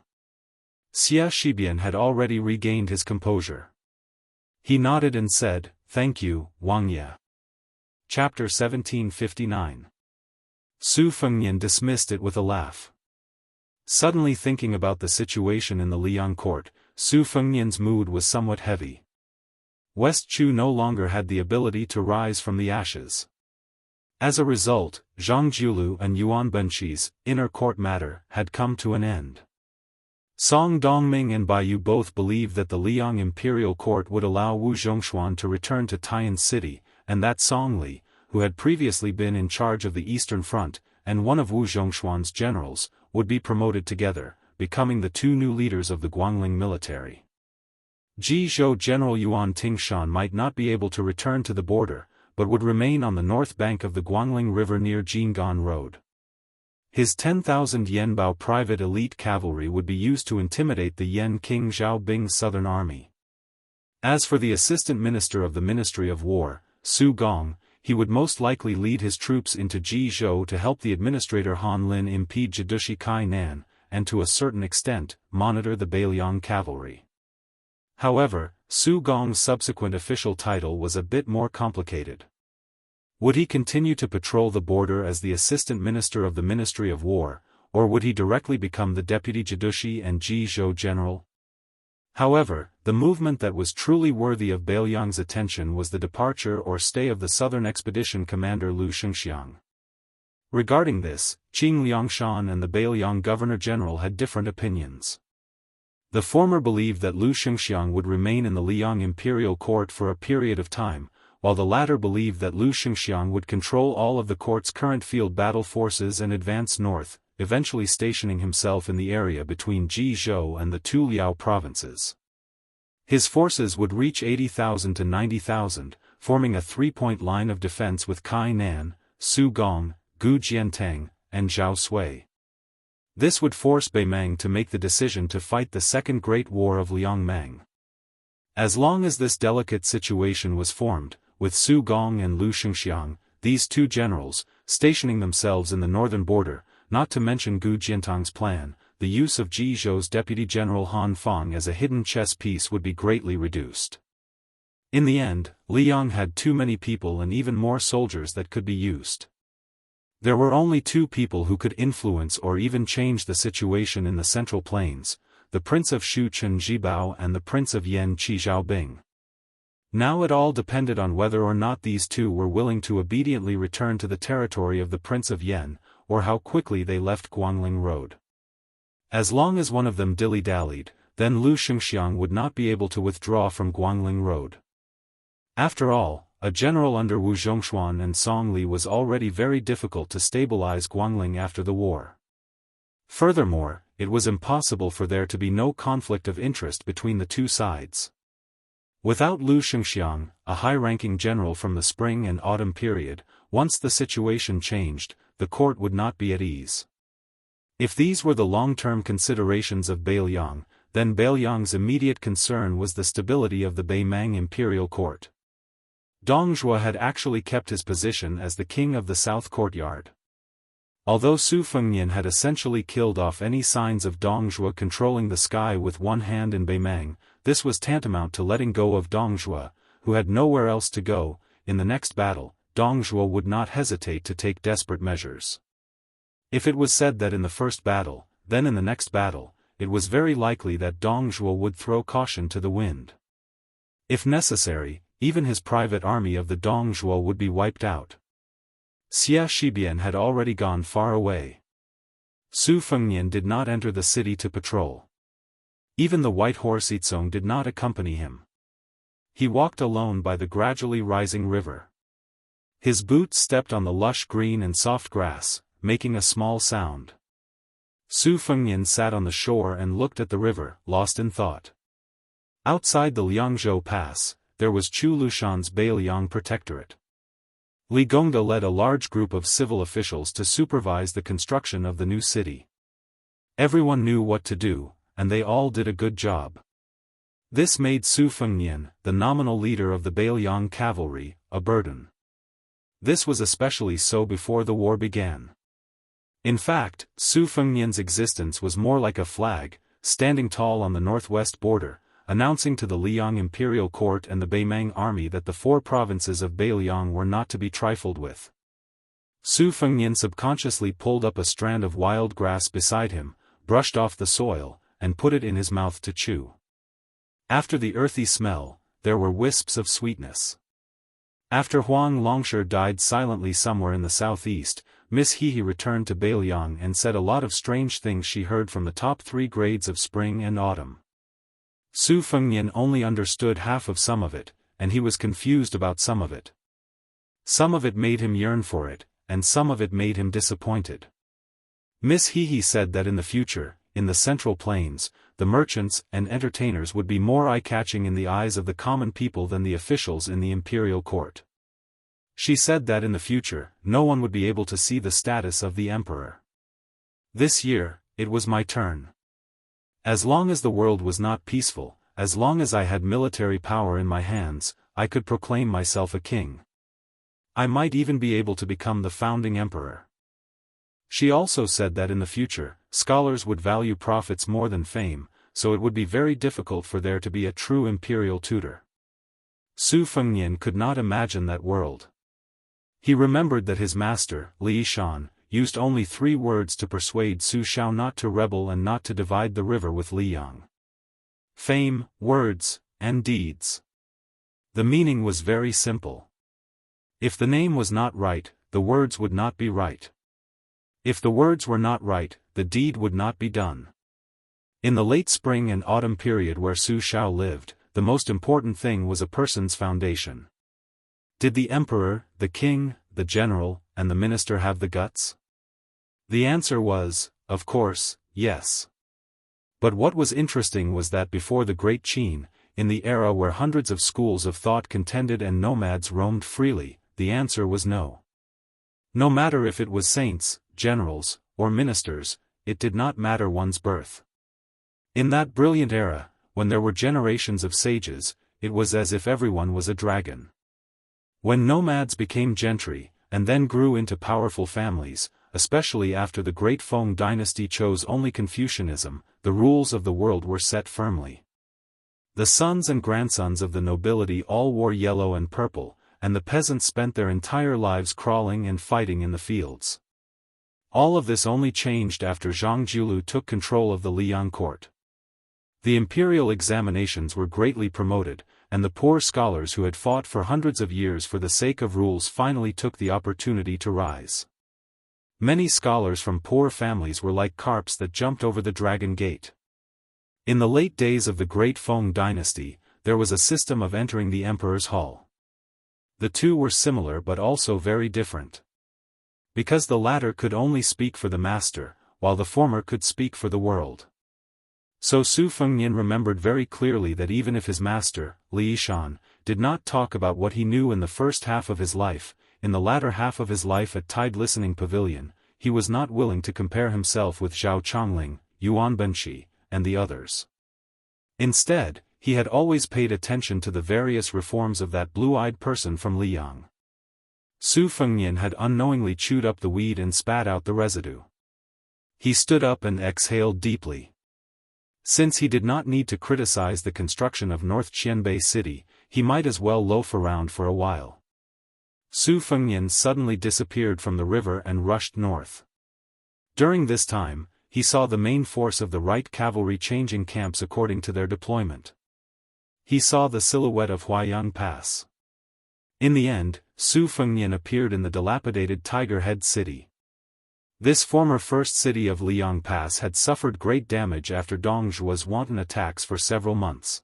Xia Shibian had already regained his composure. He nodded and said, Thank you, Wang Ye. Chapter 1759. Su Fengnian dismissed it with a laugh. Suddenly thinking about the situation in the Liang court, Su Fengnian's mood was somewhat heavy. West Chu no longer had the ability to rise from the ashes. As a result, Zhang Jiulu and Yuan Benqi's inner court matter had come to an end. Song Dongming and Baiyu both believed that the Liang imperial court would allow Wu Zhongshuan to return to Taiyan City, and that Song Li, who had previously been in charge of the Eastern Front, and one of Wu Zhongshuan's generals, would be promoted together, becoming the 2 new leaders of the Guangling military. Jizhou General Yuan Tingshan might not be able to return to the border, but would remain on the north bank of the Guangling River near Jinggan Road. His 10,000 Yanbao private elite cavalry would be used to intimidate the Yan King Zhao Bing's southern army. As for the assistant minister of the Ministry of War, Su Gong, he would most likely lead his troops into Jizhou to help the administrator Han Lin impede Jidushi Kai Nan, and to a certain extent, monitor the Beiliang cavalry. However, Su Gong's subsequent official title was a bit more complicated. Would he continue to patrol the border as the assistant minister of the Ministry of War, or would he directly become the deputy Jidushi and Jizhou general? However, the movement that was truly worthy of Beiliang's attention was the departure or stay of the Southern Expedition commander Lu Shengxiang. Regarding this, Qing Liangshan and the Beiliang governor-general had different opinions. The former believed that Lu Shengxiang would remain in the Liang imperial court for a period of time, while the latter believed that Lu Shengxiang would control all of the court's current field battle forces and advance north, eventually stationing himself in the area between Jizhou and the 2 Liao provinces. His forces would reach 80,000 to 90,000, forming a 3-point line of defense with Kai Nan, Su Gong, Gu Jiantang, and Zhao Sui. This would force Beimang to make the decision to fight the Second Great War of Liangmang. As long as this delicate situation was formed, with Su Gong and Lu Shengxiang, these 2 generals, stationing themselves in the northern border, not to mention Gu Jiantang's plan, the use of Jizhou's Deputy General Han Fang as a hidden chess piece would be greatly reduced. In the end, Liang had too many people and even more soldiers that could be used. There were only 2 people who could influence or even change the situation in the Central Plains, the Prince of Shuchen Zhibao and the Prince of Yan Qi Zhaobing. Now it all depended on whether or not these 2 were willing to obediently return to the territory of the Prince of Yan, or how quickly they left Guangling Road. As long as one of them dilly-dallied, then Lu Shengxiang would not be able to withdraw from Guangling Road. After all, a general under Wu Zhongshuan and Song Li was already very difficult to stabilize Guangling after the war. Furthermore, it was impossible for there to be no conflict of interest between the 2 sides. Without Lu Shengxiang, a high-ranking general from the spring and autumn period, once the situation changed, the court would not be at ease. If these were the long-term considerations of Beiliang, then Beiliang's immediate concern was the stability of the Beimang imperial court. Dongzhuo had actually kept his position as the king of the South Courtyard. Although Su Fengnian had essentially killed off any signs of Dongzhuo controlling the sky with one hand in Beimang, this was tantamount to letting go of Dongzhuo, who had nowhere else to go. In the next battle, Dongzhuo would not hesitate to take desperate measures. If it was said that in the first battle, then in the next battle, it was very likely that Dongzhuo would throw caution to the wind. If necessary, even his private army of the Dongzhuo would be wiped out. Xia Shibian had already gone far away. Su Fengnian did not enter the city to patrol. Even the white horse Yitzong did not accompany him. He walked alone by the gradually rising river. His boots stepped on the lush green and soft grass, making a small sound. Su Fengnian sat on the shore and looked at the river, lost in thought. Outside the Liangzhou Pass, there was Chu Lushan's Beiliang Protectorate. Li Gongda led a large group of civil officials to supervise the construction of the new city. Everyone knew what to do, and they all did a good job. This made Su Fengnian, the nominal leader of the Beiliang cavalry, a burden. This was especially so before the war began. In fact, Su Fengnian's existence was more like a flag, standing tall on the northwest border, announcing to the Liang imperial court and the Beimang army that the 4 provinces of Beiliang were not to be trifled with. Su Fengnian subconsciously pulled up a strand of wild grass beside him, brushed off the soil, and put it in his mouth to chew. After the earthy smell, there were wisps of sweetness. After Huang Longsher died silently somewhere in the southeast, Miss Hehe returned to Beiliang and said a lot of strange things she heard from the top 3 grades of spring and autumn. Su Fengnian only understood half of some of it, and he was confused about some of it. Some of it made him yearn for it, and some of it made him disappointed. Miss Hehe said that in the future, in the Central Plains, the merchants and entertainers would be more eye-catching in the eyes of the common people than the officials in the imperial court. She said that in the future, no one would be able to see the status of the emperor. This year, it was my turn. As long as the world was not peaceful, as long as I had military power in my hands, I could proclaim myself a king. I might even be able to become the founding emperor. She also said that in the future, scholars would value profits more than fame, so it would be very difficult for there to be a true imperial tutor. Su Fengnian could not imagine that world. He remembered that his master, Li Shan, used only 3 words to persuade Su Shao not to rebel and not to divide the river with Liyang. Fame, words, and deeds. The meaning was very simple. If the name was not right, the words would not be right. If the words were not right, the deed would not be done. In the late spring and autumn period where Su Shao lived, the most important thing was a person's foundation. Did the emperor, the king, the general, and the minister have the guts? The answer was, of course, yes. But what was interesting was that before the Great Qin, in the era where hundreds of schools of thought contended and nomads roamed freely, the answer was no. No matter if it was saints, generals, or ministers, it did not matter one's birth. In that brilliant era, when there were generations of sages, it was as if everyone was a dragon. When nomads became gentry, and then grew into powerful families, especially after the Great Feng dynasty chose only Confucianism, the rules of the world were set firmly. The sons and grandsons of the nobility all wore yellow and purple, and the peasants spent their entire lives crawling and fighting in the fields. All of this only changed after Zhang Jiulu took control of the Liang court. The imperial examinations were greatly promoted, and the poor scholars who had fought for hundreds of years for the sake of rules finally took the opportunity to rise. Many scholars from poor families were like carps that jumped over the dragon gate. In the late days of the Great Feng dynasty, there was a system of entering the emperor's hall. The two were similar but also very different. Because the latter could only speak for the master, while the former could speak for the world. So Su Fengnian remembered very clearly that even if his master, Li Shan, did not talk about what he knew in the first half of his life, in the latter half of his life at Tide Listening Pavilion, he was not willing to compare himself with Zhao Chongling, Yuan Benshi, and the others. Instead, he had always paid attention to the various reforms of that blue-eyed person from Liang. Su Fengnian had unknowingly chewed up the weed and spat out the residue. He stood up and exhaled deeply. Since he did not need to criticize the construction of North Qianbei City, he might as well loaf around for a while. Su Fengnian suddenly disappeared from the river and rushed north. During this time, he saw the main force of the right cavalry changing camps according to their deployment. He saw the silhouette of Huaiyang Pass. In the end, Su Fengnian appeared in the dilapidated Tiger Head City. This former first city of Liang Pass had suffered great damage after Dongzhuo's wanton attacks for several months.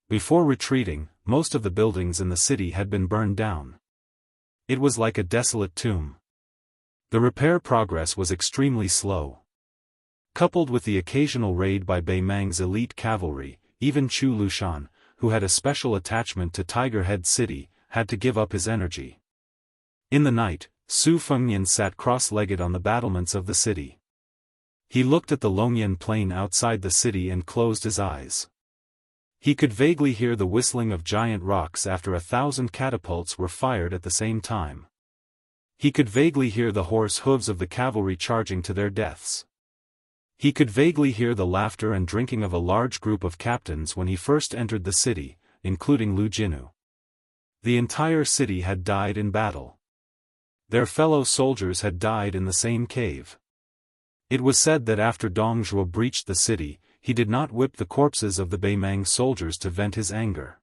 Before retreating, most of the buildings in the city had been burned down. It was like a desolate tomb. The repair progress was extremely slow. Coupled with the occasional raid by Bei Mang's elite cavalry, even Chu Lushan, who had a special attachment to Tiger Head City, had to give up his energy. In the night, Su Fengnian sat cross-legged on the battlements of the city. He looked at the Longyan plain outside the city and closed his eyes. He could vaguely hear the whistling of giant rocks after 1,000 catapults were fired at the same time. He could vaguely hear the hoarse hooves of the cavalry charging to their deaths. He could vaguely hear the laughter and drinking of a large group of captains when he first entered the city, including Lu Jinu. The entire city had died in battle. Their fellow soldiers had died in the same cave. It was said that after Dong Zhuo breached the city, he did not whip the corpses of the Bei Mang soldiers to vent his anger.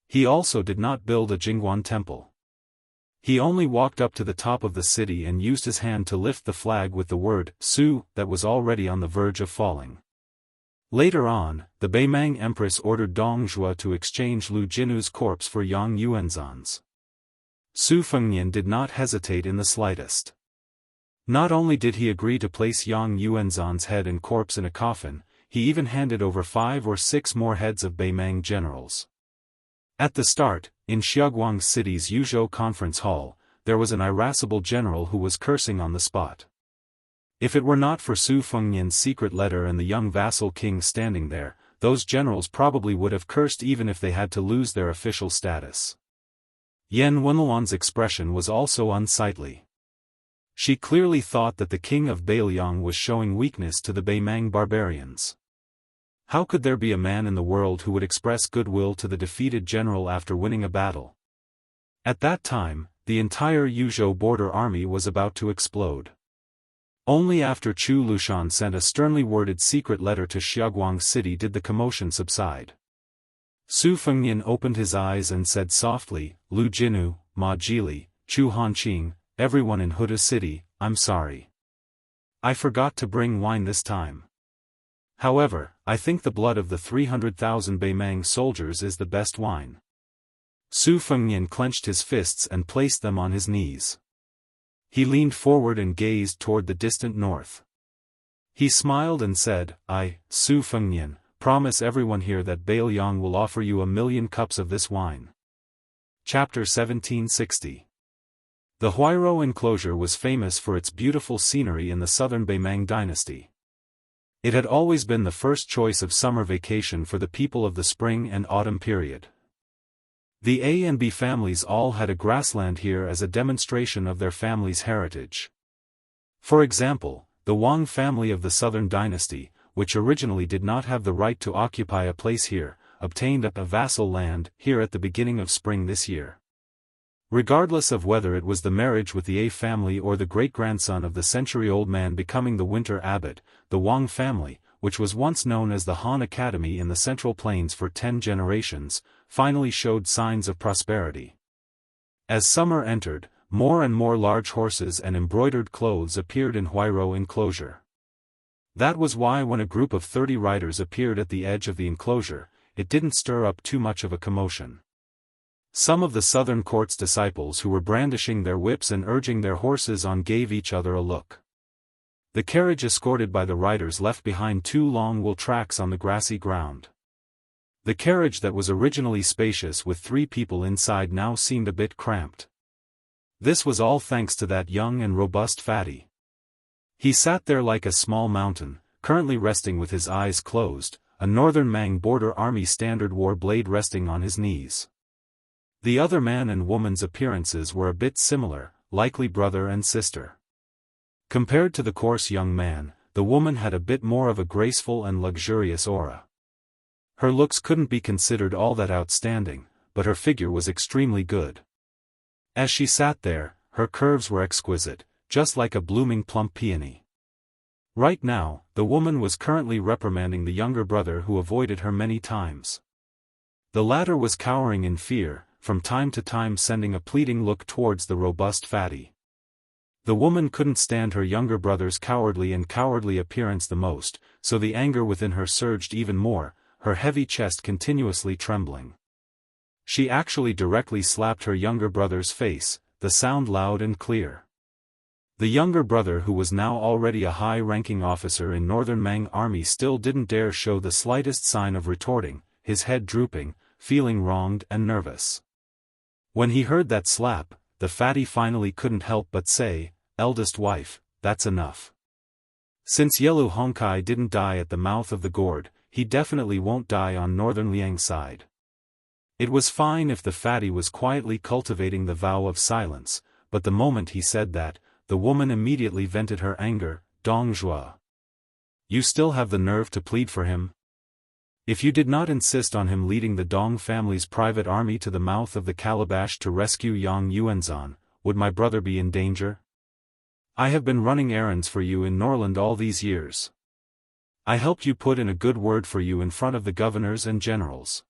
He also did not build a Jingguan temple. He only walked up to the top of the city and used his hand to lift the flag with the word Su that was already on the verge of falling. Later on, the Bei Mang Empress ordered Dong Zhuo to exchange Lu Jinu's corpse for Yang Yuanzhan's. Su Fengnian did not hesitate in the slightest. Not only did he agree to place Yang Yuanzhan's head and corpse in a coffin, he even handed over 5 or 6 more heads of Bei Mang generals. At the start, in Xiaoguang City's Yuzhou Conference Hall, there was an irascible general who was cursing on the spot. If it were not for Su Fengnian's secret letter and the young vassal king standing there, those generals probably would have cursed even if they had to lose their official status. Yan Wenluan's expression was also unsightly. She clearly thought that the king of Beiliang was showing weakness to the Bei Mang barbarians. How could there be a man in the world who would express goodwill to the defeated general after winning a battle? At that time, the entire Yuzhou border army was about to explode. Only after Chu Lushan sent a sternly worded secret letter to Xiaoguang City did the commotion subside. Su Fengnian opened his eyes and said softly, "Lu Jinu, Ma Jili, Chu Hanqing, everyone in Huda City, I'm sorry. I forgot to bring wine this time. However, I think the blood of the 300,000 Bei Mang soldiers is the best wine." Su Fengnian clenched his fists and placed them on his knees. He leaned forward and gazed toward the distant north. He smiled and said, "I, Su Fengnian, promise everyone here that Beiliang will offer you 1,000,000 cups of this wine." Chapter 1760. The Huairou enclosure was famous for its beautiful scenery in the southern Bei Mang dynasty. It had always been the first choice of summer vacation for the people of the spring and autumn period. The A and B families all had a grassland here as a demonstration of their family's heritage. For example, the Wang family of the southern dynasty, which originally did not have the right to occupy a place here, obtained a vassal land here at the beginning of spring this year. Regardless of whether it was the marriage with the A family or the great-grandson of the century-old man becoming the winter abbot, the Wang family, which was once known as the Han Academy in the Central Plains for 10 generations, finally showed signs of prosperity. As summer entered, more and more large horses and embroidered clothes appeared in Huairou enclosure. That was why when a group of 30 riders appeared at the edge of the enclosure, it didn't stir up too much of a commotion. Some of the southern court's disciples who were brandishing their whips and urging their horses on gave each other a look. The carriage escorted by the riders left behind 2 long wool tracks on the grassy ground. The carriage that was originally spacious with 3 people inside now seemed a bit cramped. This was all thanks to that young and robust fatty. He sat there like a small mountain, currently resting with his eyes closed, a northern Mang border army standard war blade resting on his knees. The other man and woman's appearances were a bit similar, likely brother and sister. Compared to the coarse young man, the woman had a bit more of a graceful and luxurious aura. Her looks couldn't be considered all that outstanding, but her figure was extremely good. As she sat there, her curves were exquisite, just like a blooming plump peony. Right now, the woman was currently reprimanding the younger brother who avoided her many times. The latter was cowering in fear, from time to time sending a pleading look towards the robust fatty. The woman couldn't stand her younger brother's cowardly appearance the most, so the anger within her surged even more, her heavy chest continuously trembling. She actually directly slapped her younger brother's face, the sound loud and clear. The younger brother, who was now already a high-ranking officer in Northern Mang army, still didn't dare show the slightest sign of retorting, his head drooping, feeling wronged and nervous. When he heard that slap, the fatty finally couldn't help but say, "Eldest wife, that's enough. Since Yelu Hongkai didn't die at the mouth of the gourd, he definitely won't die on Northern Liang's side." It was fine if the fatty was quietly cultivating the vow of silence, but the moment he said that, the woman immediately vented her anger. "Dong Zhuo. You still have the nerve to plead for him? If you did not insist on him leading the Dong family's private army to the mouth of the calabash to rescue Yang Yuanzhan, would my brother be in danger? I have been running errands for you in Norland all these years. I helped you put in a good word for you in front of the governors and generals.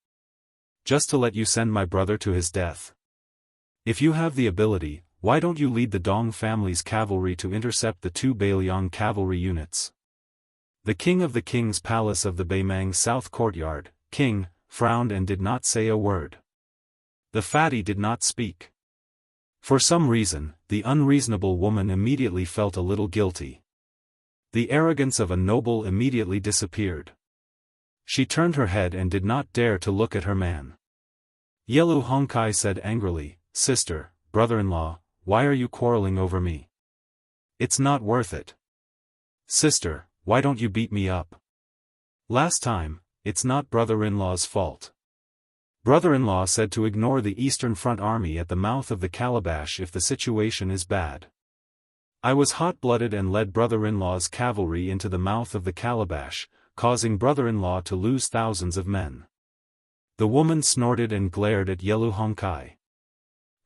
Just to let you send my brother to his death. If you have the ability, why don't you lead the Dong family's cavalry to intercept the 2 Beiliang cavalry units?" The king of the king's palace of the Beimang South Courtyard, King, frowned and did not say a word. The fatty did not speak. For some reason, the unreasonable woman immediately felt a little guilty. The arrogance of a noble immediately disappeared. She turned her head and did not dare to look at her man. Yelu Hongkai said angrily, "Sister, brother-in-law, why are you quarreling over me? It's not worth it. Sister, why don't you beat me up? Last time, it's not brother-in-law's fault. Brother-in-law said to ignore the Eastern Front army at the mouth of the calabash if the situation is bad. I was hot-blooded and led brother-in-law's cavalry into the mouth of the calabash, causing brother-in-law to lose thousands of men." The woman snorted and glared at Yelu Hongkai.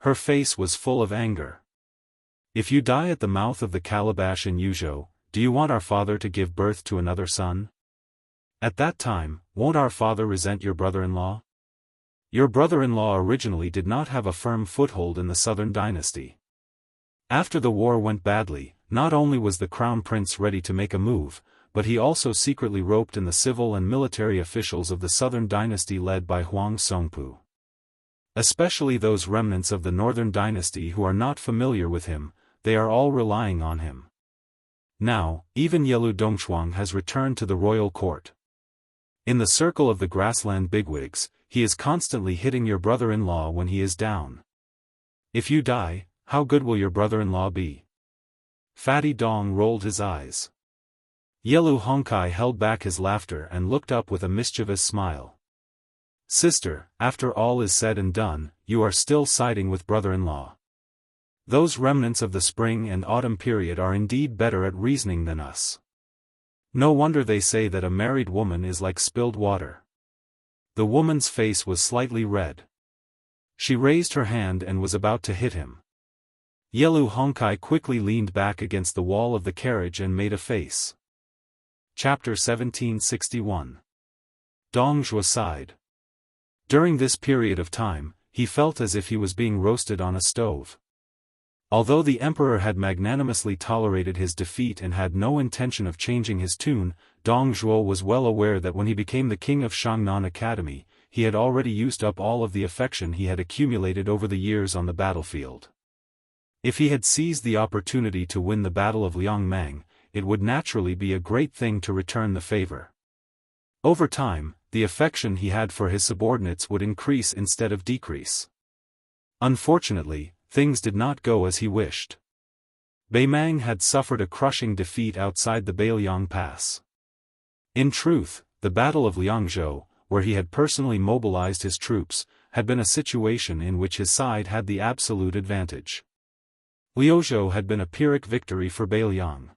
Her face was full of anger. "If you die at the mouth of the calabash in Yuzhou, do you want our father to give birth to another son? At that time, won't our father resent your brother-in-law? Your brother-in-law originally did not have a firm foothold in the southern dynasty. After the war went badly, not only was the crown prince ready to make a move, but he also secretly roped in the civil and military officials of the southern dynasty led by Huang Songpu. Especially those remnants of the northern dynasty who are not familiar with him, they are all relying on him. Now, even Yelu Dongshuang has returned to the royal court. In the circle of the grassland bigwigs, he is constantly hitting your brother-in-law when he is down. If you die, how good will your brother-in-law be?" Fatty Dong rolled his eyes. Yelu Hongkai held back his laughter and looked up with a mischievous smile. "Sister, after all is said and done, you are still siding with brother-in-law. Those remnants of the spring and autumn period are indeed better at reasoning than us. No wonder they say that a married woman is like spilled water." The woman's face was slightly red. She raised her hand and was about to hit him. Yelu Hongkai quickly leaned back against the wall of the carriage and made a face. Chapter 1761. Dong Zhuo sighed. During this period of time, he felt as if he was being roasted on a stove. Although the emperor had magnanimously tolerated his defeat and had no intention of changing his tune, Dong Zhuo was well aware that when he became the king of Shangnan Academy, he had already used up all of the affection he had accumulated over the years on the battlefield. If he had seized the opportunity to win the Battle of Liangmang, it would naturally be a great thing to return the favor. Over time, the affection he had for his subordinates would increase instead of decrease. Unfortunately, things did not go as he wished. Beimang had suffered a crushing defeat outside the Beiliang Pass. In truth, the Battle of Liangzhou, where he had personally mobilized his troops, had been a situation in which his side had the absolute advantage. Liuzhou had been a Pyrrhic victory for Beiliang.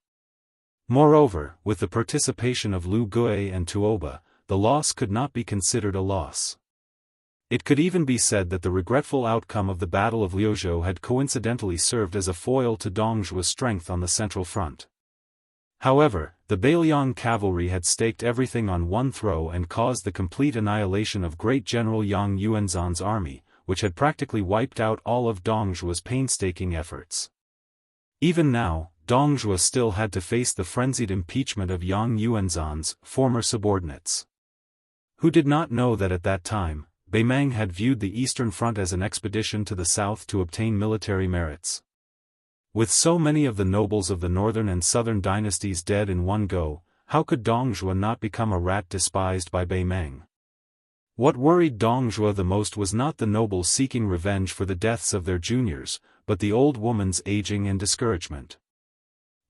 Moreover, with the participation of Lu Gui and Tuoba, the loss could not be considered a loss. It could even be said that the regretful outcome of the Battle of Liuzhou had coincidentally served as a foil to Dong Zhuo's strength on the central front. However, the Beiliang cavalry had staked everything on one throw and caused the complete annihilation of great General Yang Yuanzhan's army, which had practically wiped out all of Dong Zhuo's painstaking efforts. Even now, Dong Zhuo still had to face the frenzied impeachment of Yang Yuanzhan's former subordinates. Who did not know that at that time, Beimang had viewed the Eastern Front as an expedition to the south to obtain military merits. With so many of the nobles of the northern and southern dynasties dead in one go, how could Dongzhuo not become a rat despised by Beimeng? What worried Dongzhuo the most was not the nobles seeking revenge for the deaths of their juniors, but the old woman's aging and discouragement.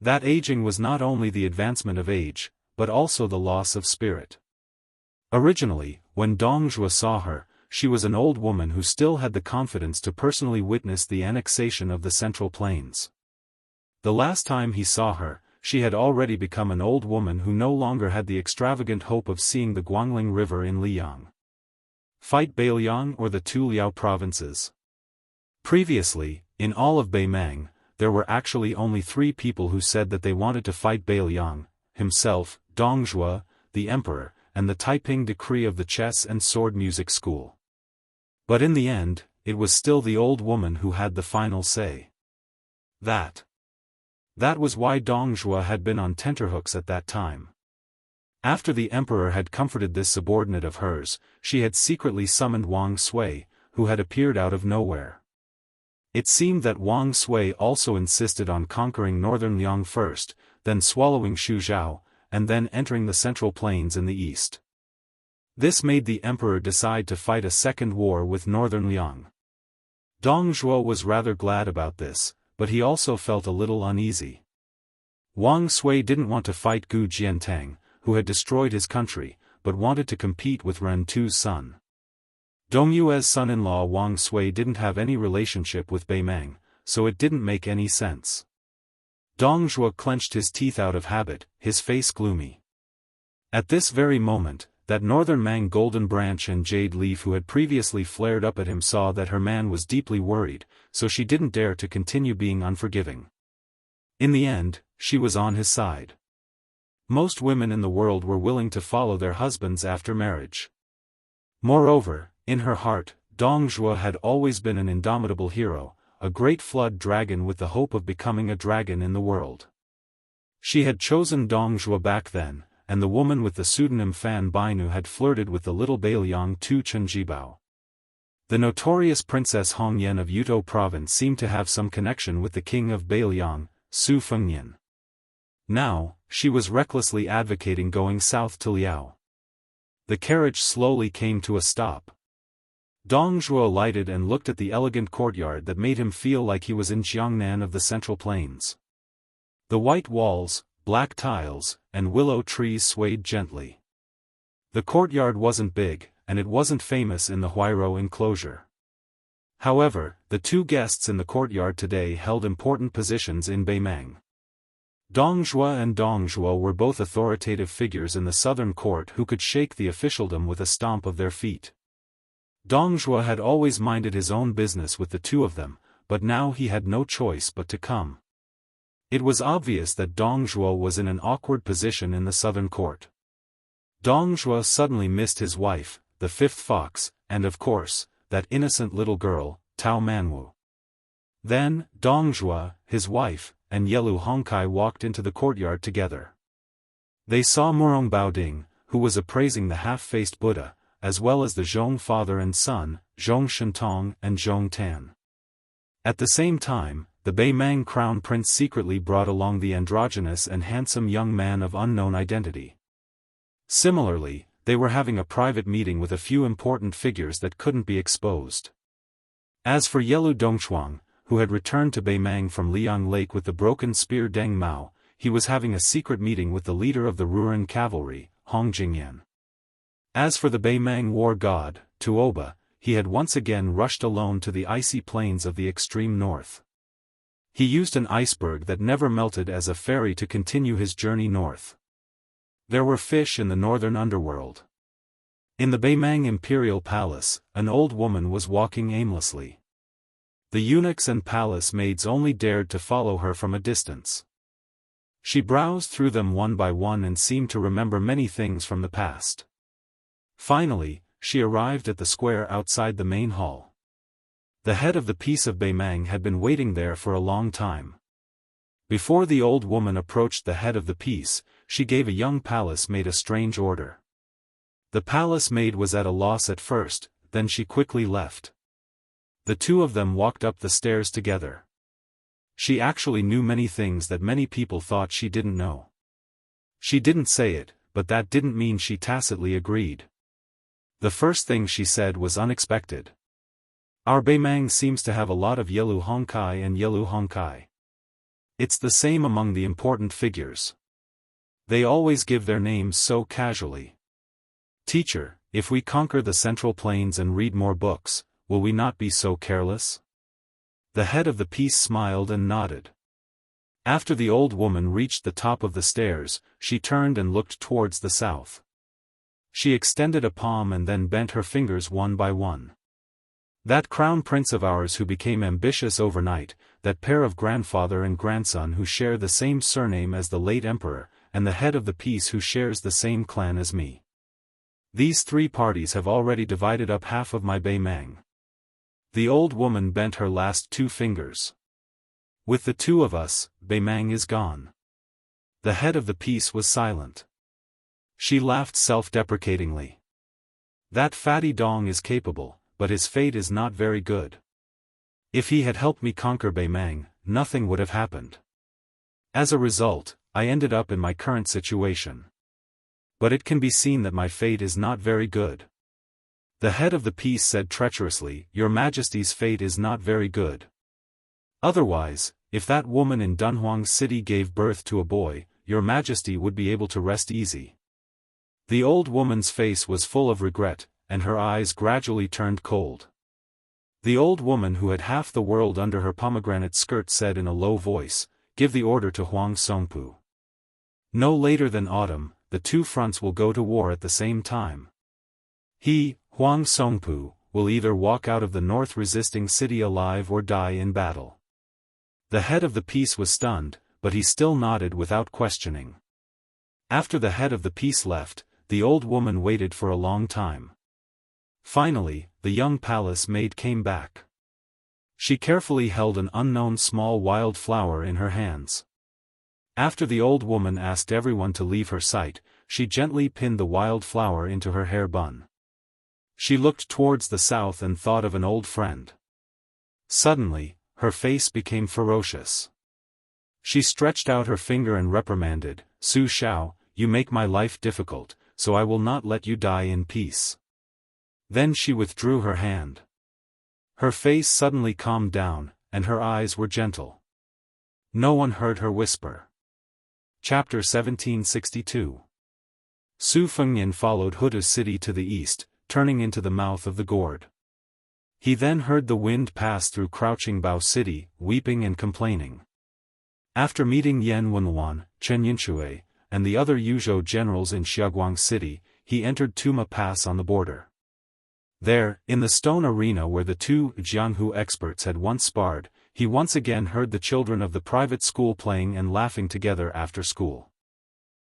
That aging was not only the advancement of age, but also the loss of spirit. Originally, when Dongzhuo saw her, she was an old woman who still had the confidence to personally witness the annexation of the Central Plains. The last time he saw her, she had already become an old woman who no longer had the extravagant hope of seeing the Guangling River in Liang. Fight Beiliang or the two Liao provinces. Previously, in all of Beimeng, there were actually only 3 people who said that they wanted to fight Beiliang: himself, Dongzhuo, the emperor, and the Taiping decree of the chess and sword music school. But in the end, it was still the old woman who had the final say. That was why Dongzhuo had been on tenterhooks at that time. After the emperor had comforted this subordinate of hers, she had secretly summoned Wang Sui, who had appeared out of nowhere. It seemed that Wang Sui also insisted on conquering northern Liang first, then swallowing Shuzhou, and then entering the Central Plains in the east. This made the emperor decide to fight a second war with northern Liang. Dongzhuo was rather glad about this, but he also felt a little uneasy. Wang Sui didn't want to fight Gu Jiantang, who had destroyed his country, but wanted to compete with Ren Tu's son. Dongyue's son-in-law Wang Sui didn't have any relationship with Beimeng, so it didn't make any sense. Dongzhuo clenched his teeth out of habit, his face gloomy. At this very moment, that northern Mang Golden Branch and Jade Leaf who had previously flared up at him saw that her man was deeply worried, so she didn't dare to continue being unforgiving. In the end, she was on his side. Most women in the world were willing to follow their husbands after marriage. Moreover, in her heart, Dongzhuo had always been an indomitable hero, a great flood dragon with the hope of becoming a dragon in the world. She had chosen Dongzhuo back then, and the woman with the pseudonym Fan Bainu had flirted with the little Beiliang Tu Chenjibao. The notorious Princess Hongyan of Yutou province seemed to have some connection with the king of Beiliang, Su Fengnian. Now, she was recklessly advocating going south to Liao. The carriage slowly came to a stop. Dongzhuo alighted and looked at the elegant courtyard that made him feel like he was in Jiangnan of the Central Plains. The white walls, black tiles, and willow trees swayed gently. The courtyard wasn't big, and it wasn't famous in the Huairou enclosure. However, the 2 guests in the courtyard today held important positions in Beimeng. Dongzhuo and Dongzhuo were both authoritative figures in the southern court who could shake the officialdom with a stomp of their feet. Dongzhuo had always minded his own business with the 2 of them, but now he had no choice but to come. It was obvious that Dongzhuo was in an awkward position in the southern court. Dongzhuo suddenly missed his wife, the 5th fox, and of course, that innocent little girl, Tao Manwu. Then, Dongzhuo, his wife, and Yelu Hongkai walked into the courtyard together. They saw Murong Baoding, who was appraising the half-faced Buddha, as well as the Zhong father and son, Zhong Shentong and Zhong Tan. At the same time, the Beimeng crown prince secretly brought along the androgynous and handsome young man of unknown identity. Similarly, they were having a private meeting with a few important figures that couldn't be exposed. As for Yelu Dongchuang, who had returned to Beimeng from Liang Lake with the broken spear Deng Mao, he was having a secret meeting with the leader of the Ruren cavalry, Hong Jingyan. As for the Beimeng war god, Tuoba, he had once again rushed alone to the icy plains of the extreme north. He used an iceberg that never melted as a ferry to continue his journey north. There were fish in the northern underworld. In the Beimeng imperial palace, an old woman was walking aimlessly. The eunuchs and palace maids only dared to follow her from a distance. She browsed through them one by one and seemed to remember many things from the past. Finally, she arrived at the square outside the main hall. The head of the Peace of Beimeng had been waiting there for a long time. Before the old woman approached the head of the Peace, she gave a young palace maid a strange order. The palace maid was at a loss at first, then she quickly left. The 2 of them walked up the stairs together. She actually knew many things that many people thought she didn't know. She didn't say it, but that didn't mean she tacitly agreed. The first thing she said was unexpected. Our Beimang seems to have a lot of Yelu Hongkai and Yelu Hongkai. It's the same among the important figures. They always give their names so casually. Teacher, if we conquer the Central Plains and read more books, will we not be so careless? The head of the piece smiled and nodded. After the old woman reached the top of the stairs, she turned and looked towards the south. She extended a palm and then bent her fingers one by one. That crown prince of ours who became ambitious overnight, that pair of grandfather and grandson who share the same surname as the late emperor, and the head of the piece who shares the same clan as me. These three parties have already divided up half of my Beimang. The old woman bent her last two fingers. With the two of us, Beimang is gone. The head of the piece was silent. She laughed self-deprecatingly. That fatty dong is capable, but his fate is not very good. If he had helped me conquer Beimang, nothing would have happened. As a result, I ended up in my current situation. But it can be seen that my fate is not very good. The head of the piece said treacherously, Your Majesty's fate is not very good. Otherwise, if that woman in Dunhuang City gave birth to a boy, Your Majesty would be able to rest easy. The old woman's face was full of regret, and her eyes gradually turned cold. The old woman who had half the world under her pomegranate skirt said in a low voice, Give the order to Huang Songpu. No later than autumn, the two fronts will go to war at the same time. He, Huang Songpu, will either walk out of the north-resisting city alive or die in battle. The head of the piece was stunned, but he still nodded without questioning. After the head of the piece left, the old woman waited for a long time. Finally, the young palace maid came back. She carefully held an unknown small wild flower in her hands. After the old woman asked everyone to leave her sight, she gently pinned the wild flower into her hair bun. She looked towards the south and thought of an old friend. Suddenly, her face became ferocious. She stretched out her finger and reprimanded, Su Shao, you make my life difficult, so I will not let you die in peace. Then she withdrew her hand. Her face suddenly calmed down, and her eyes were gentle. No one heard her whisper. Chapter 1762. Su Fengnian followed Huda's city to the east, turning into the mouth of the gourd. He then heard the wind pass through Crouching Bao City, weeping and complaining. After meeting Yan Wenluan, Chen Yinshui, and the other Yuzhou generals in Xiaoguang City, he entered Tuma Pass on the border. There, in the stone arena where the two Jianghu experts had once sparred, he once again heard the children of the private school playing and laughing together after school.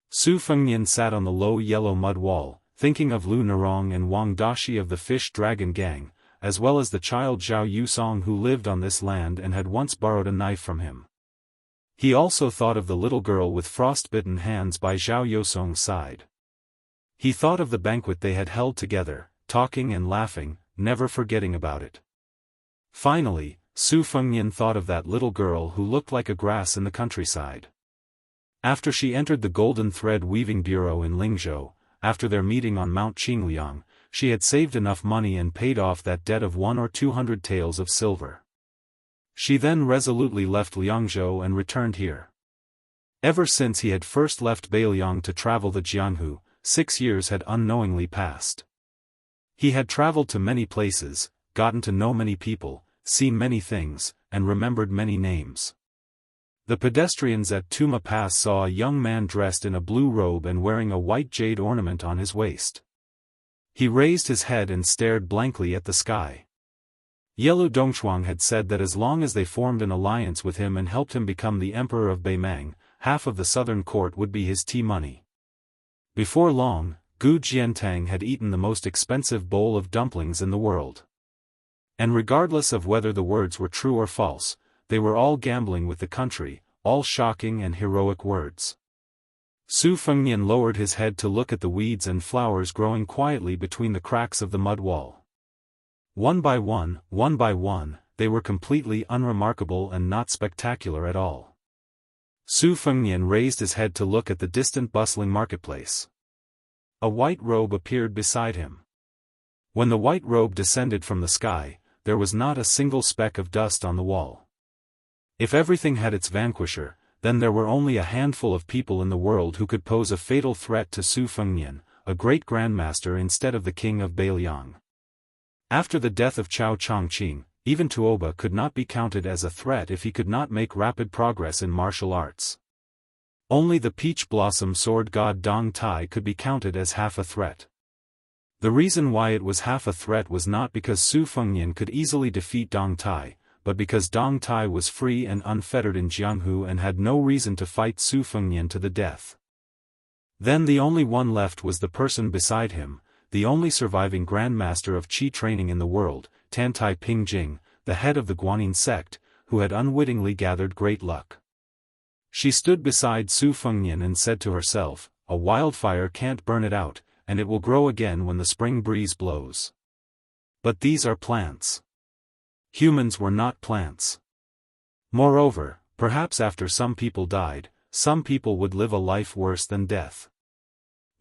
Su Fengnian sat on the low yellow mud wall, thinking of Lu Nerong and Wang Dashi of the Fish Dragon Gang, as well as the child Zhao Yusong who lived on this land and had once borrowed a knife from him. He also thought of the little girl with frostbitten hands by Zhao Yusong's side. He thought of the banquet they had held together, talking and laughing, never forgetting about it. Finally, Su Fengnian thought of that little girl who looked like a grass in the countryside. After she entered the Golden Thread Weaving Bureau in Lingzhou, after their meeting on Mount Qingliang, she had saved enough money and paid off that debt of 100 or 200 taels of silver. She then resolutely left Liangzhou and returned here. Ever since he had first left Beiliang to travel the Jianghu, 6 years had unknowingly passed. He had traveled to many places, gotten to know many people, seen many things, and remembered many names. The pedestrians at Tuma Pass saw a young man dressed in a blue robe and wearing a white jade ornament on his waist. He raised his head and stared blankly at the sky. Yelu Dongchuang had said that as long as they formed an alliance with him and helped him become the emperor of Beimang, half of the southern court would be his tea money. Before long, Gu Jiantang had eaten the most expensive bowl of dumplings in the world. And regardless of whether the words were true or false, they were all gambling with the country, all shocking and heroic words. Su Fengnian lowered his head to look at the weeds and flowers growing quietly between the cracks of the mud wall. One by one, they were completely unremarkable and not spectacular at all. Su Fengnian raised his head to look at the distant bustling marketplace. A white robe appeared beside him. When the white robe descended from the sky, there was not a single speck of dust on the wall. If everything had its vanquisher, then there were only a handful of people in the world who could pose a fatal threat to Su Fengnian, a great grandmaster instead of the king of Beiliang. After the death of Chao Chongqing, even Tuoba could not be counted as a threat if he could not make rapid progress in martial arts. Only the peach blossom sword god Dong Tai could be counted as half a threat. The reason why it was half a threat was not because Su Fengnian could easily defeat Dong Tai, but because Dong Tai was free and unfettered in Jianghu and had no reason to fight Su Fengnian to the death. Then the only one left was the person beside him, the only surviving grandmaster of Qi training in the world, Tantai Pingjing, the head of the Guanyin sect, who had unwittingly gathered great luck. She stood beside Su Fengnian and said to herself, "A wildfire can't burn it out, and it will grow again when the spring breeze blows." But these are plants. Humans were not plants. Moreover, perhaps after some people died, some people would live a life worse than death.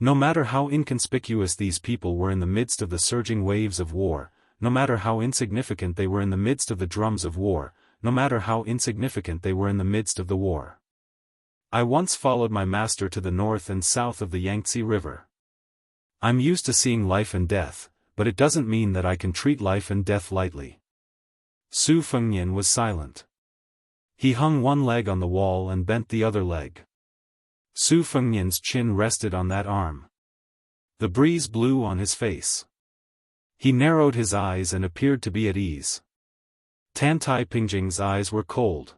No matter how inconspicuous these people were in the midst of the surging waves of war, no matter how insignificant they were in the midst of the drums of war, no matter how insignificant they were in the midst of the war. I once followed my master to the north and south of the Yangtze River. I'm used to seeing life and death, but it doesn't mean that I can treat life and death lightly. Su Fengnian was silent. He hung one leg on the wall and bent the other leg. Su Fengnian's chin rested on that arm. The breeze blew on his face. He narrowed his eyes and appeared to be at ease. Tantai Pingjing's eyes were cold.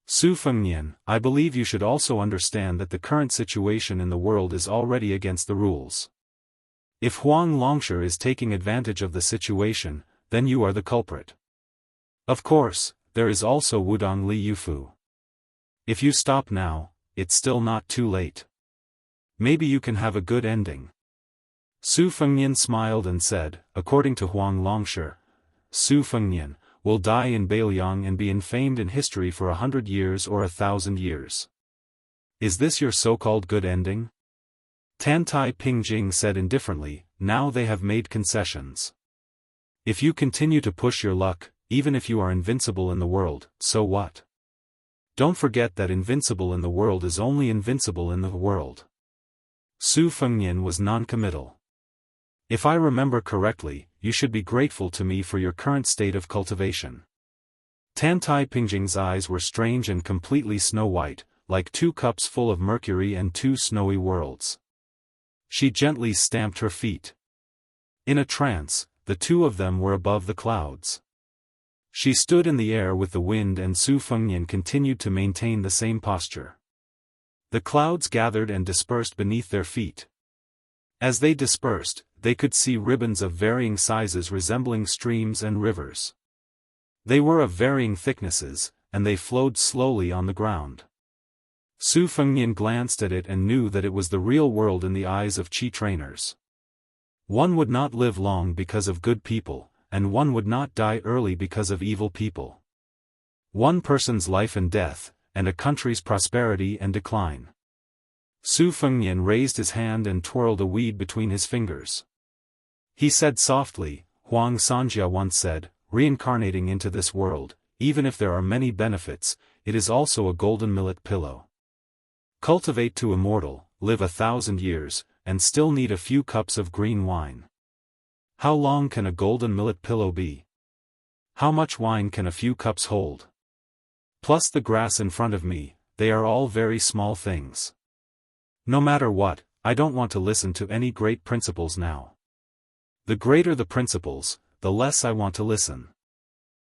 Su Fengnian, I believe you should also understand that the current situation in the world is already against the rules. If Huang Longsha is taking advantage of the situation, then you are the culprit. Of course, there is also Wudong Li Yufu. If you stop now, it's still not too late. Maybe you can have a good ending. Su Fengnian smiled and said, according to Huang Longsha, Su Fengnian will die in Beiliang and be infamed in history for 100 years or 1,000 years. Is this your so-called good ending? Tantai Pingjing said indifferently, now they have made concessions. If you continue to push your luck, even if you are invincible in the world, so what? Don't forget that invincible in the world is only invincible in the world. Su Fengnian was non-committal. If I remember correctly, you should be grateful to me for your current state of cultivation. Tantai Pingjing's eyes were strange and completely snow-white, like 2 cups full of mercury and 2 snowy worlds. She gently stamped her feet. In a trance, the two of them were above the clouds. She stood in the air with the wind and Su Fengnian continued to maintain the same posture. The clouds gathered and dispersed beneath their feet. As they dispersed, they could see ribbons of varying sizes resembling streams and rivers. They were of varying thicknesses, and they flowed slowly on the ground. Su Fengnian glanced at it and knew that it was the real world in the eyes of Qi trainers. One would not live long because of good people, and one would not die early because of evil people. One person's life and death, and a country's prosperity and decline. Su Fengnian raised his hand and twirled a weed between his fingers. He said softly, Huang Sanjia once said, reincarnating into this world, even if there are many benefits, it is also a golden millet pillow. Cultivate to immortal, live 1,000 years, and still need a few cups of green wine. How long can a golden millet pillow be? How much wine can a few cups hold? Plus the grass in front of me, they are all very small things. No matter what, I don't want to listen to any great principles now. The greater the principles, the less I want to listen.